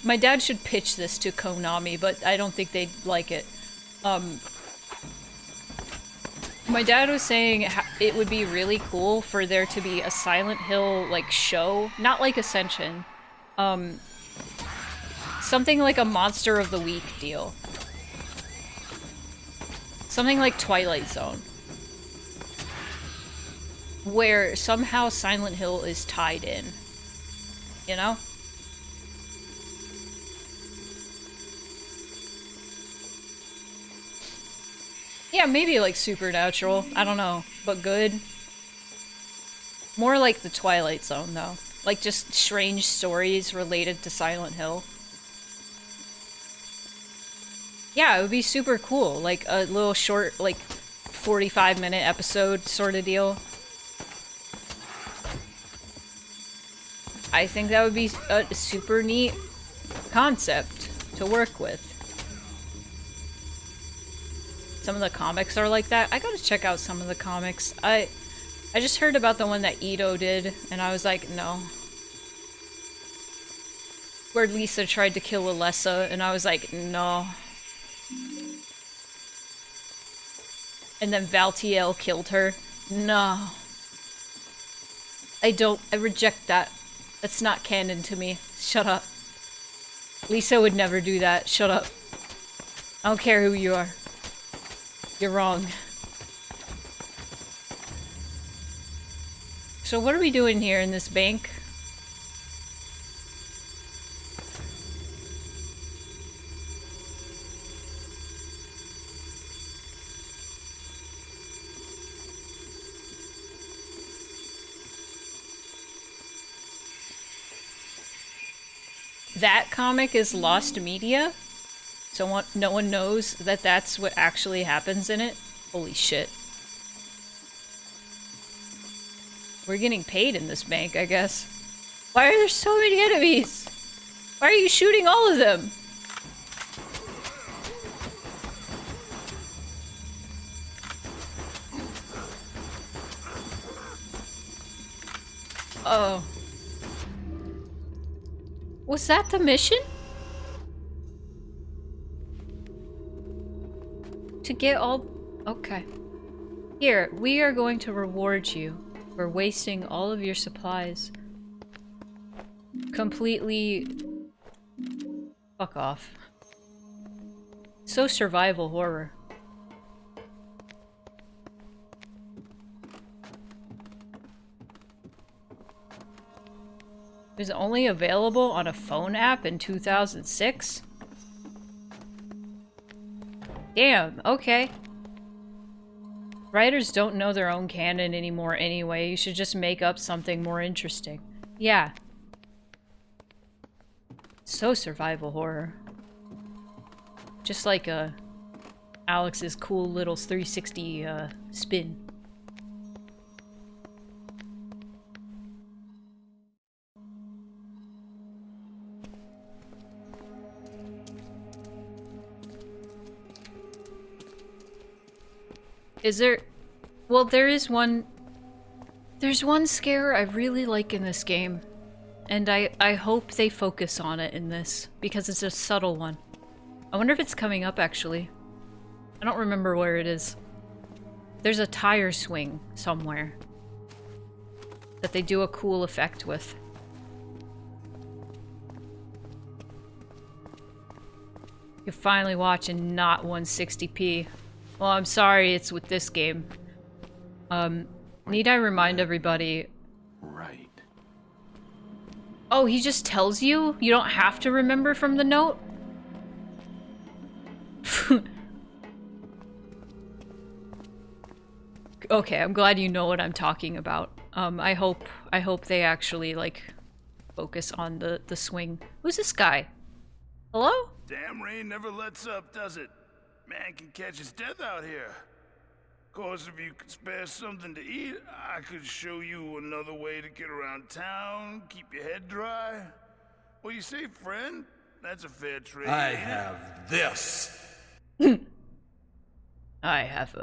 My dad should pitch this to Konami, but I don't think they'd like it. My dad was saying it would be really cool for there to be a Silent Hill, like, show. Not like Ascension. Something like a Monster of the Week deal. Something like Twilight Zone. Where somehow Silent Hill is tied in. You know? Yeah, maybe like Supernatural. I don't know. But good. More like the Twilight Zone, though. Like just strange stories related to Silent Hill. Yeah, it would be super cool. Like a little short, like 45-minute episode sort of deal. I think that would be a super neat concept to work with. Some of the comics are like that. I gotta check out some of the comics. I just heard about the one that Ito did, and I was like, no. Where Lisa tried to kill Alessa, and I was like, no. And then Valtiel killed her. No. I reject that. That's not canon to me. Shut up. Lisa would never do that. Shut up. I don't care who you are. You're wrong. So what are we doing here in this bank? That comic is lost media? So no one knows that that's what actually happens in it? Holy shit. We're getting paid in this bank, I guess. Why are there so many enemies? Why are you shooting all of them? Oh. Was that the mission? To get all... Okay. Here, we are going to reward you for wasting all of your supplies. Completely... Fuck off. So survival horror. It was only available on a phone app in 2006? Damn, okay. Writers don't know their own canon anymore anyway. You should just make up something more interesting. Yeah. So survival horror. Just like Alex's cool little 360 spin. Is there... Well, there is one... There's one scare I really like in this game. And I hope they focus on it in this, because it's a subtle one. I wonder if it's coming up, actually. I don't remember where it is. There's a tire swing somewhere that they do a cool effect with. You're finally watching not 160p. Well, I'm sorry it's with this game. Need I remind everybody... Right. Oh, he just tells you? You don't have to remember from the note? Okay, I'm glad you know what I'm talking about. I hope they actually like focus on the swing. Who's this guy? Hello? Damn rain never lets up, does it? Man can catch his death out here. Of course, if you could spare something to eat, I could show you another way to get around town, keep your head dry. What do you say, friend? That's a fair trade. I have this. I have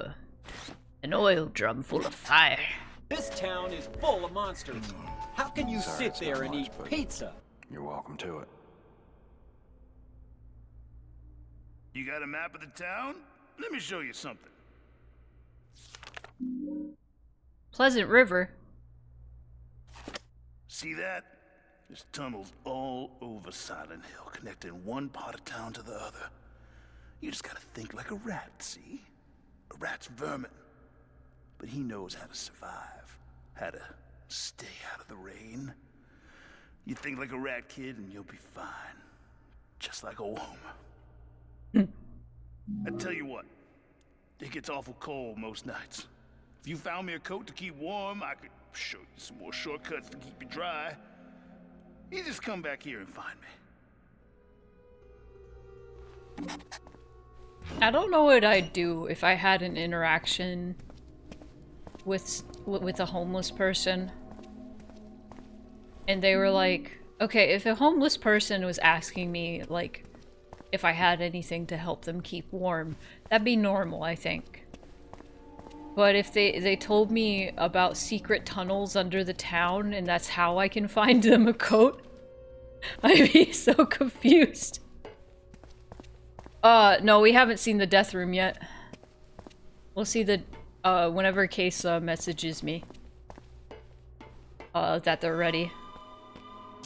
an oil drum full of fire. This town is full of monsters. How can you Sorry, sit it's there not and much, eat but pizza? You're welcome to it. You got a map of the town? Let me show you something. Pleasant River. See that? There's tunnels all over Silent Hill, connecting one part of town to the other. You just gotta think like a rat, see? A rat's vermin. But he knows how to survive, how to stay out of the rain. You think like a rat, kid, and you'll be fine. Just like old Homer. I tell you what, it gets awful cold most nights. If you found me a coat to keep warm, I could show you some more shortcuts to keep you dry. You just come back here and find me. I don't know what I'd do if I had an interaction with a homeless person. And they were like, okay, if a homeless person was asking me, like, if I had anything to help them keep warm, that'd be normal, I think. But if they told me about secret tunnels under the town and that's how I can find them a coat, I'd be so confused. No, we haven't seen the death room yet. We'll see the, whenever Case messages me. That they're ready.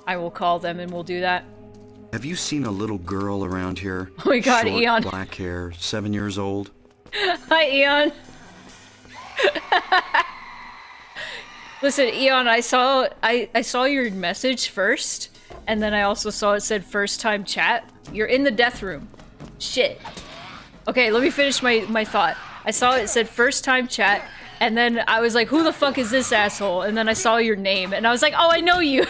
I will call them and we'll do that. Have you seen a little girl around here? Oh my god, Short, Eon. black hair, 7 years old. Hi, Eon. Listen, Eon, I saw your message first, and then I also saw it said first time chat. You're in the death room. Shit. Okay, let me finish my thought. I saw it said first time chat, and then I was like, who the fuck is this asshole? And then I saw your name, and I was like, oh, I know you.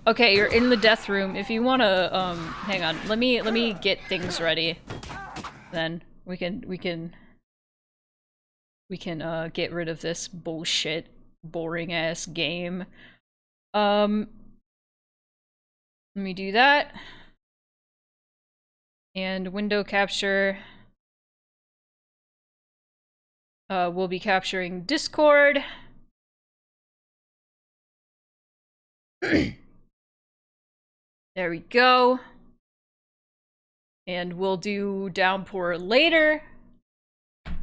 Okay, you're in the death room. If you wanna, hang on. Let me get things ready. Then we can get rid of this bullshit, boring ass game. Let me do that. And window capture. We'll be capturing Discord. There we go. And we'll do downpour later.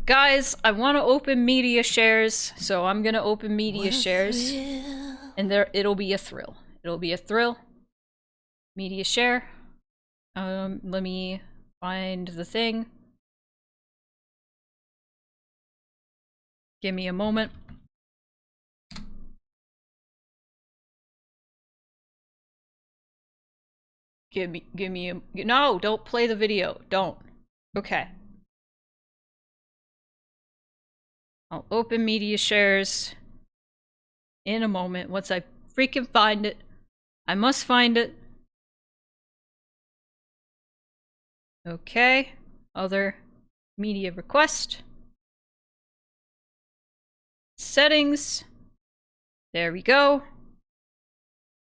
Guys, I want to open media shares, so I'm gonna open media shares. And it'll be a thrill. It'll be a thrill. Media share. Let me find the thing. Give me a moment. Give me a, no, don't play the video. Don't. Okay. I'll open media shares in a moment once I freaking find it. I must find it. Okay. Other media request. Settings. There we go.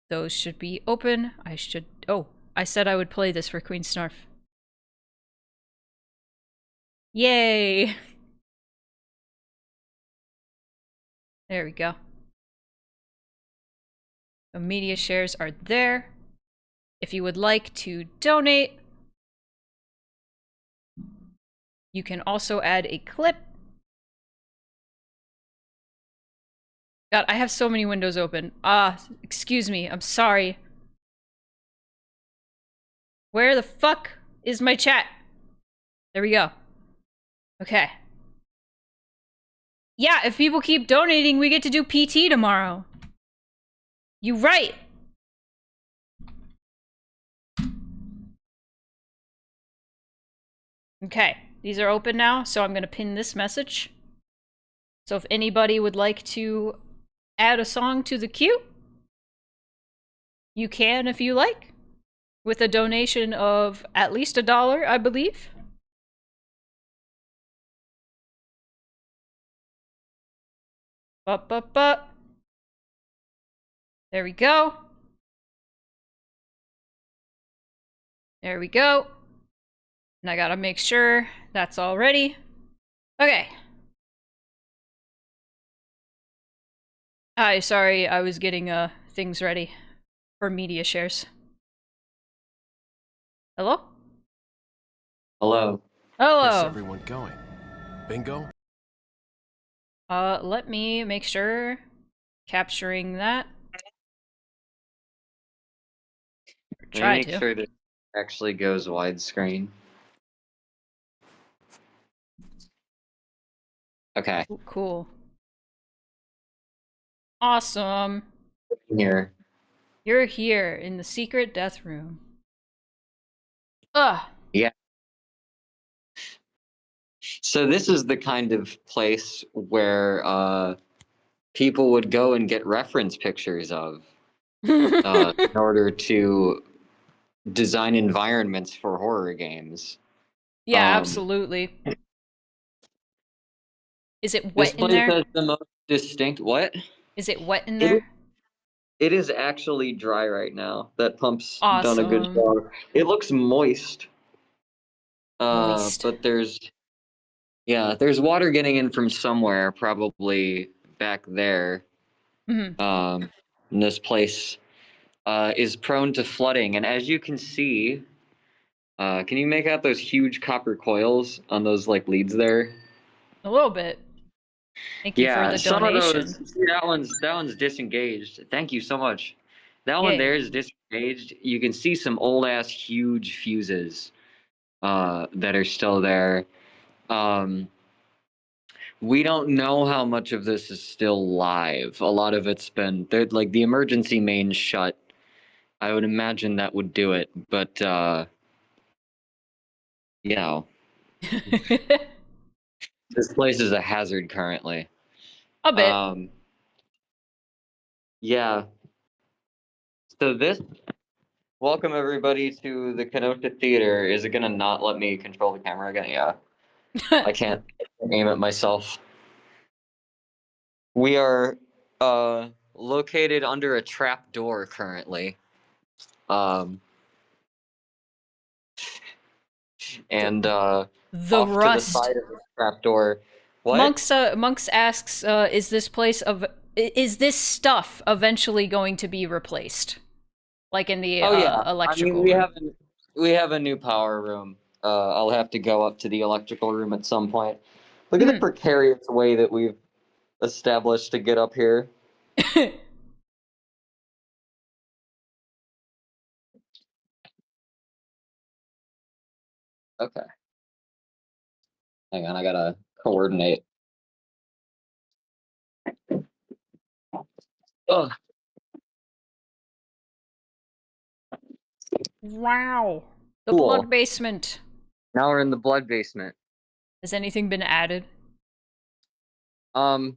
Those should be open. Oh, I said I would play this for Queen Snarf. Yay! There we go. The media shares are there. If you would like to donate, you can also add a clip. God, I have so many windows open. Excuse me, I'm sorry. Where the fuck is my chat? There we go. Okay. Yeah, if people keep donating, we get to do PT tomorrow. You right. Okay, these are open now, so I'm going to pin this message. So if anybody would like to add a song to the queue, you can if you like, with a donation of at least $1, I believe. But. There we go. There we go. And I gotta make sure that's all ready. Okay. Hi, sorry, I was getting things ready for media shares. Hello? Hello. Hello. Where's everyone going? Bingo? Let me make sure capturing that. Try Make to. sure that it actually goes widescreen. Okay. Ooh, cool. Awesome. Here. You're here in the secret death room. Ugh. Yeah. So this is the kind of place where people would go and get reference pictures of in order to design environments for horror games. Yeah, absolutely. Is it This wet in place there? has the most distinct what? Is it wet in there? It is actually dry right now. That pump's done a good Awesome. job. It looks moist. Moist. But there's water getting in from somewhere, probably back there. Mhm. And this place is prone to flooding, and as you can see, can you make out those huge copper coils on those like leads there? A little bit. Thank you for Yeah, the some of donation. those. See, that one's disengaged. Thank you so much. That one Yay. there is disengaged. You can see some old ass huge fuses that are still there. We don't know how much of this is still live. A lot of it's been there, like the emergency main shut. I would imagine that would do it, but you know, this place is a hazard currently. A bit. Yeah. So welcome everybody to the Kenosha Theater. Is it gonna not let me control the camera again? Yeah. I can't aim it myself. We are located under a trap door currently. And the off rust. to the side of the trap door. What? Monks asks, is this stuff eventually going to be replaced? Like in the Oh yeah. I electrical mean, room. we have a new power room. I'll have to go up to the electrical room at some point. Look at the precarious way that we've established to get up here. Okay. Hang on, I gotta coordinate. Ugh. Wow. The Cool. blood basement. Now we're in the blood basement. Has anything been added? A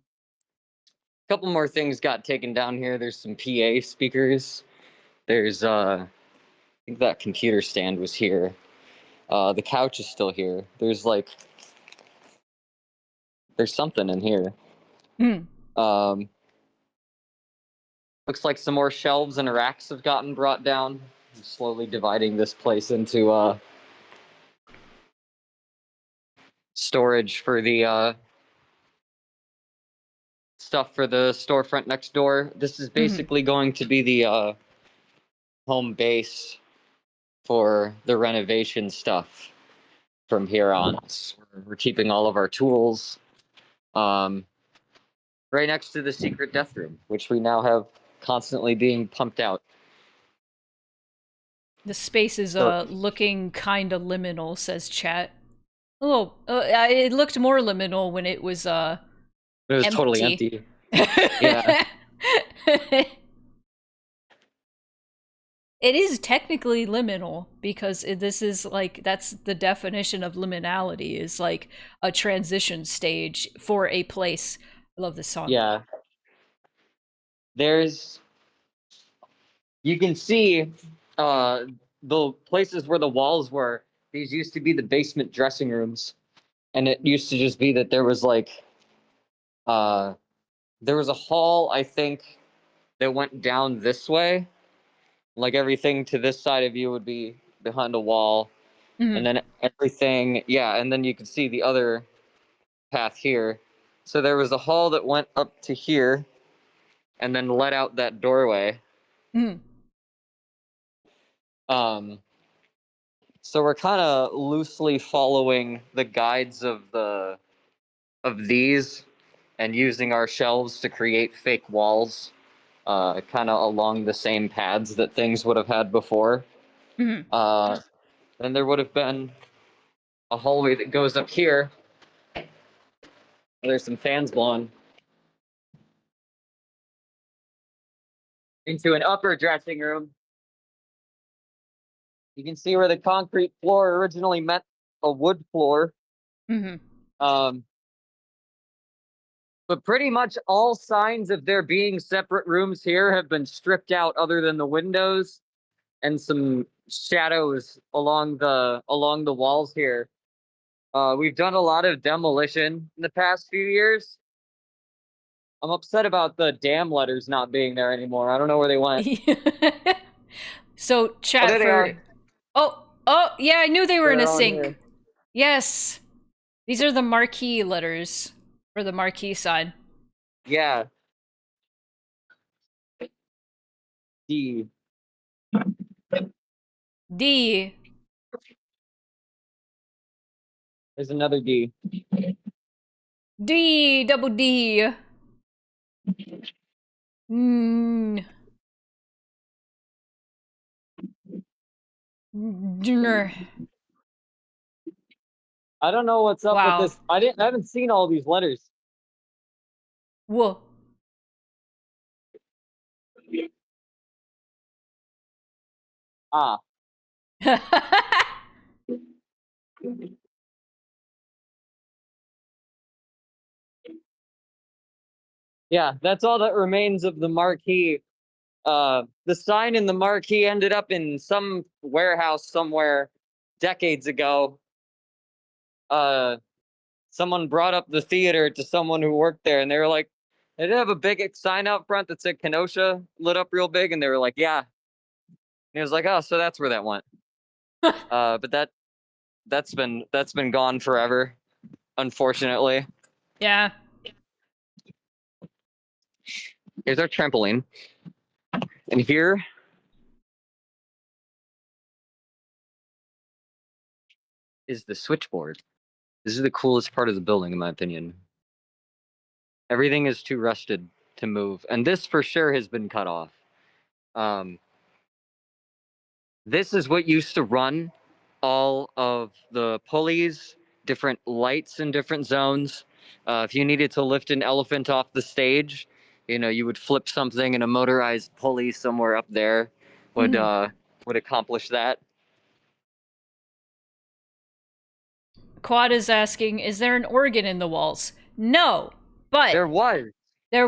couple more things got taken down here. There's some PA speakers. There's I think that computer stand was here. The couch is still here. There's something in here. Looks like some more shelves and racks have gotten brought down. I'm slowly dividing this place into storage for the stuff for the storefront next door. This is basically going to be the home base for the renovation stuff from here on. So we're keeping all of our tools right next to the secret death room, which we now have constantly being pumped out. The space is looking kinda liminal, says chat. Oh, it looked more liminal when it was it was totally empty. Yeah. It is technically liminal because this is like that's the definition of liminality is like a transition stage for a place. I love this song. Yeah. There's you can see the places where the walls were. These used to be the basement dressing rooms, and it used to just be that there was like there was a hall, I think, that went down this way. Like everything to this side of you would be behind a wall, and then everything, yeah, and then you could see the other path here. So there was a hall that went up to here, and then let out that doorway. Mm. So we're kind of loosely following the guides of these, and using our shelves to create fake walls, kind of along the same paths that things would have had before. Then there would have been a hallway that goes up here. There's some fans blowing into an upper dressing room. You can see where the concrete floor originally met a wood floor. Um, but pretty much all signs of there being separate rooms here have been stripped out, other than the windows and some shadows along the walls here. We've done a lot of demolition in the past few years. I'm upset about the damn letters not being there anymore. I don't know where they went. So chat there they for are. Oh, yeah, I knew they were in a They're on sync. here. Yes. These are the marquee letters for the marquee sign. Yeah. D. D. There's another D. D, double D. Mm. Dinner. I don't know what's up with Wow. this. I haven't seen all these letters. Whoa. Ah. Yeah, that's all that remains of the marquee. The sign in the marquee ended up in some warehouse somewhere decades ago. Someone brought up the theater to someone who worked there, and they were like, they did have a big sign out front that said Kenosha lit up real big, and they were like, yeah. And he was like, oh, so that's where that went. But that's been gone forever, unfortunately. Yeah. Here's our trampoline. And here is the switchboard. This is the coolest part of the building, in my opinion. Everything is too rusted to move, and this for sure has been cut off. This is what used to run all of the pulleys, different lights in different zones. If you needed to lift an elephant off the stage, you would flip something, and a motorized pulley somewhere up there would accomplish that. Quad is asking, is there an organ in the walls? No, but there was. There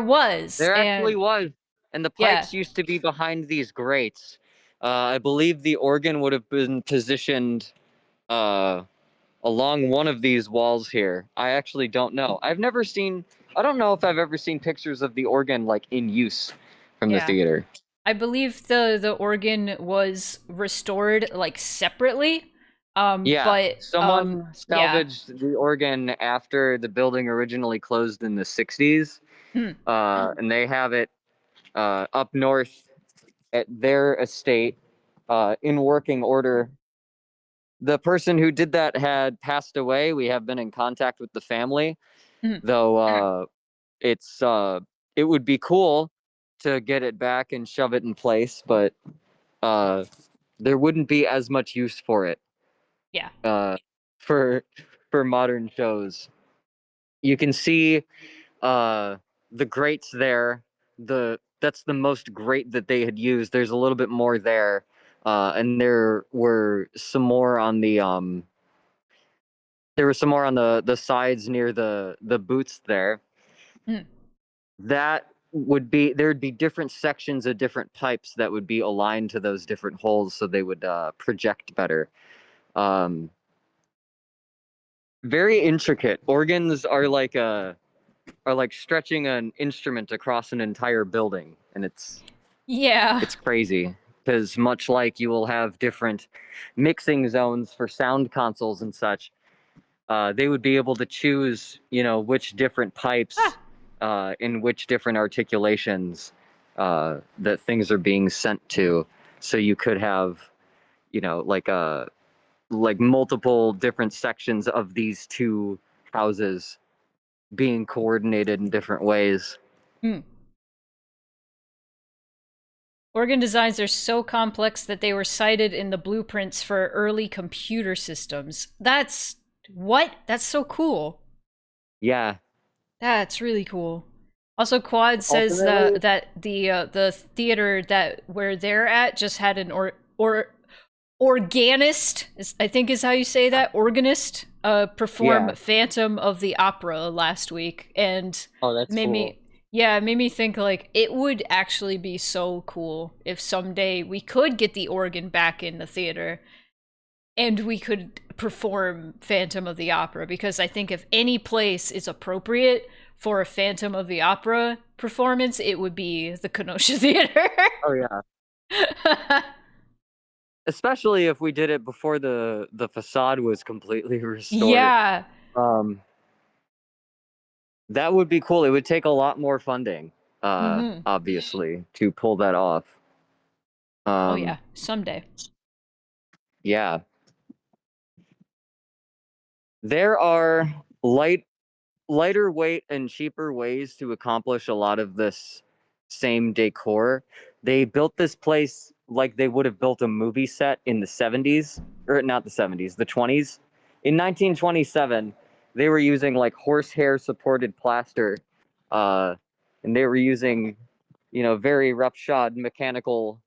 actually and was. And the yeah. pipes used to be behind these grates. I believe the organ would have been positioned along one of these walls here. I actually don't know. I don't know if I've ever seen pictures of the organ like in use from the Yeah. theater. I believe the organ was restored like separately. Yeah, But someone yeah. salvaged the organ after the building originally closed in the 60s. And they have it up north at their estate in working order. The person who did that had passed away. We have been in contact with the family, though it would be cool to get it back and shove it in place, but there wouldn't be as much use for it. Yeah. For modern shows. You can see the grates there. That's the most grate that they had used. There's a little bit more there. And there were some more on the the sides near the boots there. Mm. That would be there'd be different sections of different pipes that would be aligned to those different holes, so they would project better. Very intricate. Organs are like stretching an instrument across an entire building, and Yeah. it's crazy because much like you will have different mixing zones for sound consoles and such, they would be able to choose, which different pipes in which different articulations that things are being sent to. So you could have, like multiple different sections of these two houses being coordinated in different ways. Mm. Organ designs are so complex that they were cited in the blueprints for early computer systems. That's so cool. Yeah. That's really cool. Also, Quad says Ultimately, that the theater that where they're at just had an organist, I think is how you say that, organist, perform yeah. Phantom of the Opera last week, and Oh, that's made cool. it made me think like it would actually be so cool if someday we could get the organ back in the theater and we could perform Phantom of the Opera, because I think if any place is appropriate for a Phantom of the Opera performance, it would be the Kenosha Theater. Oh yeah. Especially if we did it before the facade was completely restored. Yeah. That would be cool. It would take a lot more funding, Mm-hmm. obviously, to pull that off. Oh yeah, someday. Yeah. There are lighter weight and cheaper ways to accomplish a lot of this same decor. They built this place like they would have built a movie set in the 70s, or not the 70s, the 20s. In 1927, they were using like horsehair supported plaster, and they were using, very roughshod mechanical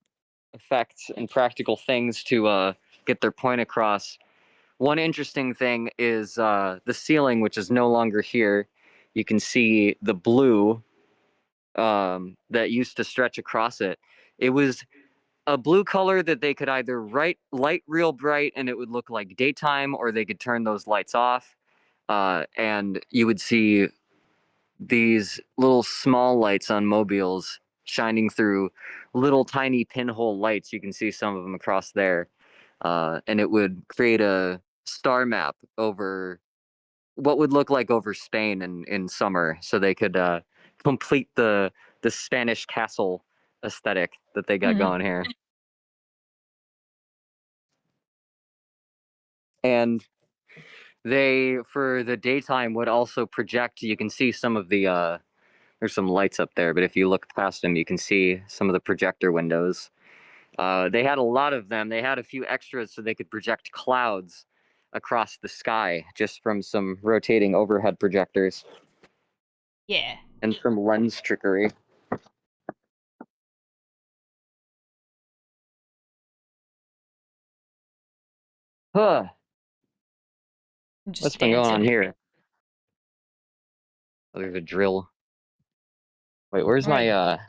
effects and practical things to get their point across. One interesting thing is the ceiling, which is no longer here. You can see the blue that used to stretch across it. It was a blue color that they could either light real bright and it would look like daytime, or they could turn those lights off, and you would see these little small lights on mobiles shining through little tiny pinhole lights. You can see some of them across there, and it would create a star map over what would look like over Spain in summer, so they could complete the Spanish castle aesthetic that they got Mm-hmm. going here. And they, for the daytime, would also project. You can see some of the there's some lights up there, but if you look past them, you can see some of the projector windows. They had a lot of them. They had a few extras so they could project clouds across the sky just from some rotating overhead projectors. Yeah. And some lens trickery. Huh. Just What's been going on dancing. here? Oh, there's a drill. Wait, where's Alright. my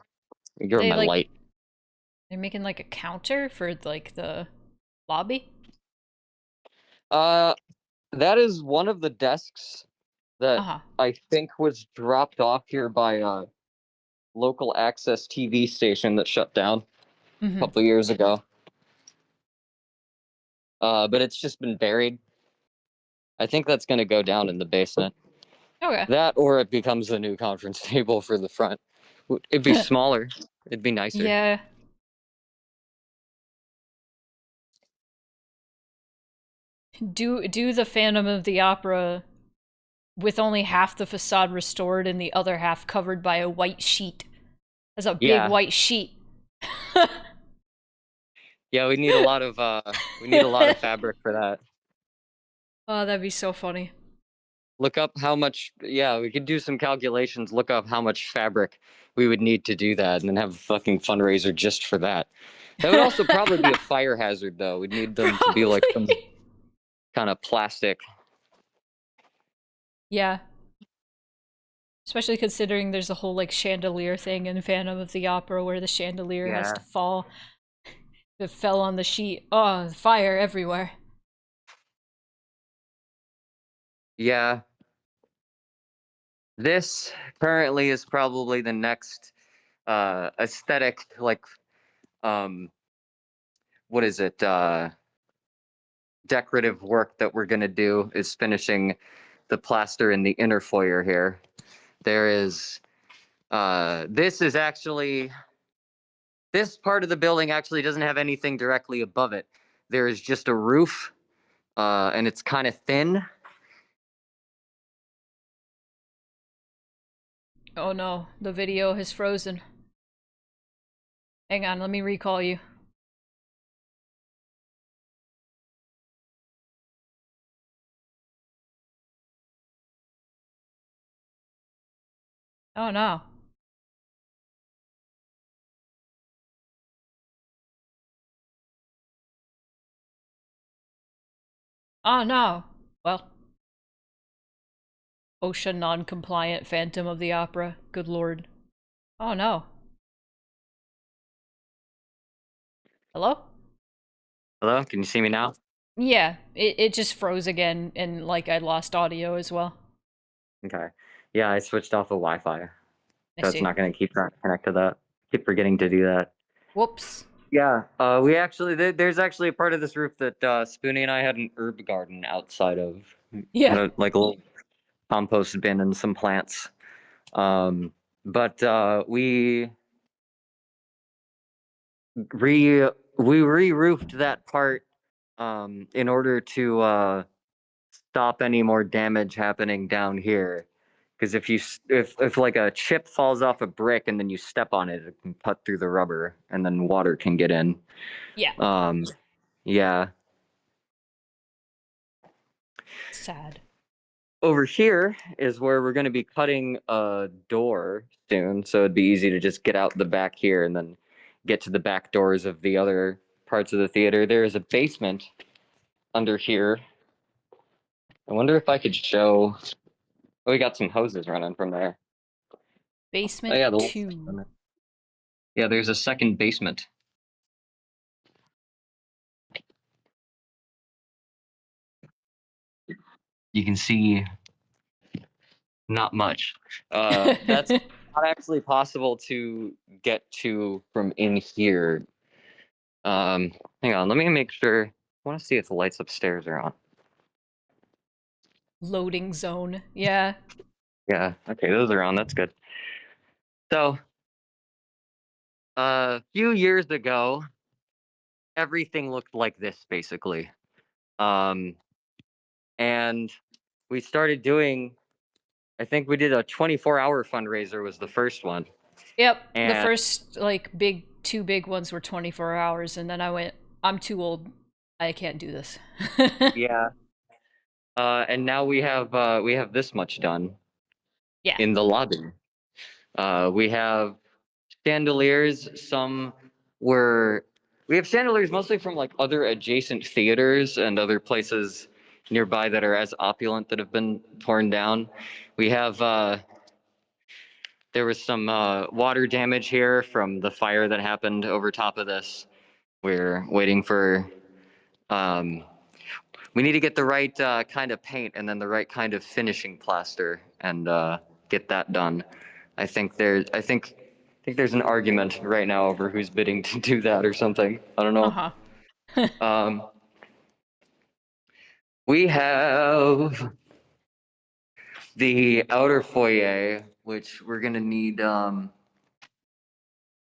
They my like light? they're making like a counter for like the lobby. That is one of the desks that Uh-huh. I think was dropped off here by a local access TV station that shut down a Mm-hmm. couple years ago. But it's just been buried. I think that's going to go down in the basement. Okay. That, or it becomes the new conference table for the front. It'd be smaller. It'd be nicer. Yeah. Do the Phantom of the Opera with only half the facade restored and the other half covered by a white sheet. As a big Yeah. white sheet. Yeah, we need a lot of fabric for that. Oh, that'd be so funny. Look up how much. Yeah, we could do some calculations. Look up how much fabric we would need to do that, and then have a fucking fundraiser just for that. That would also probably be a fire hazard, though. We'd need them to be like some kind of plastic. Yeah. Especially considering there's a whole like chandelier thing in Phantom of the Opera where the chandelier has Yeah. to fall. It fell on the sheet. Oh, fire everywhere. Yeah. This currently is probably the next aesthetic, like, what is it? Decorative work that we're gonna do is finishing the plaster in the inner foyer here. There is this is actually this part of the building actually doesn't have anything directly above it. There is just a roof, and it's kind of thin. Oh no, the video has frozen. Hang on, let me recall you. Oh no. Oh no. Well. OSHA non-compliant Phantom of the Opera. Good lord. Oh no. Hello? Hello, can you see me now? Yeah, it just froze again and like I lost audio as well. Okay. Yeah, I switched off the Wi-Fi, I so it's see. not going to keep trying to connect to that. Keep forgetting to do that. Whoops. Yeah, we actually there's actually a part of this roof that Spoonie and I had an herb garden outside of. Yeah. Like a little compost bin and some plants. But re we re-roofed that part in order to stop any more damage happening down here. Because if like a chip falls off a brick and then you step on it, it can cut through the rubber and then water can get in. Yeah. Yeah. Sad. Over here is where we're going to be cutting a door soon, so it'd be easy to just get out the back here and then get to the back doors of the other parts of the theater. There is a basement under here. I wonder if I could show. Oh, we got some hoses running from there. Oh Basement yeah, 2. yeah. There's a second basement. You can see not much. That's not actually possible to get to from in here. Hang on, let me make sure. I want to see if the lights upstairs are on. Loading zone. Yeah. Yeah, okay, those are on. That's good. So, a few years ago, everything looked like this basically. Um, and we started doing. I think we did a 24-hour fundraiser was the first one. Yep. The And first like two big ones were 24 hours and then I went, I'm too old. I can't do this. yeah. And now we have this much done. Yeah. In the lobby. We have chandeliers. We have chandeliers mostly from like other adjacent theaters and other places nearby that are as opulent that have been torn down. We have there was some water damage here from the fire that happened over top of this. We're waiting for we need to get the right kind of paint and then the right kind of finishing plaster and get that done. I think there's an argument right now over who's bidding to do that or something. I don't know. We have the outer foyer, which we're gonna need. I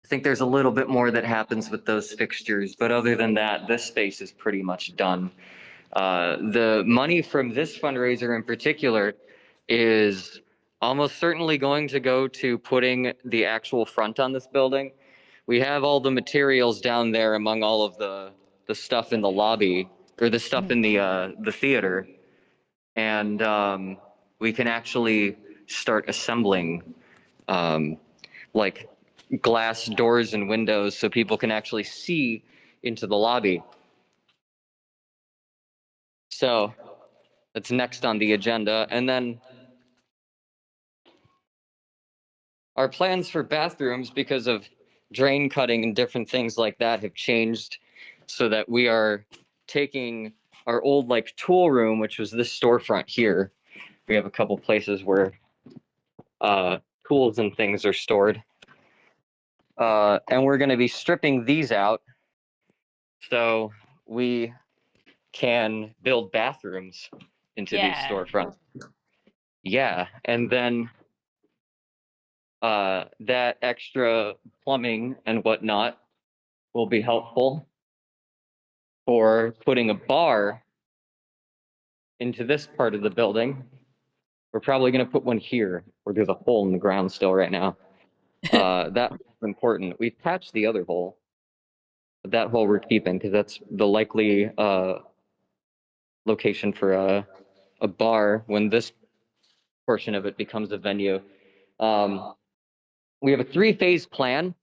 think there's a little bit more that happens with those fixtures, but other than that, this space is pretty much done. The money from this fundraiser in particular is almost certainly going to go to putting the actual front on this building. We have all the materials down there among all of the stuff in the lobby or the stuff in the theater, and we can actually start assembling like glass doors and windows so people can actually see into the lobby. So that's next on the agenda. And then our plans for bathrooms, because of drain cutting and different things like that, have changed so that we are taking our old like tool room, which was this storefront here. We have a couple places where tools and things are stored. And we're going to be stripping these out so we can build bathrooms into these Yeah. storefronts. Yeah, and then that extra plumbing and whatnot will be helpful for putting a bar into this part of the building. We're probably going to put one here where there's a hole in the ground still right now. That's important. We've patched the other hole, but that hole we're keeping because that's the likely location for a bar when this portion of it becomes a venue. We have a 3-phase plan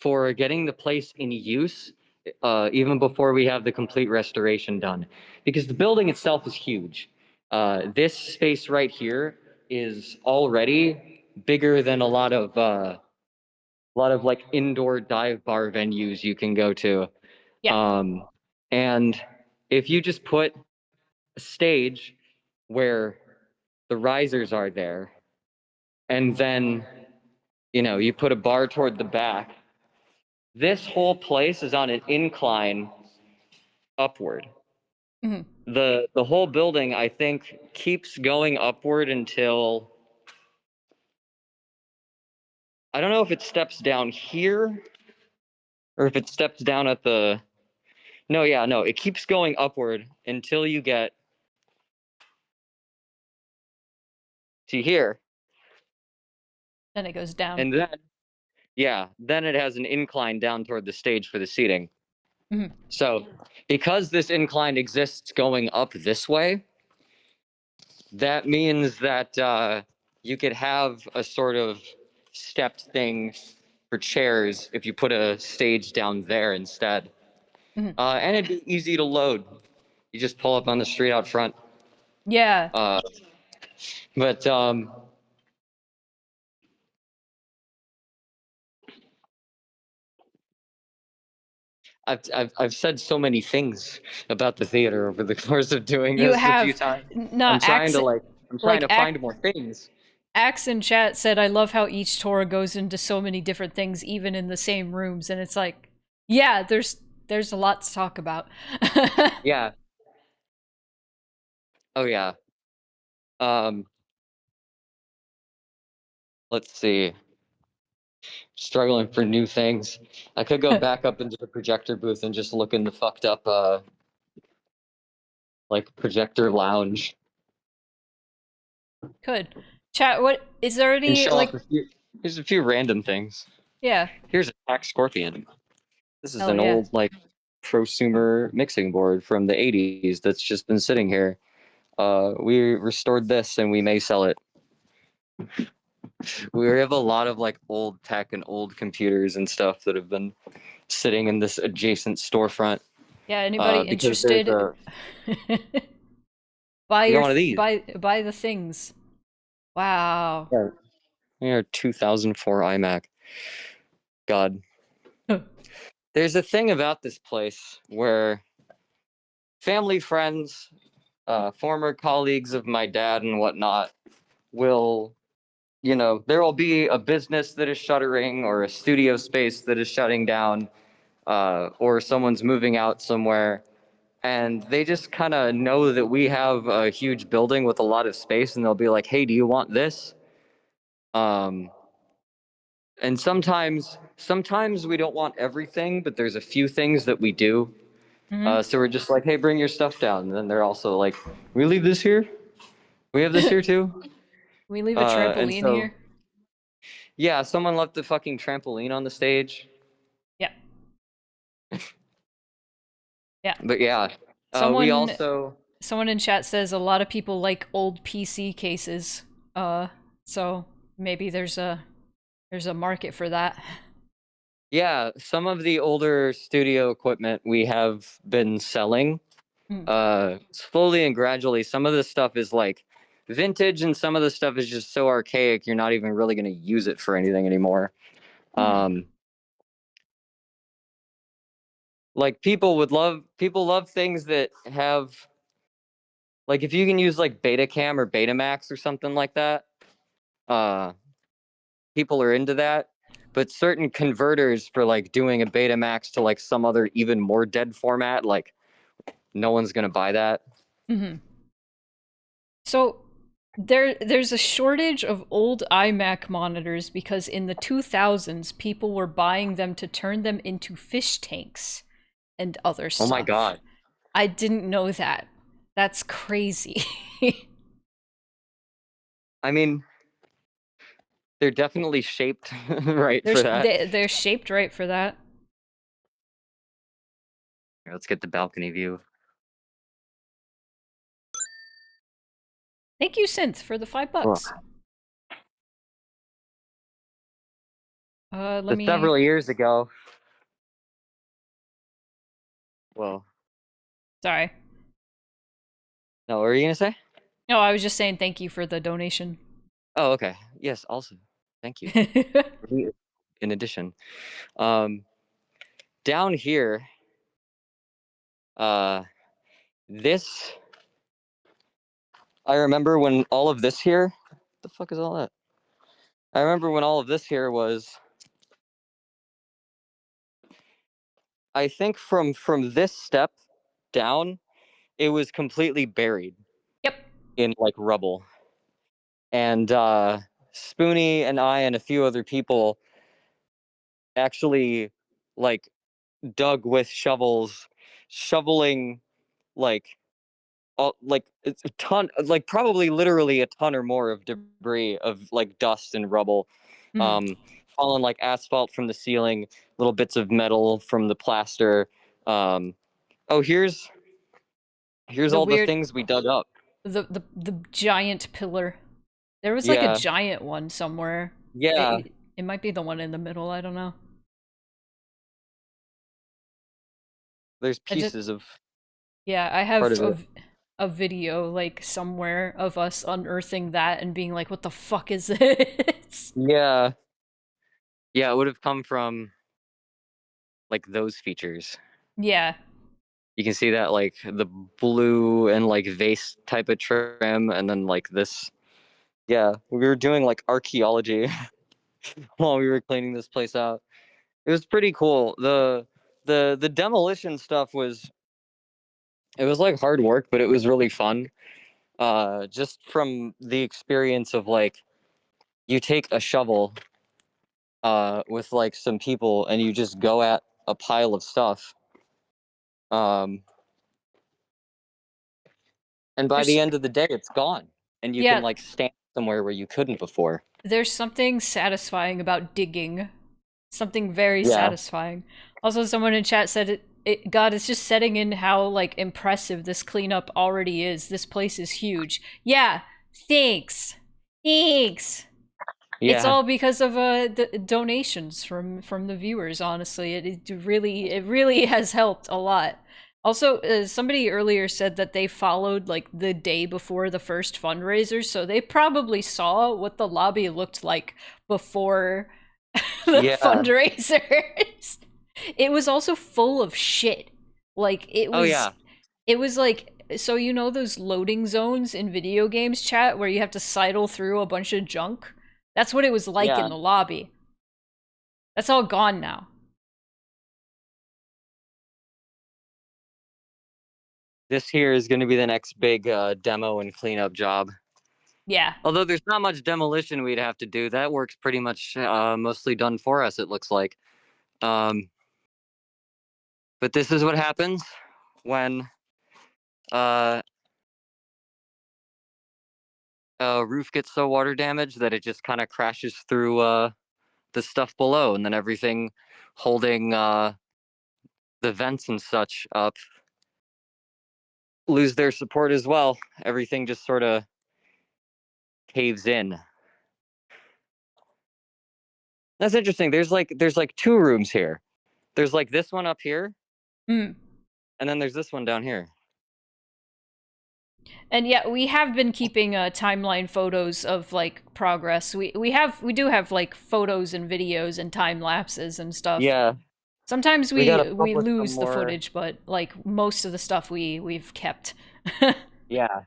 for getting the place in use even before we have the complete restoration done, because the building itself is huge. This space right here is already bigger than a lot of like indoor dive bar venues you can go to. Yeah. And if you just put a stage where the risers are there, and then you put a bar toward the back, this whole place is on an incline upward. Mhm. The whole building, I think, keeps going upward until I don't know if it steps down here or if it steps down at the no, it keeps going upward until you get to here. Then it goes down. And then it has an incline down toward the stage for the seating. Mhm. So, because this incline exists going up this way, that means that you could have a sort of stepped thing for chairs if you put a stage down there instead. Mhm. And it'd be easy to load. You just pull up on the street out front. Yeah. But I've said so many things about the theater over the course of doing You this a few have times. no I'm trying to Axe find more things. Axe in chat said, I love how each tour goes into so many different things, even in the same rooms. And it's like, yeah, there's a lot to talk about. Yeah. Oh yeah. Let's see. Struggling for new things. I could go back up into the projector booth and just look in the fucked up like projector lounge Could. Chat, what is there and any show off like a few. Here's a few random things. yeah. Here's a Pack Scorpion. This is Hell an yeah. old like prosumer mixing board from the 80s that's just been sitting here. We restored this and we may sell it. We have a lot of like old tech and old computers and stuff that have been sitting in this adjacent storefront. Yeah, anybody Because there's interested? a we got one of these. Buy the things. Wow. Yeah, 2004 iMac. God. There's a thing about this place where family, friends, former colleagues of my dad and whatnot will, there will be a business that is shuttering or a studio space that is shutting down, or someone's moving out somewhere. And they just kind of know that we have a huge building with a lot of space, and they'll be like, "Hey, do you want this?" And sometimes we don't want everything, but there's a few things that we do. Mhm. So we're just like, "Hey, bring your stuff down." And then they're also like, "We leave this here? We have this here too?" We leave a And trampoline so, here. yeah, someone left a fucking trampoline on the stage. Yeah. Yeah. But yeah, we Someone also someone in chat says a lot of people like old PC cases. So maybe there's a market for that. Yeah, some of the older studio equipment we have been selling slowly and gradually. Some of this stuff is like vintage and some of the stuff is just so archaic you're not even really going to use it for anything anymore. Like people love things that have, like, if you can use like Betacam or Betamax or something like that, uh people are into that. But certain converters for like doing a Betamax to like some other even more dead format, like no one's gonna buy that. So there's a shortage of old iMac monitors because in the 2000s people were buying them to turn them into fish tanks and other Oh my stuff. god. I didn't know that. That's crazy. I mean, they're definitely shaped right for that. They're shaped right for that. Here, let's get the balcony view. Thank you, Synth, for the $5. Let But me. several years ago. Well. Sorry. No, what were you gonna say? No, I was just saying thank you for the donation. Oh, okay. Yes, also. Thank you. In addition. Down here, this, I remember when all of this here, what the fuck is all that? I remember when all of this here was, I think from this step down, it was completely buried. Yep. In like rubble. And Spoonie and I and a few other people actually like dug with shovels, shoveling like it's a ton, like probably literally a ton or more of debris of like dust and rubble, fallen like asphalt from the ceiling, little bits of metal from the plaster. Oh, here's The all the weird, things we dug up. the giant pillar. There was like a Yeah. giant one somewhere. Yeah. It might be the one in the middle. I don't know. There's I just pieces of Yeah, I part have of it. a video like somewhere of us unearthing that and being like, "What the fuck is this?" Yeah. Yeah, it would have come from like those features. Yeah. You can see that like the blue and like vase type of trim, and then like this. Yeah, we were doing like archaeology while we were cleaning this place out. It was pretty cool. The demolition stuff was, it was like hard work, but it was really fun. Just from the experience of like, you take a shovel with like some people and you just go at a pile of stuff. And by the end of the day, it's gone, and you can Yeah, like stand somewhere where you couldn't before. there's something satisfying about digging. Something very Yeah. satisfying. Also, someone in chat said God, it's just setting in how like impressive this cleanup already is. This place is huge. Yeah, thanks. Thanks. It's Yeah. all because of the donations from the viewers. Honestly, it really has helped a lot. Also, somebody earlier said that they followed like the day before the first fundraiser, so they probably saw what the lobby looked like before the Yeah. fundraisers. It was also full of shit. Like Oh yeah. it was like, so you know those loading zones in video games, chat, where you have to sidle through a bunch of junk? That's what it was like in Yeah. the lobby. That's all gone now. This here is going to be the next big demo and cleanup job. Yeah. Although there's not much demolition we'd have to do. That work's pretty much mostly done for us, it looks like. But this is what happens when a roof gets so water damaged that it just kind of crashes through the stuff below, and then everything holding the vents and such up lose their support as well. Everything just sort of caves in. That's interesting. There's like 2 rooms here. There's like this one up here, Mm. and then there's this one down here. And yeah, we have been keeping timeline photos of like progress. We do have like photos and videos and time lapses and stuff. Yeah. Sometimes We gotta we publish some lose the more. footage, but like most of the stuff we've kept. Yeah.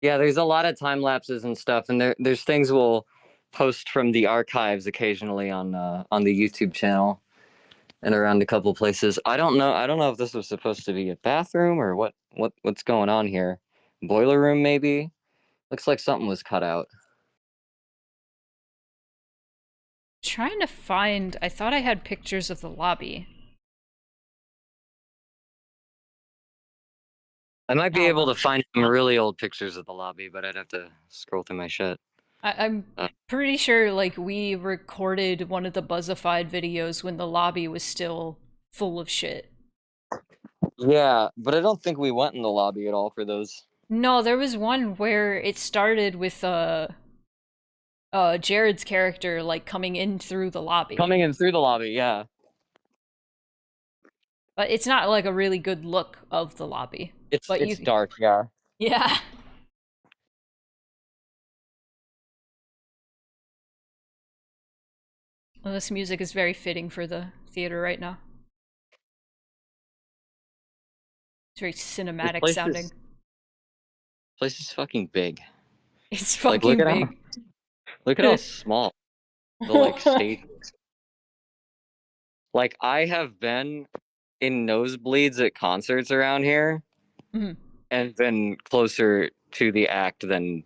Yeah, there's a lot of time lapses and stuff, and there's things we'll post from the archives occasionally on the YouTube channel and around a couple places. I don't know if this was supposed to be a bathroom or what's going on here. Boiler room maybe? Looks like something was cut out. Trying to find. I thought I had pictures of the lobby. I might be Oh, able well. to find some really old pictures of the lobby, but I'd have to scroll through my shit. I'm pretty sure like we recorded one of the Buzzified videos when the lobby was still full of shit. Yeah, but I don't think we went in the lobby at all for those. No, there was one where it started with Jared's character like coming in through the lobby. Coming in through the lobby, yeah. But it's not like a really good look of the lobby. But It's dark, yeah. Yeah. Well, this music is very fitting for the theater right now. It's very cinematic sounding. Place is fucking big. It's fucking big. Look at how small the like stage is. Like I have been in nosebleeds at concerts around here Mhm. and been closer to the act than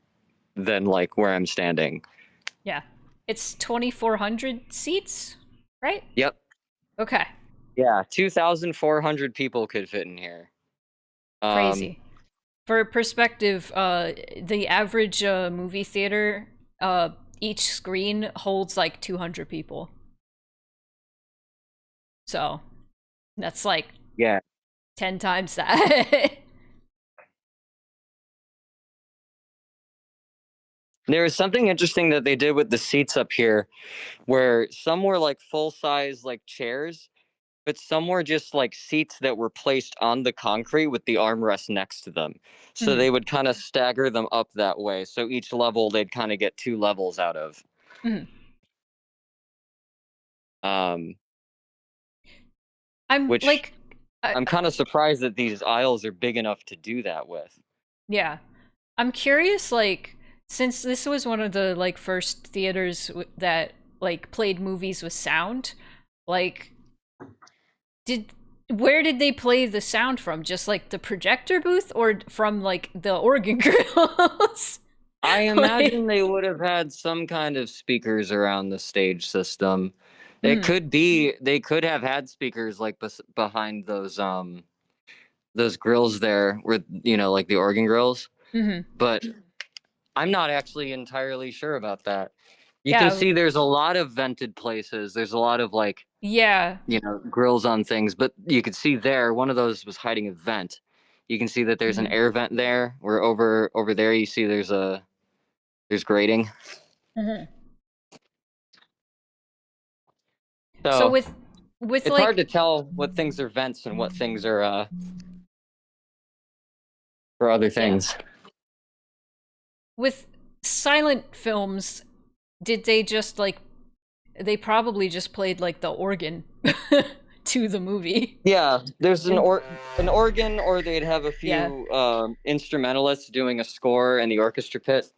like where I'm standing. Yeah. It's 2,400 seats, right? Yep. Okay. Yeah, 2,400 people could fit in here. Crazy. For perspective, the average movie theater, each screen holds like 200 people. So, that's like Yeah. 10 times that. There was something interesting that they did with the seats up here where some were like full size like chairs, but some were just like seats that were placed on the concrete with the armrest next to them. So they would kind of stagger them up that way. So each level they'd kind of get 2 levels out of. I'm Which like I'm kind of surprised that these aisles are big enough to do that with. Yeah. I'm curious, like, since this was one of the, like, first theaters that, like, played movies with sound, like, where did they play the sound from? Just, like, the projector booth or from, like, the organ grills? I imagine they would have had some kind of speakers around the stage system. It could be they could have had speakers like behind those grills there with like the organ grills. But I'm not actually entirely sure about that. You can Yeah. see there's a lot of vented places. There's a lot of like Yeah. grills on things, but you could see there one of those was hiding a vent. You can see that there's an air vent there. Where over there you see there's grating. So So with it's like hard to tell what things are vents and what things are for other things. with silent films, did they just like they probably just played like the organ to the movie? Yeah, there's an organ, or they'd have a few instrumentalists doing a score in the orchestra pit.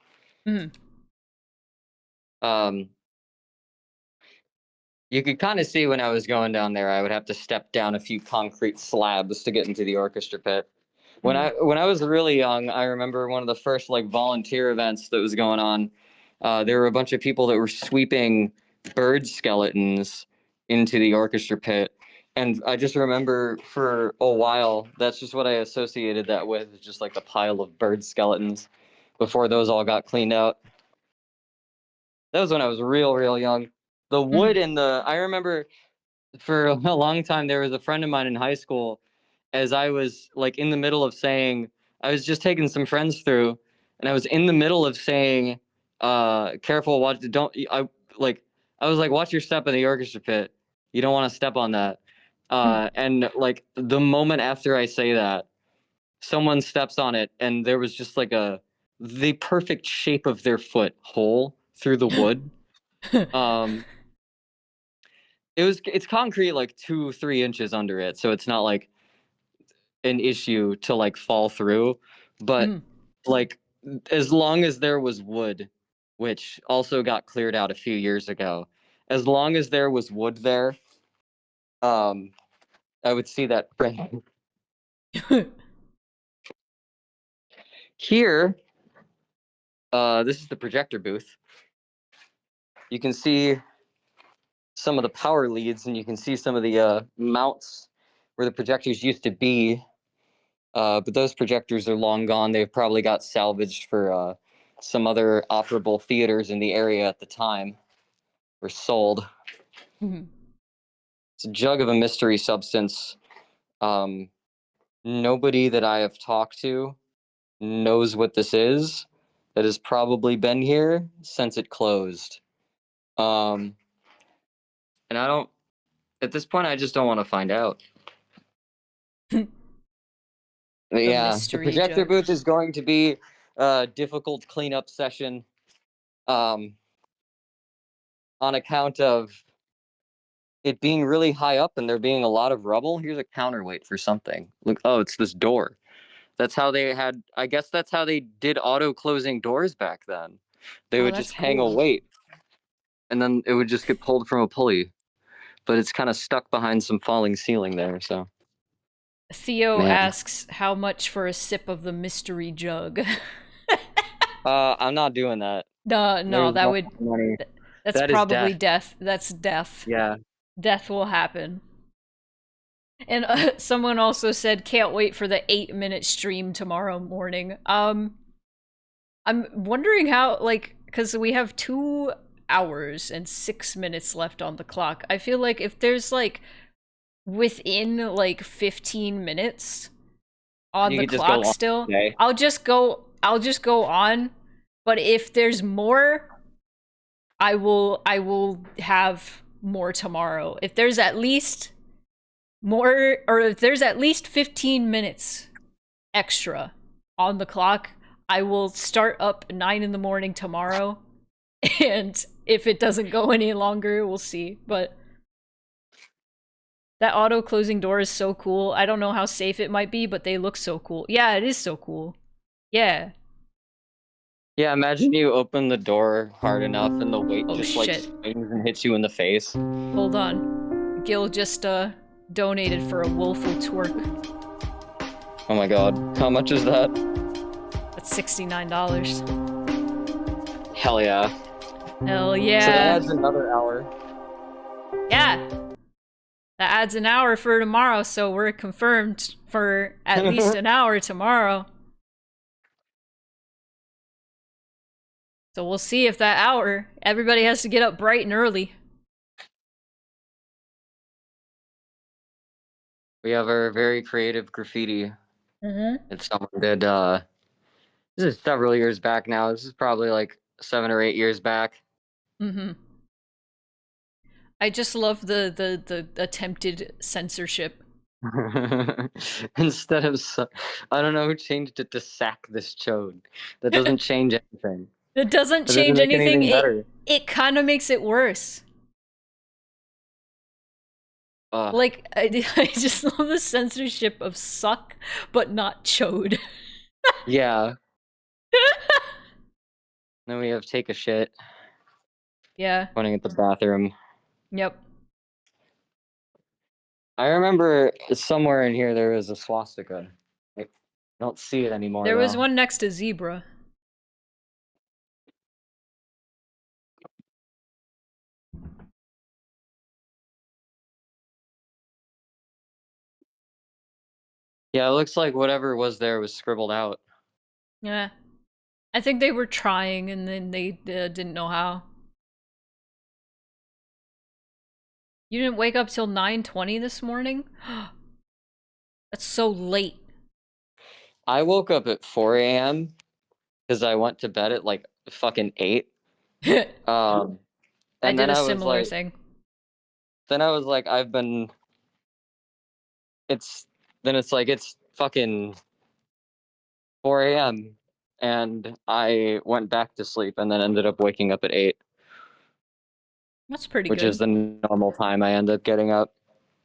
You could kind of see when I was going down there, I would have to step down a few concrete slabs to get into the orchestra pit. When I was really young, I remember one of the first like volunteer events that was going on. There were a bunch of people that were sweeping bird skeletons into the orchestra pit, and I just remember for a while that's just what I associated that with, just like a pile of bird skeletons before those all got cleaned out. That was when I was real young. The wood in the I remember for a long time there was a friend of mine in high school, as I was like in the middle of saying I was just taking some friends through, and I was in the middle of saying, "Careful, watch! Don't." I was like, "Watch your step in the orchestra pit. You don't want to step on that." And like the moment after I say that, someone steps on it, and there was just like the perfect shape of their foot hole through the wood. It's concrete like 2-3 inches under it, so it's not like an issue to like fall through. But like as long as there was wood, which also got cleared out a few years ago, as long as there was wood there, I would see that frame. Here, this is the projector booth. You can see some of the power leads, and you can see some of the mounts where the projectors used to be. But those projectors are long gone. They've probably got salvaged for some other operable theaters in the area at the time, or sold. It's a jug of a mystery substance. Nobody that I have talked to knows what this is. That has probably been here since it closed. And I don't. At this point, I just don't want to find out. But yeah, the projector booth is going to be a difficult cleanup session. On account of it being really high up and there being a lot of rubble. Here's a counterweight for something. Look, oh, it's this door. That's how they had, I guess that's how they did auto closing doors back then. They would just hang a weight and then it would just get pulled from a pulley. But it's kind of stuck behind some falling ceiling there, so. Theo Man. asks how much for a sip of the mystery jug. I'm not doing that. No, There's that no would. money. That's That is probably death. death. That's death. Yeah. Death will happen. And someone also said, "Can't wait for the 8-minute stream tomorrow morning." I'm wondering how, like, because we have 2 hours and 6 minutes left on the clock. I feel like if there's like within like 15 minutes on You the could just go clock on still, today. I'll just go on. But if there's more, I will have more tomorrow. If there's at least more, or if there's at least 15 minutes extra on the clock, I will start up 9 in the morning tomorrow. And if it doesn't go any longer, we'll see. But that auto closing door is so cool. I don't know how safe it might be, but they look so cool. Yeah, it is so cool. Yeah. Yeah, imagine you open the door hard enough and the weight just like shit. swings and hits you in the face. Hold on. Gil just donated for a woeful twerk. Oh my god. How much is that? That's $69. Hell yeah. Hell yeah. So that adds another hour. Yeah. That adds an hour for tomorrow, so we're confirmed for at least an hour tomorrow. So we'll see if that hour, everybody has to get up bright and early. We have our very creative graffiti that someone did. This is several years back now. This is probably like 7 or 8 years back. I just love the attempted censorship. Instead of, I don't know who changed it to sack this chode. That doesn't change anything. It doesn't That doesn't change make anything. better. It kind of makes it worse. Like, I just love the censorship of suck, but not chode. Yeah. Then we have take a shit. Yeah. Pointing at the bathroom. Yep. I remember somewhere in here there was a swastika. I don't see it anymore. There was though. one next to zebra. Yeah, it looks like whatever was there was scribbled out. Yeah. I think they were trying and then they didn't know how. You didn't wake up till 9:20 this morning? That's so late. I woke up at 4 a.m. because I went to bed at like fucking 8. I And did then a I was similar like, thing. it's it's fucking 4 a.m. and I went back to sleep and then ended up waking up at 8, That's pretty which is good. the normal time I end up getting up.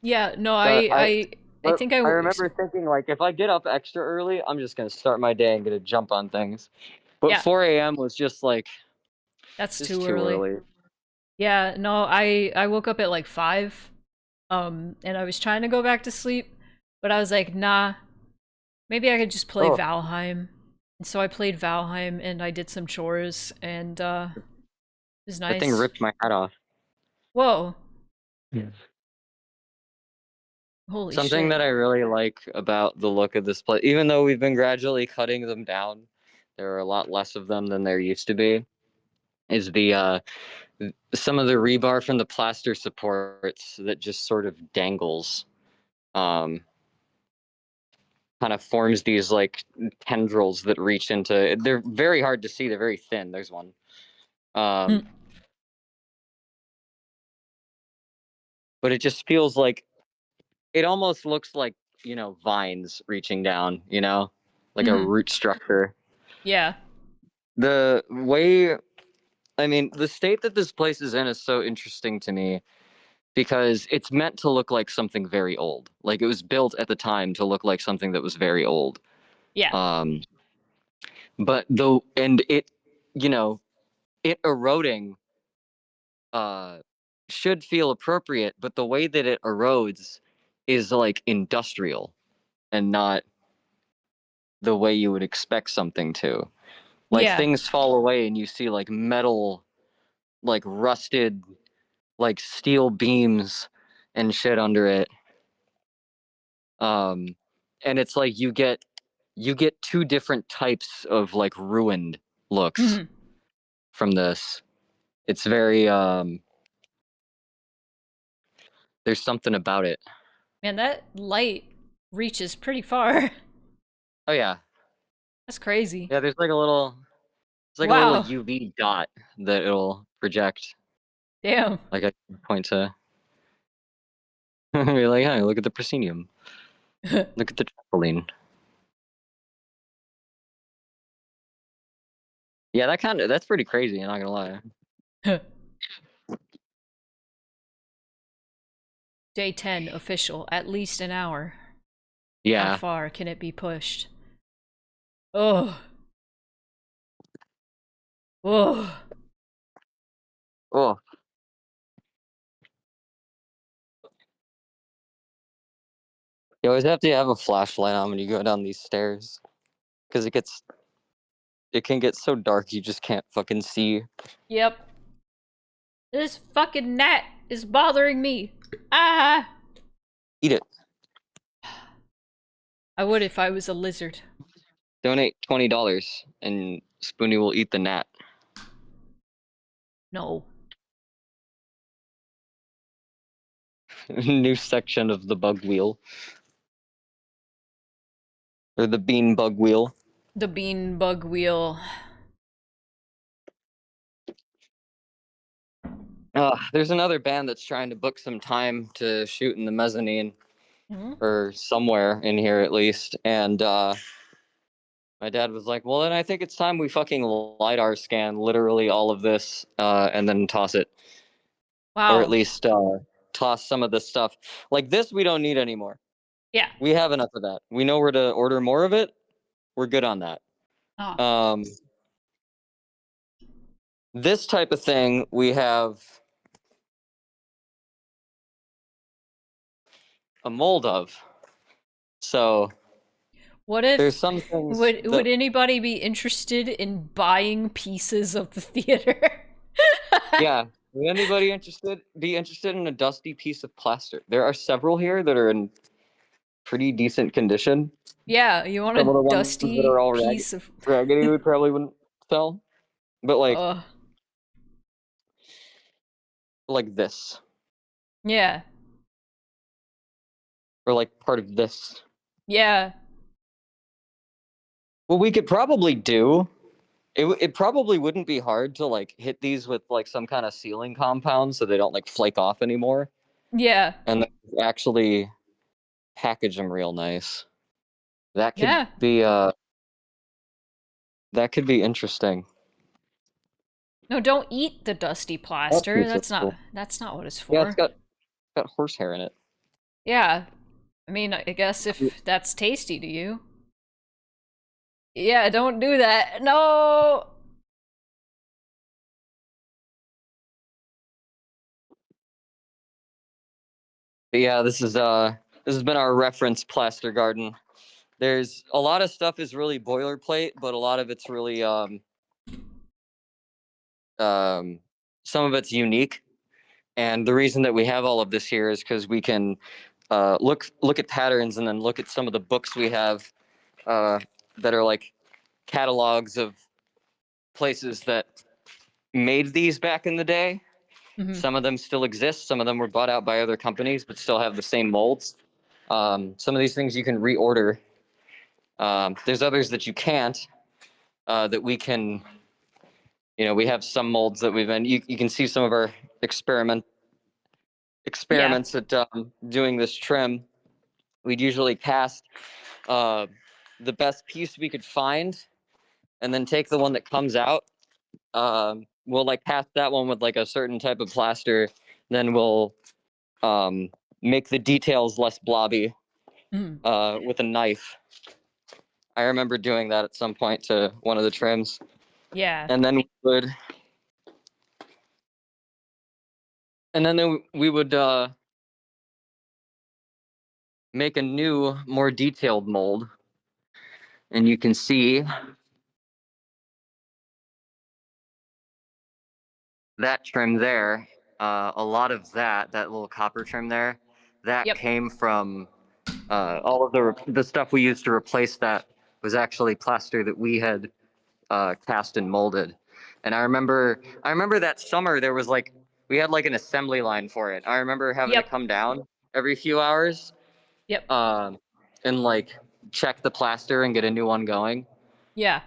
Yeah, no, But I think I remember thinking, like, if I get up extra early, I'm just gonna start my day and get a jump on things. But yeah, 4 a.m. was just like, that's just too too early. early. Yeah, no, I woke up at like 5, and I was trying to go back to sleep, but I was like, nah, maybe I could just play Oh, Valheim. And so I played Valheim and I did some chores and it was that thing nice. ripped my head off. Whoa, Yeah. holy Something shit. that I really like about the look of this place, even though we've been gradually cutting them down, there are a lot less of them than there used to be, is the some of the rebar from the plaster supports that just sort of dangles. Um, Kind of forms these like tendrils that reach into. They're very hard to see. They're very thin. There's one. Um, Mm. but it just feels like it almost looks like, vines reaching down. Like a Mhm. root structure. Yeah. The way, I mean, the state that this place is in is so interesting to me because it's meant to look like something very old. Like it was built at the time to look like something that was very old. Yeah. Um, but though, and you know, it eroding uh should feel appropriate, but the way that it erodes is like industrial and not the way you would expect something to. Like Yeah. things fall away and you see like metal, like rusted, like steel beams and shit under it. Um and it's like you get two different types of like ruined looks Mhm. from this. It's very there's something about it. Man, that light reaches pretty far. Oh yeah. That's crazy. Yeah, there's like a little Wow. UV dot that it'll project. Damn. Like I can point to. Be like, hey, look at the proscenium. Look at the trampoline. Yeah, that's pretty crazy. I'm not gonna lie. Day 10 official. At least an hour. How Yeah. far can it be pushed? Oh. Oh. Oh, you always have to have a flashlight on when you go down these stairs, because it can get so dark you just can't fucking see. Yep. This fucking gnat is bothering me. Ah. Eat it. I would if I was a lizard. Donate $20 and Spoonie will eat the gnat. No. New section of the bug wheel. Or the bean bug wheel. The bean bug wheel. There's another band that's trying to book some time to shoot in the mezzanine, Hmm? or somewhere in here at least. And my dad was like, "Well, then I think it's time we fucking lidar scan literally all of this, and then toss it, or at Wow. least toss some of this stuff. Like this, we don't need anymore. Yeah. We have enough of that. We know where to order more of it. We're good on that. Oh. Um, this type of thing, we have a mold of. So What there's if some things would that anybody be interested in buying pieces of the theater? yeah. Would anybody be interested in a dusty piece of plaster? There are several here that are in pretty decent condition. Yeah, you want Some of a the ones that dusty are all piece of raggedy we probably wouldn't sell. But like this. Yeah. Or like part of this. Yeah. What we could probably do It probably wouldn't be hard to like hit these with like some kind of sealing compound so they don't like flake off anymore, Yeah. and then actually package them real nice. That could Yeah. be interesting. No, don't eat the dusty That plaster. piece is cool. That's not what it's Yeah, it's for. got horsehair in it. Yeah. I mean, I guess if that's tasty to you. Yeah, don't do that. No. But yeah, this has been our reference plaster garden. There's a lot of stuff is really boilerplate, but a lot of it's really some of it's unique. And the reason that we have all of this here is because we can look at patterns and then look at some of the books we have that are like catalogs of places that made these back in the day. Mhm. Some of them still exist. Some of them were bought out by other companies, but still have the same molds. Some of these things you can reorder. There's others that you can't. That we can, we have some molds that we've been. You can see some of our Yeah. experiments at doing this trim. We'd usually cast the best piece we could find, and then take the one that comes out. We'll like cast that one with like a certain type of plaster. Then we'll make the details less blobby Mhm. with a knife. I remember doing that at some point to one of the trims, Yeah. and then we would make a new, more detailed mold, and you can see that trim there. A lot of that little copper trim there, that Yep. came from all of the stuff we used to replace that was actually plaster that we had cast and molded. And I remember that summer there was like we had like an assembly line for it. I remember having to Yep. come down every few hours Yep. and like check the plaster and get a new one going. Yeah.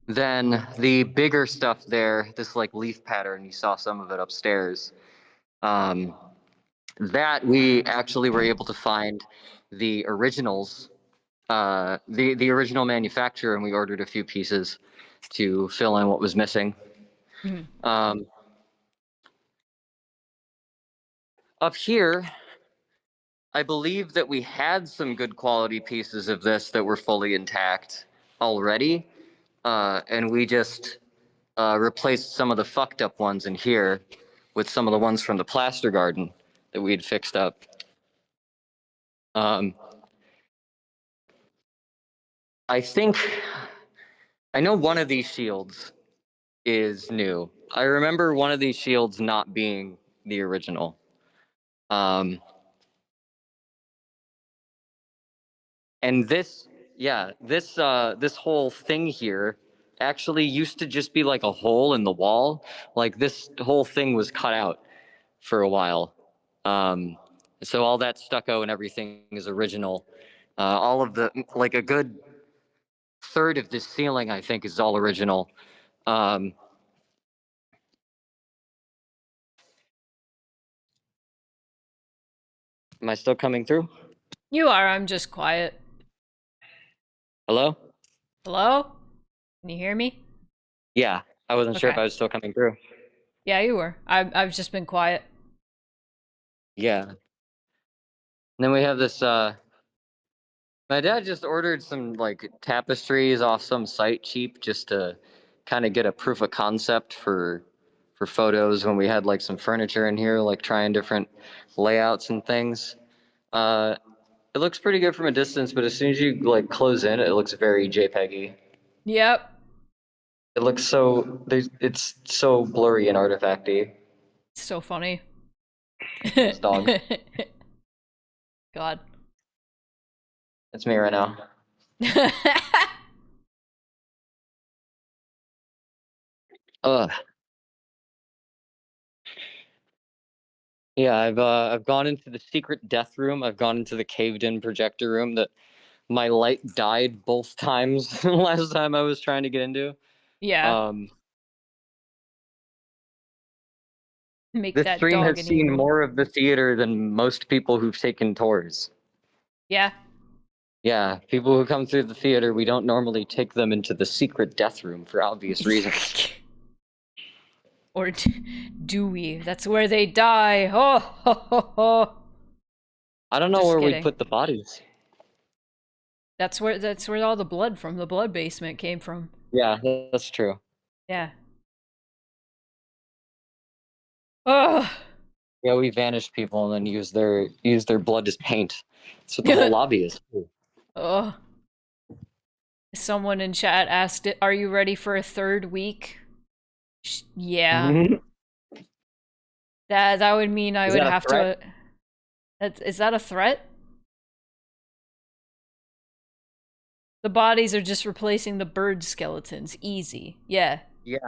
Then the bigger stuff there, this like leaf pattern, you saw some of it upstairs. Um, that we actually were able to find the originals, the original manufacturer, and we ordered a few pieces to fill in what was missing. Mhm. Up here, I believe that we had some good quality pieces of this that were fully intact already, and we just replaced some of the fucked up ones in here with some of the ones from the plaster garden that we'd fixed up. Um, I know one of these shields is new. I remember one of these shields not being the original. Um, and this whole thing here actually used to just be like a hole in the wall. Like this whole thing was cut out for a while. Um, so all that stucco and everything is original. All of the like a good third of this ceiling, I think, is all original. Um, am I still coming through? You are. I'm just quiet. Hello? Hello? Can you hear me? Yeah, I wasn't sure if Okay. I was still coming through. Yeah, you were. I've just been quiet. Yeah. And then we have this. My dad just ordered some like tapestries off some site cheap just to kind of get a proof of concept for photos when we had like some furniture in here, like trying different layouts and things. Uh, it looks pretty good from a distance, but as soon as you like close in, it looks very JPEGy. Yep. It looks it's so blurry and artifacty. So funny. Those dogs. God. That's me right now. Ugh. Yeah, I've gone into the secret death room. I've gone into the caved-in projector room that my light died both times last time I was trying to get into. Yeah. Make This that stream dog has an seen emo. more of the theater than most people who've taken tours. Yeah. Yeah, people who come through the theater, we don't normally take them into the secret death room for obvious reasons. Or do we? That's where they die. Oh, ho, ho, ho. I don't know Just where we kidding. put the bodies. That's where all the blood from the blood basement came from. Yeah, that's true. Yeah. Oh. Yeah, we vanish people and then use their blood as paint. That's what the whole lobby is. Oh. Someone in chat asked it, "Are you ready for a third week?" Yeah. That would mean I Is would that a have threat? to. Is that a threat? The bodies are just replacing the bird skeletons. Easy. Yeah. Yeah.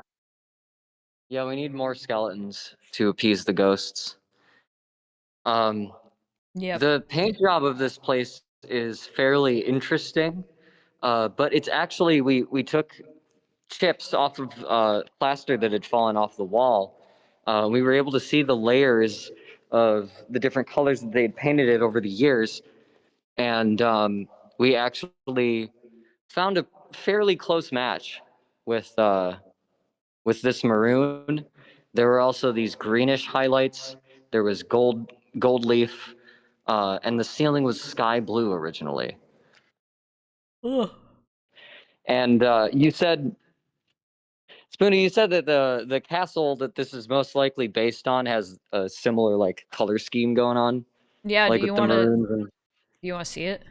Yeah, we need more skeletons to appease the ghosts. Yep. The paint job of this place is fairly interesting, but it's actually we took chips off of plaster that had fallen off the wall. We were able to see the layers of the different colors that they had painted it over the years, and we actually found a fairly close match with this maroon. There were also these greenish highlights. There was gold leaf, and the ceiling was sky blue originally. Ugh. And you said, Spoonie, you said that the castle that this is most likely based on has a similar like color scheme going on, Yeah, do like you with the want to maroons. And... see it?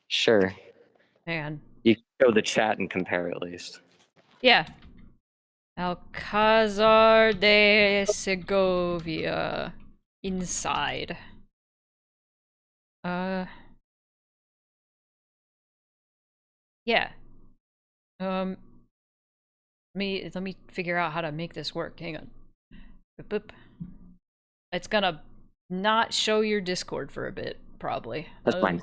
Sure. Hang on. You can show the chat and compare at least. Yeah. Alcazar de Segovia. Inside. Yeah. Let me figure out how to make this work. Hang on. Boop, boop. It's gonna not show your Discord for a bit, probably. That's fine.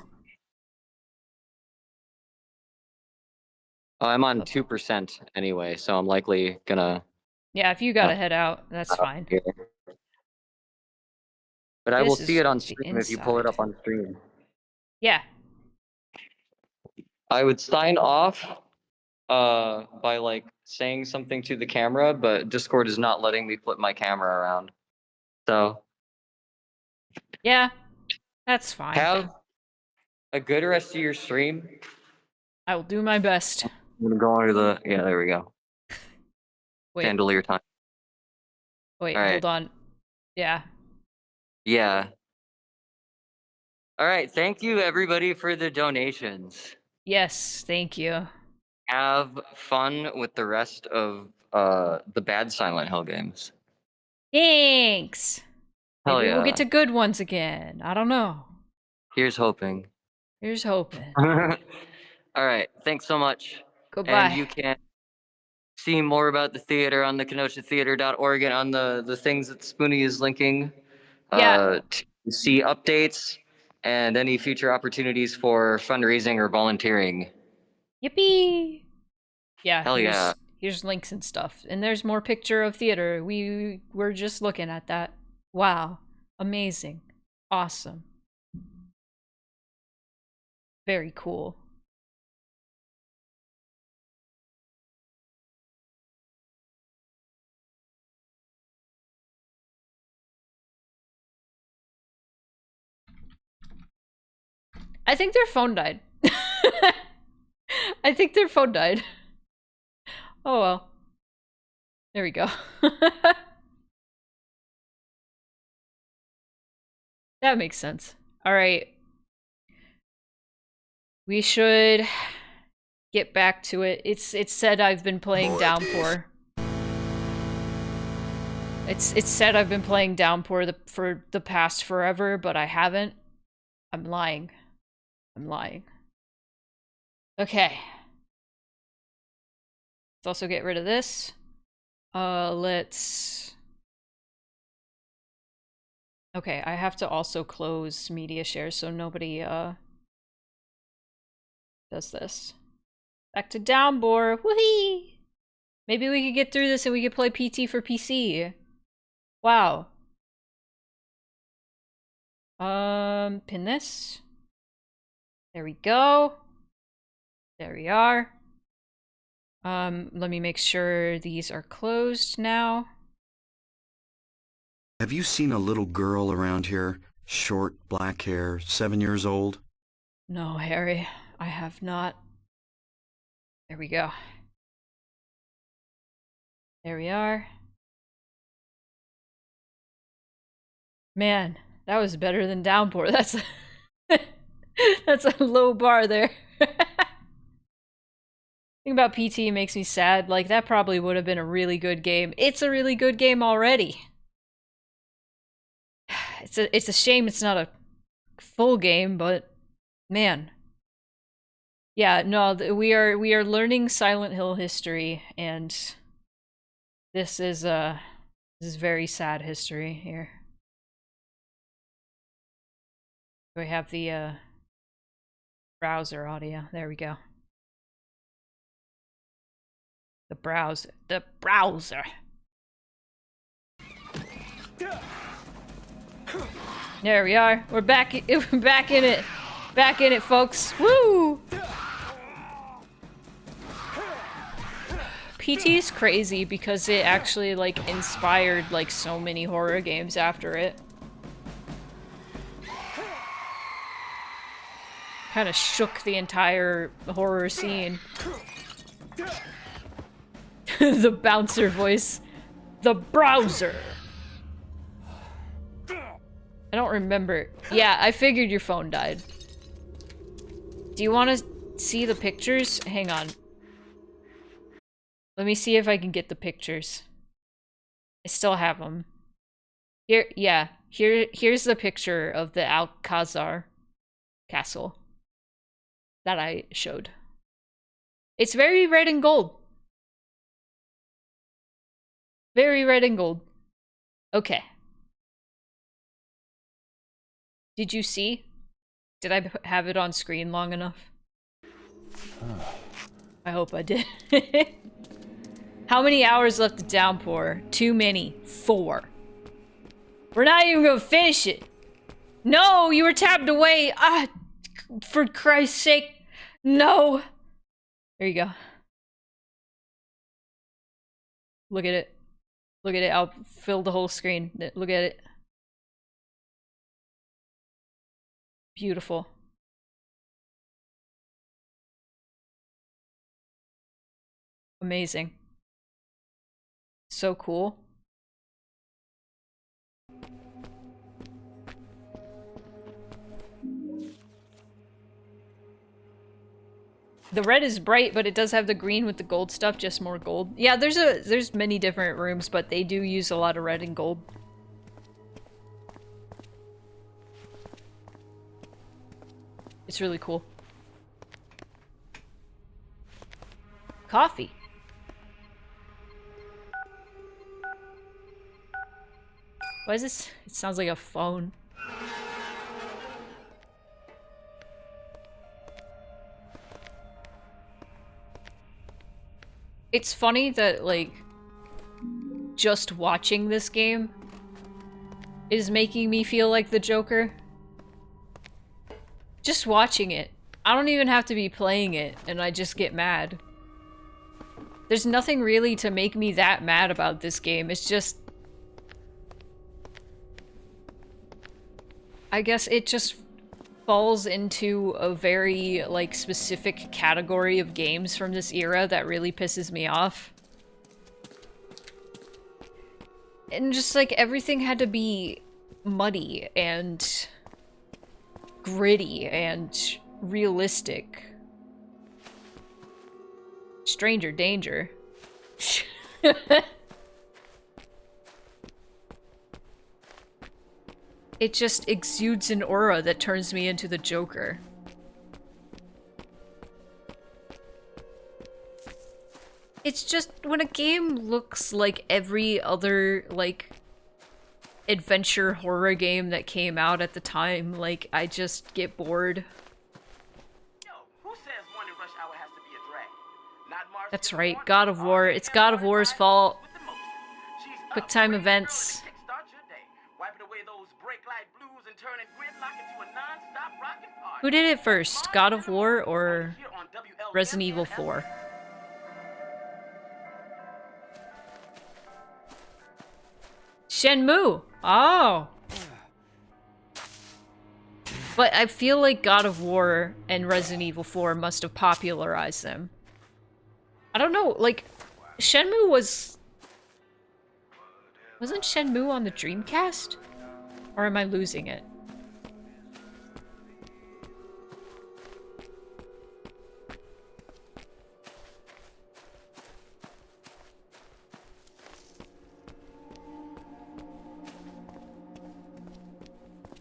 I'm on 2% anyway, so I'm likely gonna. Yeah, if you gotta head out, that's fine. Here. But I will This see is it on the stream if you pull it inside. up on stream. Yeah. I would sign off by like saying something to the camera, but Discord is not letting me flip my camera around. So Yeah, that's fine. have a good rest of your stream. I will do my best. I'm gonna go under the there we go. Wait. Chandelier time. Wait, All right. hold on. Yeah. Yeah. All right. Thank you everybody for the donations. Yes, thank you. Have fun with the rest of the bad Silent Hill games. Thanks. Hell Maybe we'll yeah. get to good ones again. I don't know. Here's hoping. Here's hoping. All right. Thanks so much. Goodbye. And you can see more about the theater on the kenoshatheater.org and on the things that Spoonie is linking. Yeah. To see updates and any future opportunities for fundraising or volunteering. Yippee! Yeah, Hell yeah. here's links and stuff. And there's more picture of theater. We were just looking at that. Wow. Amazing. Awesome. Very cool. I think their phone died. I think their phone died. Oh well. There we go. That makes sense. All right. We should get back to it. It's said I've been playing Downpour. It's said I've been playing Downpour for the past forever, but I haven't. I'm lying. I'm lying. Okay. Let's also get rid of this. Let's... Okay, I have to also close media share so nobody, does this. Back to Downbore. Woohee! Maybe we could get through this and we could play PT for PC. Wow. Pin this. There we go. There we are. Let me make sure these are closed now. Have you seen a little girl around here? Short, black hair, 7 years old? No, Harry, I have not. There we go. There we are. Man, that was better than Downpour. That's that's a low bar there. Thing about PT makes me sad. Like, that probably would have been a really good game. It's a really good game already. It's a shame it's not a full game, but man. Yeah, no, we are learning Silent Hill history, and this is very sad history here. We have the browser audio. There we go. The browser. The browser. There we are. We're back. We're back in it. Back in it, folks. Woo! PT is crazy because it actually like inspired like so many horror games after it. Kind of shook the entire horror scene. The bouncer voice. The browser. I don't remember. Yeah, I figured your phone died. Do you want to see the pictures? Hang on. Let me see if I can get the pictures. I still have them. Here, yeah. Here's the picture of the Alcazar castle that I showed. It's very red and gold. Very red and gold. Okay. Did you see? Did I have it on screen long enough? I hope I did. How many hours left to Downpour? Too many. 4. We're not even gonna finish it. No, you were tabbed away. Ah, for Christ's sake. No. There you go. Look at it. Look at it. I'll fill the whole screen. Look at it. Beautiful. Amazing. So cool. The red is bright, but it does have the green with the gold stuff, just more gold. Yeah, there's many different rooms, but they do use a lot of red and gold. It's really cool. Coffee. Why is this? It sounds like a phone. It's funny that, like, just watching this game is making me feel like the Joker. Just watching it. I don't even have to be playing it, and I just get mad. There's nothing really to make me that mad about this game. It's just... I guess it just falls into a very, like, specific category of games from this era that really pisses me off. And just, like, everything had to be muddy and gritty and realistic. Stranger danger. It just exudes an aura that turns me into the Joker. It's just when a game looks like every other, like, adventure horror game that came out at the time, like, I just get bored. Yo, who says one That's right, God of War. It's God of War's fault. QuickTime events. Who did it first? God of War or Resident Evil 4? Shenmue! Oh! But I feel like God of War and Resident Evil 4 must have popularized them. I don't know, like, Shenmue was... Wasn't Shenmue on the Dreamcast? Or am I losing it?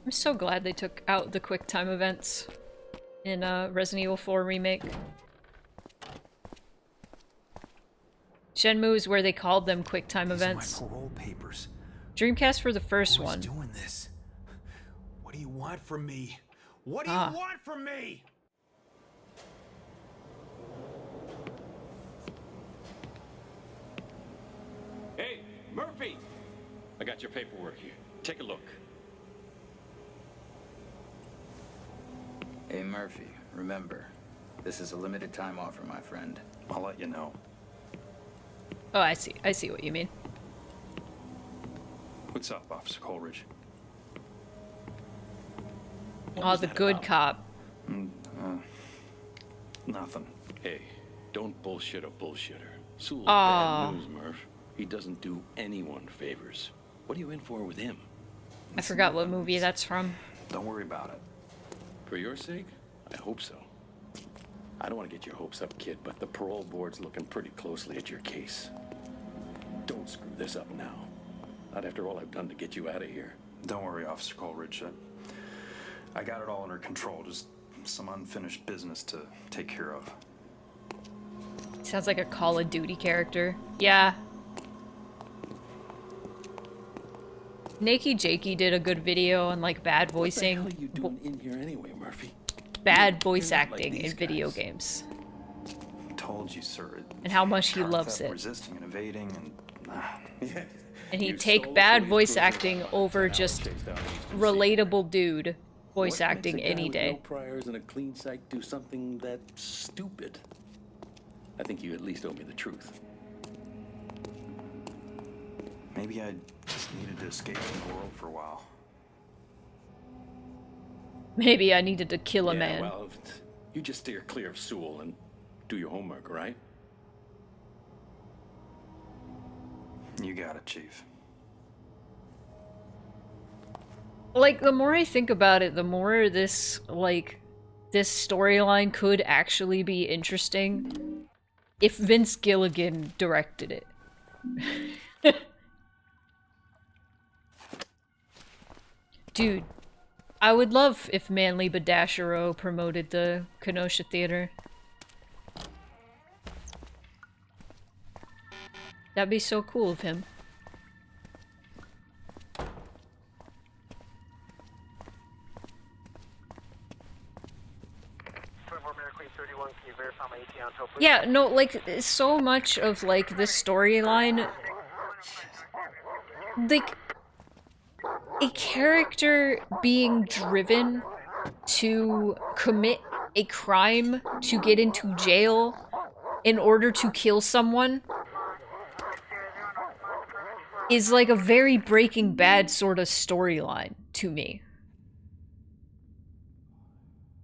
I'm so glad they took out the QuickTime events in Resident Evil 4 Remake. Shenmue is where they called them QuickTime events. My parole papers. Dreamcast for the first one. Who's doing this? What do you want from me? What do you want from me? Hey, Murphy! I got your paperwork here. Take a look. Hey, Murphy, remember, this is a limited time offer, my friend. I'll let you know. Oh, I see. I see what you mean. What's up, Officer Coleridge? Oh, the good cop. Nothing. Hey, don't bullshit a bullshitter. Sewell's Aw. bad news, Murph. He doesn't do anyone favors. What are you in for with him? I forgot what movie that's from. Don't worry about it. For your sake? I hope so. I don't want to get your hopes up, kid, but the parole board's looking pretty closely at your case. Don't screw this up now. Not after all I've done to get you out of here. Don't worry, Officer Coleridge. I got it all under control. Just some unfinished business to take care of. Sounds like a Call of Duty character. Yeah. Nakey Jakey did a good video on like bad voicing. What the hell are you doing in here anyway, Murphy? Bad voice You're not like acting these in video guys. games. Told you, sir. And how much he Car loves theft, it. resisting and evading, and Yeah. And he'd You take sold bad so voice many acting cruisers over now just chased down Eastern relatable dude voice What acting makes a guy any with day. No priors and a clean sight do something that stupid. I think you at least owe me the truth. maybe I just needed to escape from the world for a while. Maybe I needed to kill a Yeah, man. well, you just steer clear of Sewell and do your homework, right? You got it, Chief. Like, the more I think about it, the more this, like, this storyline could actually be interesting if Vince Gilligan directed it. Dude, I would love if Manly Badashiro promoted the Kenosha Theater. That'd be so cool of him. Yeah, no, like, so much of, like, this storyline, like, a character being driven to commit a crime to get into jail in order to kill someone is like a very Breaking Bad sort of storyline to me.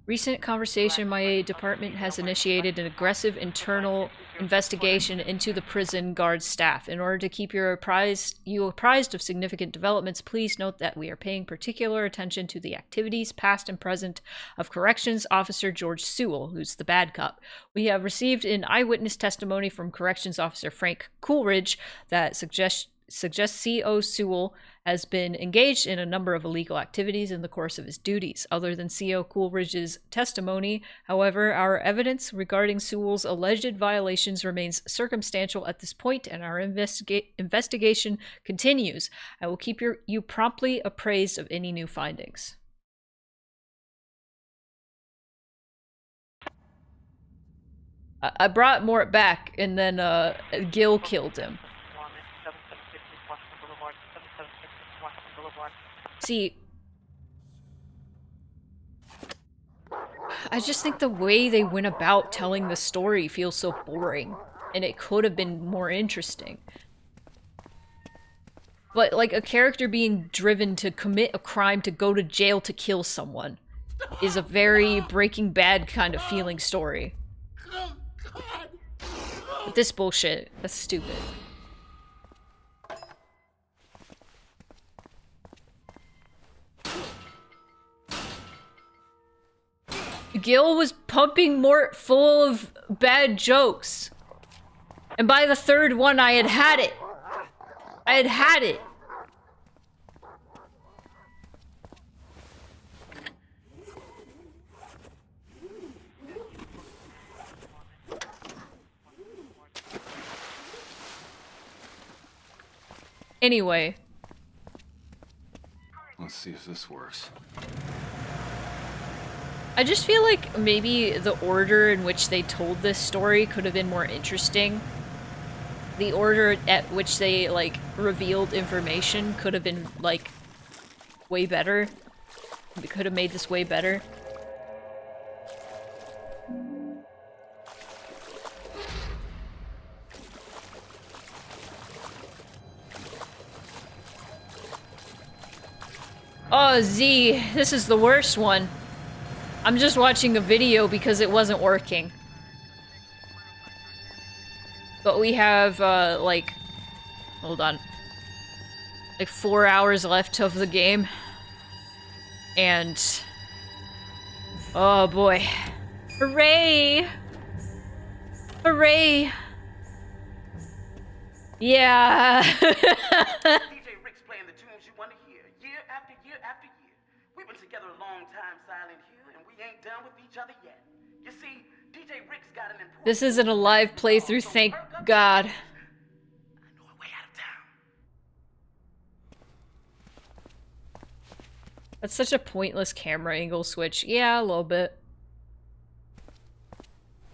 Recent conversation, my department has initiated an aggressive internal investigation into the prison guard staff. In order to keep you apprised of significant developments, please note that we are paying particular attention to the activities, past and present, of Corrections Officer George Sewell, who's the bad cop. We have received an eyewitness testimony from Corrections Officer Frank Coolidge that suggests C.O. Sewell has been engaged in a number of illegal activities in the course of his duties. Other than C.O. Coolidge's testimony, however, our evidence regarding Sewell's alleged violations remains circumstantial at this point, and our investigation continues. I will keep you promptly appraised of any new findings. I brought Mort back, and then Gil killed him. See, I just think the way they went about telling the story feels so boring, and it could have been more interesting. But, like, a character being driven to commit a crime to go to jail to kill someone is a very Breaking Bad kind of feeling story. But this bullshit, that's stupid. Gil was pumping Mort full of bad jokes. And by the third one, I had it. I had it. Anyway. Let's see if this works. I just feel like maybe the order in which they told this story could have been more interesting. The order at which they, like, revealed information could have been, like, way better. It could have made this way better. Oh, Z, this is the worst one. I'm just watching a video because it wasn't working. But we have, like... Hold on. Like 4 hours left of the game. And... Oh boy. Hooray! Hooray! Yeah! DJ Rick's playing the tunes you want to hear, year after year after year. We've been together a long time, Silent Hill, and we ain't done with each other yet. You see, DJ Rick's got an important... This isn't a live playthrough, thank God. That's such a pointless camera angle switch. Yeah, a little bit.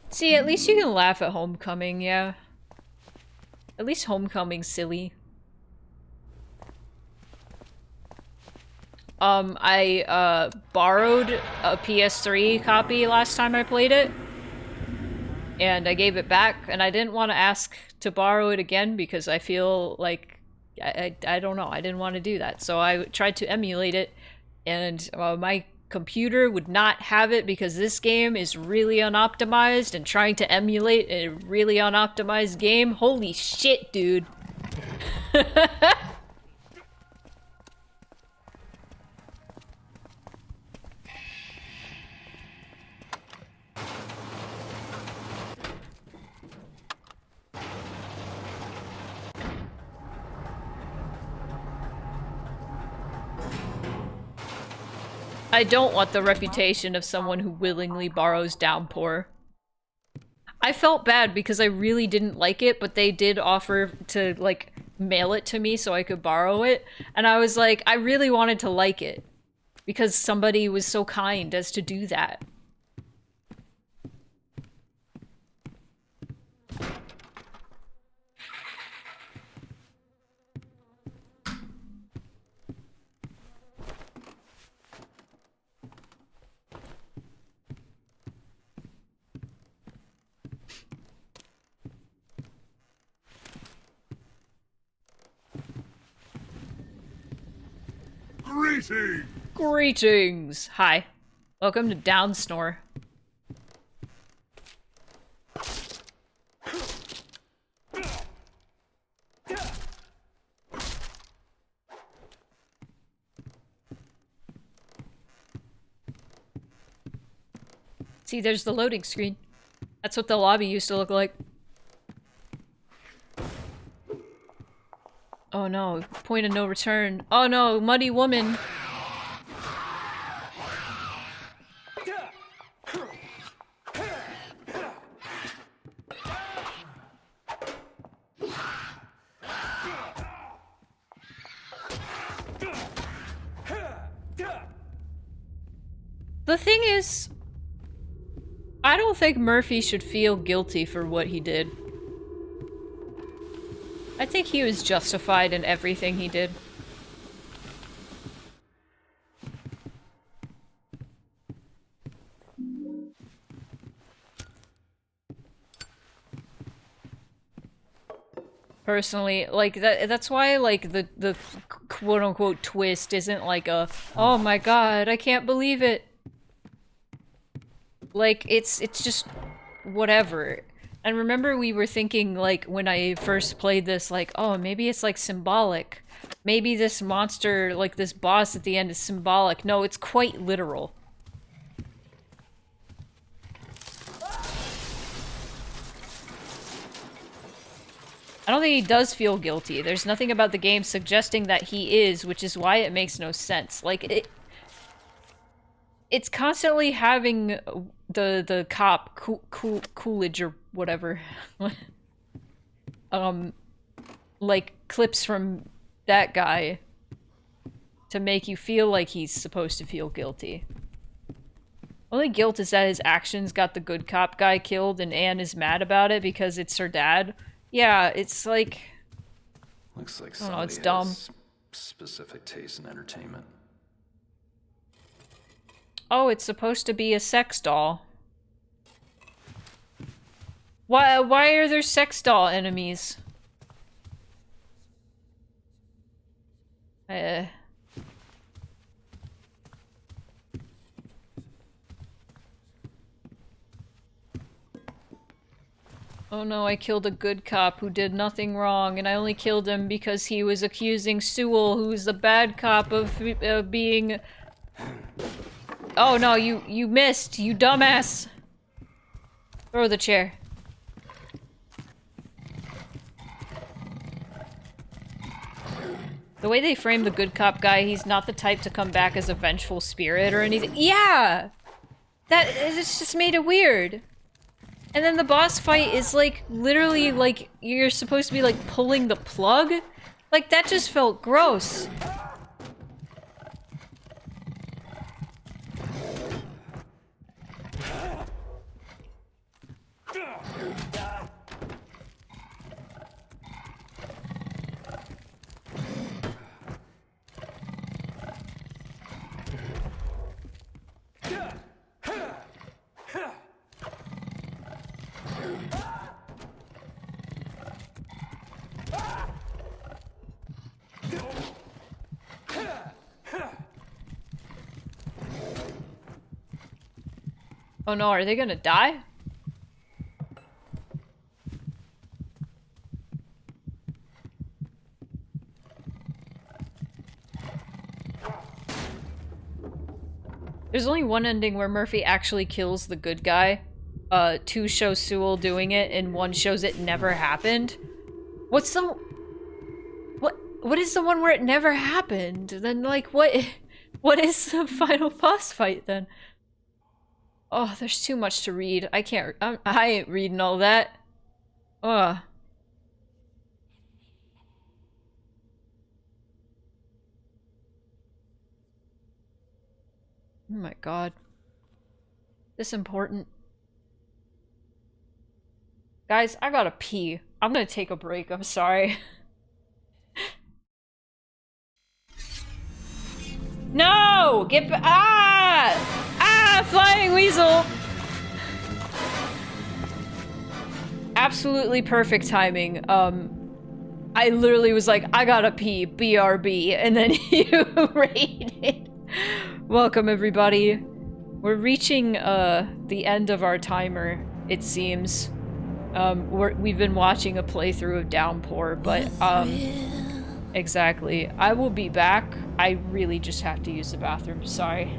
See, at least you can laugh at Homecoming, yeah. At least Homecoming's silly. I borrowed a PS3 copy last time I played it. And I gave it back, and I didn't want to ask to borrow it again because I feel like... I don't know, I didn't want to do that. So I tried to emulate it, and my computer would not have it because this game is really unoptimized, and trying to emulate a really unoptimized game, holy shit, dude. I don't want the reputation of someone who willingly borrows Downpour. I felt bad because I really didn't like it, but they did offer to, like, mail it to me so I could borrow it. And I was like, I really wanted to like it. Because somebody was so kind as to do that. Greetings! Greetings! Hi. Welcome to Downsnore. See, there's the loading screen. That's what the lobby used to look like. Oh no, point of no return. Oh no, muddy woman. The thing is, I don't think Murphy should feel guilty for what he did. I think he was justified in everything he did. Personally, like, that's why, like, the quote-unquote twist isn't like a, oh my god, I can't believe it. Like, it's just whatever. And remember we were thinking, like, when I first played this, like, oh, maybe it's, like, symbolic. Maybe this monster, like, this boss at the end is symbolic. No, it's quite literal. I don't think he does feel guilty. There's nothing about the game suggesting that he is, which is why it makes no sense. Like, it's constantly having the cop, Coolidge or whatever, like, clips from that guy to make you feel like he's supposed to feel guilty. Only guilt is that his actions got the good cop guy killed and Anne is mad about it because it's her dad. Yeah, it's like... Looks like I don't know, it's somebody dumb. has specific taste in entertainment. Oh, it's supposed to be a sex doll. Why are there sex doll enemies? Oh no, I killed a good cop who did nothing wrong, and I only killed him because he was accusing Sewell, who's the bad cop, of being... Oh no, you missed, you dumbass! Throw the chair. The way they frame the good cop guy, he's not the type to come back as a vengeful spirit or anything. Yeah! It's just made it weird. And then the boss fight is like, literally like, you're supposed to be like pulling the plug? Like, that just felt gross. Oh no, are they gonna die? There's only one ending where Murphy actually kills the good guy. Two shows Sewell doing it, and one shows it never happened. What's the... What is the one where it never happened? Then, like, what is the final boss fight, then? Oh, there's too much to read. I can't... I ain't reading all that. Ugh. Oh my god. This important. Guys, I gotta pee. I'm gonna take a break, I'm sorry. No! Get ba- Ah! Ah! Flying weasel! Absolutely perfect timing. I literally was like, I gotta pee, BRB, and then you raided. Welcome, everybody. We're reaching, the end of our timer, it seems. We've been watching a playthrough of Downpour, but, exactly. I will be back. I really just have to use the bathroom, sorry.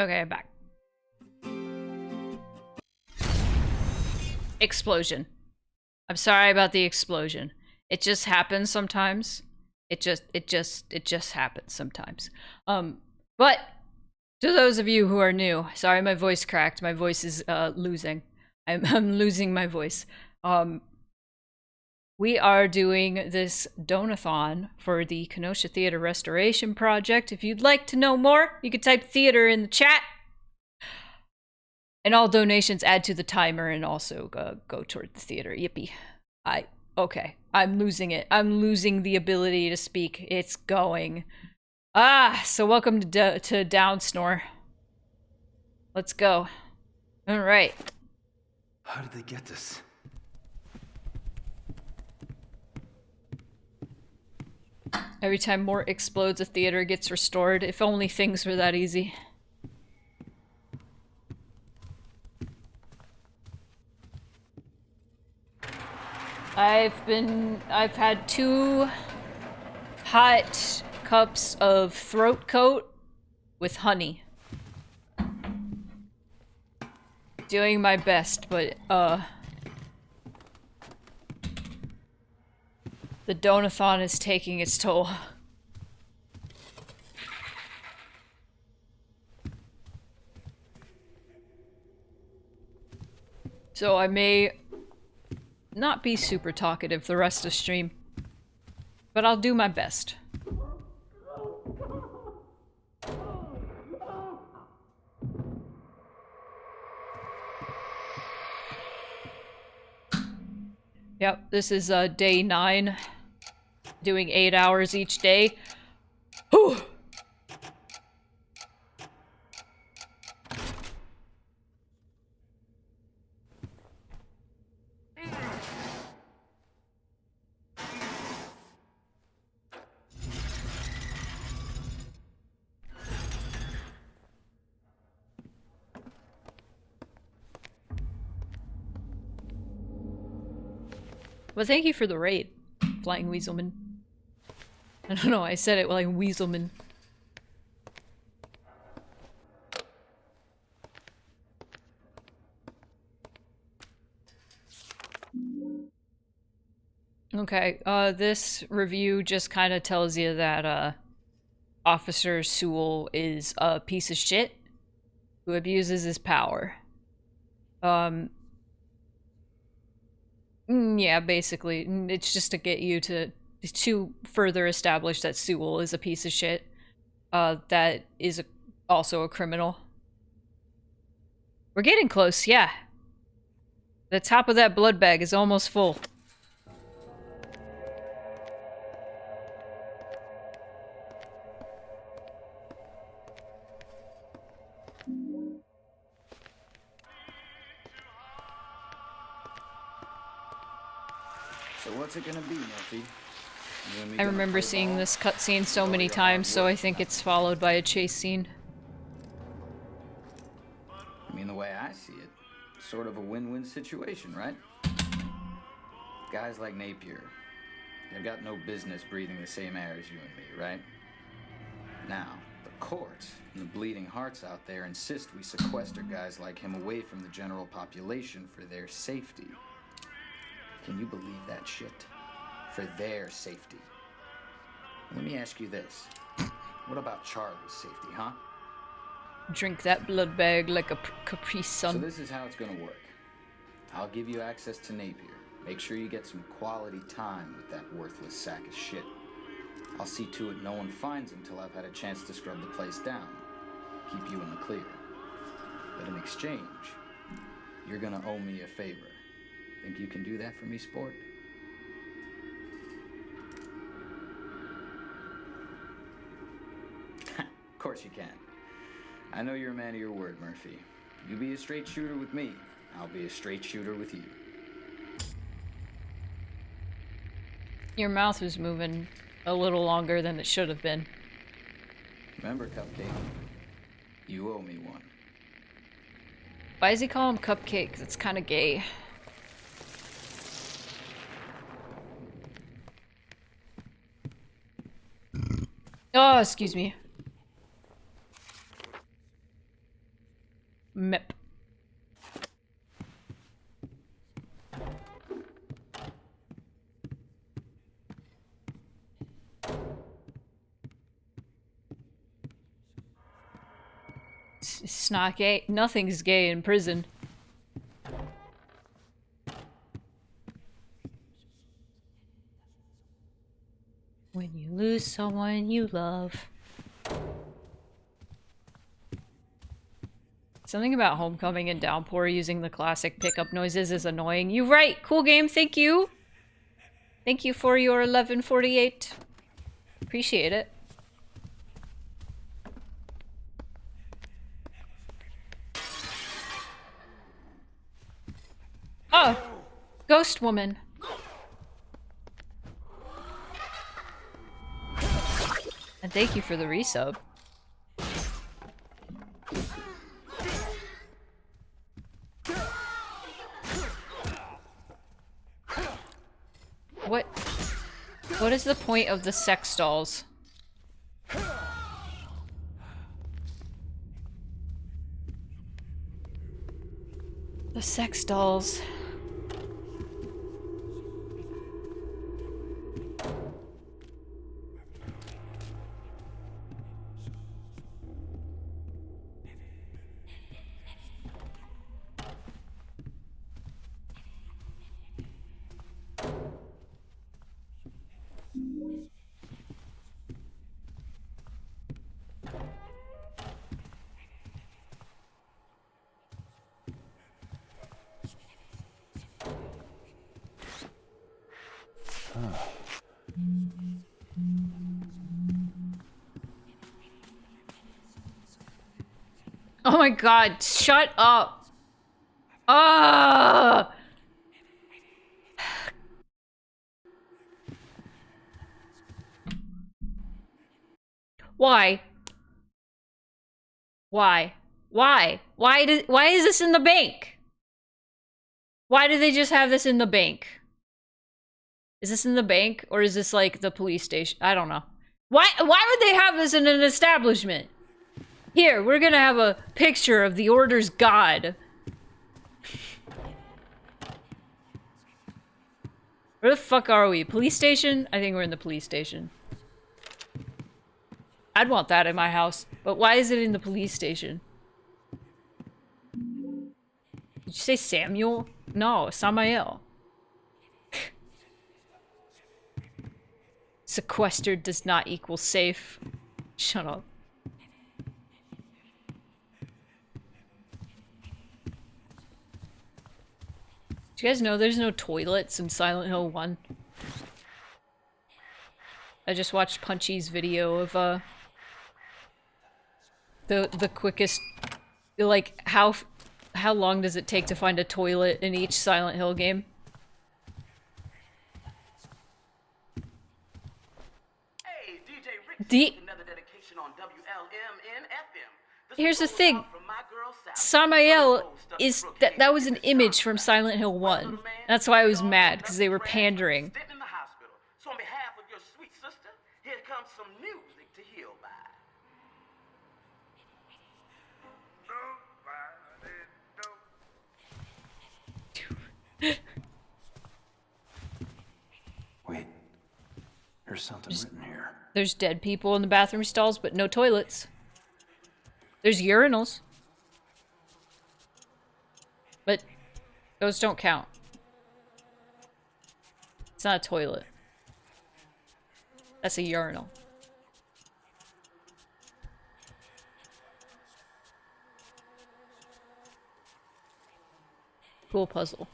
Okay, I'm back. Explosion. I'm sorry about the explosion. It just happens sometimes. It just happens sometimes. But to those of you who are new, sorry my voice cracked. My voice is losing. I'm losing my voice. We are doing this Donathon for the Kenosha Theater Restoration Project. If you'd like to know more, you can type theater in the chat. And all donations add to the timer and also go toward the theater. Yippee. Okay. I'm losing it. I'm losing the ability to speak. It's going. So welcome to Down Snore. Let's go. Alright. How did they get this? Every time more explodes, a theater gets restored. If only things were that easy. I've had 2 hot cups of throat coat with honey. Doing my best, but the Donathon is taking its toll. So I may not be super talkative the rest of stream, but I'll do my best. Yep, this is day 9. Doing 8 hours each day. Whew! Well, thank you for the raid, Flying Weaselman. I don't know, I said it like Weaselman. Okay, this review just kind of tells you that, Officer Sewell is a piece of shit who abuses his power. Yeah, basically. It's just to get you to further establish that Sewell is a piece of shit. That is also a criminal. We're getting close, yeah. The top of that blood bag is almost full. So what's it gonna be, Murphy? I remember seeing this cutscene so many times, so I think it's followed by a chase scene. I mean, the way I see it, sort of a win-win situation, right? Guys like Napier, they've got no business breathing the same air as you and me, right? Now, the courts and the bleeding hearts out there insist we sequester guys like him away from the general population for their safety. Can you believe that shit? For their safety. Let me ask you this. What about Charlie's safety, huh? Drink that blood bag like a Capri Sun. So this is how it's gonna work. I'll give you access to Napier. Make sure you get some quality time with that worthless sack of shit. I'll see to it no one finds him till I've had a chance to scrub the place down. Keep you in the clear. But in exchange, you're gonna owe me a favor. Think you can do that for me, sport? Of course you can. I know you're a man of your word, Murphy. You be a straight shooter with me, I'll be a straight shooter with you. Your mouth was moving a little longer than it should have been. Remember, Cupcake? You owe me one. Why does he call him Cupcake? 'Cause it's kind of gay. Oh, excuse me. It's not gay. Nothing's gay in prison. When you lose someone you love. Something about Homecoming and Downpour using the classic pickup noises is annoying. You right! Cool game, thank you! Thank you for your 1148. Appreciate it. Oh! Ghost woman. And thank you for the resub. What is the point of the sex dolls? The sex dolls. Oh my god, shut up. Ah! Why? Why? Why? Why is this in the bank? Why do they just have this in the bank? Is this in the bank or is this like the police station? I don't know. Why would they have this in an establishment? Here, we're gonna have a picture of the Order's God. Where the fuck are we? Police station? I think we're in the police station. I'd want that in my house, but why is it in the police station? Did you say Samuel? No, Samael. Sequestered does not equal safe. Shut up. Do you guys know there's no toilets in Silent Hill 1? I just watched Punchy's video of the quickest, like how long does it take to find a toilet in each Silent Hill game? Hey, DJ Rick, another dedication on WLMN FM. Here's the thing. Samael is that was an image from Silent Hill 1. That's why I was mad, because they were pandering. So on behalf of your sweet sister, here comes some music to heal by. Wait, there's something written here. There's dead people in the bathroom stalls, but no toilets. There's urinals. But those don't count. It's not a toilet. That's a urinal. Cool puzzle.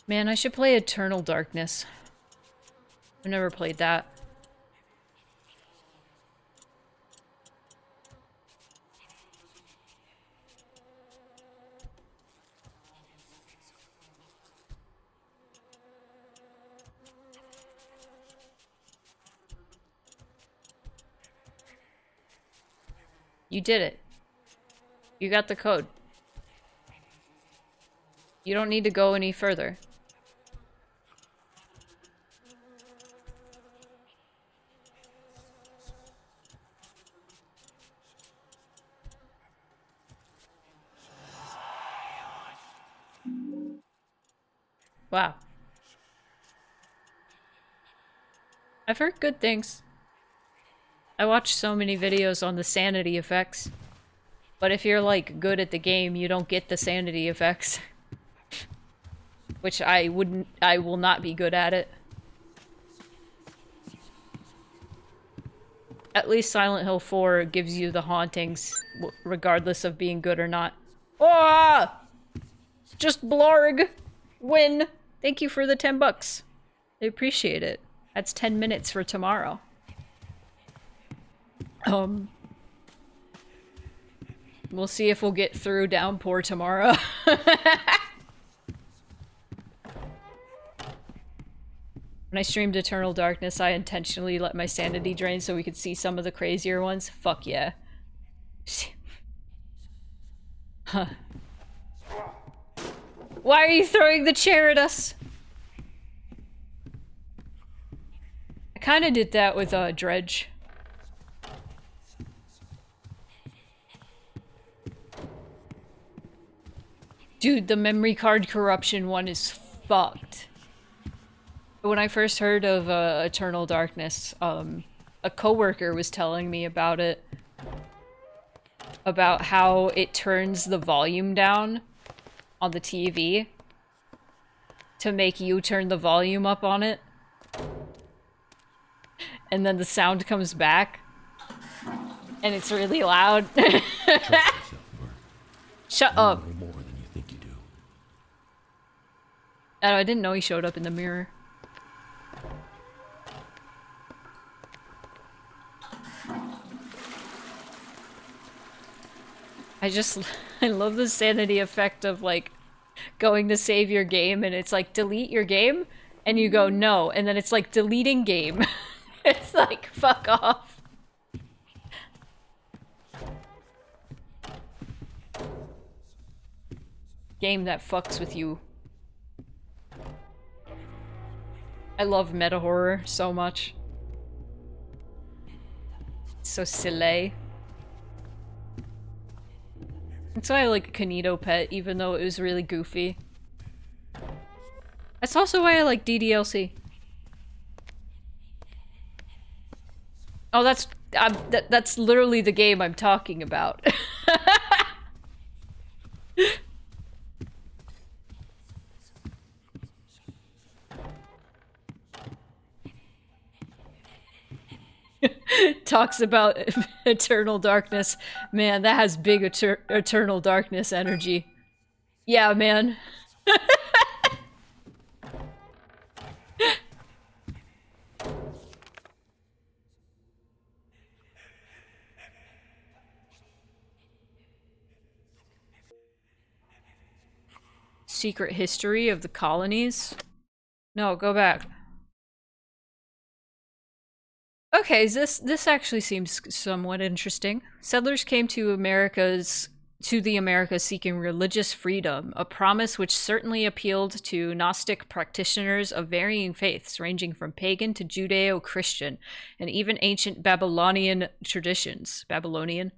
Man, I should play Eternal Darkness. I've never played that. You did it. You got the code. You don't need to go any further. Wow. I've heard good things. I watch so many videos on the sanity effects. But if you're, like, good at the game, you don't get the sanity effects. Which I will not be good at it. At least Silent Hill 4 gives you the hauntings, regardless of being good or not. Oh! Just Blarg! Win! Thank you for the 10 bucks. I appreciate it. That's 10 minutes for tomorrow. We'll see if we'll get through Downpour tomorrow. When I streamed Eternal Darkness, I intentionally let my sanity drain so we could see some of the crazier ones. Fuck yeah. Huh. Why are you throwing the chair at us? I kinda did that with Dredge. Dude, the memory card corruption one is fucked. When I first heard of Eternal Darkness, a coworker was telling me about it. About how it turns the volume down on the TV to make you turn the volume up on it. And then the sound comes back. And it's really loud. Shut up. More than you think you do. Oh, I didn't know he showed up in the mirror. I love the sanity effect of, like, going to save your game and it's like, delete your game? And you go, no. And then it's like, deleting game. It's like, fuck off. Game that fucks with you. I love meta horror so much. It's so silly. That's why I like Kanito Pet, even though it was really goofy. That's also why I like DDLC. Oh, that's literally the game I'm talking about. Talks about Eternal Darkness. Man, that has big Eternal Darkness energy. Yeah, man. Secret history of the colonies? No, go back. Okay, this actually seems somewhat interesting. Settlers came to the Americas seeking religious freedom, a promise which certainly appealed to Gnostic practitioners of varying faiths, ranging from pagan to Judeo-Christian, and even ancient Babylonian traditions. Babylonian?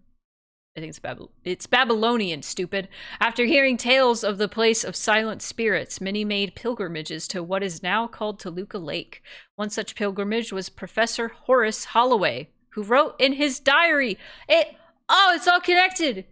I think it's Babylonian, stupid. After hearing tales of the place of silent spirits, many made pilgrimages to what is now called Toluca Lake. One such pilgrimage was Professor Horace Holloway, who wrote in his diary, it's all connected!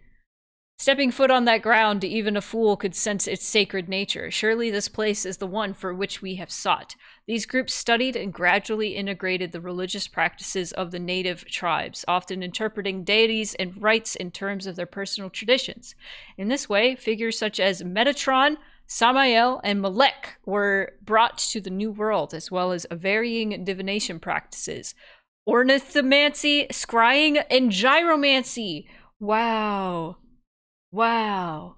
Stepping foot on that ground, even a fool could sense its sacred nature. Surely this place is the one for which we have sought. These groups studied and gradually integrated the religious practices of the native tribes, often interpreting deities and rites in terms of their personal traditions. In this way, figures such as Metatron, Samael, and Melech were brought to the New World, as well as varying divination practices. Ornithomancy, scrying, and gyromancy. Wow. Wow.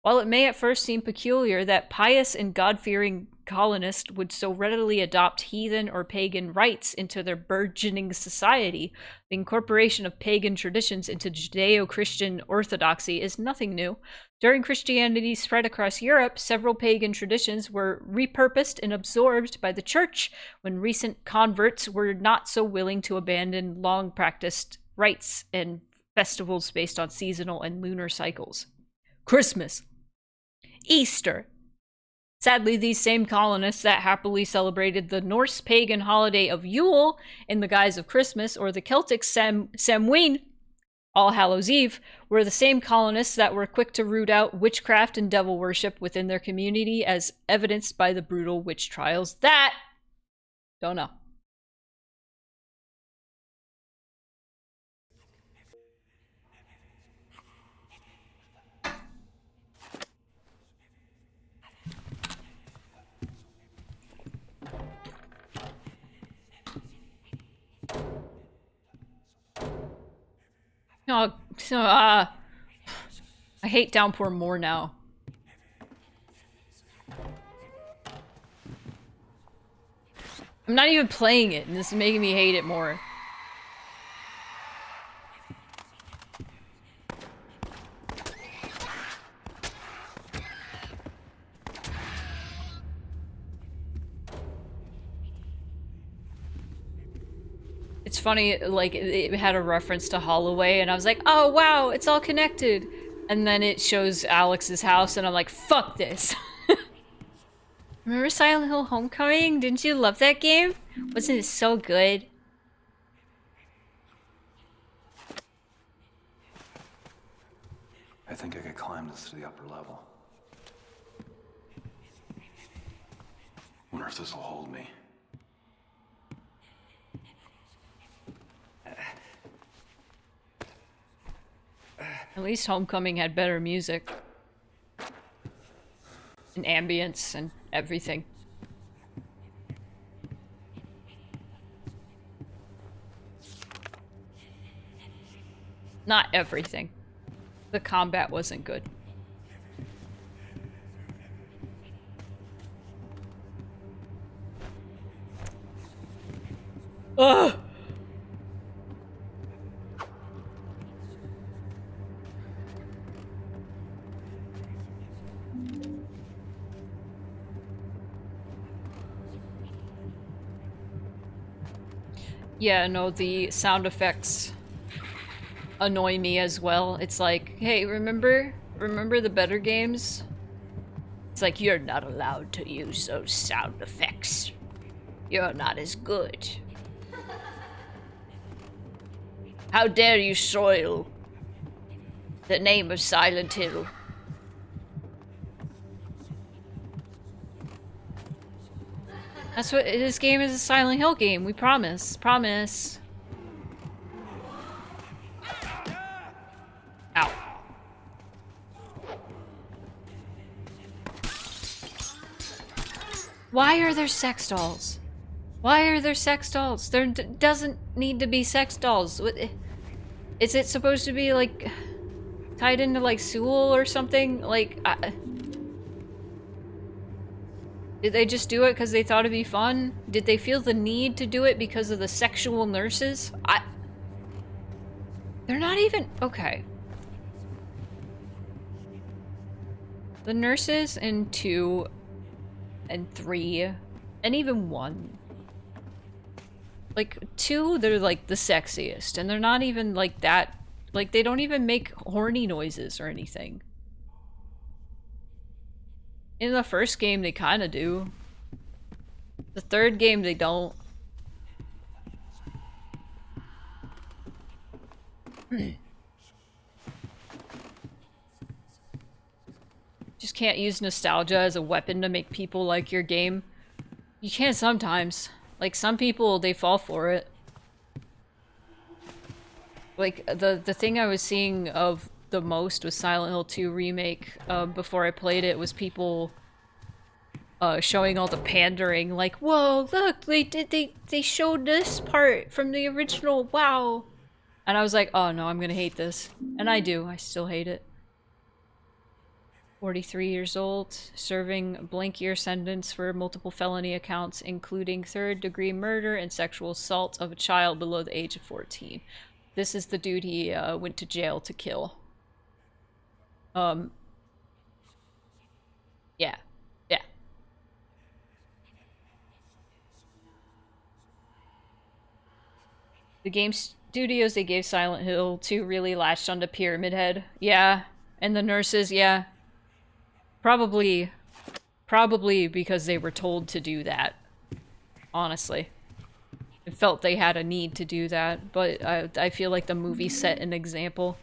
While it may at first seem peculiar that pious and God-fearing colonists would so readily adopt heathen or pagan rites into their burgeoning society, the incorporation of pagan traditions into Judeo-Christian orthodoxy is nothing new. During Christianity's spread across Europe, several pagan traditions were repurposed and absorbed by the church when recent converts were not so willing to abandon long-practiced rites and festivals based on seasonal and lunar cycles. Christmas, Easter, Sadly, these same colonists that happily celebrated the Norse pagan holiday of Yule in the guise of Christmas, or the Celtic Samhain, All Hallows Eve, were the same colonists that were quick to root out witchcraft and devil worship within their community, as evidenced by the brutal witch trials that... Don't know. Oh, I hate Downpour more now. I'm not even playing it, and this is making me hate it more. It's funny, like, it had a reference to Holloway, and I was like, oh wow, it's all connected. And then it shows Alex's house, and I'm like, fuck this. Remember Silent Hill Homecoming? Didn't you love that game? Wasn't it so good? I think I could climb this to the upper level. Wonder if this will hold me. At least Homecoming had better music. And ambience and everything. Not everything. The combat wasn't good. Ugh! Yeah, no, the sound effects annoy me as well. It's like, hey, remember the better games? It's like, you're not allowed to use those sound effects. You're not as good. How dare you soil the name of Silent Hill? That's what this game is, a Silent Hill game. We promise. Promise. Ow. Why are there sex dolls? Why are there sex dolls? There doesn't need to be sex dolls. Is it supposed to be like tied into like Sewell or something? Like, did they just do it because they thought it'd be fun? Did they feel the need to do it because of the sexual nurses? They're not even... Okay. The nurses in 2 and 3 and even 1. Like, 2, they're like the sexiest, and they're not even like that. Like, they don't even make horny noises or anything. In the first game, they kind of do. The third game, they don't. Just can't use nostalgia as a weapon to make people like your game. You can sometimes. Like, some people, they fall for it. Like, the thing I was seeing of the most was Silent Hill 2 Remake, before I played it, was people showing all the pandering, like, whoa, look, they showed this part from the original, wow. And I was like, oh no, I'm gonna hate this. And I do, I still hate it. 43 years old, serving a blank year sentence for multiple felony accounts, including third-degree murder and sexual assault of a child below the age of 14. This is the dude he went to jail to kill. Yeah. Yeah. The game studios they gave Silent Hill 2 really latched onto Pyramid Head. Yeah. And the nurses, yeah. Probably Probably because they were told to do that. Honestly. I felt they had a need to do that, but I feel like the movie set an example.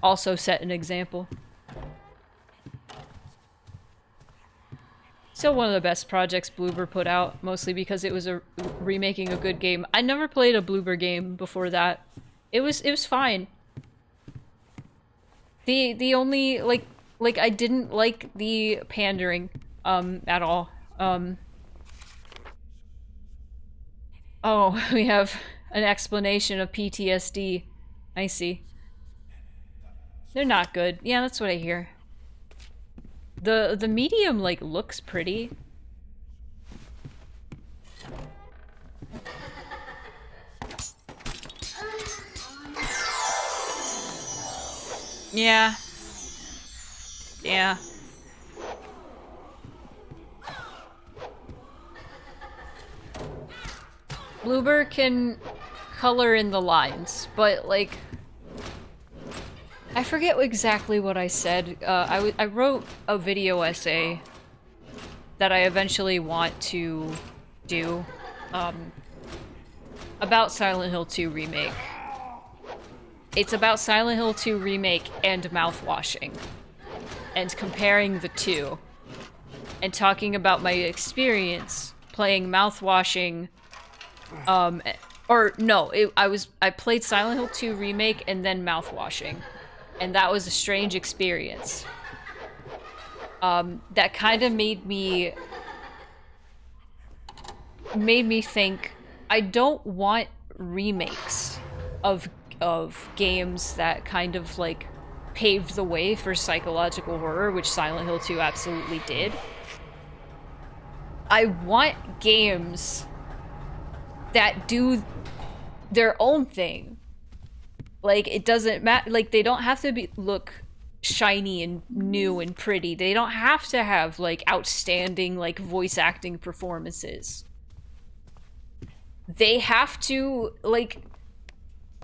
Also set an example. Still one of the best projects Bloober put out, mostly because it was remaking a good game. I never played a Bloober game before that. It was fine. The only like I didn't like the pandering at all. Oh, we have an explanation of PTSD. I see. They're not good. Yeah, that's what I hear. The medium, like, looks pretty. Yeah. Yeah. Bloober can color in the lines, but, like... I forget exactly what I said. I wrote a video essay that I eventually want to do, about Silent Hill 2 Remake. It's about Silent Hill 2 Remake and mouthwashing, and comparing the two, and talking about my experience playing mouthwashing, or no, I played Silent Hill 2 Remake and then mouthwashing, and that was a strange experience. That kind of made me think I don't want remakes of games that kind of like paved the way for psychological horror, which Silent Hill 2 absolutely did. I want games that do their own thing. Like, it doesn't matter, like, they don't have to look shiny and new and pretty. They don't have to have, like, outstanding, like, voice acting performances. They have to, like,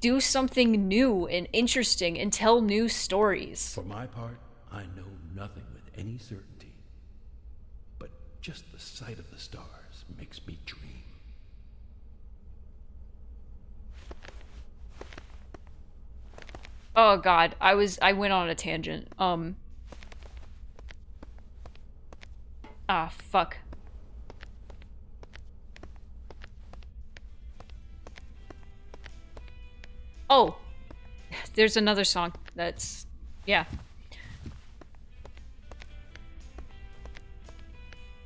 do something new and interesting and tell new stories. For my part, I know nothing with any certainty. But just the sight of the stars makes me dream. Oh god, I went on a tangent. Ah, fuck. Oh! There's another song that's... yeah.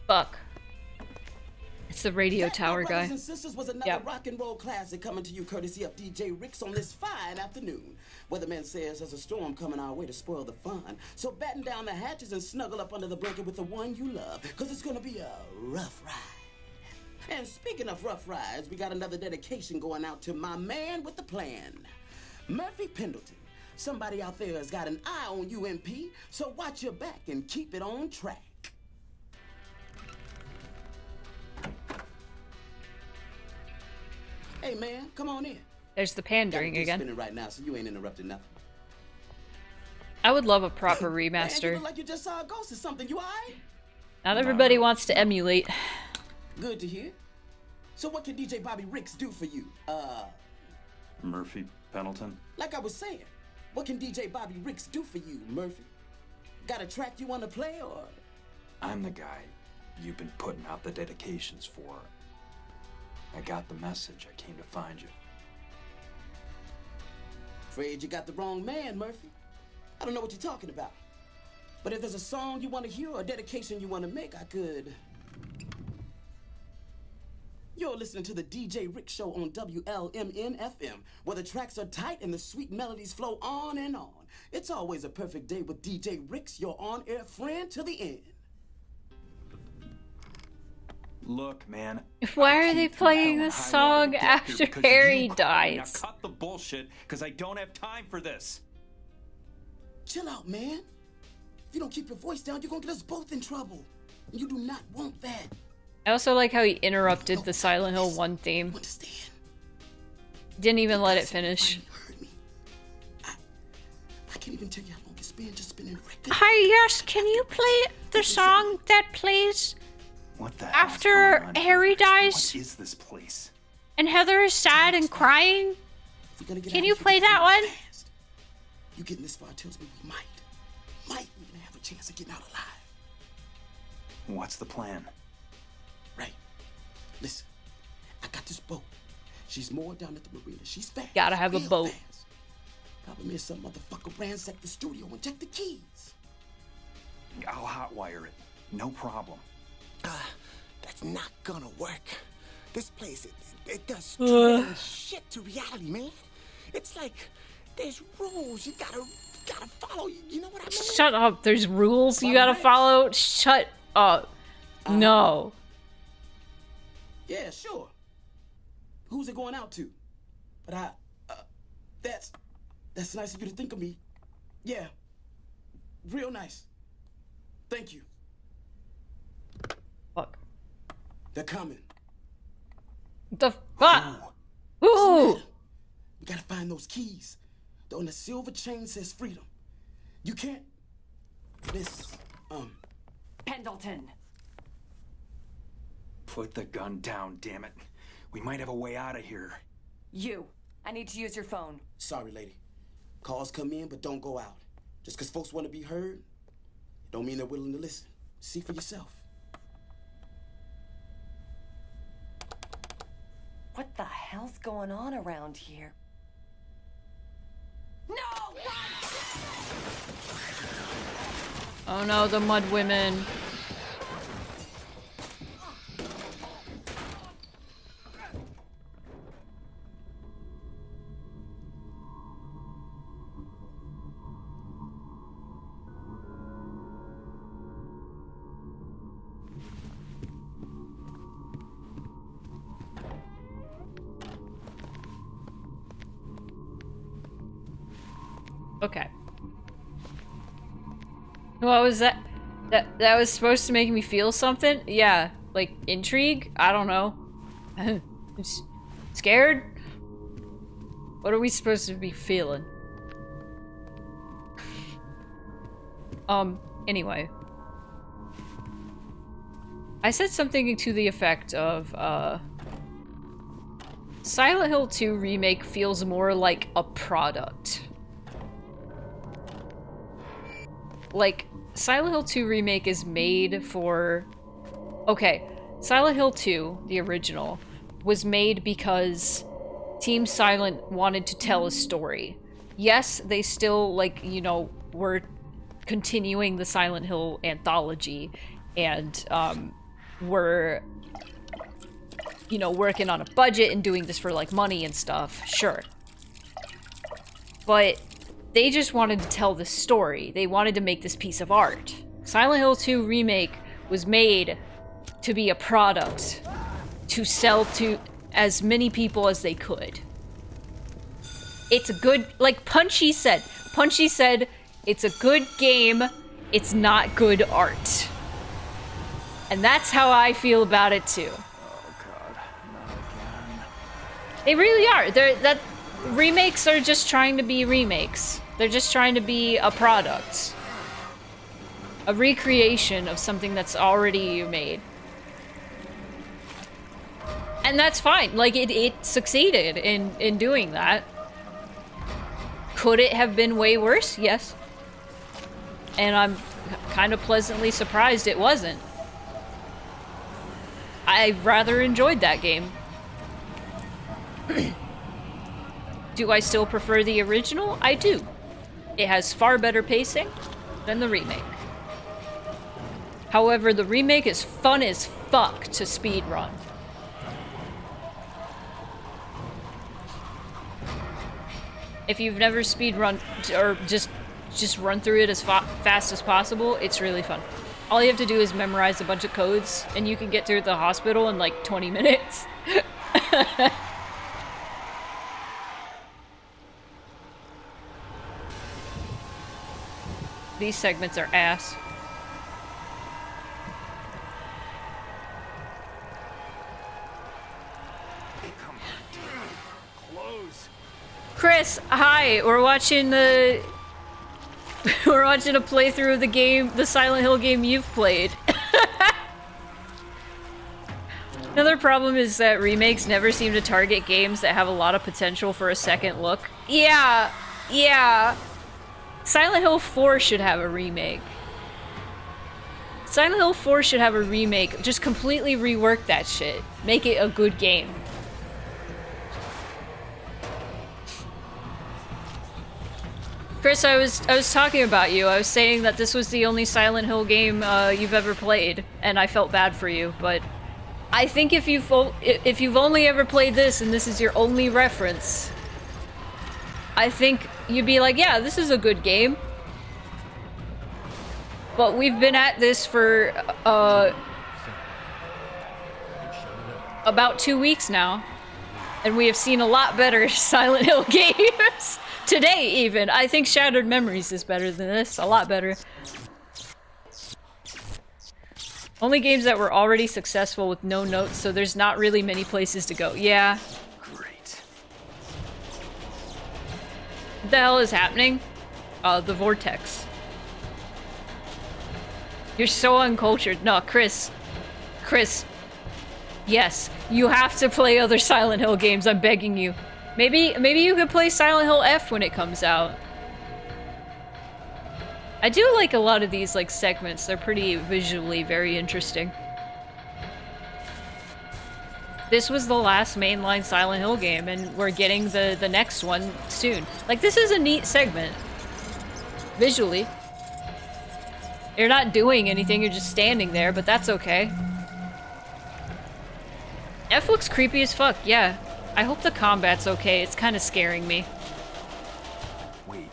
Fuck. It's the radio tower guy. Brothers and sisters was another rock and roll classic coming to you courtesy of DJ Ricks on this fine afternoon. Weatherman says there's a storm coming our way to spoil the fun. So batten down the hatches and snuggle up under the blanket with the one you love, cause it's gonna be a rough ride. And speaking of rough rides, we got another dedication going out to my man with the plan, Murphy Pendleton. Somebody out there has got an eye on you, MP, so watch your back and keep it on track. Hey man, come on in. There's the pandering again. Spinning right now, so you ain't interrupting nothing. I would love a proper remaster. Man, you look like you just saw a ghost or something. You alright? Not everybody wants to emulate. Good to hear. So what can DJ Bobby Ricks do for you? Murphy Pendleton? Like I was saying, what can DJ Bobby Ricks do for you, Murphy? Got a track you want to play, or? I'm the guy you've been putting out the dedications for. I got the message. I came to find you. Afraid you got the wrong man, Murphy. I don't know what you're talking about. But if there's a song you want to hear or a dedication you want to make, I could. You're listening to the DJ Rick Show on WLMN-FM, where the tracks are tight and the sweet melodies flow on and on. It's always a perfect day with DJ Ricks, your on-air friend to the end. Look, man. Why are they playing this song after Harry dies? Now cut the bullshit, because I don't have time for this. Chill out, man. If you don't keep your voice down, you're gonna get us both in trouble. You do not want that. I also like how he interrupted the Silent Hill 1 theme. Didn't even let it finish. I can't even tell you how long it's Hi, yes, can you play the song that plays What the after Harry dies? What is this place? And Heather is sad and crying? Can you play that one? You getting this far tells me we might even have a chance of getting out alive. What's the plan? Right. Listen, I got this boat. She's moored down at the marina. She's fast. Gotta have a boat. Fast. Problem is, some motherfucker ransacked the studio and checked the keys. I'll hotwire it. No problem. That's not gonna work. This place, it does strange shit to reality, man. It's like there's rules you gotta follow. You know what I mean? Shut up. There's rules you gotta follow. Shut up. No. Yeah, sure. Who's it going out to? But that's nice of you to think of me. Yeah. Real nice. Thank you. Fuck. They're coming. The fuck? Ooh. We gotta find those keys. On the silver chain says freedom. You can't. Miss, Pendleton. Put the gun down, damn it. We might have a way out of here. You. I need to use your phone. Sorry, lady. Calls come in, but don't go out. Just because folks want to be heard, don't mean they're willing to listen. See for yourself. What the hell's going on around here? No! Oh no, the mud women. Okay. What was that? That was supposed to make me feel something? Yeah, like intrigue? I don't know. Scared? What are we supposed to be feeling? Anyway. I said something to the effect of, Silent Hill 2 Remake feels more like a product. Like, Silent Hill 2 Remake is made for... Okay, Silent Hill 2, the original, was made because Team Silent wanted to tell a story. Yes, they still, like, you know, were continuing the Silent Hill anthology and, were, you know, working on a budget and doing this for, like, money and stuff. Sure. But they just wanted to tell the story. They wanted to make this piece of art. Silent Hill 2 Remake was made to be a product to sell to as many people as they could. It's a good, like Punchy said, it's a good game, it's not good art. And that's how I feel about it too. Oh god, not again. They really are. Remakes are just trying to be remakes. They're just trying to be a product. A recreation of something that's already made. And that's fine. Like, it succeeded in doing that. Could it have been way worse? Yes. And I'm kind of pleasantly surprised it wasn't. I rather enjoyed that game. Do I still prefer the original? I do. It has far better pacing than the remake. However, the remake is fun as fuck to speedrun. If you've never speedrun or just run through it as fast as possible, it's really fun. All you have to do is memorize a bunch of codes and you can get through the hospital in like 20 minutes. These segments are ass. Chris, hi. We're watching the We're watching a playthrough of the game, the Silent Hill game you've played. Another problem is that remakes never seem to target games that have a lot of potential for a second look. Yeah, yeah. Silent Hill 4 should have a remake. Silent Hill 4 should have a remake. Just completely rework that shit. Make it a good game. Chris, I was talking about you. I was saying that this was the only Silent Hill game you've ever played, and I felt bad for you, but I think if you've only ever played this and this is your only reference, I think you'd be like, yeah, this is a good game. But we've been at this for about 2 weeks now, and we have seen a lot better Silent Hill games. Today, even. I think Shattered Memories is better than this. A lot better. Only games that were already successful with no notes, so there's not really many places to go. Yeah. Great. What the hell is happening? The vortex. You're so uncultured. No, Chris. Chris. Yes, you have to play other Silent Hill games, I'm begging you. Maybe you could play Silent Hill F when it comes out. I do like a lot of these like segments. They're pretty visually very interesting. This was the last mainline Silent Hill game, and we're getting the next one soon. Like, this is a neat segment. Visually. You're not doing anything, you're just standing there, but that's okay. F looks creepy as fuck, yeah. I hope the combat's okay, it's kind of scaring me. Wait.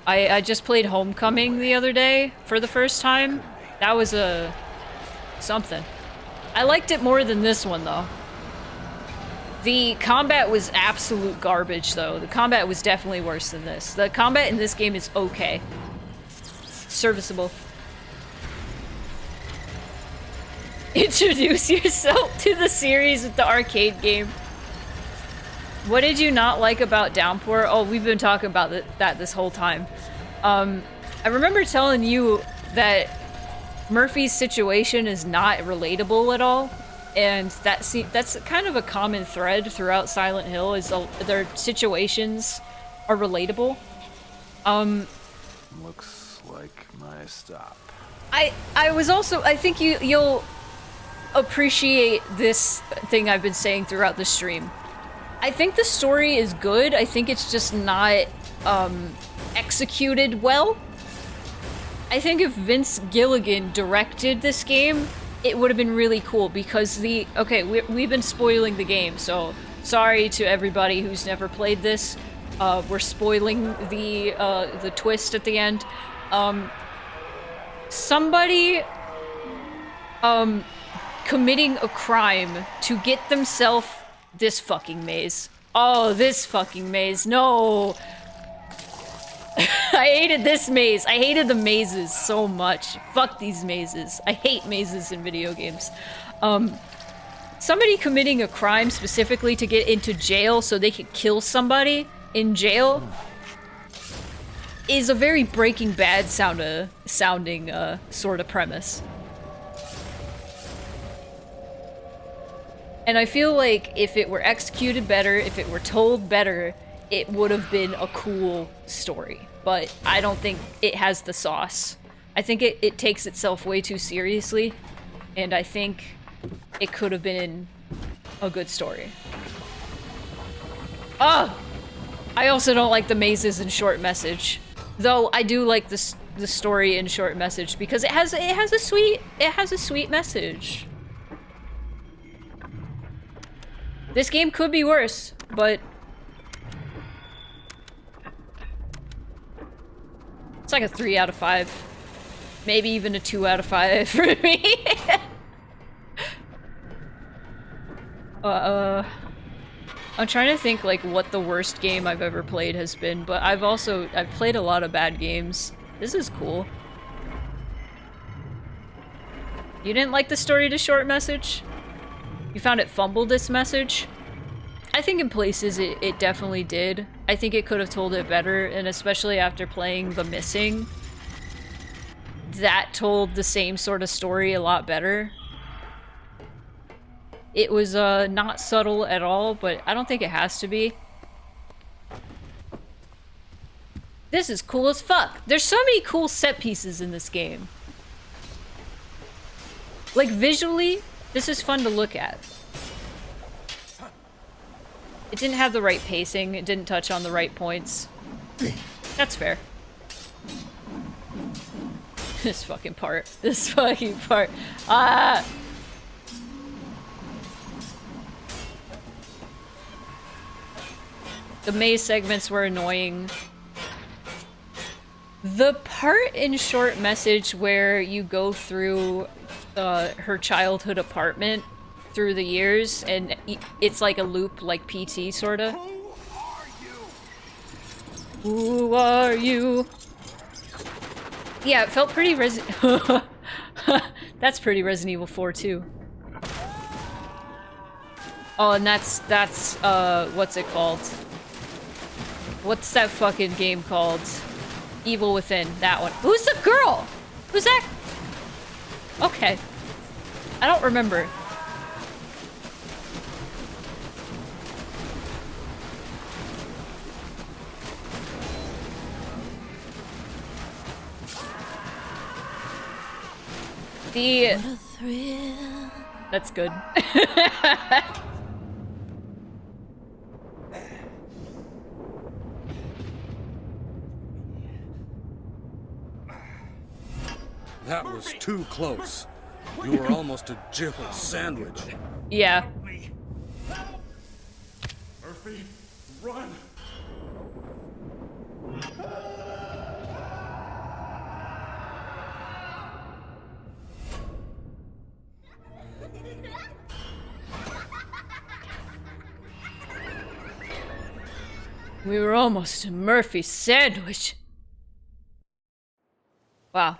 I just played Homecoming the other day for the first time. That was a... something. I liked it more than this one, though. The combat was absolute garbage, though. The combat was definitely worse than this. The combat in this game is okay. Serviceable. Introduce yourself to the series with the arcade game. What did you not like about Downpour? Oh, we've been talking about that this whole time. I remember telling you that Murphy's situation is not relatable at all, and that's kind of a common thread throughout Silent Hill, is their situations are relatable. Looks like my stop. I was also, I think you'll appreciate this thing I've been saying throughout the stream. I think the story is good. I think it's just not executed well. I think if Vince Gilligan directed this game, it would have been really cool, because we've been spoiling the game, so sorry to everybody who's never played this. We're spoiling the twist at the end. Somebody committing a crime to get themselves this fucking maze. Oh, this fucking maze. No. I hated this maze. I hated the mazes so much. Fuck these mazes. I hate mazes in video games. Somebody committing a crime specifically to get into jail so they could kill somebody in jail is a very Breaking Bad sounding sort of premise. And I feel like if it were executed better, if it were told better, it would have been a cool story. But I don't think it has the sauce. I think it takes itself way too seriously, and I think it could have been a good story. Ah! I also don't like the mazes in Short Message. Though I do like the story in Short Message, because it has a sweet message. This game could be worse, but it's like a 3 out of 5. Maybe even a 2 out of 5 for me. I'm trying to think like what the worst game I've ever played has been, but I've played a lot of bad games. This is cool. You didn't like the story to Short Message? You found it fumbled this message? I think in places it definitely did. I think it could have told it better, and especially after playing The Missing, that told the same sort of story a lot better. It was not subtle at all, but I don't think it has to be. This is cool as fuck. There's so many cool set pieces in this game. Like visually, this is fun to look at. It didn't have the right pacing, it didn't touch on the right points. That's fair. This fucking part. This fucking part. Ah! The maze segments were annoying. The part in Short Message where you go through her childhood apartment through the years, and it's like a loop, like PT, sorta. Who are you? Yeah, it felt pretty That's pretty Resident Evil 4 too. Oh, and that's what's it called? What's that fucking game called? Evil Within, that one. Who's the girl? Who's that? Okay. I don't remember. That's good. That was too close. You were almost a Jill sandwich. Yeah. Murphy, run! We were almost a Murphy sandwich. Wow.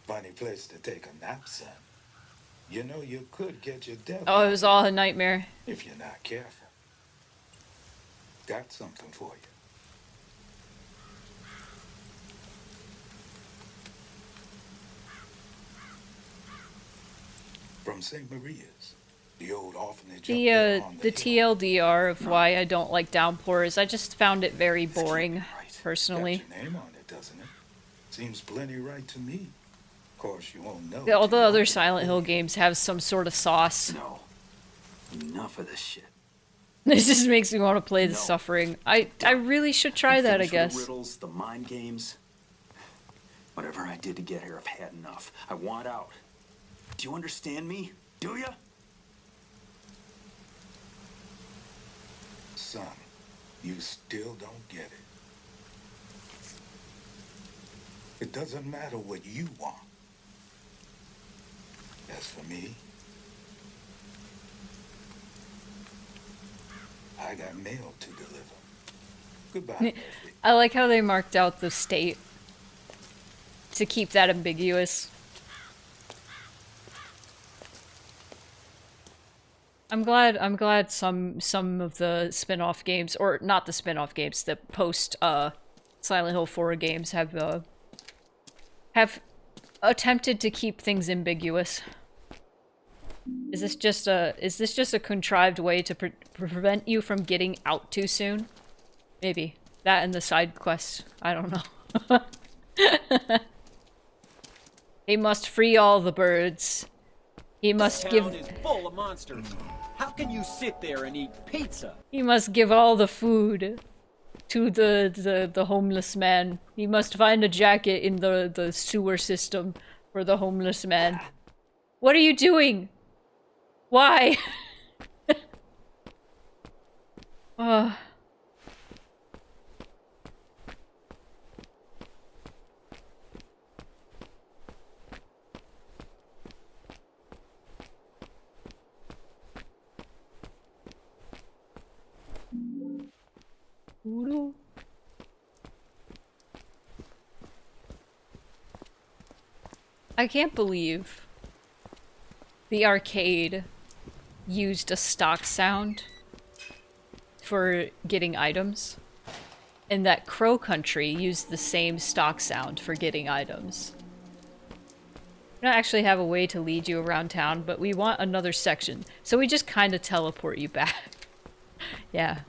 Funny place to take a nap, son. You know you could get your death. Oh, it was all a nightmare. If you're not careful. Got something for you. From St. Maria's, the old orphanage. The TLDR of why I don't like Downpour is I just found it very boring, personally. Got your name on it, doesn't it? Seems plenty right to me. Of course, you won't know. All the other Silent Hill games have some sort of sauce. No. Enough of this shit. This just makes me want to play The Suffering. I really should try that, I guess. The riddles, the mind games. Whatever I did to get here, I've had enough. I want out. Do you understand me? Do you? Son, you still don't get it. It doesn't matter what you want. As for me, I got mail to deliver. Goodbye. I like how they marked out the state to keep that ambiguous. I'm glad some of the spin-off games, or not the spin-off games, the post Silent Hill 4 games have attempted to keep things ambiguous. Is this just a contrived way to prevent you from getting out too soon? Maybe. That and the side quest. I don't know. He must free all the birds. He must give... This town is full of monsters. How can you sit there and eat pizza? He must give all the food to the homeless man. He must find a jacket in the sewer system for the homeless man. What are you doing? Why? I can't believe the arcade used a stock sound for getting items. And that Crow Country used the same stock sound for getting items. We don't actually have a way to lead you around town, but we want another section. So we just kind of teleport you back. Yeah.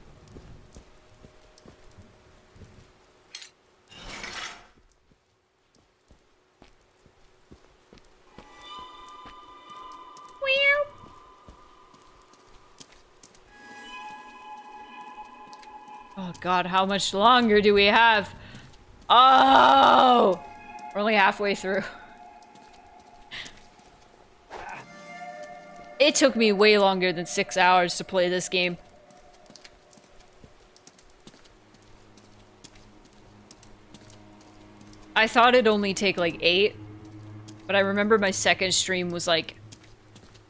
Oh god, how much longer do we have? Oh! We're only halfway through. It took me way longer than 6 hours to play this game. I thought it'd only take like 8, but I remember my second stream was like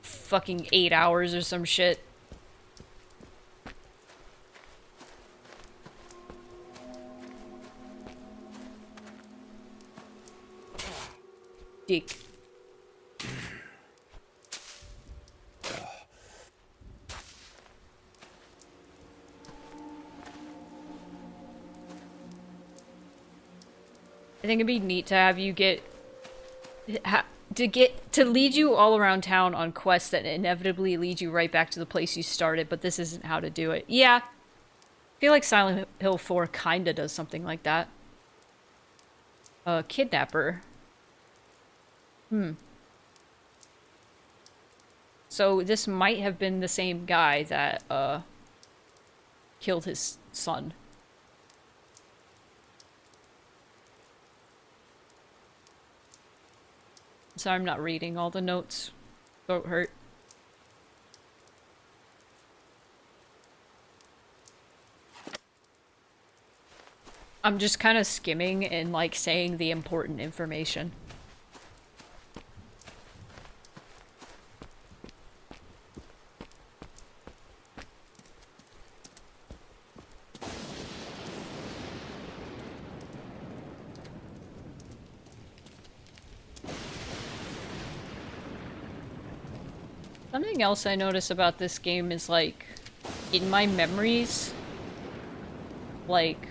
fucking 8 hours or some shit. Dick. I think it'd be neat to have you to lead you all around town on quests that inevitably lead you right back to the place you started, but this isn't how to do it. Yeah. I feel like Silent Hill 4 kinda does something like that. Kidnapper. So this might have been the same guy that, killed his son. Sorry, I'm not reading all the notes. Throat hurt. I'm just kind of skimming and, like, saying the important information. Something else I notice about this game is, like, in my memories, like,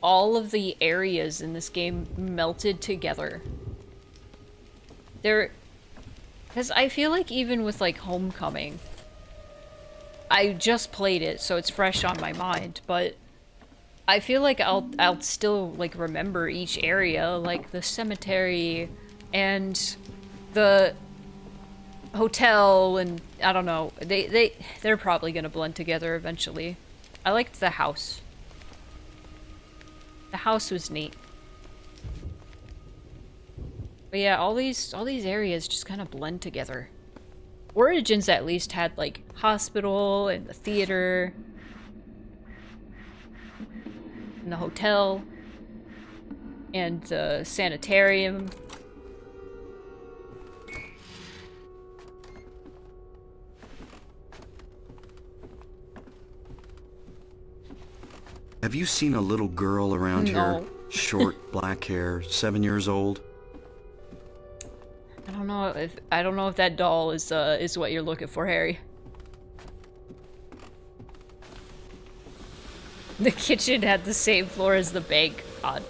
all of the areas in this game melted together. Because I feel like even with, like, Homecoming, I just played it, so it's fresh on my mind, but I feel like I'll still, like, remember each area, like the cemetery and the hotel, and I don't know, they're probably gonna blend together eventually. I liked the house. The house was neat. But yeah, all these areas just kind of blend together. Origins at least had, like, hospital and the theater and the hotel and the sanitarium. Have you seen a little girl around here? Short, black hair, 7 years old? I don't know if that doll is what you're looking for, Harry. The kitchen had the same floor as the bank. Odd.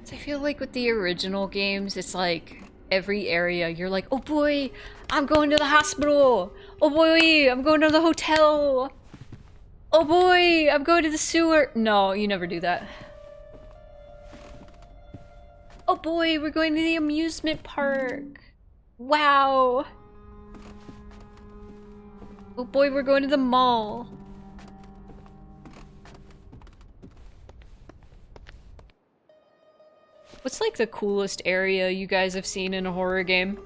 I feel like with the original games, it's like every area you're like, oh boy, I'm going to the hospital. Oh boy, I'm going to the hotel. Oh boy, I'm going to the sewer. No, you never do that. Oh boy, we're going to the amusement park. Wow. Oh boy, we're going to the mall. What's like the coolest area you guys have seen in a horror game?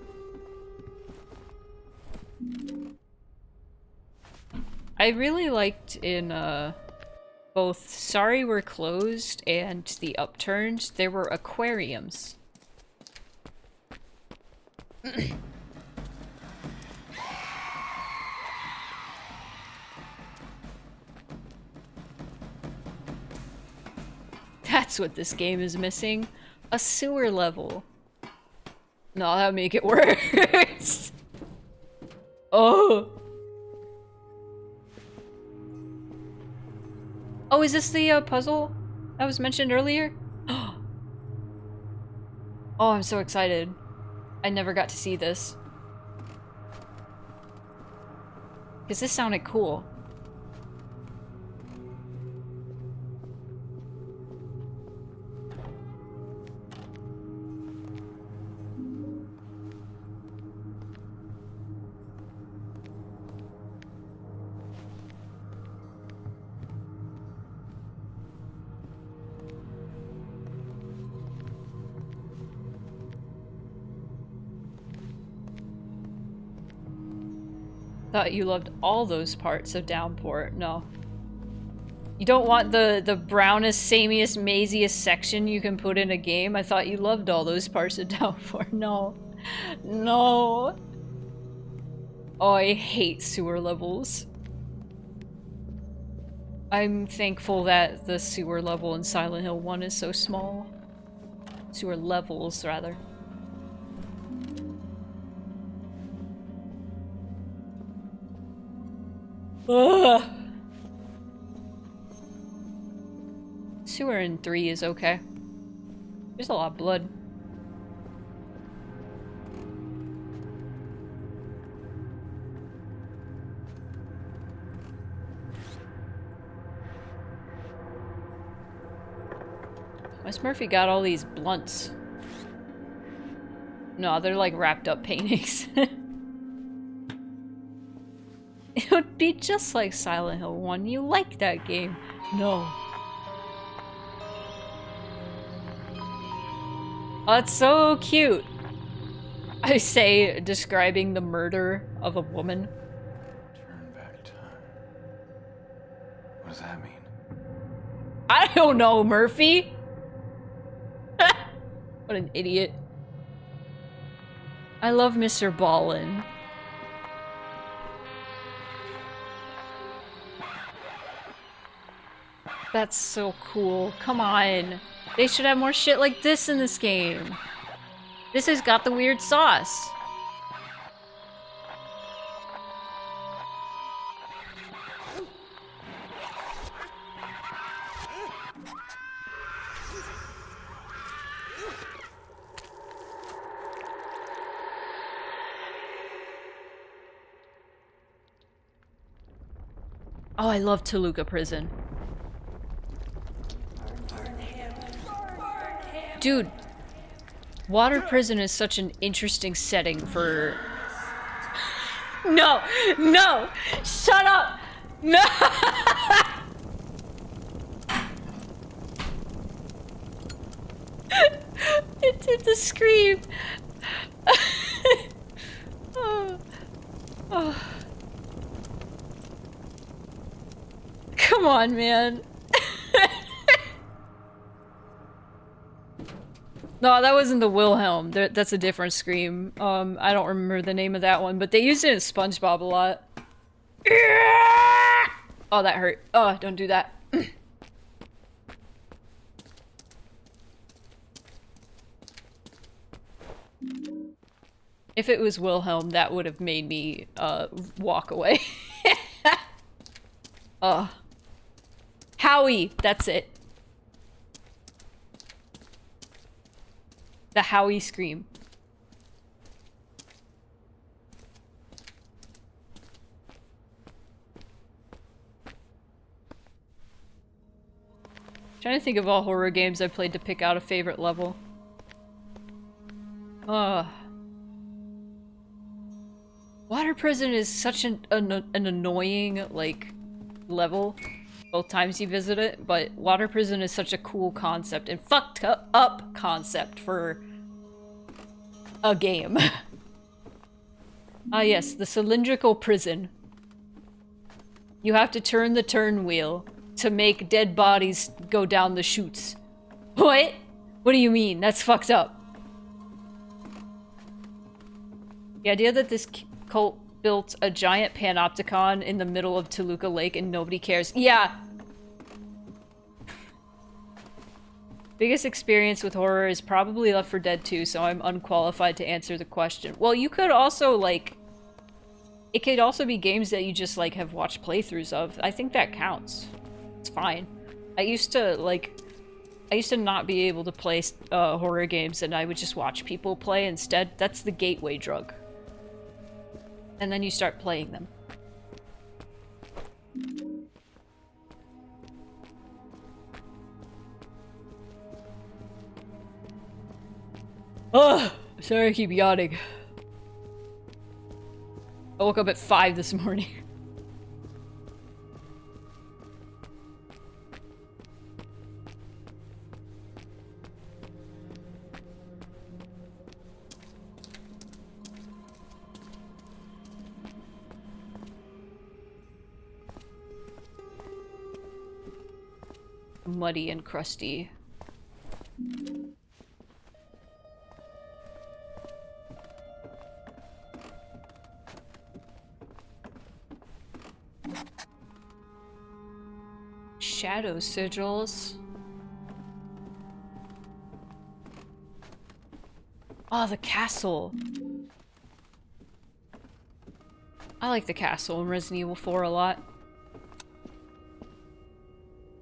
I really liked in both Sorry We're Closed and The Upturned, there were aquariums. That's what this game is missing. A sewer level. No, that would make it worse. Oh. Oh, is this the puzzle that was mentioned earlier? Oh, I'm so excited. I never got to see this. Because this sounded cool. Thought you loved all those parts of Downpour. No. You don't want the brownest, samiest, maziest section you can put in a game? I thought you loved all those parts of Downpour. No. No. Oh, I hate sewer levels. I'm thankful that the sewer level in Silent Hill 1 is so small. Sewer levels, rather. Ugh. Sewer in 3 is okay. There's a lot of blood. Why's Murphy got all these blunts? No, they're like wrapped up paintings. It would be just like Silent Hill 1. You like that game. No. Oh, that's so cute. I say, describing the murder of a woman. Turn back time. What does that mean? I don't know, Murphy. What an idiot. I love Mr. Ballin. That's so cool. Come on. They should have more shit like this in this game. This has got the weird sauce. Oh, I love Toluca Prison. Dude, Water Prison is such an interesting setting for... No! No! Shut up! No! It did the scream! Oh. Oh. Come on, man. No, that wasn't the Wilhelm. That's a different scream. I don't remember the name of that one, but they used it in SpongeBob a lot. Oh, that hurt. Oh, don't do that. If it was Wilhelm, that would have made me, walk away. Howie! That's it. The Howie scream. Trying to think of all horror games I played to pick out a favorite level. Water Prison is such an annoying, like, level. Both times you visit it, but Water Prison is such a cool concept and fucked up concept for a game. Ah yes, the cylindrical prison. You have to turn the turn wheel to make dead bodies go down the chutes. What? What do you mean? That's fucked up. The idea that this cult built a giant panopticon in the middle of Toluca Lake and nobody cares. Yeah. Biggest experience with horror is probably Left 4 Dead 2, so I'm unqualified to answer the question. Well, you could also, like... It could also be games that you just, like, have watched playthroughs of. I think that counts. It's fine. I used to not be able to play horror games, and I would just watch people play instead. That's the gateway drug. And then you start playing them. Ugh! Sorry I keep yawning. I woke up at 5 this morning. Muddy and crusty. Shadow sigils. Oh, the castle. I like the castle in Resident Evil 4 a lot.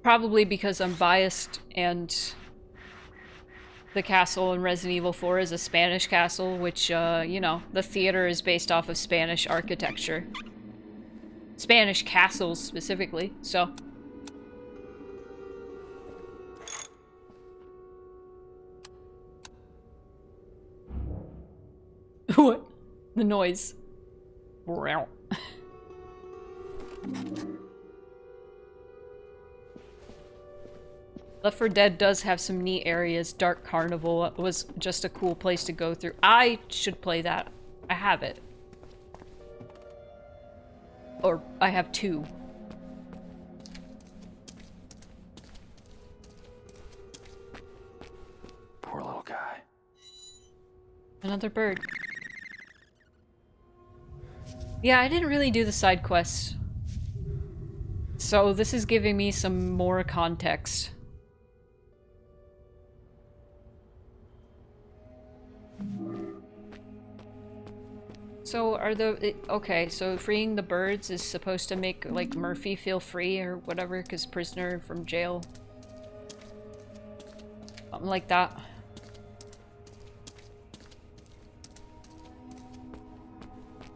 Probably because I'm biased and the castle in Resident Evil 4 is a Spanish castle, which, you know, the theater is based off of Spanish architecture. Spanish castles, specifically, so... What? The noise. Left 4 Dead does have some neat areas. Dark Carnival was just a cool place to go through. I should play that. I have it. Or I have 2. Poor little guy. Another bird. Yeah, I didn't really do the side quests. So this is giving me some more context. So are okay, so freeing the birds is supposed to make, like, Murphy feel free or whatever, because prisoner from jail. Something like that.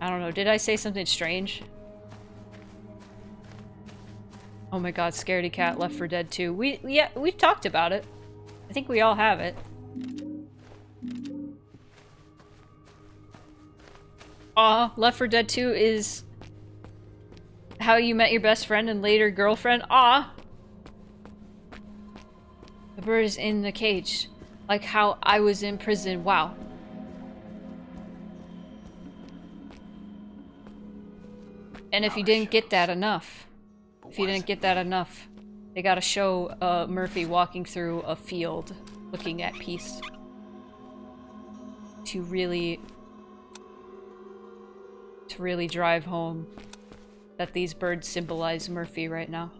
I don't know, did I say something strange? Oh my god, Scaredy Cat, Left 4 Dead 2. We've talked about it. I think we all have it. Aw, Left 4 Dead 2 is how you met your best friend and later girlfriend. Aw! The bird is in the cage. Like how I was in prison. Wow. And if you didn't get that enough, they gotta show Murphy walking through a field looking at peace to really drive home that these birds symbolize Murphy right now.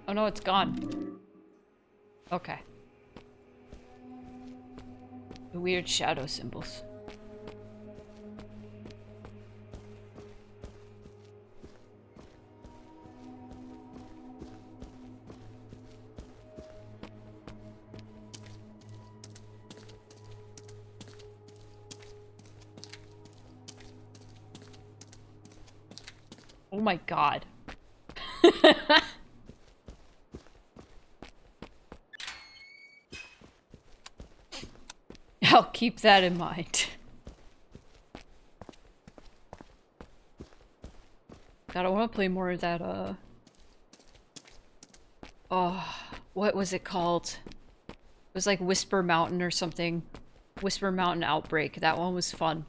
Oh no, it's gone. Okay. The weird shadow symbols. Oh my god. I'll keep that in mind. God, I want to play more of that, oh, what was it called? It was like Whisper Mountain or something. Whisper Mountain Outbreak. That one was fun.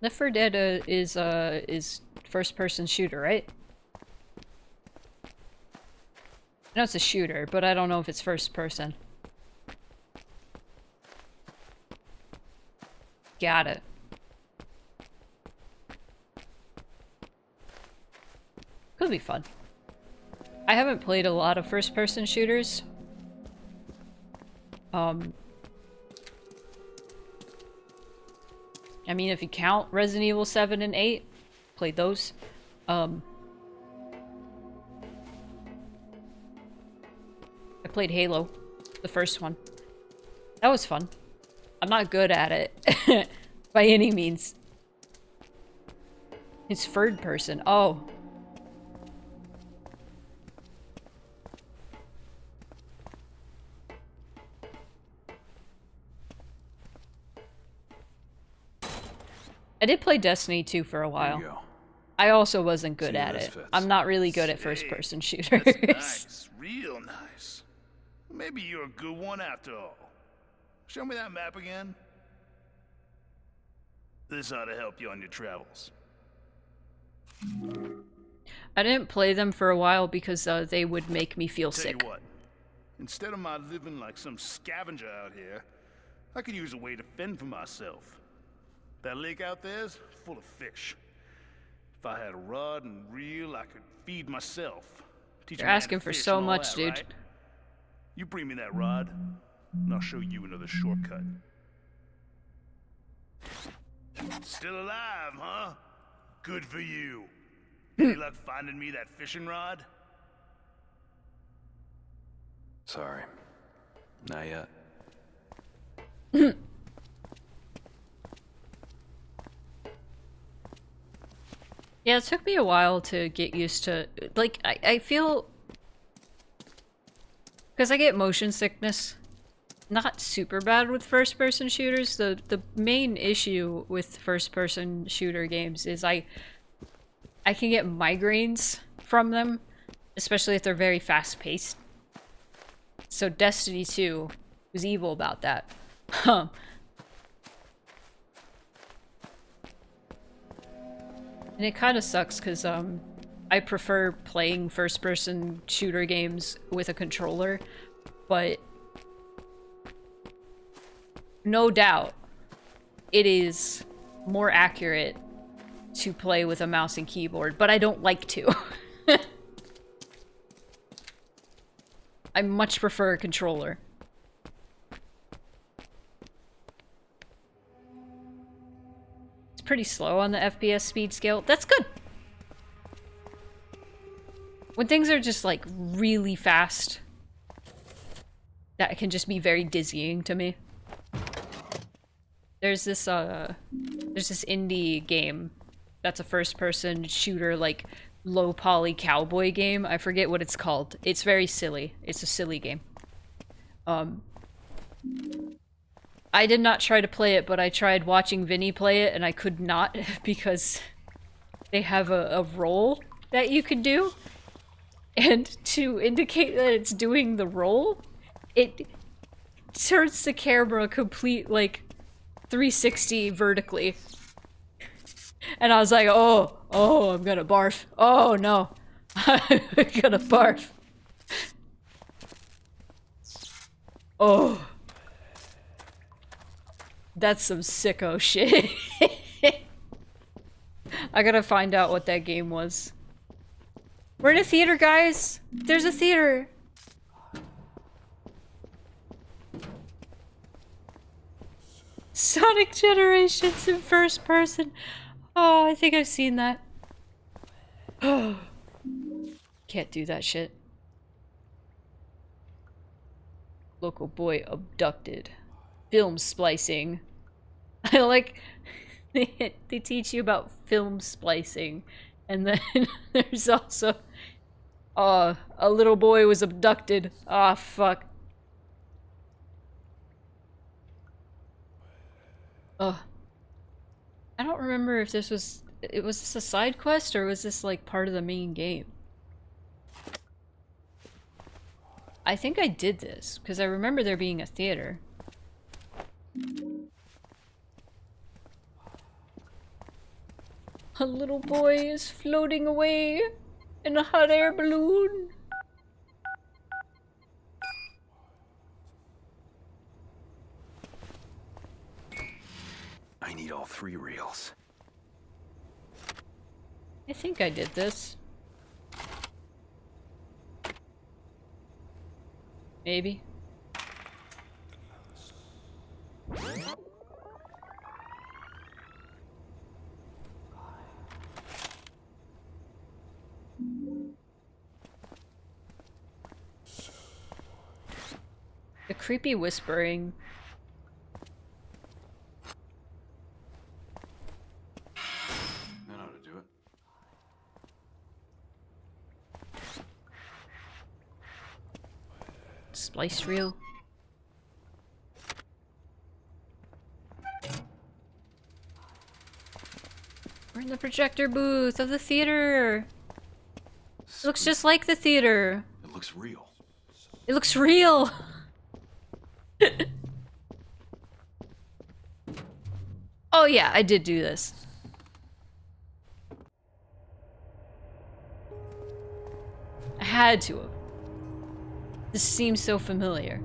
Left 4 Dead is first-person shooter, right? I know it's a shooter, but I don't know if it's first-person. Got it. Could be fun. I haven't played a lot of first-person shooters. I mean, if you count Resident Evil 7 and 8, played those. I played Halo, the first one. That was fun. I'm not good at it, by any means. It's third person. Oh. I did play Destiny 2 for a while. I also wasn't good at it. I'm not really good at first-person shooters. Nice, real nice. Maybe you're a good one after all. Show me that map again. This ought to help you on your travels. I didn't play them for a while because they would make me feel Tell sick. you what, instead of my living like some scavenger out here, I could use a way to fend for myself. That lake out there's full of fish. If I had a rod and reel, I could feed myself. Teach You're a man asking to for fish so and all much, that, dude. right? You bring me that rod, and I'll show you another shortcut. Still alive, huh? Good for you. Any luck finding me that fishing rod? Sorry. Not yet. Yeah, it took me a while to get used to, like, I feel, because I get motion sickness, not super bad with first-person shooters. The main issue with first-person shooter games is I can get migraines from them, especially if they're very fast-paced. So Destiny 2 was evil about that. And it kind of sucks because I prefer playing first-person shooter games with a controller, but no doubt it is more accurate to play with a mouse and keyboard, but I don't like to. I much prefer a controller. Pretty slow on the FPS speed scale. That's good. When things are just like really fast, that can just be very dizzying to me. There's this indie game that's a first-person shooter, like low poly cowboy game. I forget what it's called. It's very silly. It's a silly game. I did not try to play it, but I tried watching Vinny play it, and I could not because they have a roll that you could do. And to indicate that it's doing the roll, it turns the camera complete, like, 360 vertically. And I was like, oh, I'm gonna barf. Oh, no. I'm gonna barf. Oh. That's some sicko shit. I gotta find out what that game was. We're in a theater, guys! There's a theater! Sonic Generations in first person. Oh, I think I've seen that. Can't do that shit. Local boy abducted. Film splicing. I like they teach you about film splicing, and then there's also a little boy was abducted. Ah, fuck. I don't remember if this was this a side quest or was this like part of the main game? I think I did this because I remember there being a theater. A little boy is floating away in a hot air balloon. I need all 3 reels. I think I did this. Maybe. The creepy whispering. That ought to do it. Splice reel. We're in the projector booth of the theater. It looks just like the theater. It looks real. It looks real. Oh yeah, I did do this. I had to have. This seems so familiar.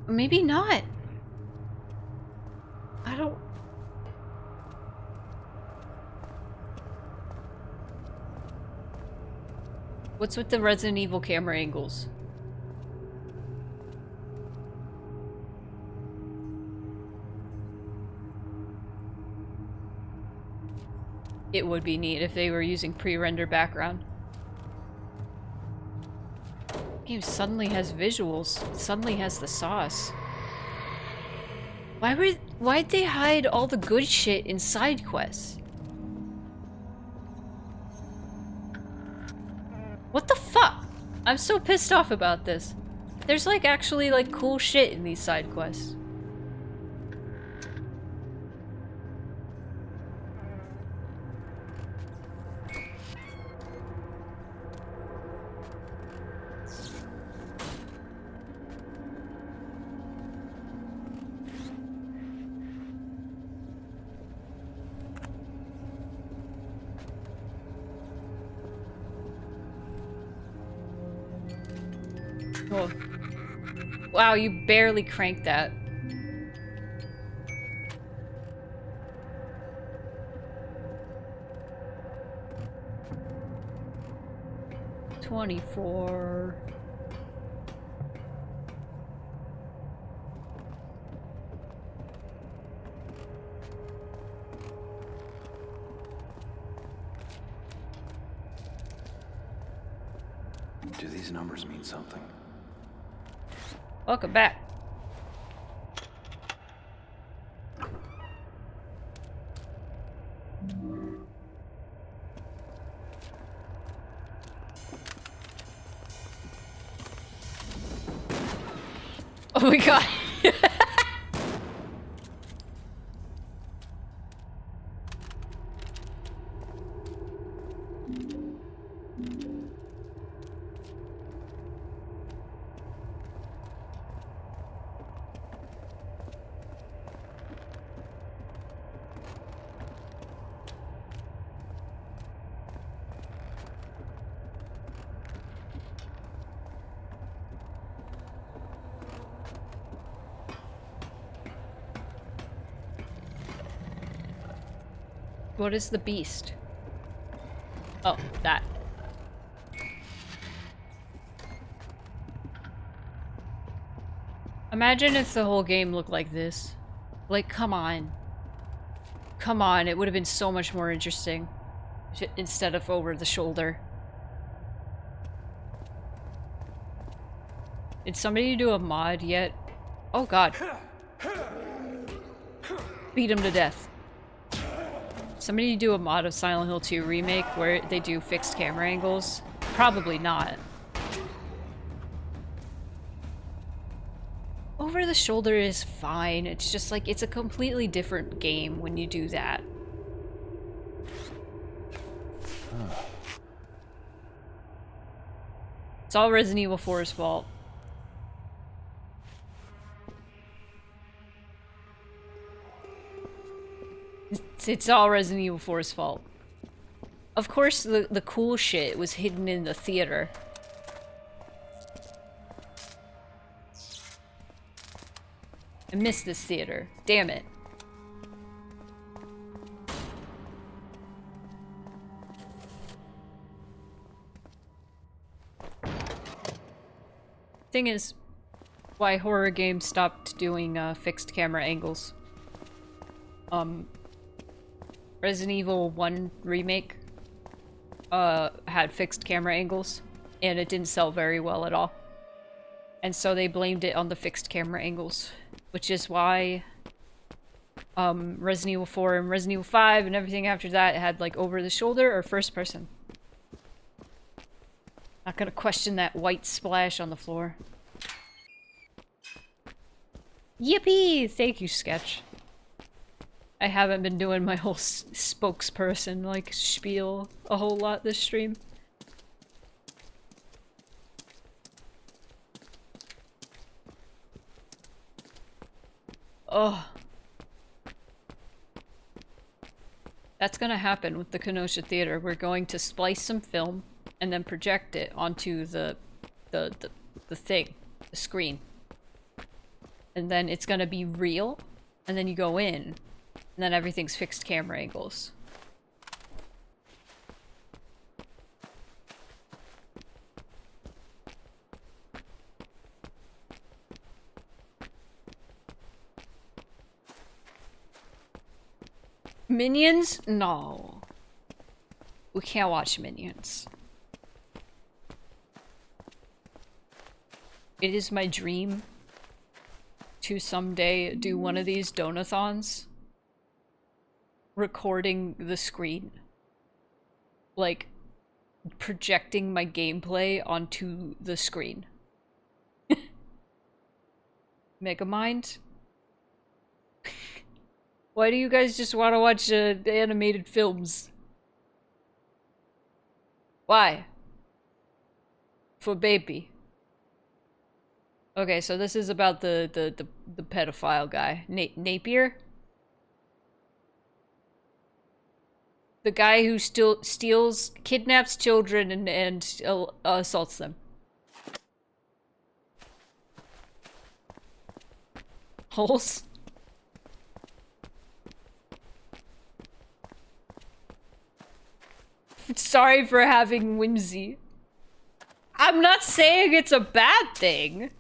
Or maybe not. I don't... What's with the Resident Evil camera angles? It would be neat if they were using pre-render background. Game suddenly has visuals. It suddenly has the sauce. Why'd they hide all the good shit in side quests? What the fuck? I'm so pissed off about this. There's like actually like cool shit in these side quests. Oh. Wow, you barely cranked that. $24. Do these numbers mean something? Welcome back. Oh my god. What is the beast? Oh, that. Imagine if the whole game looked like this. Like, come on. Come on, it would have been so much more interesting. Instead of over the shoulder. Did somebody do a mod yet? Oh god. Beat him to death. Somebody do a mod of Silent Hill 2 Remake where they do fixed camera angles? Probably not. Over the shoulder is fine. It's just like, it's a completely different game when you do that. It's all Resident Evil 4's fault. It's all Resident Evil 4's fault. Of course, the cool shit was hidden in the theater. I missed this theater. Damn it. Thing is, why horror games stopped doing fixed camera angles. Resident Evil 1 Remake had fixed camera angles, and it didn't sell very well at all. And so they blamed it on the fixed camera angles, which is why Resident Evil 4 and Resident Evil 5 and everything after that had like over the shoulder or first person. Not gonna question that white splash on the floor. Yippee! Thank you, Sketch. I haven't been doing my whole spokesperson, like, spiel a whole lot this stream. Oh. That's gonna happen with the Kenosha Theater. We're going to splice some film and then project it onto the thing, the screen. And then it's gonna be real, and then you go in, and then everything's fixed camera angles. Minions? No. We can't watch Minions. It is my dream to someday do one of these Donathons. Recording the screen. Like, projecting my gameplay onto the screen. Megamind? Why do you guys just want to watch animated films? Why? For baby. Okay, so this is about the pedophile guy. Napier? The guy who steals, kidnaps children and assaults them. Holes? Sorry for having whimsy. I'm not saying it's a bad thing.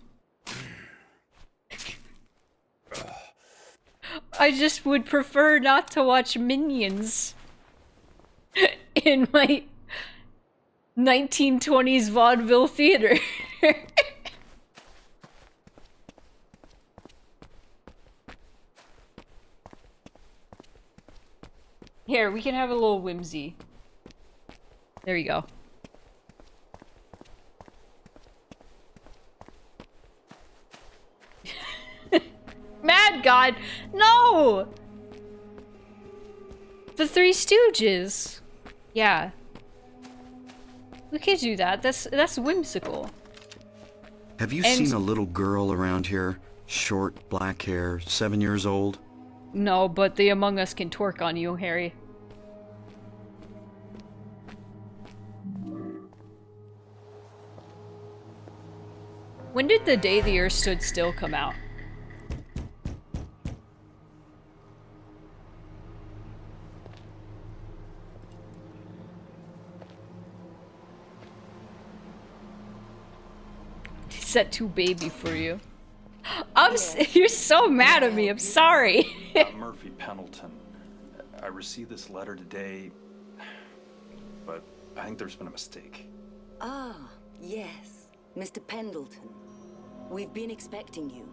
I just would prefer not to watch Minions in my 1920s vaudeville theater. Here, we can have a little whimsy. There you go. Mad God! No! The Three Stooges. Yeah. We can't do that. That's whimsical. Have you seen a little girl around here? Short, black hair, 7 years old? No, but the Among Us can twerk on you, Harry. When did The Day the Earth Stood Still come out? Is that too baby for you? You're so mad at me, I'm sorry. Murphy Pendleton. I received this letter today, but I think there's been a mistake. Ah, yes, Mr. Pendleton. We've been expecting you.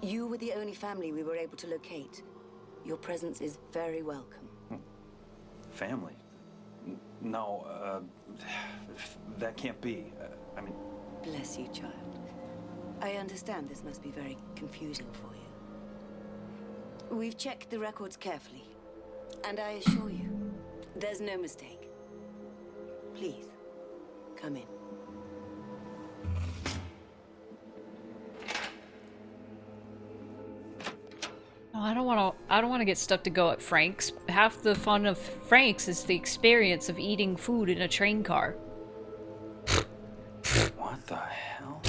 You were the only family we were able to locate. Your presence is very welcome. Family? No, that can't be. I mean... Bless you, child. I understand this must be very confusing for you. We've checked the records carefully, and I assure you, there's no mistake. Please, come in. Oh, I I don't want to get stuck to go at Frank's. Half the fun of Frank's is the experience of eating food in a train car. What the hell?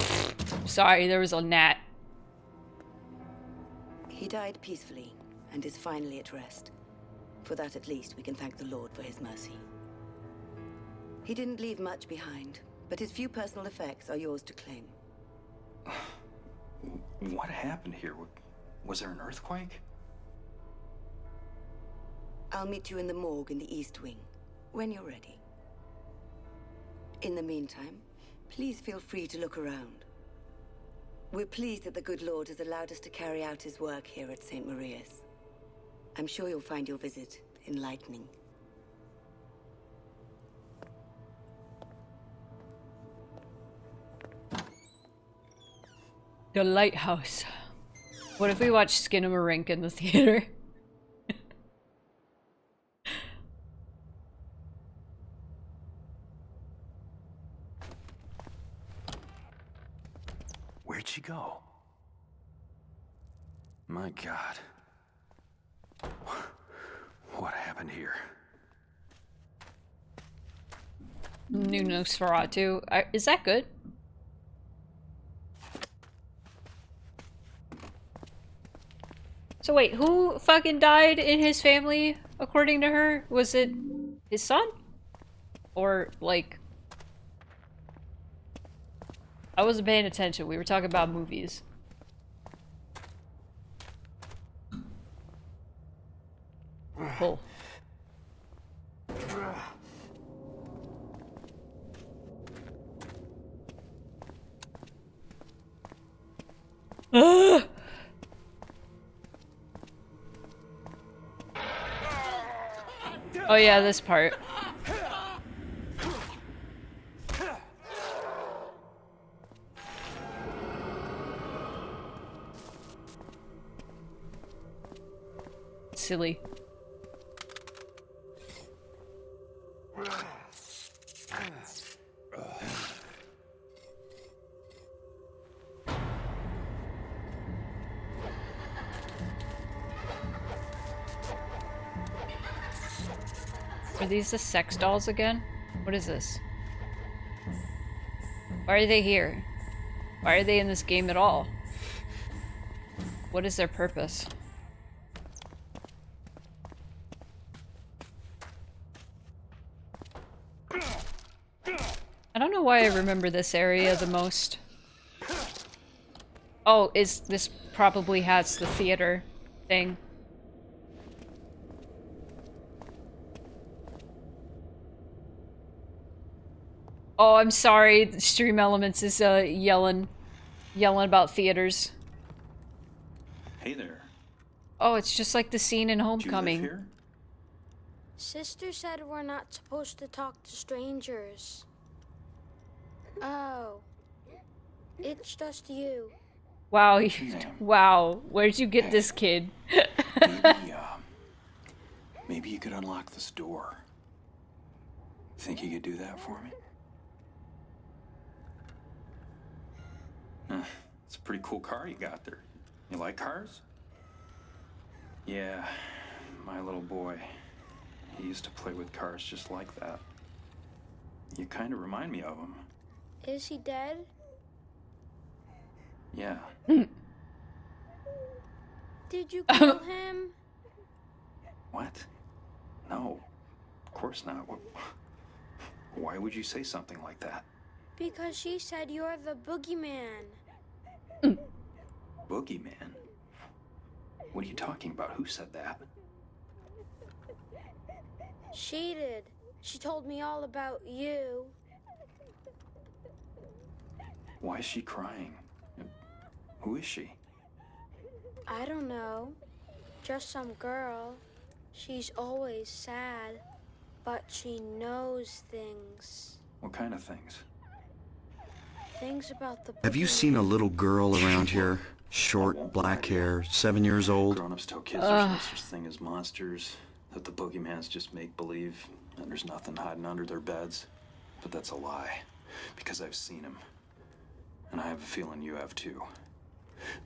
Sorry, there was a gnat. He died peacefully and is finally at rest. For that, at least, we can thank the Lord for his mercy. He didn't leave much behind, but his few personal effects are yours to claim. What happened here? Was there an earthquake? I'll meet you in the morgue in the East Wing, when you're ready. In the meantime, please feel free to look around. We're pleased that the good Lord has allowed us to carry out his work here at St. Maria's. I'm sure you'll find your visit enlightening. The lighthouse. What if we watched Skinamarink in the theater? Where'd she go? My God. What happened here? New Nosferatu. Is that good? So wait, who fucking died in his family, according to her? Was it his son? Or, like... I wasn't paying attention, we were talking about movies. Cool. Ah! Oh yeah, this part. Silly. Are these the sex dolls again? What is this? Why are they here? Why are they in this game at all? What is their purpose? I don't know why I remember this area the most. Oh, this probably has the theater thing. Oh, I'm sorry. Stream Elements is yelling about theaters. Hey there. Oh, it's just like the scene in Homecoming. Do you live here? Sister said we're not supposed to talk to strangers. Oh. It's just you. Wow, wow. Where'd you get this kid? Maybe you could unlock this door. Think you could do that for me? It's a pretty cool car you got there. You like cars? Yeah, my little boy. He used to play with cars just like that. You kind of remind me of him. Is he dead? Yeah. Did you kill him? What? No, of course not. Why would you say something like that? Because she said you're the boogeyman. Boogeyman? What are you talking about? Who said that? She did. She told me all about you. Why is she crying? Who is she? I don't know. Just some girl. She's always sad, but she knows things. What kind of things? Things about the Have you seen a little girl around here? Short, black hair, 7 years old? Grown-ups tell kids there's no such thing as monsters, that the boogeyman's just make-believe, and there's nothing hiding under their beds. But that's a lie, because I've seen him. And I have a feeling you have too.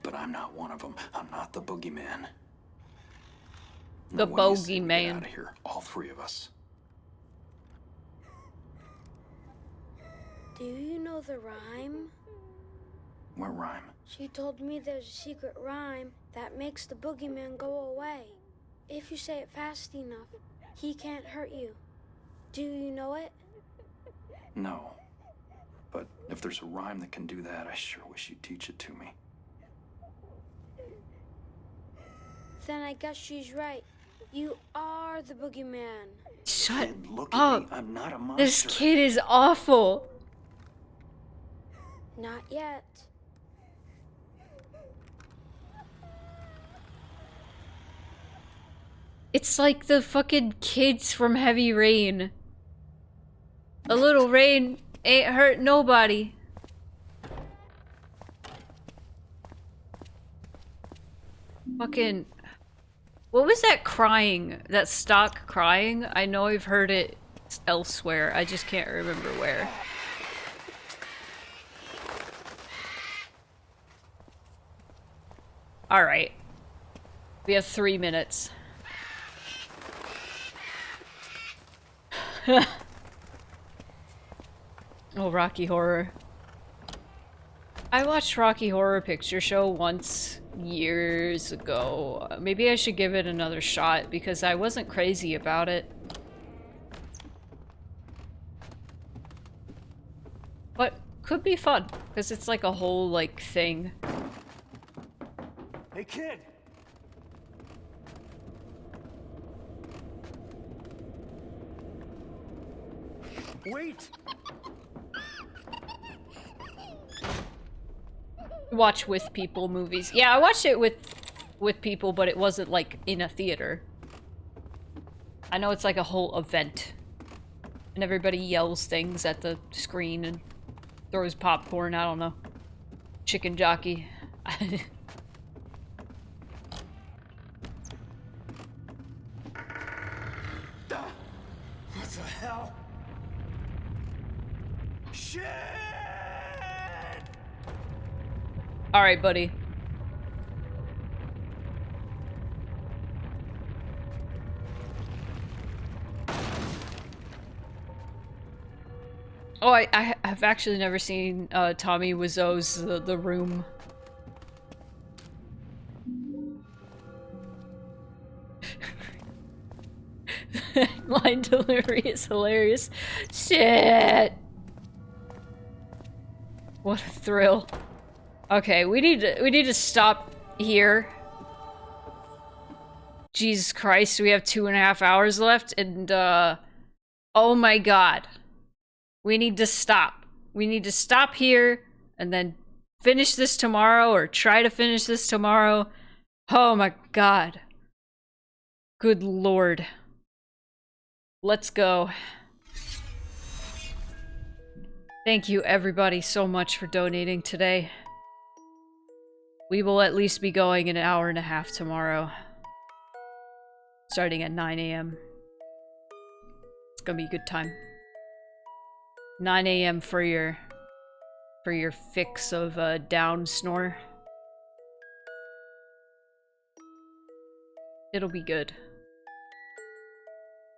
But I'm not one of them. I'm not the boogeyman. Now, The what do you say we get bogeyman. out of here, all three of us. Do you know the rhyme? What rhyme? She told me there's a secret rhyme that makes the boogeyman go away. If you say it fast enough, he can't hurt you. Do you know it? No. But if there's a rhyme that can do that, I sure wish you'd teach it to me. Then I guess she's right. You are the boogeyman. Shut Look up. at me. I'm not a monster. This kid is awful. Not yet. It's like the fucking kids from Heavy Rain. A little rain ain't hurt nobody. Fucking... What was that crying? That stock crying? I know I've heard it elsewhere. I just can't remember where. Alright. We have 3 minutes. Oh, Rocky Horror. I watched Rocky Horror Picture Show once years ago. Maybe I should give it another shot because I wasn't crazy about it. But could be fun because it's like a whole like thing. Hey, kid! Wait! Watch with people movies. Yeah, I watched it with people, but it wasn't like in a theater. I know it's like a whole event. And everybody yells things at the screen and throws popcorn, I don't know. Chicken jockey. What the hell? Shit! Alright, buddy. Oh, I have actually never seen Tommy Wiseau's The Room. Line delivery is hilarious. Shit! What a thrill. Okay, we need to stop here. Jesus Christ, we have 2.5 hours left, and oh my god. We need to stop. We need to stop here, and then finish this tomorrow, or try to finish this tomorrow. Oh my god. Good lord. Let's go. Thank you everybody so much for donating today. We will at least be going in an hour and a half tomorrow. Starting at 9 AM. It's gonna be a good time. 9 AM for your fix of down snore. It'll be good.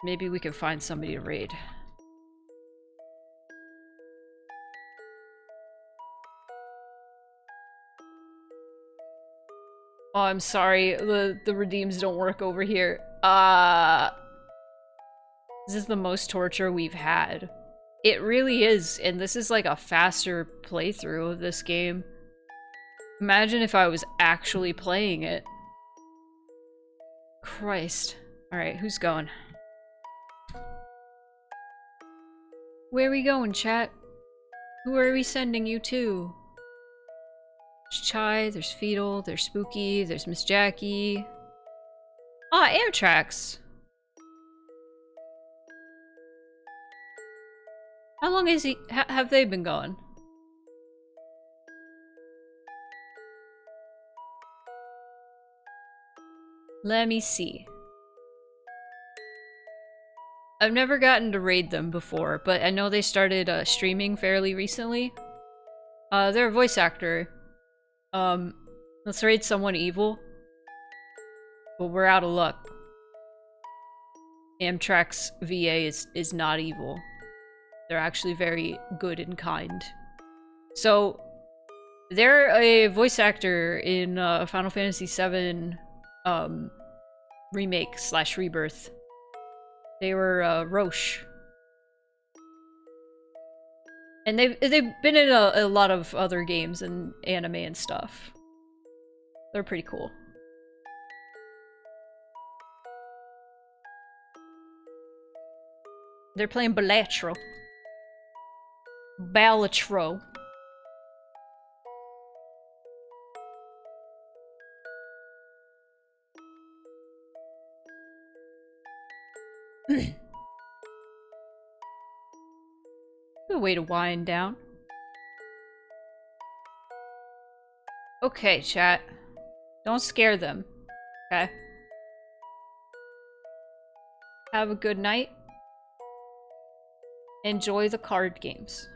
Maybe we can find somebody to raid. Oh, I'm sorry. The redeems don't work over here. This is the most torture we've had. It really is, and this is like a faster playthrough of this game. Imagine if I was actually playing it. Christ. Alright, who's going? Where are we going, chat? Who are we sending you to? There's Chai, there's Fetal, there's Spooky, there's Miss Jackie. Ah, Amtrax! How long is he? Have they been gone? Let me see. I've never gotten to raid them before, but I know they started streaming fairly recently. They're a voice actor. Let's raid someone evil. But we're out of luck. Amtrak's VA is not evil. They're actually very good and kind. So, they're a voice actor in Final Fantasy VII remake / rebirth. They were Roche. And they've been in a lot of other games and anime and stuff. They're pretty cool. They're playing Balatro. Balatro. Good way to wind down. Okay, chat. Don't scare them. Okay? Have a good night. Enjoy the card games.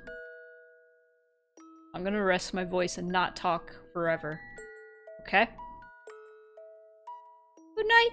I'm gonna rest my voice and not talk forever. Okay? Good night.